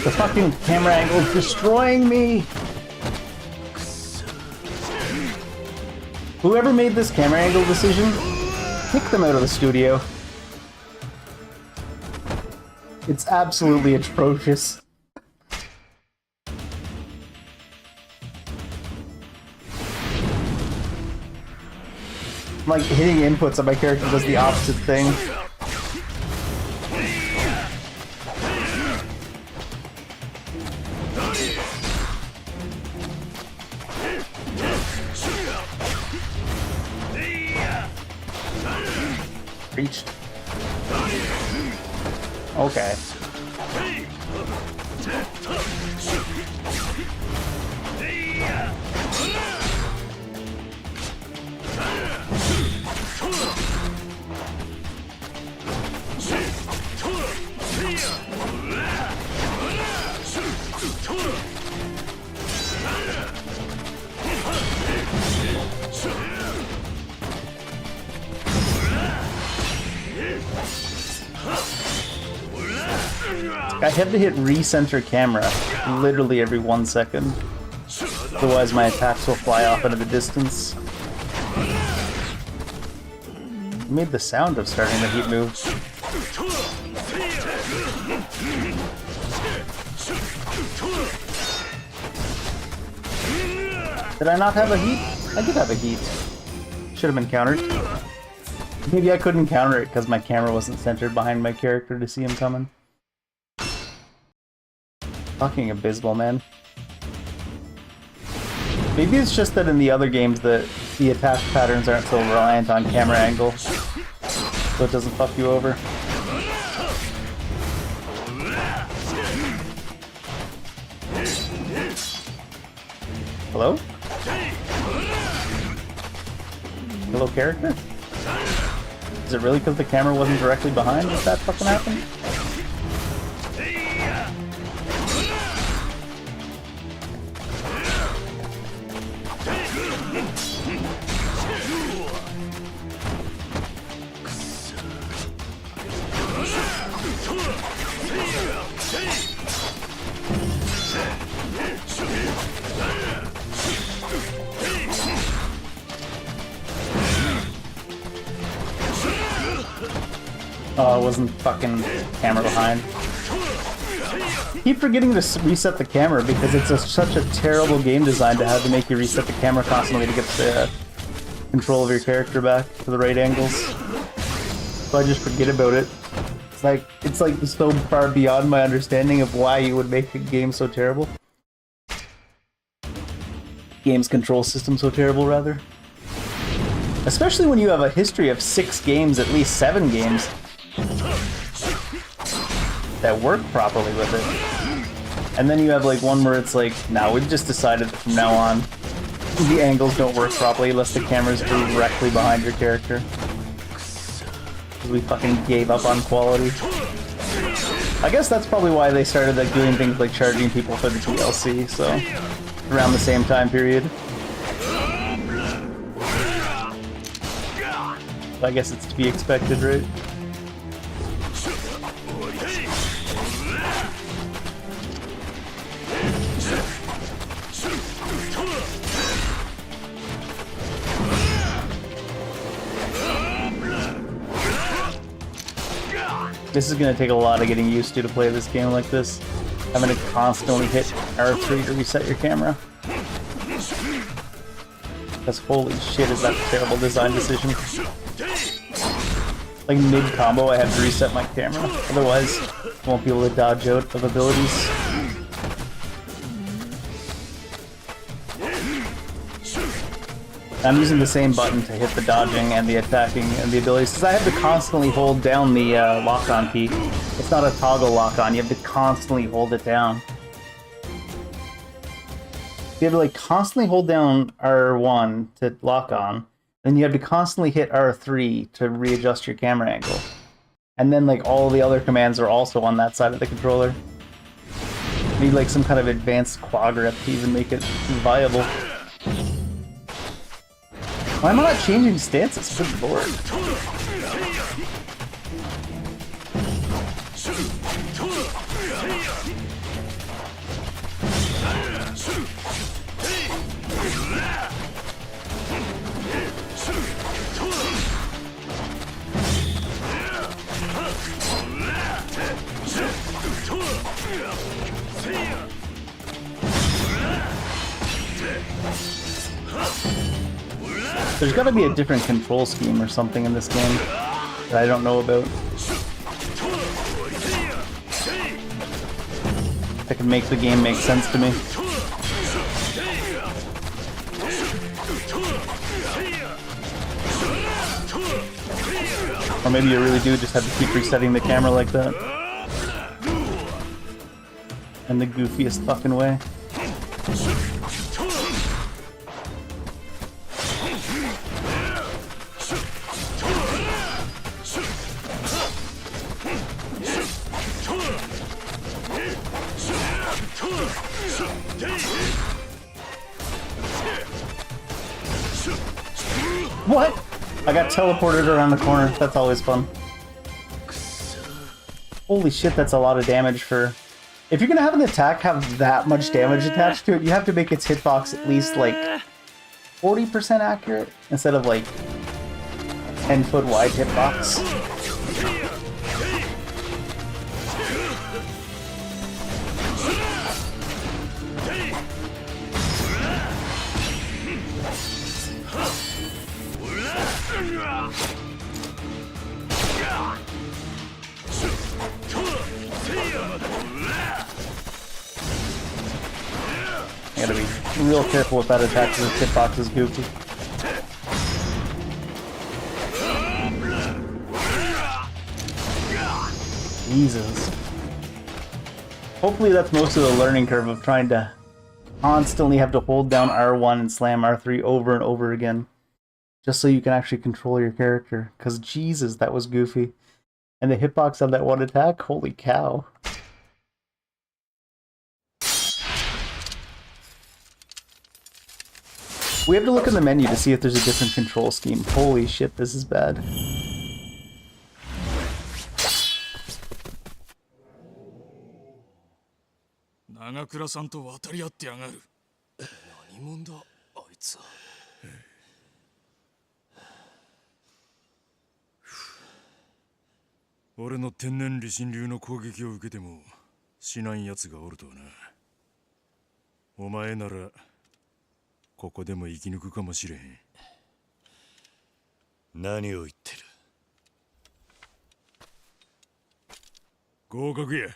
The fucking camera angle is destroying me! Whoever made this camera angle decision, kick them out of the studio. It's absolutely atrocious. I'm like hitting inputs and my character does the opposite thing. Reached. Okay. I have to hit recenter camera literally every 1 second. Otherwise my attacks will fly off into the distance. It made the sound of starting the heat move. Did I not have a heat? I did have a heat. Should have been countered. Maybe I couldn't counter it because my camera wasn't centered behind my character to see him coming. Fucking abysmal, man. Maybe it's just that in the other games the attack patterns aren't so reliant on camera angle, so it doesn't fuck you over. Hello? Hello, character? Is it really because the camera wasn't directly behind that that fucking happened? Oh, it wasn't fucking camera behind. Keep forgetting to reset the camera because it's such a terrible game design to have to make you reset the camera constantly to get the control of your character back to the right angles. So I just forget about it. It's like so far beyond my understanding of why you would make a game so terrible. Game's control system so terrible, rather. Especially when you have a history of 6 games, at least 7 games, that work properly with it. And then you have like one where it's like, nah, we've just decided that from now on the angles don't work properly unless the camera's directly behind your character. Because we fucking gave up on quality. I guess that's probably why they started like doing things like charging people for the DLC, so around the same time period. I guess it's to be expected, right? This is gonna take a lot of getting used to play this game like this. I'm gonna constantly hit R3 to reset your camera. Because holy shit, is that a terrible design decision. Like mid-combo, I have to reset my camera. Otherwise, I won't be able to dodge out of abilities. I'm using the same button to hit the dodging and the attacking and the abilities, because I have to constantly hold down the lock-on key. It's not a toggle lock-on, you have to constantly hold it down. You have to like constantly hold down R1 to lock on, then you have to constantly hit R3 to readjust your camera angle. And then like all the other commands are also on that side of the controller. You need like some kind of advanced quad grip to even make it viable. Why am I not changing stances? Good lord. There's gotta be a different control scheme or something in this game that I don't know about. That can make the game make sense to me. Or maybe you really do just have to keep resetting the camera like that. In the goofiest fucking way. What? I got teleported around the corner. That's always fun. Holy shit, that's a lot of damage for... If you're gonna have an attack have that much damage attached to it, you have to make its hitbox at least like 40% accurate instead of like 10-foot wide hitbox. I gotta be real careful with that attack because the hitbox is goofy. Jesus. Hopefully that's most of the learning curve of trying to constantly have to hold down R1 and slam R3 over and over again. Just so you can actually control your character. Because Jesus, that was goofy. And the hitbox on that one attack, holy cow. We have to look in the menu to see if there's a different control scheme. Holy shit, this is bad.俺の天然理心流の攻撃を受けても死なん奴がおるとはな。お前ならここでも生き抜くかもしれへん。何を言ってる。合格や。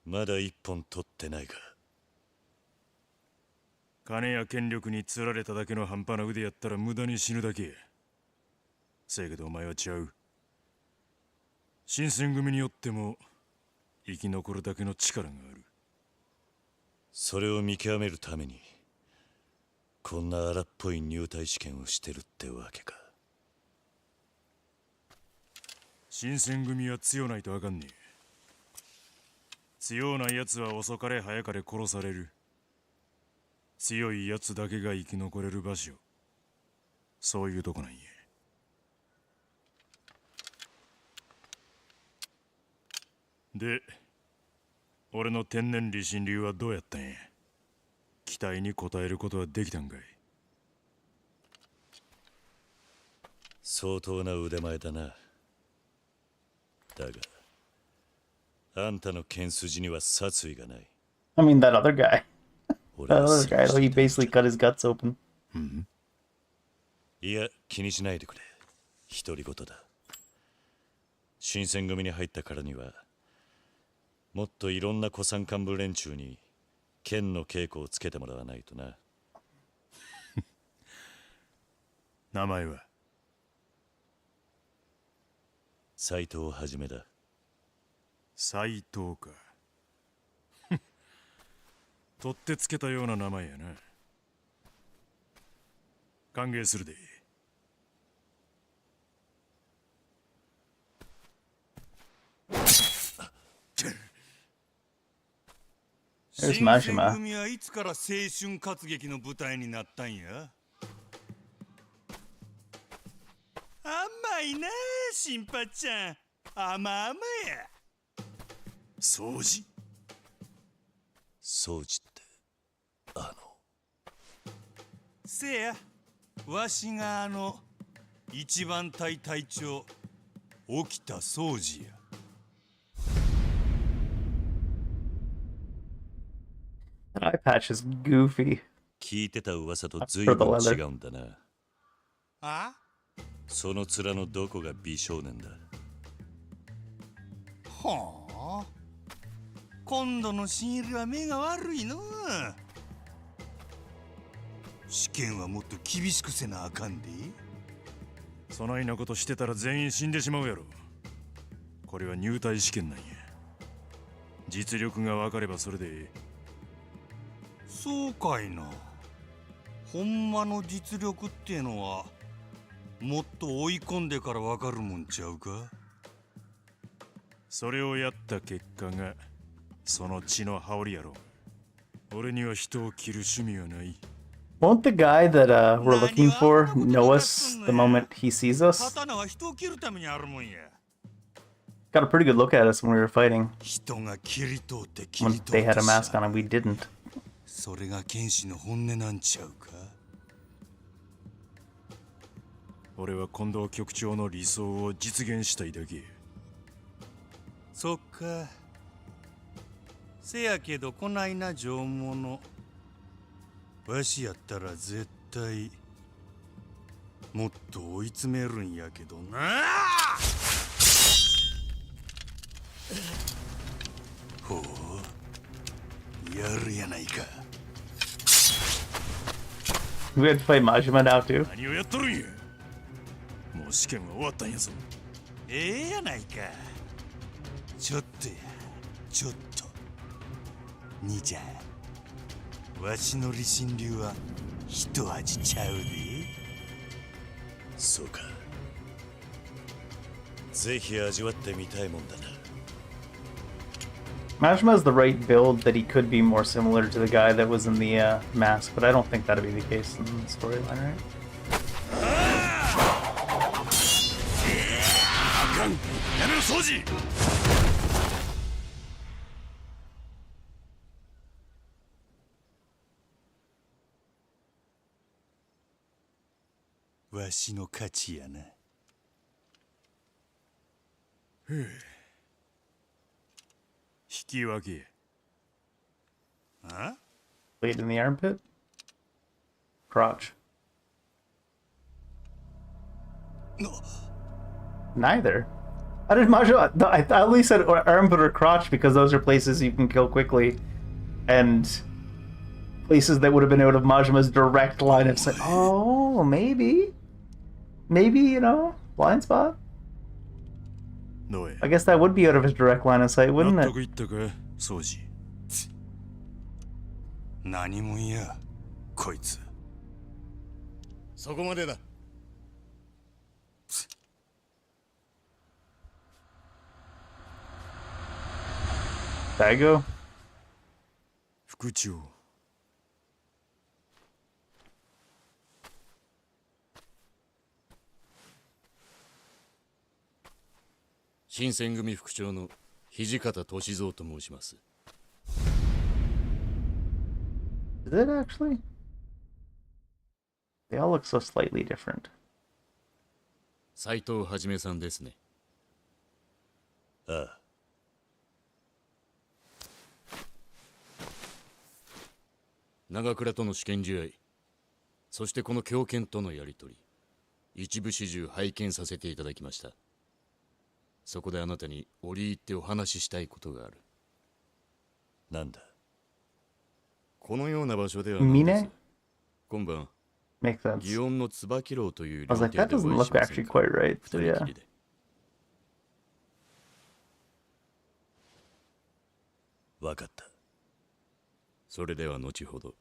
まだ一本取ってないか。金や権力に釣られただけの半端な腕やったら無駄に死ぬだけや。せやけどお前は違う。新選組によっても生き残るだけの力がある。それを見極めるためにこんな荒っぽい入隊試験をしてるってわけか。新選組は強ないとあかんねえ。強ないやつは遅かれ早かれ殺される。強いやつだけが生き残れる場所。そういうとこなんや。で、俺の天然理心流はどうやったんや。期待に応えることはできたんかい。相当な腕前だな。だが、あんたの剣筋には殺意がない。I mean, that other guy. 俺 That は other そう guy, し though, て he いたん basically だ。 cut his guts open. いや、気にしないでくれ。独り言だ。新選組に入ったからには、もっといろんな古参幹部連中に剣の稽古をつけてもらわないとな。名前は斎藤はじめだ。斎藤か。取ってつけたような名前やな。歓迎するで。There's 新 Majima. 選組はいつから青春活劇の舞台になったんや？甘いなあ、新八ちゃん。甘々や。掃除。掃除ってせや、わしが一番隊隊長沖田総司や。That eye patch is goofy. 聞いてた噂と随分違うんだな。あ？その面のどこが美少年だ。はあ。今度の新入りは目が悪いのう。試験はもっと厳しくせなあかんで。そないなことしてたら全員死んでしまうやろ。これは入隊試験なんや。実力が分かればそれでええ。そうかいな。ほんまの実力ってのはもっと追い込んでから分かるもんちゃうか。それをやった結果がその血の羽織やろ。俺には人を切る趣味はない。Won't the guy that we're looking for know us the moment he sees us? 刀は人を切るためにあるもんや。 Got a pretty good look at us when we were fighting. 人が切り通って切 When り通 they っ had て a mask on and we didn't. それが剣士の本音なんちゃうか。俺は近藤局長の理想を実現したいだけ。そっか。せやけどこないな上物。わしやったら絶対もっと追い詰めるんやけどな。ほう、やるやないか。We had to fight Majima now too. 何をやっとるんや。もう試験は終わったんやぞ。ええやないか。ちょっとや、ちょっと。兄ちゃん、わしの理心流は一味ちゃうで。そうか。ぜひ味わってみたいもんだな。Majima has the right build that he could be more similar to the guy that was in the mask, but I don't think that'd be the case in the storyline, right? やめろ掃除。わしの勝ちやな。引き分け。あ？ Blade in the armpit? Crotch. Neither. How did Majima... I at least said armpit or crotch because those are places you can kill quickly. And places that would have been out of Majima's direct line of sight. Oh, maybe. Maybe, you know, blind spot? I guess that would be out of his direct line of sight, wouldn't 納 it? 得いったか、掃除。何もんや、こいつ。そこまでだ。Daigo? 副長。新選組副長の土方歳三と申します。Is it actually? They all look so slightly different. 斎藤はじめさんですね。ああ。長倉との試験試合、そしてこの狂犬とのやりとり、一部始終拝見させていただきました。そこであなたに折り入ってお話ししたいことがある。なんだ。このような場所ではないです。今晩、Makes sense. 祇園の椿楼という I was like, that doesn't look actually quite right. So yeah. わかった。それでは後ほど。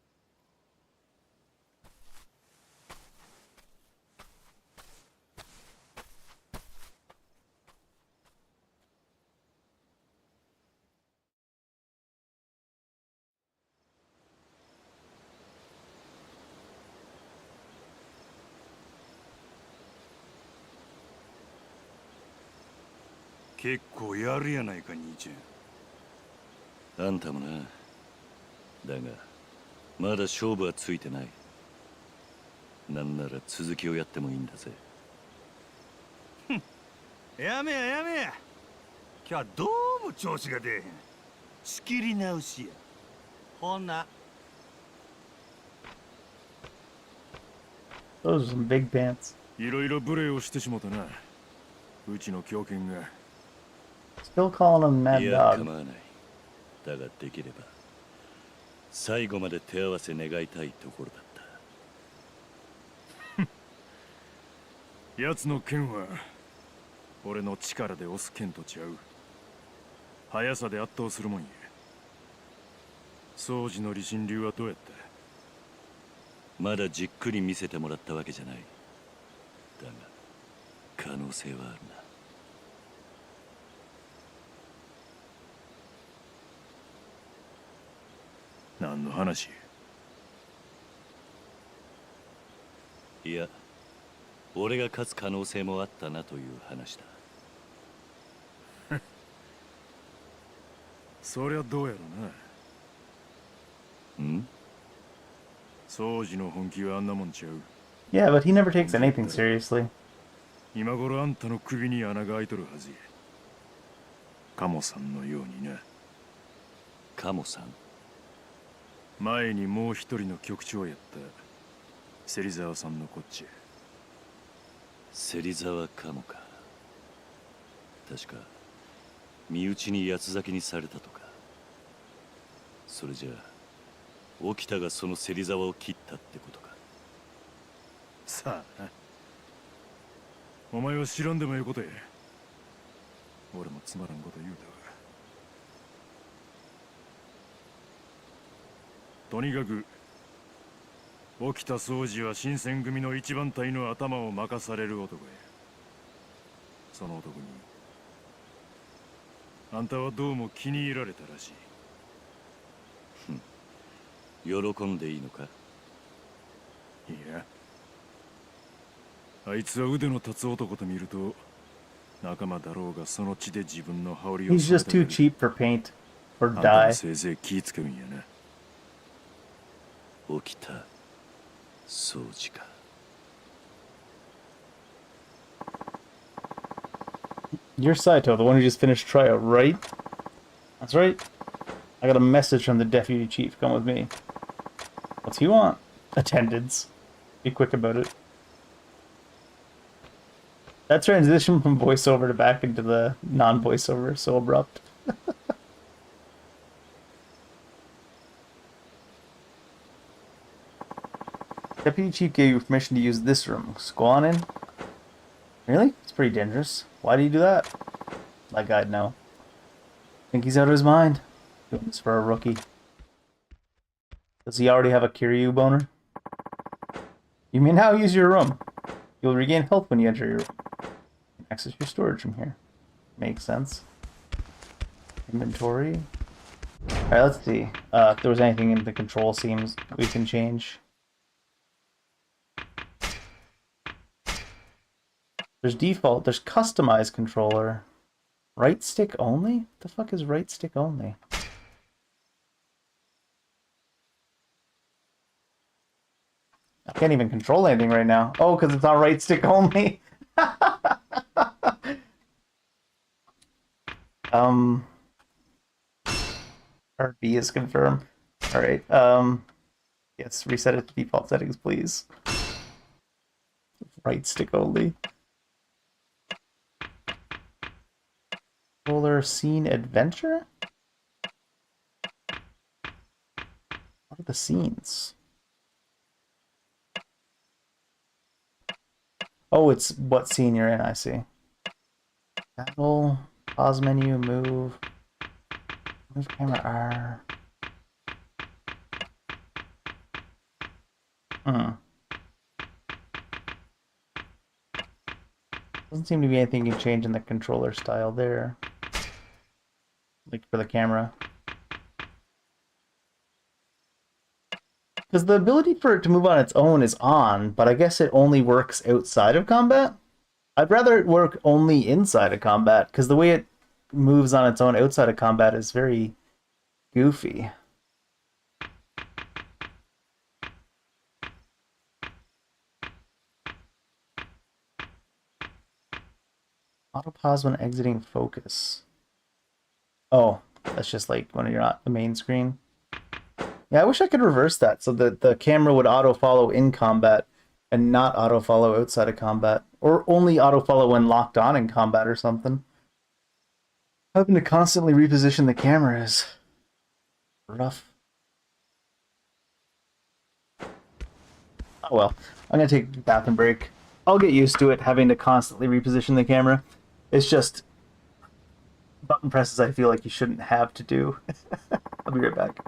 結構やるやないか兄ちゃん。あんたもな。だがまだ勝負はついてない。なんなら続きをやってもいいんだぜ。やめや今日はどうも調子が出えへん。仕切り直しや。ほな。 Those are some big pants. いろいろ無礼をしてしもたな。うちの狂犬が。Still calling him Mad いや、 Dog. 構わない。だができれば最後まで手合わせ願いたいところだった。奴の剣は俺の力で押す剣とちゃう。速さで圧倒するもんや。掃除の理心流はどうやった？まだじっくり見せてもらったわけじゃない。だが可能性はあるな。何の話？いや、俺が勝つ可能性もあったなという話だ。そりゃどうやろな。ん？掃除の本気はあんなもんちゃう。Yeah, but he never takes anything seriously. 今頃あんたの首に穴が開いとるはずや。カモさんのようにな。カモさん？前にもう一人の局長やった芹沢さんのこっち。芹沢かもか。確か身内に八つ咲きにされたとか。それじゃあ沖田がその芹沢を切ったってことか。さあな。お前は知らんでもよいことや。俺もつまらんこと言うたわ。とにかく沖田総司は新選組の一番隊の頭を任される男や。その男にあんたはどうも気に入られたらしい。喜んでいいのか？いや、あいつは腕の立つ男と見ると仲間だろうがその血で自分の羽織を He's just too cheap for paint or あんたも dye. せいぜい気ぃつけるんやな。沖田総司か。You're Saito, the one who just finished tryout, right? That's right. I got a message from the deputy chief. Come with me. What's he want? Attendance. Be quick about it. That transition from voiceover to back into the non-voiceover is so abrupt. Deputy chief gave you permission to use this room. Just go on in. Really? It's pretty dangerous. Why do you do that? My guide, no. Think he's out of his mind. Doing this for a rookie. Does he already have a Kiryu boner? You may now use your room. You'll regain health when you enter your room. Access your storage from here. Makes sense. Inventory. Alright, let's see. If there was anything in the control schemes we can change. There's default, there's customized controller. Right stick only? What the fuck is right stick only? I can't even control anything right now. Oh, because it's on right stick only. Um, RB is confirmed. All right. Yes, reset it to default settings, please. Right stick only. Roller scene adventure? What are the scenes? Oh, it's what scene you're in, I see. Battle, pause menu, move camera R. Doesn't seem to be anything you can change in the controller style there. Like for the camera. Because the ability for it to move on its own is on, but I guess it only works outside of combat? I'd rather it work only inside of combat, because the way it moves on its own outside of combat is very goofy. Auto pause when exiting focus. Oh, that's just like when you're not the main screen. Yeah, I wish I could reverse that so that the camera would auto follow in combat and not auto follow outside of combat, or only auto follow when locked on in combat or something. Having to constantly reposition the camera is rough. Oh well, I'm gonna take a bathroom break. I'll get used to it having to constantly reposition the camera. It's just button presses I feel like you shouldn't have to do. I'll be right back.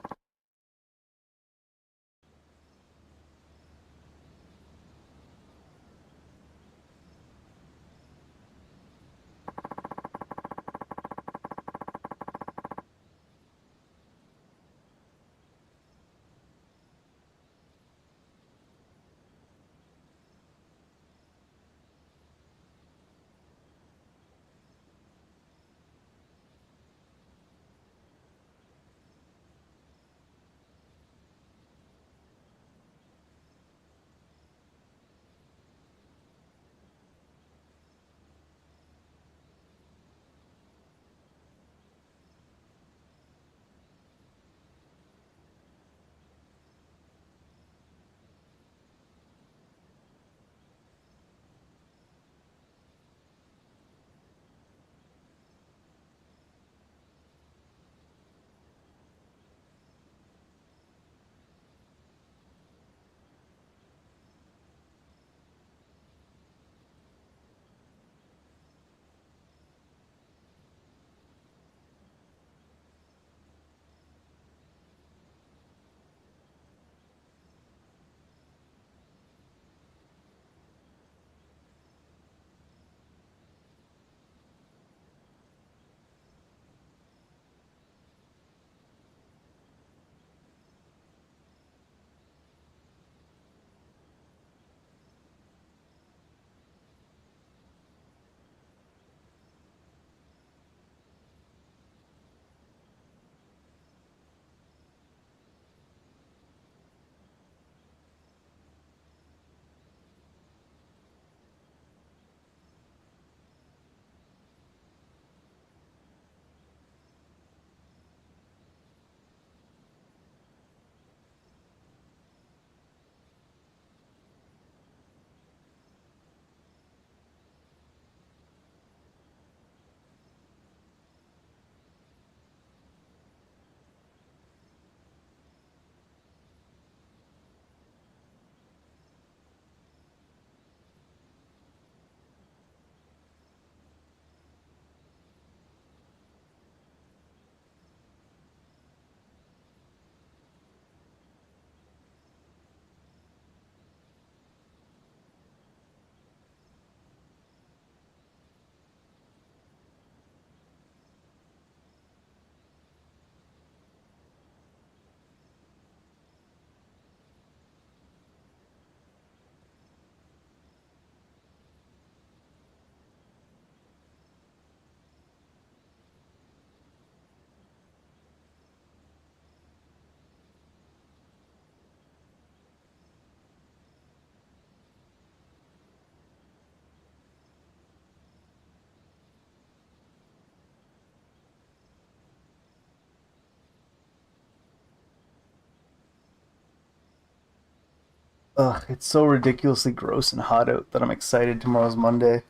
Ugh, it's so ridiculously gross and hot out that I'm excited tomorrow's Monday.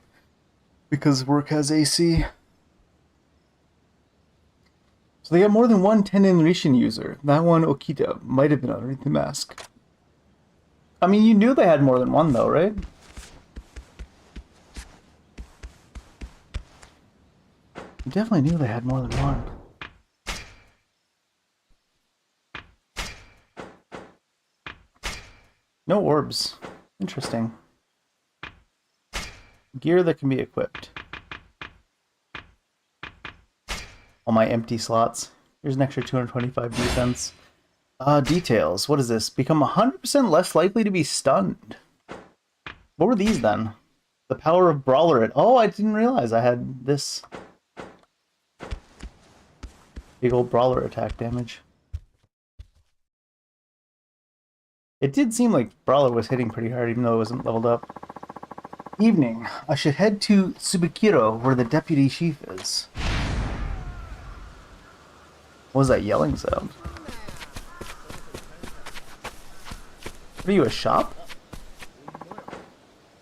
Because work has AC. So they got more than one Tennen Rishin user. That one, Okita, might have been underneath the mask. I mean, you knew they had more than one though, right? You definitely knew they had more than one. No orbs. Interesting. Gear that can be equipped. All my empty slots. Here's an extra 225 defense. Details. What is this? Become 100% less likely to be stunned. What were these then? The power of Brawler It. Oh, I didn't realize I had this. Big old Brawler attack damage. It did seem like Brawler was hitting pretty hard even though it wasn't leveled up. Evening. I should head to Tsubikiro where the deputy chief is. What was that yelling sound? What are you, a shop?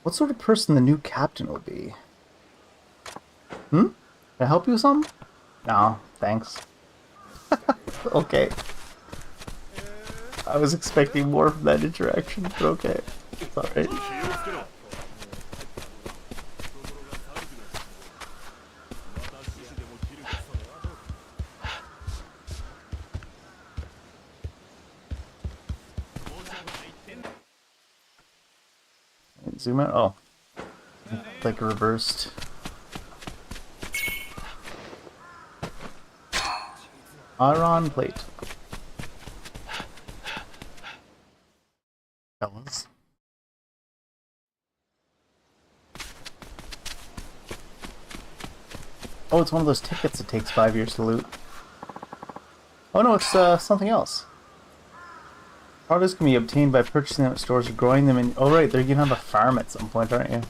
What sort of person the new captain will be? Can I help you with something? No, thanks. Okay. I was expecting more from that interaction, but okay. It's alright. Zoom out? Oh. Like reversed. Iron plate. Fellas. Oh, it's one of those tickets that takes 5 years to loot. Oh no, it's something else. Products can be obtained by purchasing them at stores or growing them in... Oh right, they're gonna have a farm at some point, aren't you?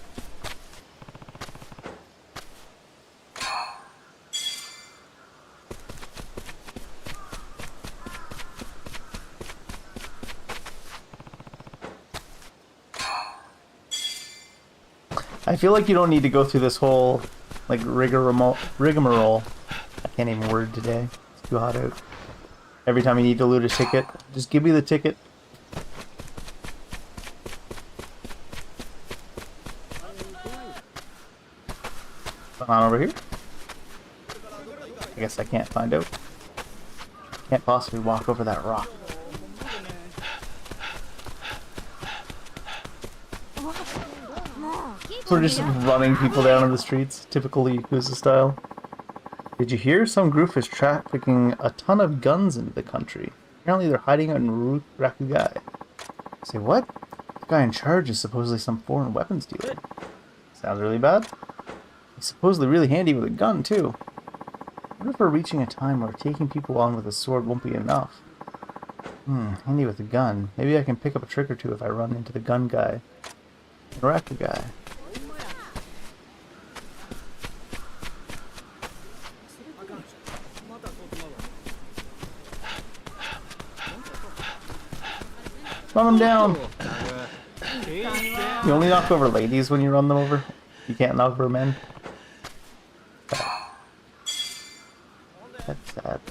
I feel like you don't need to go through this whole, like, rigmarole. I can't even word today. It's too hot out. Every time you need to loot a ticket, just give me the ticket. What's on over here? I guess I can't find out. Can't possibly walk over that rock. We're just running people down in the streets, typical Yakuza style. Did you hear? Some group is trafficking a ton of guns into the country. Apparently they're hiding out in Rakugai. Say what? The guy in charge is supposedly some foreign weapons dealer. Sounds really bad. He's supposedly really handy with a gun too. What if we're reaching a time where taking people on with a sword won't be enough? Handy with a gun. Maybe I can pick up a trick or two if I run into the gun guy. In Rakugai. Run them down! You only knock over ladies when you run them over. You can't knock over men. That's sad.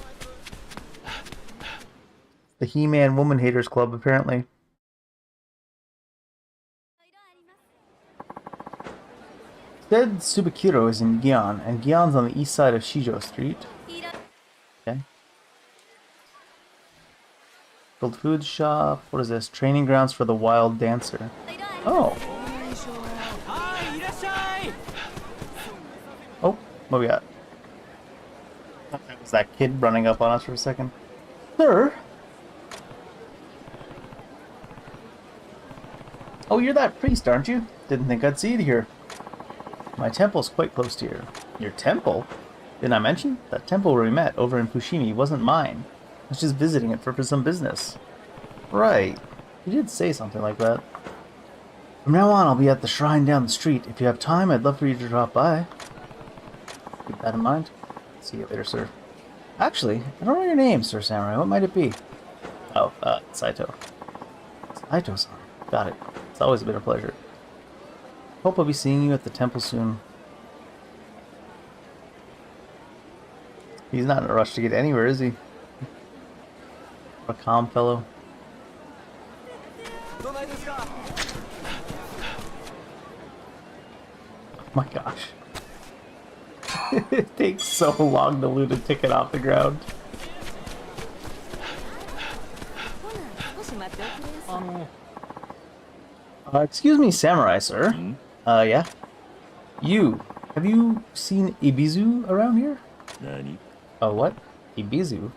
The He-Man Woman Haters Club, apparently. Said Tsubikiro is in Gion, and Gion's on the east side of Shijo Street. Okay. Gold food shop. What is this? Training grounds for the wild dancer. Oh. Oh, what we got? That was that kid running up on us for a second. Sir? Oh, you're that priest, aren't you? Didn't think I'd see you here. My temple's quite close to here. Your temple? Didn't I mention? That temple where we met over in Fushimi wasn't mine. I was just visiting it for some business. Right. You did say something like that. From now on, I'll be at the shrine down the street. If you have time, I'd love for you to drop by. Keep that in mind. See you later, sir. Actually, I don't know your name, Sir Samurai. What might it be? Oh, Saito. Saito-san. Got it. It's always been a pleasure. Hope I'll be seeing you at the temple soon. He's not in a rush to get anywhere, is he? A calm fellow. Oh my gosh. It takes so long to loot a ticket off the ground. Excuse me, samurai, sir. Yeah? Have you seen Ibizu around here? Nani? Oh, what? Ibizu?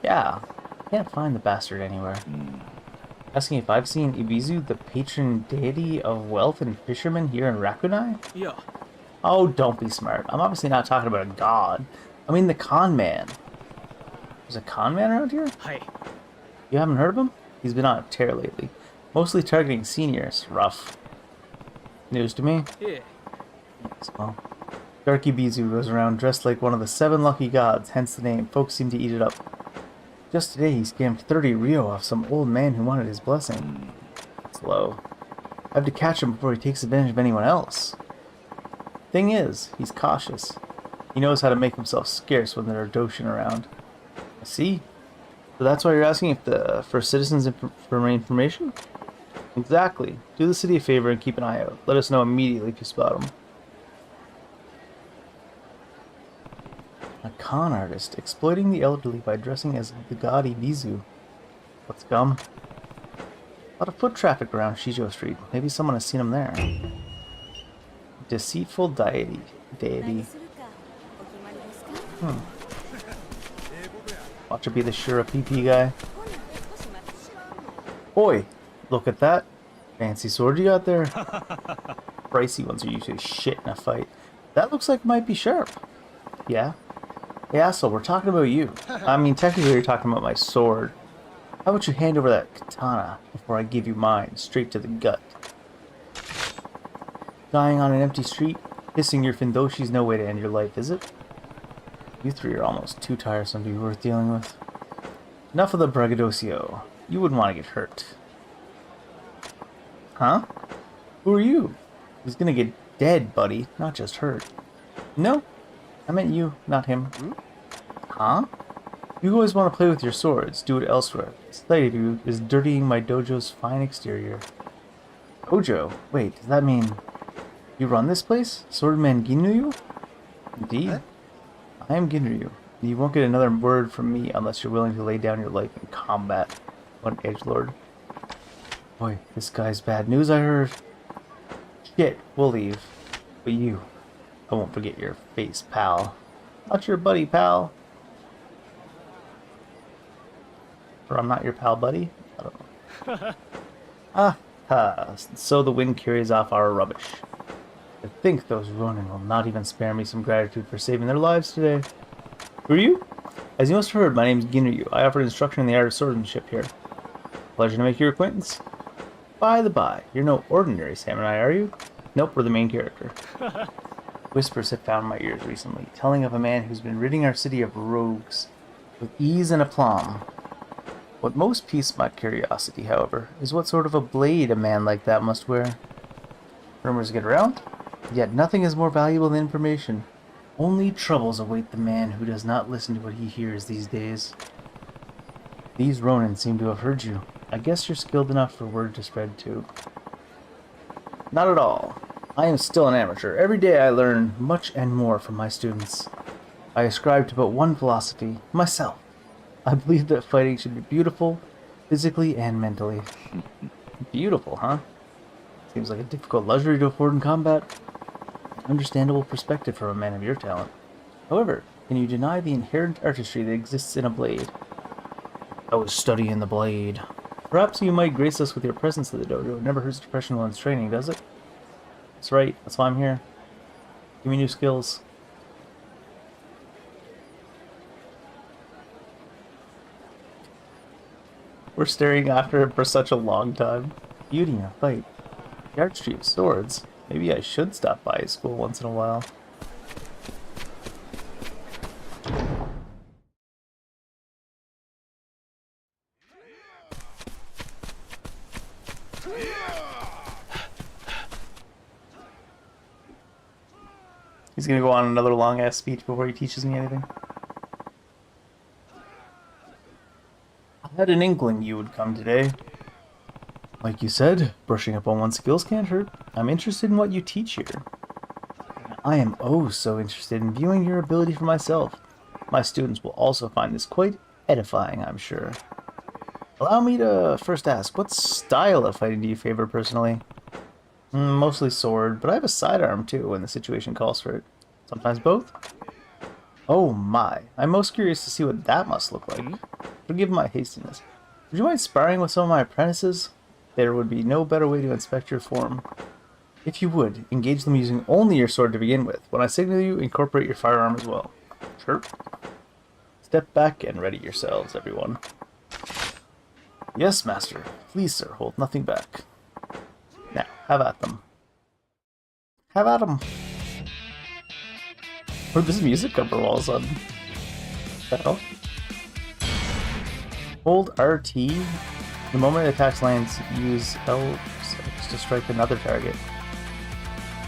Yeah. Can't find the bastard anywhere. Asking if I've seen Ibizu, the patron deity of wealth and fishermen here in Rakunai? Yeah. Oh, don't be smart. I'm obviously not talking about a god. I mean the con man. There's a con man around here? Hi. You haven't heard of him? He's been on a tear lately. Mostly targeting seniors. Rough. News to me? Yeah. Well, Darky Bizu goes around dressed like one of the 7 lucky gods, hence the name. Folks seem to eat it up. Just today he scammed 30 Rio off some old man who wanted his blessing. It's low. I have to catch him before he takes advantage of anyone else. Thing is, he's cautious. He knows how to make himself scarce when there are Doshin around. I see. So that's why you're asking if for citizens for information? Exactly. Do the city a favor and keep an eye out. Let us know immediately if you spot him. A con artist, exploiting the elderly by dressing as the god Ibizu. What's gum? A lot of foot traffic around Shijo Street. Maybe someone has seen him there. Deceitful deity. Watch it be the Shura PP guy. Boy, look at that fancy sword you got there. Pricey ones are usually shit in a fight. That looks like it might be sharp. Yeah? Hey, asshole, we're talking about you. I mean, technically you're talking about my sword. How about you hand over that katana before I give you mine, straight to the gut? Dying on an empty street, hissing your Findoshi's no way to end your life, is it? You three are almost too tiresome to be worth dealing with. Enough of the braggadocio. You wouldn't want to get hurt. Huh? Who are you? He's gonna get dead, buddy, not just hurt. No, I meant you, not him. Huh? You always want to play with your swords. Do it elsewhere. This sight of you is dirtying my dojo's fine exterior. Dojo? Wait, does that mean you run this place? Swordman Ginryu? Indeed. I am Ginryu. You won't get another word from me unless you're willing to lay down your life in combat. What an edgelord. Boy, this guy's bad news, I heard. Shit, we'll leave. But you, I won't forget your face, pal. Not your buddy, pal. Or I'm not your pal, buddy? I don't know. So the wind carries off our rubbish. I think those Ronin will not even spare me some gratitude for saving their lives today. Who are you? As you must have heard, my name is Ginryu. I offer instruction in the art of swordsmanship here. Pleasure to make your acquaintance. By the by, you're no ordinary samurai, are you? Nope, we're the main character. Whispers have found my ears recently, telling of a man who's been ridding our city of rogues with ease and aplomb. What most piques my curiosity, however, is what sort of a blade a man like that must wear. Rumors get around, yet nothing is more valuable than information. Only troubles await the man who does not listen to what he hears these days. These Ronin seem to have heard you. I guess you're skilled enough for word to spread too. Not at all. I am still an amateur. Every day I learn much and more from my students. I ascribe to but one philosophy, myself. I believe that fighting should be beautiful, physically and mentally. Beautiful, huh? Seems like a difficult luxury to afford in combat. Understandable perspective from a man of your talent. However, can you deny the inherent artistry that exists in a blade? I was studying the blade. Perhaps you might grace us with your presence at the dojo. It never hurts to freshen one's training, does it? That's right, that's why I'm here. Give me new skills. We're staring after him for such a long time. Beauty in a fight. The artistry of swords. Maybe I should stop by his school once in a while. He's gonna go on another long ass speech before he teaches me anything. I had an inkling you would come today. Like you said, brushing up on one's skills can't hurt. I'm interested in what you teach here. I am oh so interested in viewing your ability for myself. My students will also find this quite edifying, I'm sure. Allow me to first ask, what style of fighting do you favor personally? Mostly sword, but I have a sidearm too when the situation calls for it. Sometimes both. Oh my, I'm most curious to see what that must look like. Forgive my hastiness. Would you mind sparring with some of my apprentices? There would be no better way to inspect your form. If you would, engage them using only your sword to begin with. When I signal you, incorporate your firearm as well. Sure. Step back and ready yourselves, everyone. Yes, master. Please, sir, hold nothing back. Now, have at them. Have at them. Where'd this music come from all of a sudden? What the hell? Hold RT. The moment it attacks lands, use L6 to strike another target.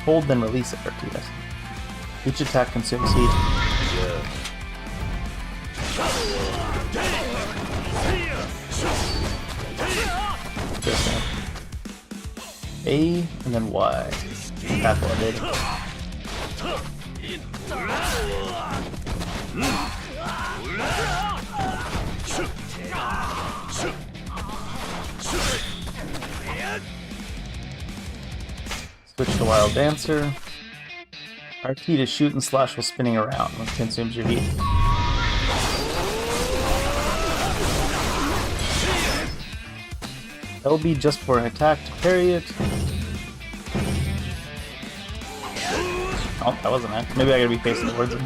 Hold, then release RT. Each attack consumes heat. A and then Y. That's what I did. Switch to Wild Dancer. RT to shoot and slash while spinning around, which consumes your heat. LB just for an attack to parry it. Oh, that wasn't it. Maybe I gotta be facing towards him.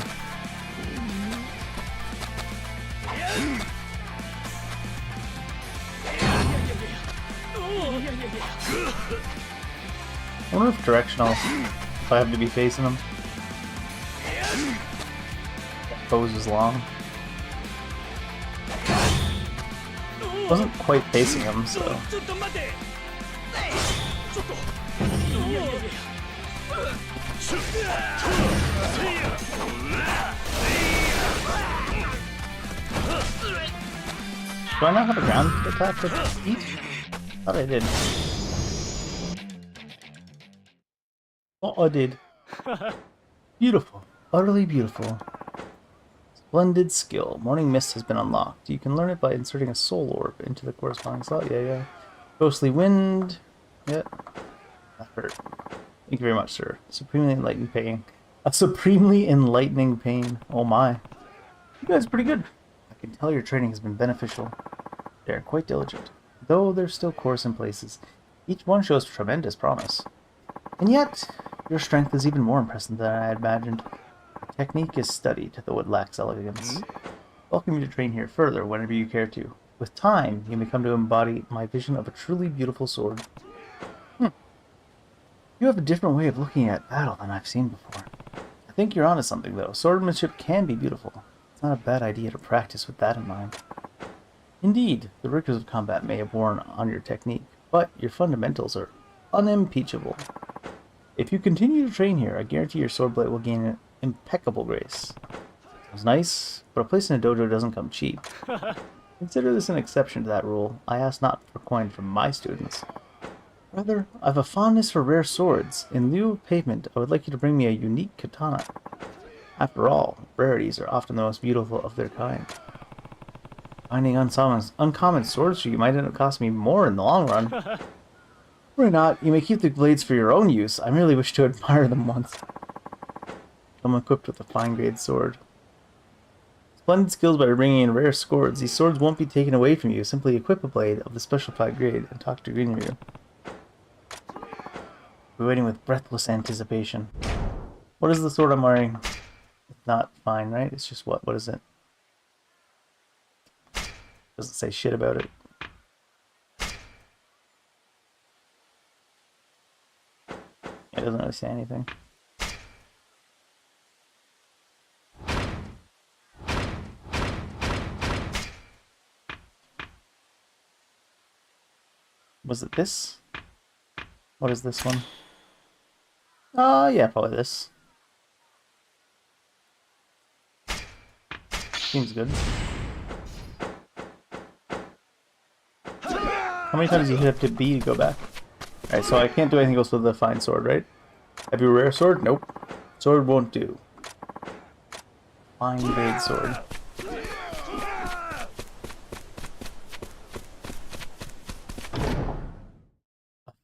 I wonder if directional, if I have to be facing him. That pose is long. Wasn't quite facing him, so. Do I not have a ground attack to eat? Thought I did. Oh, I did. Beautiful. Utterly beautiful. Splendid skill. Morning Mist has been unlocked. You can learn it by inserting a soul orb into the corresponding slot. Yeah. Ghostly Wind. Yeah. That hurt. Thank you very much, sir. Supremely enlightening pain. A supremely enlightening pain. Oh my. You guys are pretty good. I can tell your training has been beneficial. They are quite diligent. Though they're still coarse in places, each one shows tremendous promise. And yet, your strength is even more impressive than I had imagined. Technique is studied, though it lacks elegance. Welcome you to train here further whenever you care to. With time, you may come to embody my vision of a truly beautiful sword. You have a different way of looking at battle than I've seen before. I think you're onto something, though. Swordmanship can be beautiful. It's not a bad idea to practice with that in mind. Indeed, the rigors of combat may have worn on your technique, but your fundamentals are unimpeachable. If you continue to train here, I guarantee your sword blade will gain an impeccable grace. Sounds nice, but a place in a dojo doesn't come cheap. Consider this an exception to that rule. I ask not for coin from my students. Rather, I have a fondness for rare swords. In lieu of payment, I would like you to bring me a unique katana. After all, rarities are often the most beautiful of their kind. Finding uncommon swords for you might end up costing me more in the long run. Or not, you may keep the blades for your own use. I merely wish to admire them once. I'm equipped with a fine-grade sword. Splendid skills by bringing in rare swords. These swords won't be taken away from you. Simply equip a blade of the specified grade and talk to Greenryu. We're waiting with breathless anticipation. What is the sword I'm wearing? It's not fine, right? It's just what? What is it? Doesn't say shit about it. It doesn't really say anything. Was it this? What is this one? Yeah, probably this. Seems good. How many times do you hit up to B to go back? Alright, so I can't do anything else with the fine sword, right? Have you a rare sword? Nope. Sword won't do. Fine grade sword.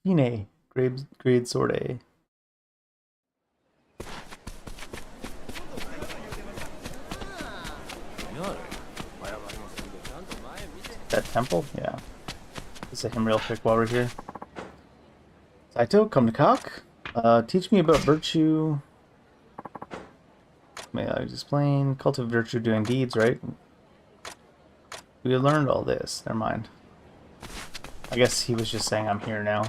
Fine grade sword A. That temple? Yeah. Let's hit him real quick while we're here. Saito, come to cock. Teach me about virtue. May I explain? Cultivate virtue doing deeds, right? We learned all this. Never mind. I guess he was just saying I'm here now.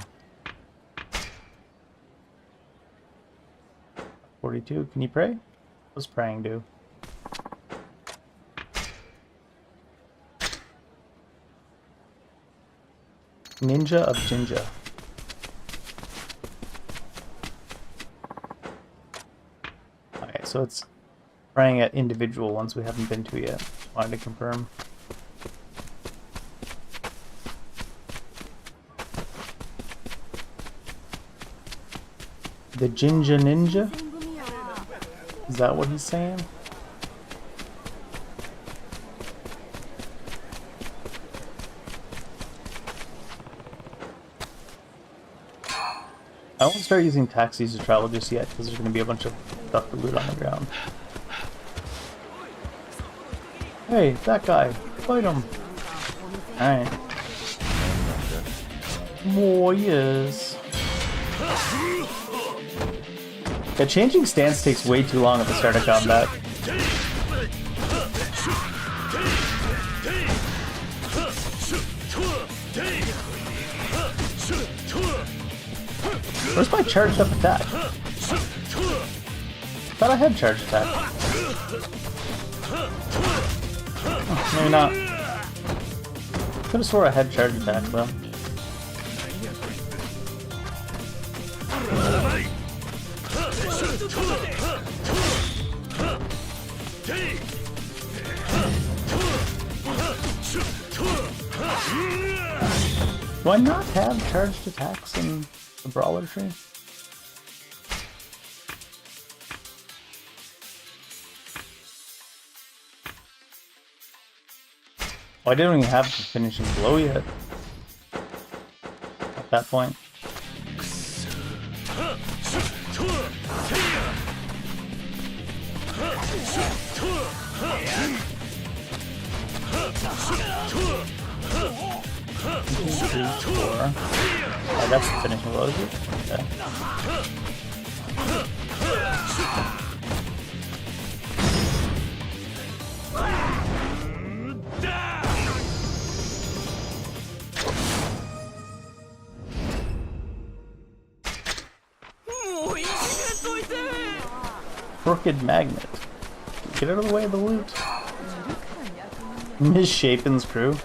42. Can you pray? What's praying do? Ninja of Jinja. Okay, so it's praying at individual ones we haven't been to yet. Just wanted to confirm. The Jinja Ninja? Is that what he's saying? I won't start using taxis to travel just yet because there's going to be a bunch of stuff to loot on the ground. Hey, that guy. Fight him. Alright. More yes. Yeah, changing stance takes way too long at the start of combat. Where's my charged up attack? I thought I had charged attack. Oh, maybe not. Could have swore I had charged attack though. Do I not have charged attacks in the brawler tree? Oh, I didn't even have the finishing blow yet. At that point. Oh, that's the finishing blow, is it? Okay. Crooked magnet. Get out of the way of the loot. Misshapen's crew.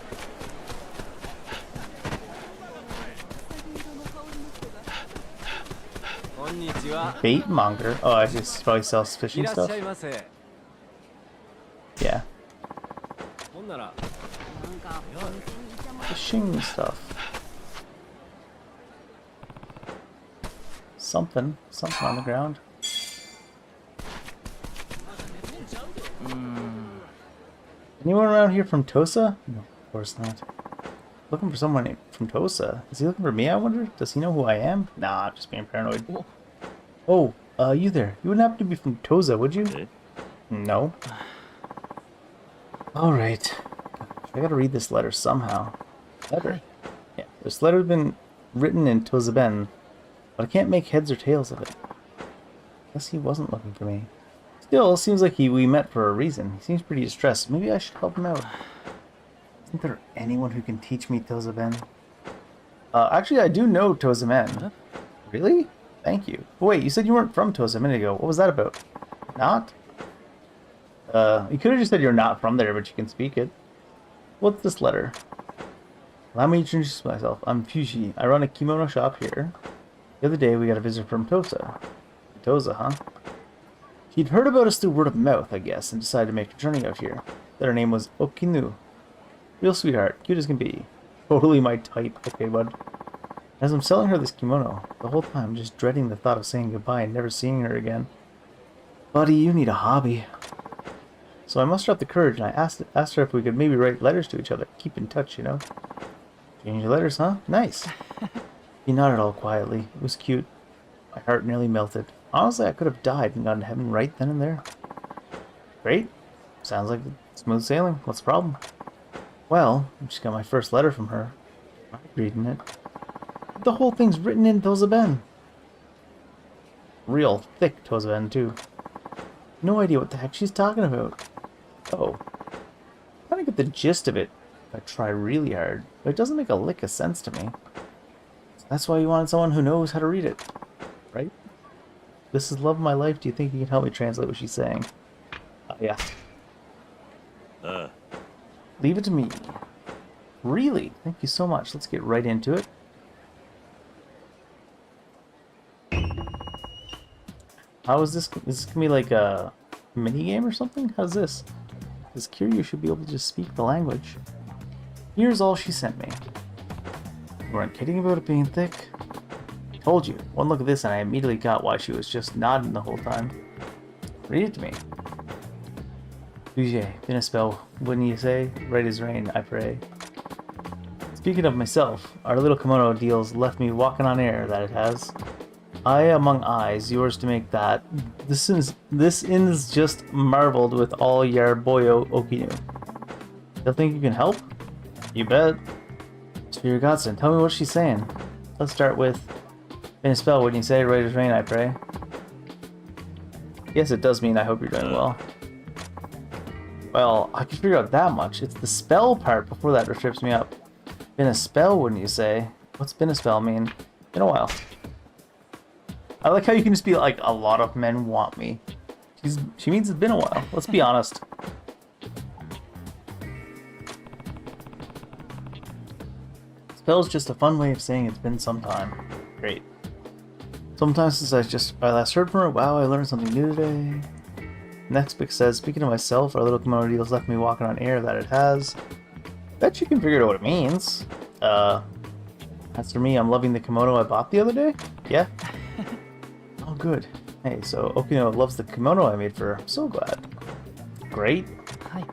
Bait monger. Oh, I just probably sells fishing stuff. Yeah. Fishing stuff. Something on the ground. Anyone around here from Tosa? No, of course not. Looking for someone from Tosa. Is he looking for me, I wonder? Does he know who I am? Nah, I'm just being paranoid. Oh, you there. You wouldn't happen to be from Tosa, would you? No. Alright. I gotta read this letter somehow. Letter? Yeah, this letter's been written in Tozaben, but I can't make heads or tails of it. Guess he wasn't looking for me. Still, it seems like we met for a reason. He seems pretty distressed. Maybe I should help him out. Isn't there anyone who can teach me Tozaben? Actually, I do know Tozamen. Really? Thank you. But wait, you said you weren't from Tosa a minute ago. What was that about? Not? You could have just said you're not from there, but you can speak it. What's this letter? Allow me to introduce myself. I'm Fuji. I run a kimono shop here. The other day, we got a visit from Tosa. Tosa, huh? He'd heard about us through word of mouth, I guess, and decided to make a journey out here. that her name was Okinu. Real sweetheart, cute as can be. Totally my type. Okay, bud. As I'm selling her this kimono, the whole time just dreading the thought of saying goodbye and never seeing her again. Buddy, you need a hobby. So I mustered up the courage and I asked her if we could maybe write letters to each other. Keep in touch, you know. Change your letters, huh? Nice. He nodded all quietly. It was cute. My heart nearly melted. Honestly, I could have died and gone to heaven right then and there. Great. Sounds like smooth sailing. What's the problem? Well, I just got my first letter from her. I'm reading it. The whole thing's written in Tozaben. Real thick Tozaben, too. No idea what the heck she's talking about. Oh. I kind of get the gist of it if I try really hard, but it doesn't make a lick of sense to me. So that's why you wanted someone who knows how to read it, right? This is love of my life. Do you think you can help me translate what she's saying? Yeah. Leave it to me. Really? Thank you so much. Let's get right into it. How is this? Is this gonna be like a mini game or something? How's this? This Kiryu should be able to just speak the language. Here's all she sent me. You weren't kidding about it being thick? I told you. One look at this and I immediately got why she was just nodding the whole time. Read it to me. Bouger, been a spell, wouldn't you say? Right as rain, I pray. Speaking of myself, our little kimono deal's left me walking on air, that it has. I among eyes, yours to make that. This is just marveled with all your boyo okinu. Still think you can help? You bet. It's for your godson. Tell me what she's saying. Let's start with, in a spell, wouldn't you say? Right as rain, I pray. Yes, it does mean I hope you're doing well. Well, I can figure out that much. It's the spell part before that that trips me up. Been a spell, wouldn't you say? What's been a spell mean? Been a while. I like how you can just be like, a lot of men want me. She means it's been a while. Let's be honest. Spell's just a fun way of saying it's been some time. Great. Sometimes since I last heard from her, wow, I learned something new today. Next pic says, speaking of myself, our little kimono deal's left me walking on air, that it has. Bet you can figure out what it means. As for me, I'm loving the kimono I bought the other day. Yeah? Oh, good. Hey, so Okino loves the kimono I made for her. I'm so glad. Great. Hi.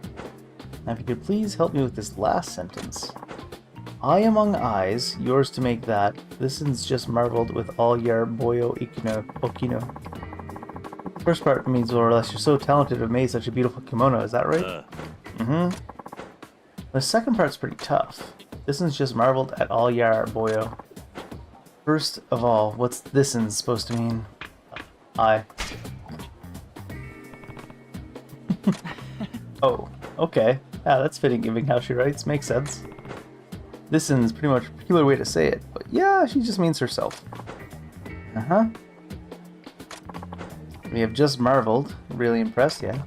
Now if you could please help me with this last sentence. I among eyes, yours to make that. This is just marveled with all your boyo okino. The first part means more or less you're so talented to have made such a beautiful kimono, is that right? Mm-hmm. The second part's pretty tough. This one's just marveled at all your boyo. First of all, what's this supposed to mean? I. Oh, okay. Yeah, that's fitting given how she writes. Makes sense. This is pretty much a particular way to say it, but yeah, she just means herself. Uh-huh. We have just marveled. Really impressed, yeah.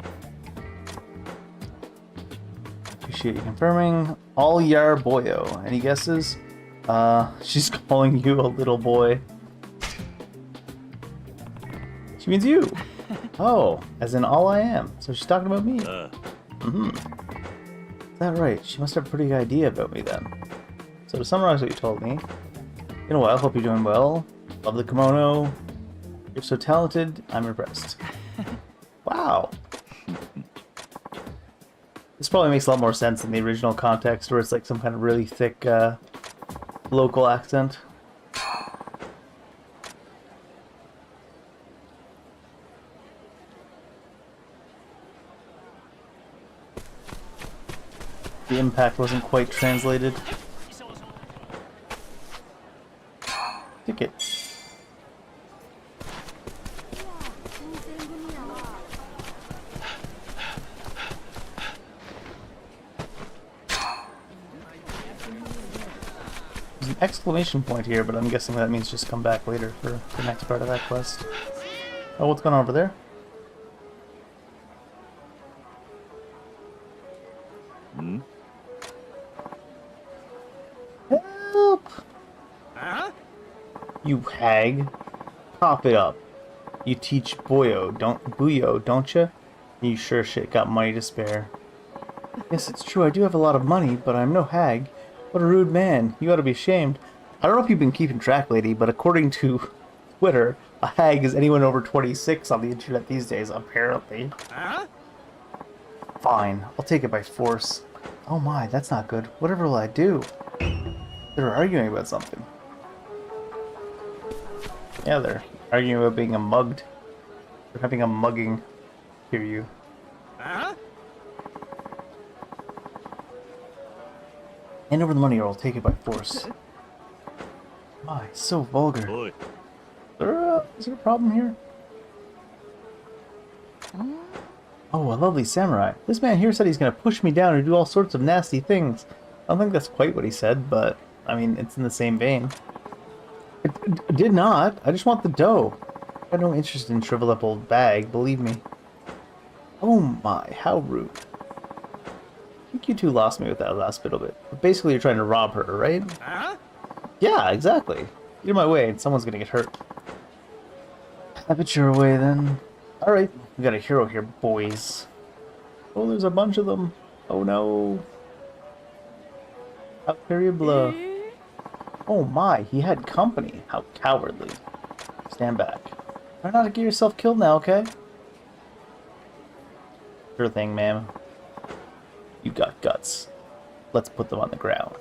Appreciate you confirming. All yar boyo. Any guesses? She's calling you a little boy. She means you. Oh, as in all I am. So she's talking about me. Mm-hmm. Is that right? She must have a pretty good idea about me then. So to summarize what you told me, in a while, hope you're doing well. Love the kimono. You're so talented, I'm impressed. Wow. This probably makes a lot more sense in the original context where it's like some kind of really thick local accent. The impact wasn't quite translated. Ticket. There's an exclamation point here, but I'm guessing that means just come back later for the next part of that quest. Oh, what's going on over there? Hmm? Help! Huh? You hag. Pop it up. You teach Buyo, don't ya? You sure shit got money to spare. Yes, it's true, I do have a lot of money, but I'm no hag. What a rude man. You ought to be ashamed. I don't know if you've been keeping track, lady, but according to Twitter, a hag is anyone over 26 on the internet these days, apparently. Huh? Fine, I'll take it by force. Oh my, that's not good. Whatever will I do? They're arguing about something. Yeah, they're arguing about being mugged. They're having a mugging. Hear you. Huh? Hand over the money or I'll take it by force. My, so vulgar. Oi. Is there a problem here? Oh, a lovely samurai. This man here said he's going to push me down and do all sorts of nasty things. I don't think that's quite what he said, but, I mean, it's in the same vein. It did not. I just want the dough. I have no interest in shriveled up old bag, believe me. Oh my, how rude. I think you two lost me with that last bit of it. But basically, you're trying to rob her, right? Huh? Yeah, exactly. Get in my way and someone's gonna get hurt. Have it your way then. Alright, we got a hero here, boys. Oh, there's a bunch of them. Oh no. How terrible. Oh my, he had company. How cowardly. Stand back. Try not to get yourself killed now, okay? Sure thing, ma'am. You got guts. Let's put them on the ground.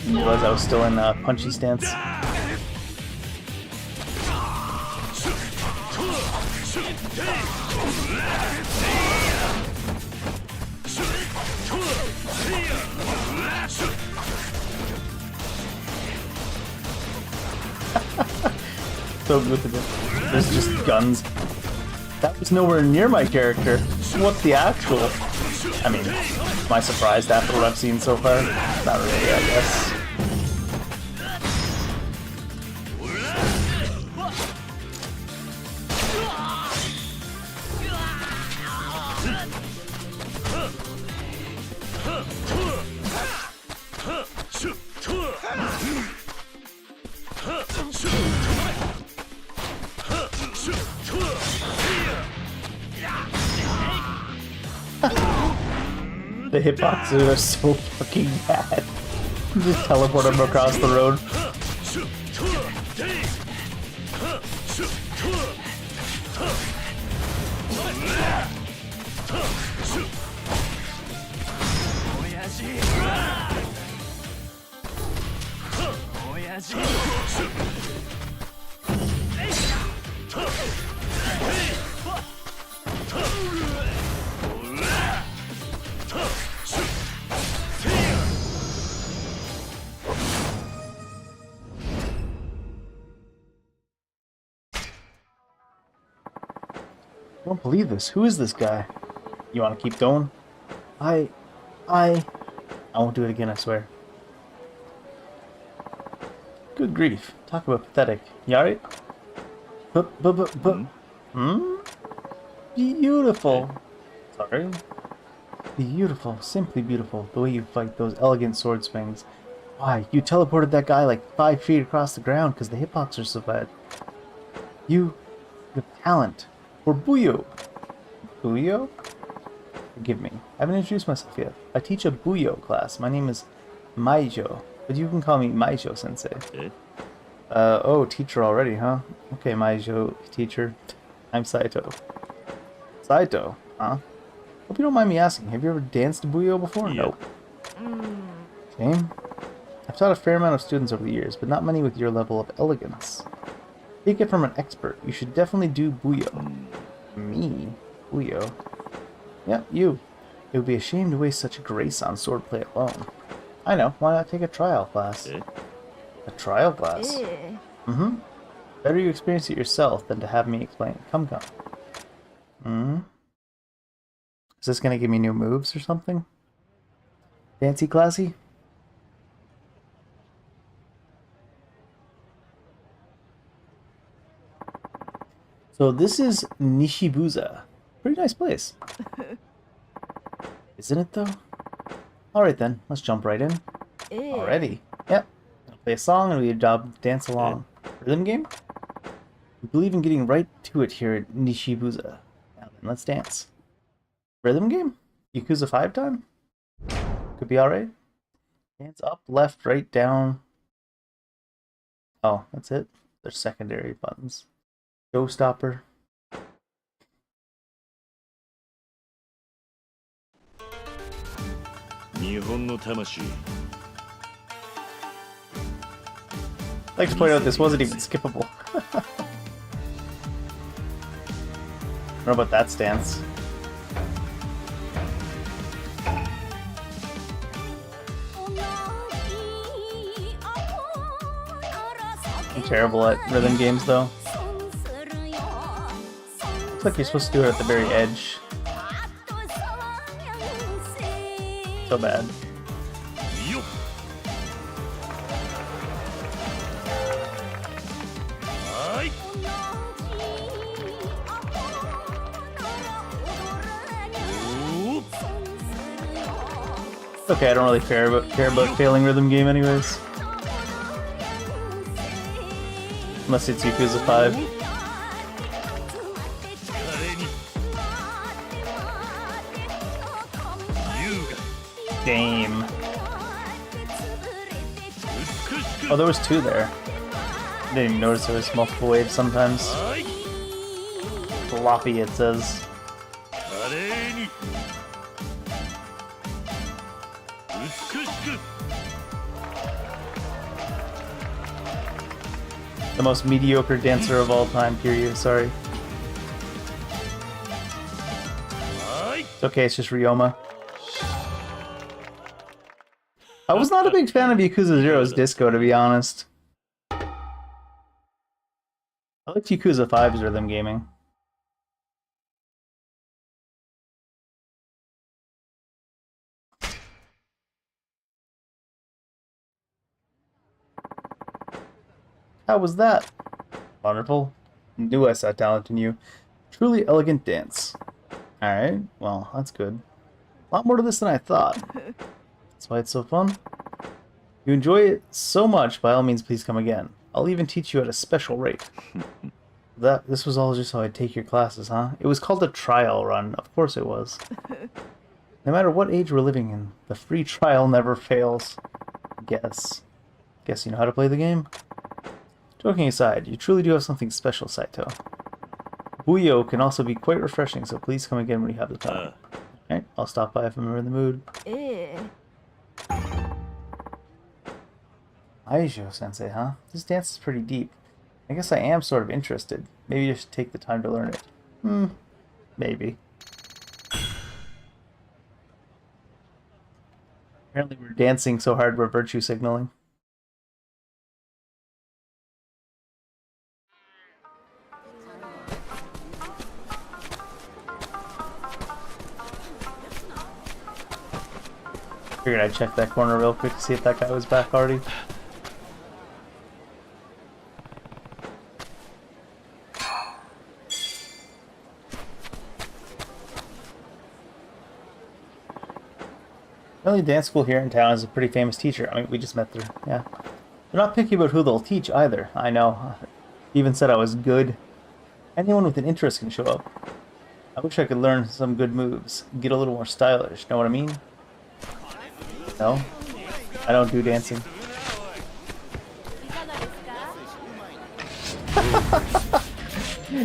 Didn't realize I was still in punchy stance. So good with it. There's just guns. That was nowhere near my character. What the actual? I mean, am I surprised after what I've seen so far? Not really, I guess. The hitboxes are so fucking bad. Just teleport them across the road. I don't believe this. Who is this guy? You want to keep going? I won't do it again, I swear. Good grief. Talk about pathetic. You alright? Beautiful. Sorry. Beautiful. Simply beautiful. The way you fight those elegant sword swings. Why, you teleported that guy like 5 feet across the ground because the hitbox are so bad. You have talent. For Buyo. Buyo? Forgive me. I haven't introduced myself yet. I teach a Buyo class. My name is Maijo, but you can call me Maijo Sensei. Oh, teacher already, huh? Okay, Maijo, teacher. I'm Saito. Saito, huh? Hope you don't mind me asking, have you ever danced Buyo before? Yeah. Nope. Shame. I've taught a fair amount of students over the years, but not many with your level of elegance. Take it from an expert. You should definitely do Buyo. Me? Buyo? Yeah, you. It would be a shame to waste such grace on swordplay alone. I know. Why not take a trial class? A trial class? Mm-hmm. Better you experience it yourself than to have me explain it. Come, come. Is this gonna give me new moves or something? Fancy classy? So this is Nishibuza. Pretty nice place. Isn't it though? Alright then, let's jump right in. Already? Yep. Play a song and we dance along. Rhythm game? We believe in getting right to it here at Nishibuza. Now then, let's dance. Rhythm game? Yakuza 5 time? Could be alright. Dance up, left, right, down. Oh, that's it. They're secondary buttons. Showstopper. I'd like to point out this wasn't even skippable. I don't know about that stance. I'm terrible at rhythm games though. Looks like you're supposed to do it at the very edge. So bad. Okay, I don't really care about failing rhythm game anyways. Unless it's Yakuza 5. Game. Oh, there was 2 there. I didn't even notice there was multiple waves sometimes. Floppy, it says. The most mediocre dancer of all time, Kiryu, sorry. It's okay, it's just Ryoma. I was not a big fan of Yakuza 0's disco, to be honest. I liked Yakuza 5's rhythm gaming. How was that? Wonderful. Knew I saw talent in you. Truly elegant dance. Alright, well, that's good. A lot more to this than I thought. That's why it's so fun. If you enjoy it so much, by all means, please come again. I'll even teach you at a special rate. This was all just how I'd take your classes, huh? It was called a trial run. Of course it was. No matter what age we're living in, the free trial never fails. Guess you know how to play the game? Joking aside, you truly do have something special, Saito. Buyo can also be quite refreshing, so please come again when you have the time. Alright, I'll stop by if I'm in the mood. Aijo-sensei, huh? This dance is pretty deep. I guess I am sort of interested. Maybe you should take the time to learn it. Maybe. Apparently we're dancing so hard we're virtue signaling. Figured I'd check that corner real quick to see if that guy was back already. The only dance school here in town is a pretty famous teacher. I mean, we just met there, yeah. They're not picky about who they'll teach either, I know. Even said I was good. Anyone with an interest can show up. I wish I could learn some good moves, get a little more stylish, know what I mean? No, I don't do dancing.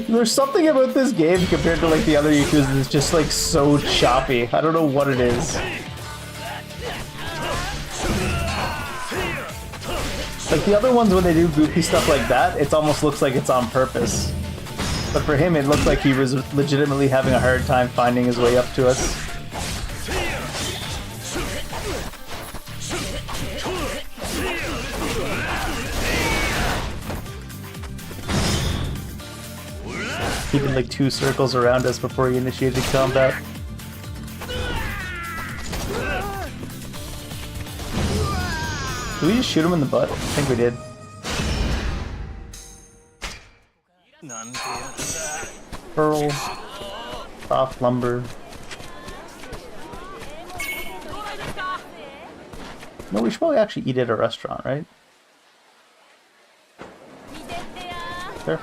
There's something about this game compared to like the other Yakuza that's just like so choppy. I don't know what it is. Like the other ones when they do goofy stuff like that, it almost looks like it's on purpose. But for him, it looked like he was legitimately having a hard time finding his way up to us. Keeping like 2 circles around us before he initiated combat. Did we just shoot him in the butt? I think we did. Pearl. Soft lumber. No, we should probably actually eat at a restaurant, right? Sure.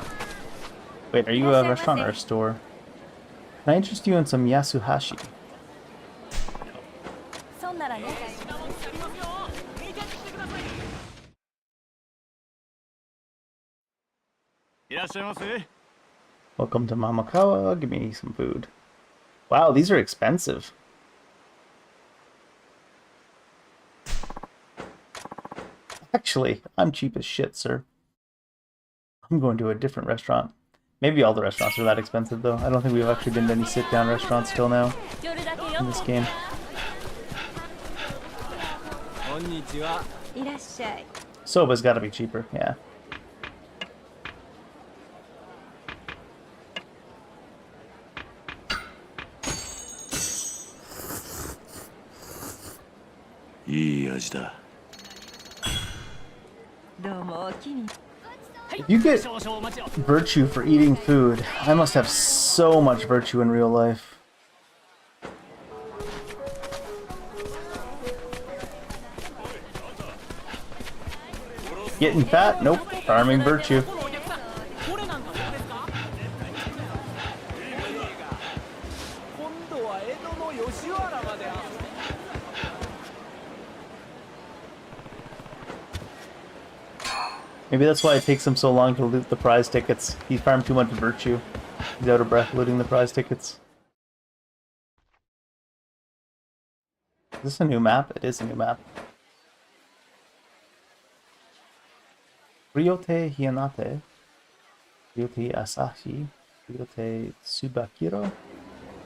Wait, are you a restaurant or a store? Can I interest you in some yasuhashi? そんならね。いらっしゃいませ。 Welcome to Mamakawa. Give me some food. Wow, these are expensive. Actually, I'm cheap as shit, sir. I'm going to a different restaurant. Maybe all the restaurants are that expensive, though. I don't think we've actually been to any sit-down restaurants till now in this game. こんにちは。いらっしゃい。 Soba's gotta be cheaper, yeah. If you get virtue for eating food, I must have so much virtue in real life. Getting fat? Nope. Farming virtue. Maybe that's why it takes him so long to loot the prize tickets. He farmed too much virtue. He's out of breath looting the prize tickets. Is this a new map? It is a new map. Ryote Hinate, Ryote Asahi, Ryote Tsubakiro.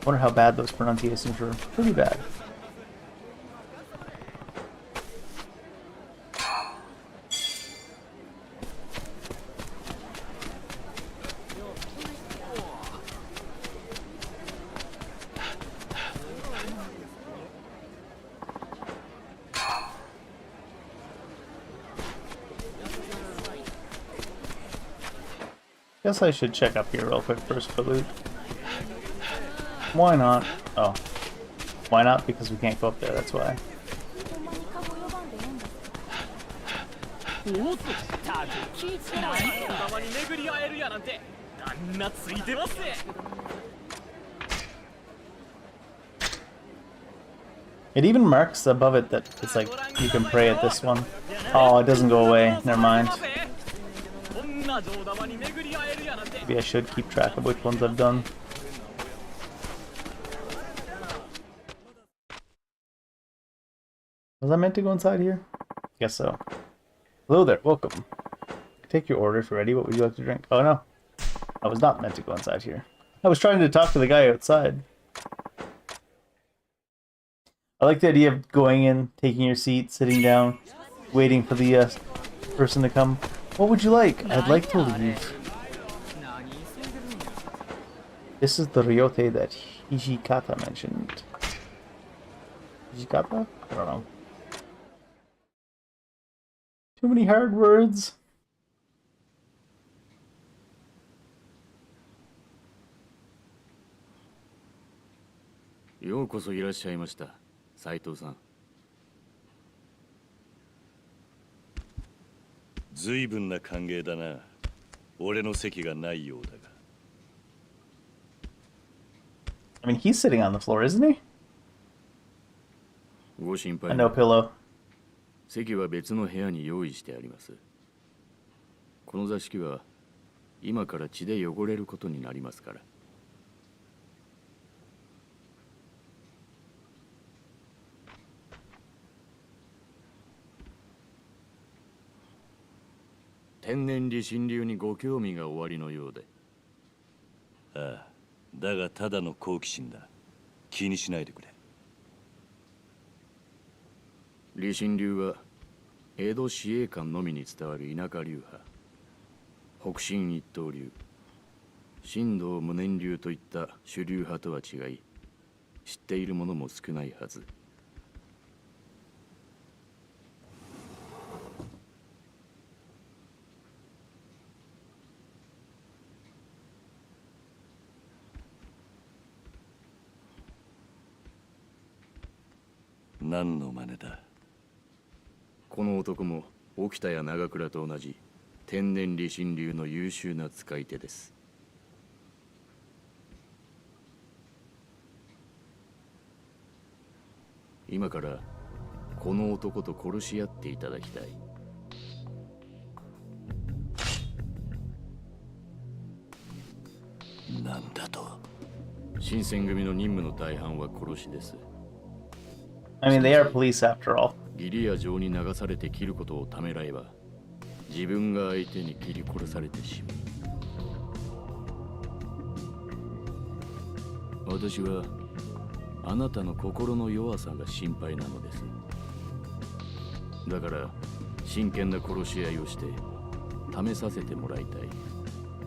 Wonder how bad those pronunciations were. Pretty bad. Guess I should check up here real quick first for loot. Why not? Oh. Why not? Because we can't go up there, that's why. It even marks above it that it's like you can pray at this one. Oh, it doesn't go away. Never mind. Maybe I should keep track of which ones I've done. Was I meant to go inside here? Guess so. Hello there, welcome. Take your order if you're ready. What would you like to drink? Oh no. I was not meant to go inside here. I was trying to talk to the guy outside. I like the idea of going in, taking your seat, sitting down, waiting for the person to come. What would you like? I'd like to leave. This is the Ryote that Hijikata mentioned. Hijikata? I don't know. Too many hard words.ようこそいらっしゃいました、斉藤さん。随分な歓迎だな。俺の席がないようだが。I mean, he's sitting on the floor, isn't he? ご心配 No pillow. 席は別の部屋に用意してあります。この座敷は今から血で汚れることになりますから。天然理心流にご興味がおありのようで。ああ、だがただの好奇心だ。気にしないでくれ。理心流は江戸市営館のみに伝わる田舎流派。北進一刀流、神道無念流といった主流派とは違い、知っている者も少ないはず。何の真似だ。この男も沖田や長倉と同じ天然理心流の優秀な使い手です。今からこの男と殺し合っていただきたい。なんだと。新選組の任務の大半は殺しです。I mean, they are police after all. 義理や情に流されて切ることをためらえば、自分が相手に切り殺されてしまう。私はあなたの心の弱さが心配なのです。だから真剣な殺し合いをして試させてもらいたい。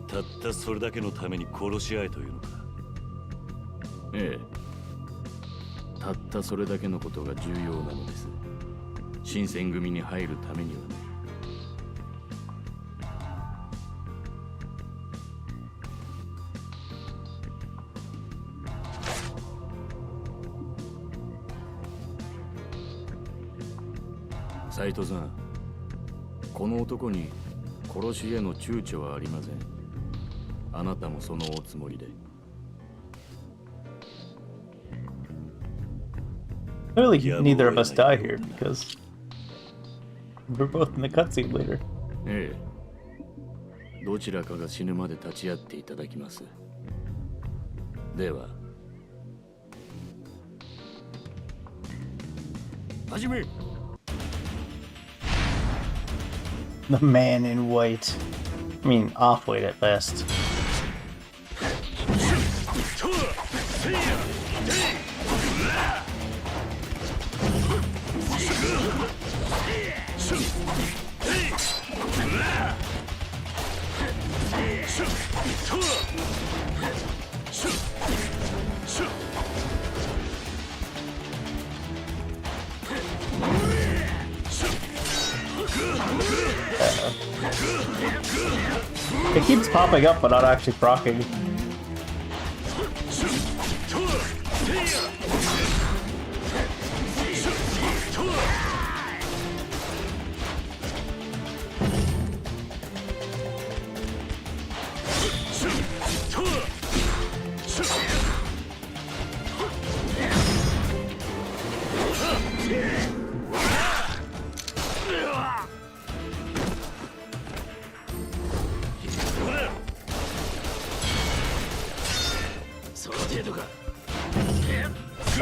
たったそれだけのために殺し合えというのか。ええ、たったそれだけのことが重要なのです。新選組に入るためにはね。斉藤さん、この男に殺しへの躊躇はありません。あなたもそのおつもりで。Clearly, neither of us die here because we're both in the cutscene later. ええ、どちらかが死ぬまで立ち会っていただきます。では、始め。The man in white. I mean, off white at best. It keeps popping up, but not actually proccing.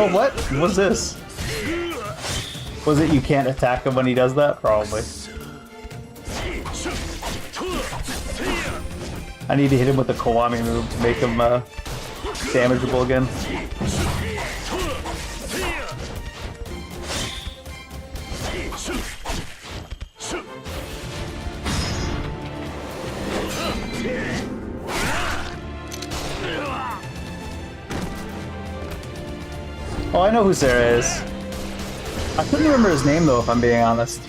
Oh, what? What's this? Was it you can't attack him when he does that? Probably. I need to hit him with the Kiwami move to make him damageable again. Oh, I know who Sarah is. I couldn't remember his name though, if I'm being honest.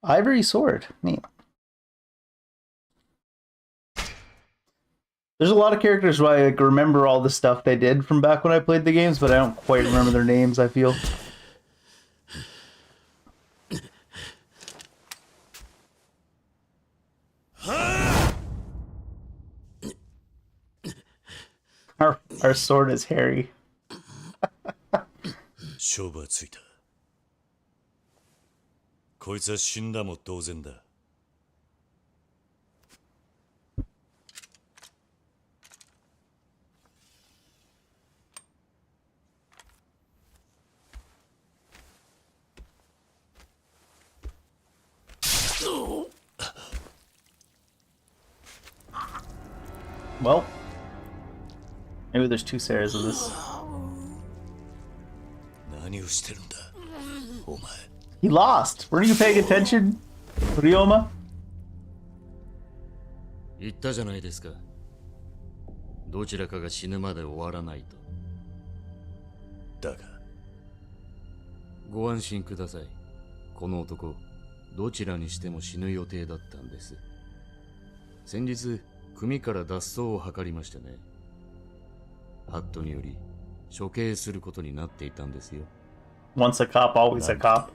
Ivory sword. Neat. There's a lot of characters who I like, remember all the stuff they did from back when I played the games, but I don't quite remember their names, I feel. Our sword is hairy. 勝負はついた。こいつは死んだも同然だ。Well, maybe there's two Sarahs of this. 何をしてるんだ、お前。He lost. Weren't you paying attention, Ryoma? 言ったじゃないですか。どちらかが死ぬまで終わらないと。だが、ご安心ください。この男、どちらにしても死ぬ予定だったんです。先日、組から脱走を図りましてね。ハットにより処刑することになっていたんですよ。Once a cop, always a cop.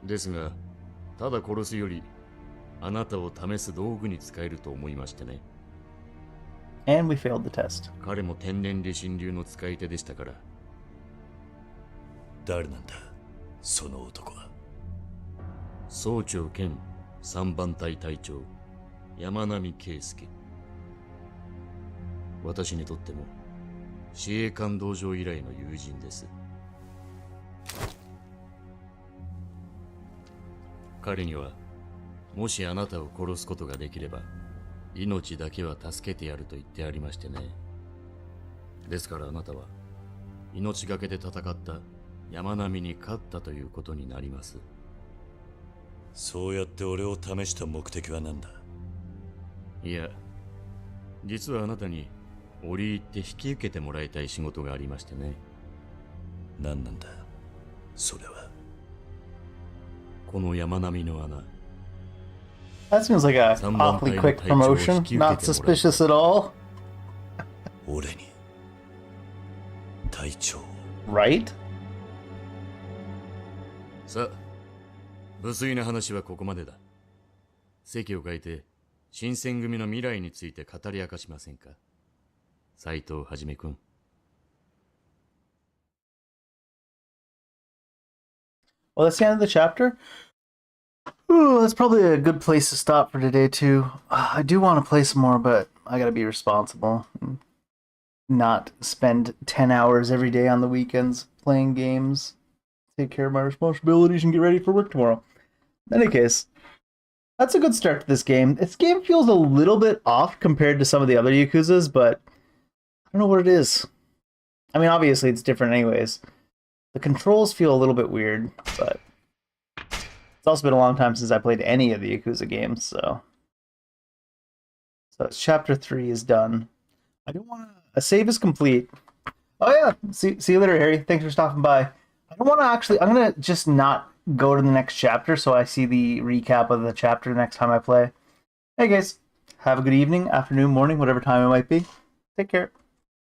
ですが、ただ殺すより、あなたを試す道具に使えると思いましてね。And we failed the test. 彼も天然理心流の使い手でしたから。誰なんだ、その男は。総長兼三番隊隊長、山並圭介。私にとっても、司令官道場以来の友人です。彼には、もしあなたを殺すことができれば、命だけは助けてやると言ってありましてね。ですからあなたは、命がけで戦った山並に勝ったということになります。そうやって俺を試した目的は何だ。いや、実はあなたに折り入って引き受けてもらいたい仕事がありましてね。何なんだ、それは。この山並みの穴。That seems like a awfully quick promotion. Not suspicious at all. 俺に隊長。 Right? さあ、無粋な話はここまでだ。席を変えて、新選組の未来について語り明かしませんか、斉藤はじめ君。Well, that's the end of the chapter. Ooh, that's probably a good place to stop for today, too. I do want to play some more, but I gotta be responsible and not spend 10 hours every day on the weekends playing games. Take care of my responsibilities and get ready for work tomorrow. In any case, that's a good start to this game. This game feels a little bit off compared to some of the other Yakuzas, but I don't know what it is. I mean, obviously it's different anyways. The controls feel a little bit weird, but it's also been a long time since I played any of the Yakuza games, so chapter 3 is done. I don't want to... A save is complete. Oh yeah, see you later, Harry. Thanks for stopping by. I don't want to actually... I'm going to just not go to the next chapter so I see the recap of the chapter next time I play. Hey guys, have a good evening, afternoon, morning, whatever time it might be. Take care.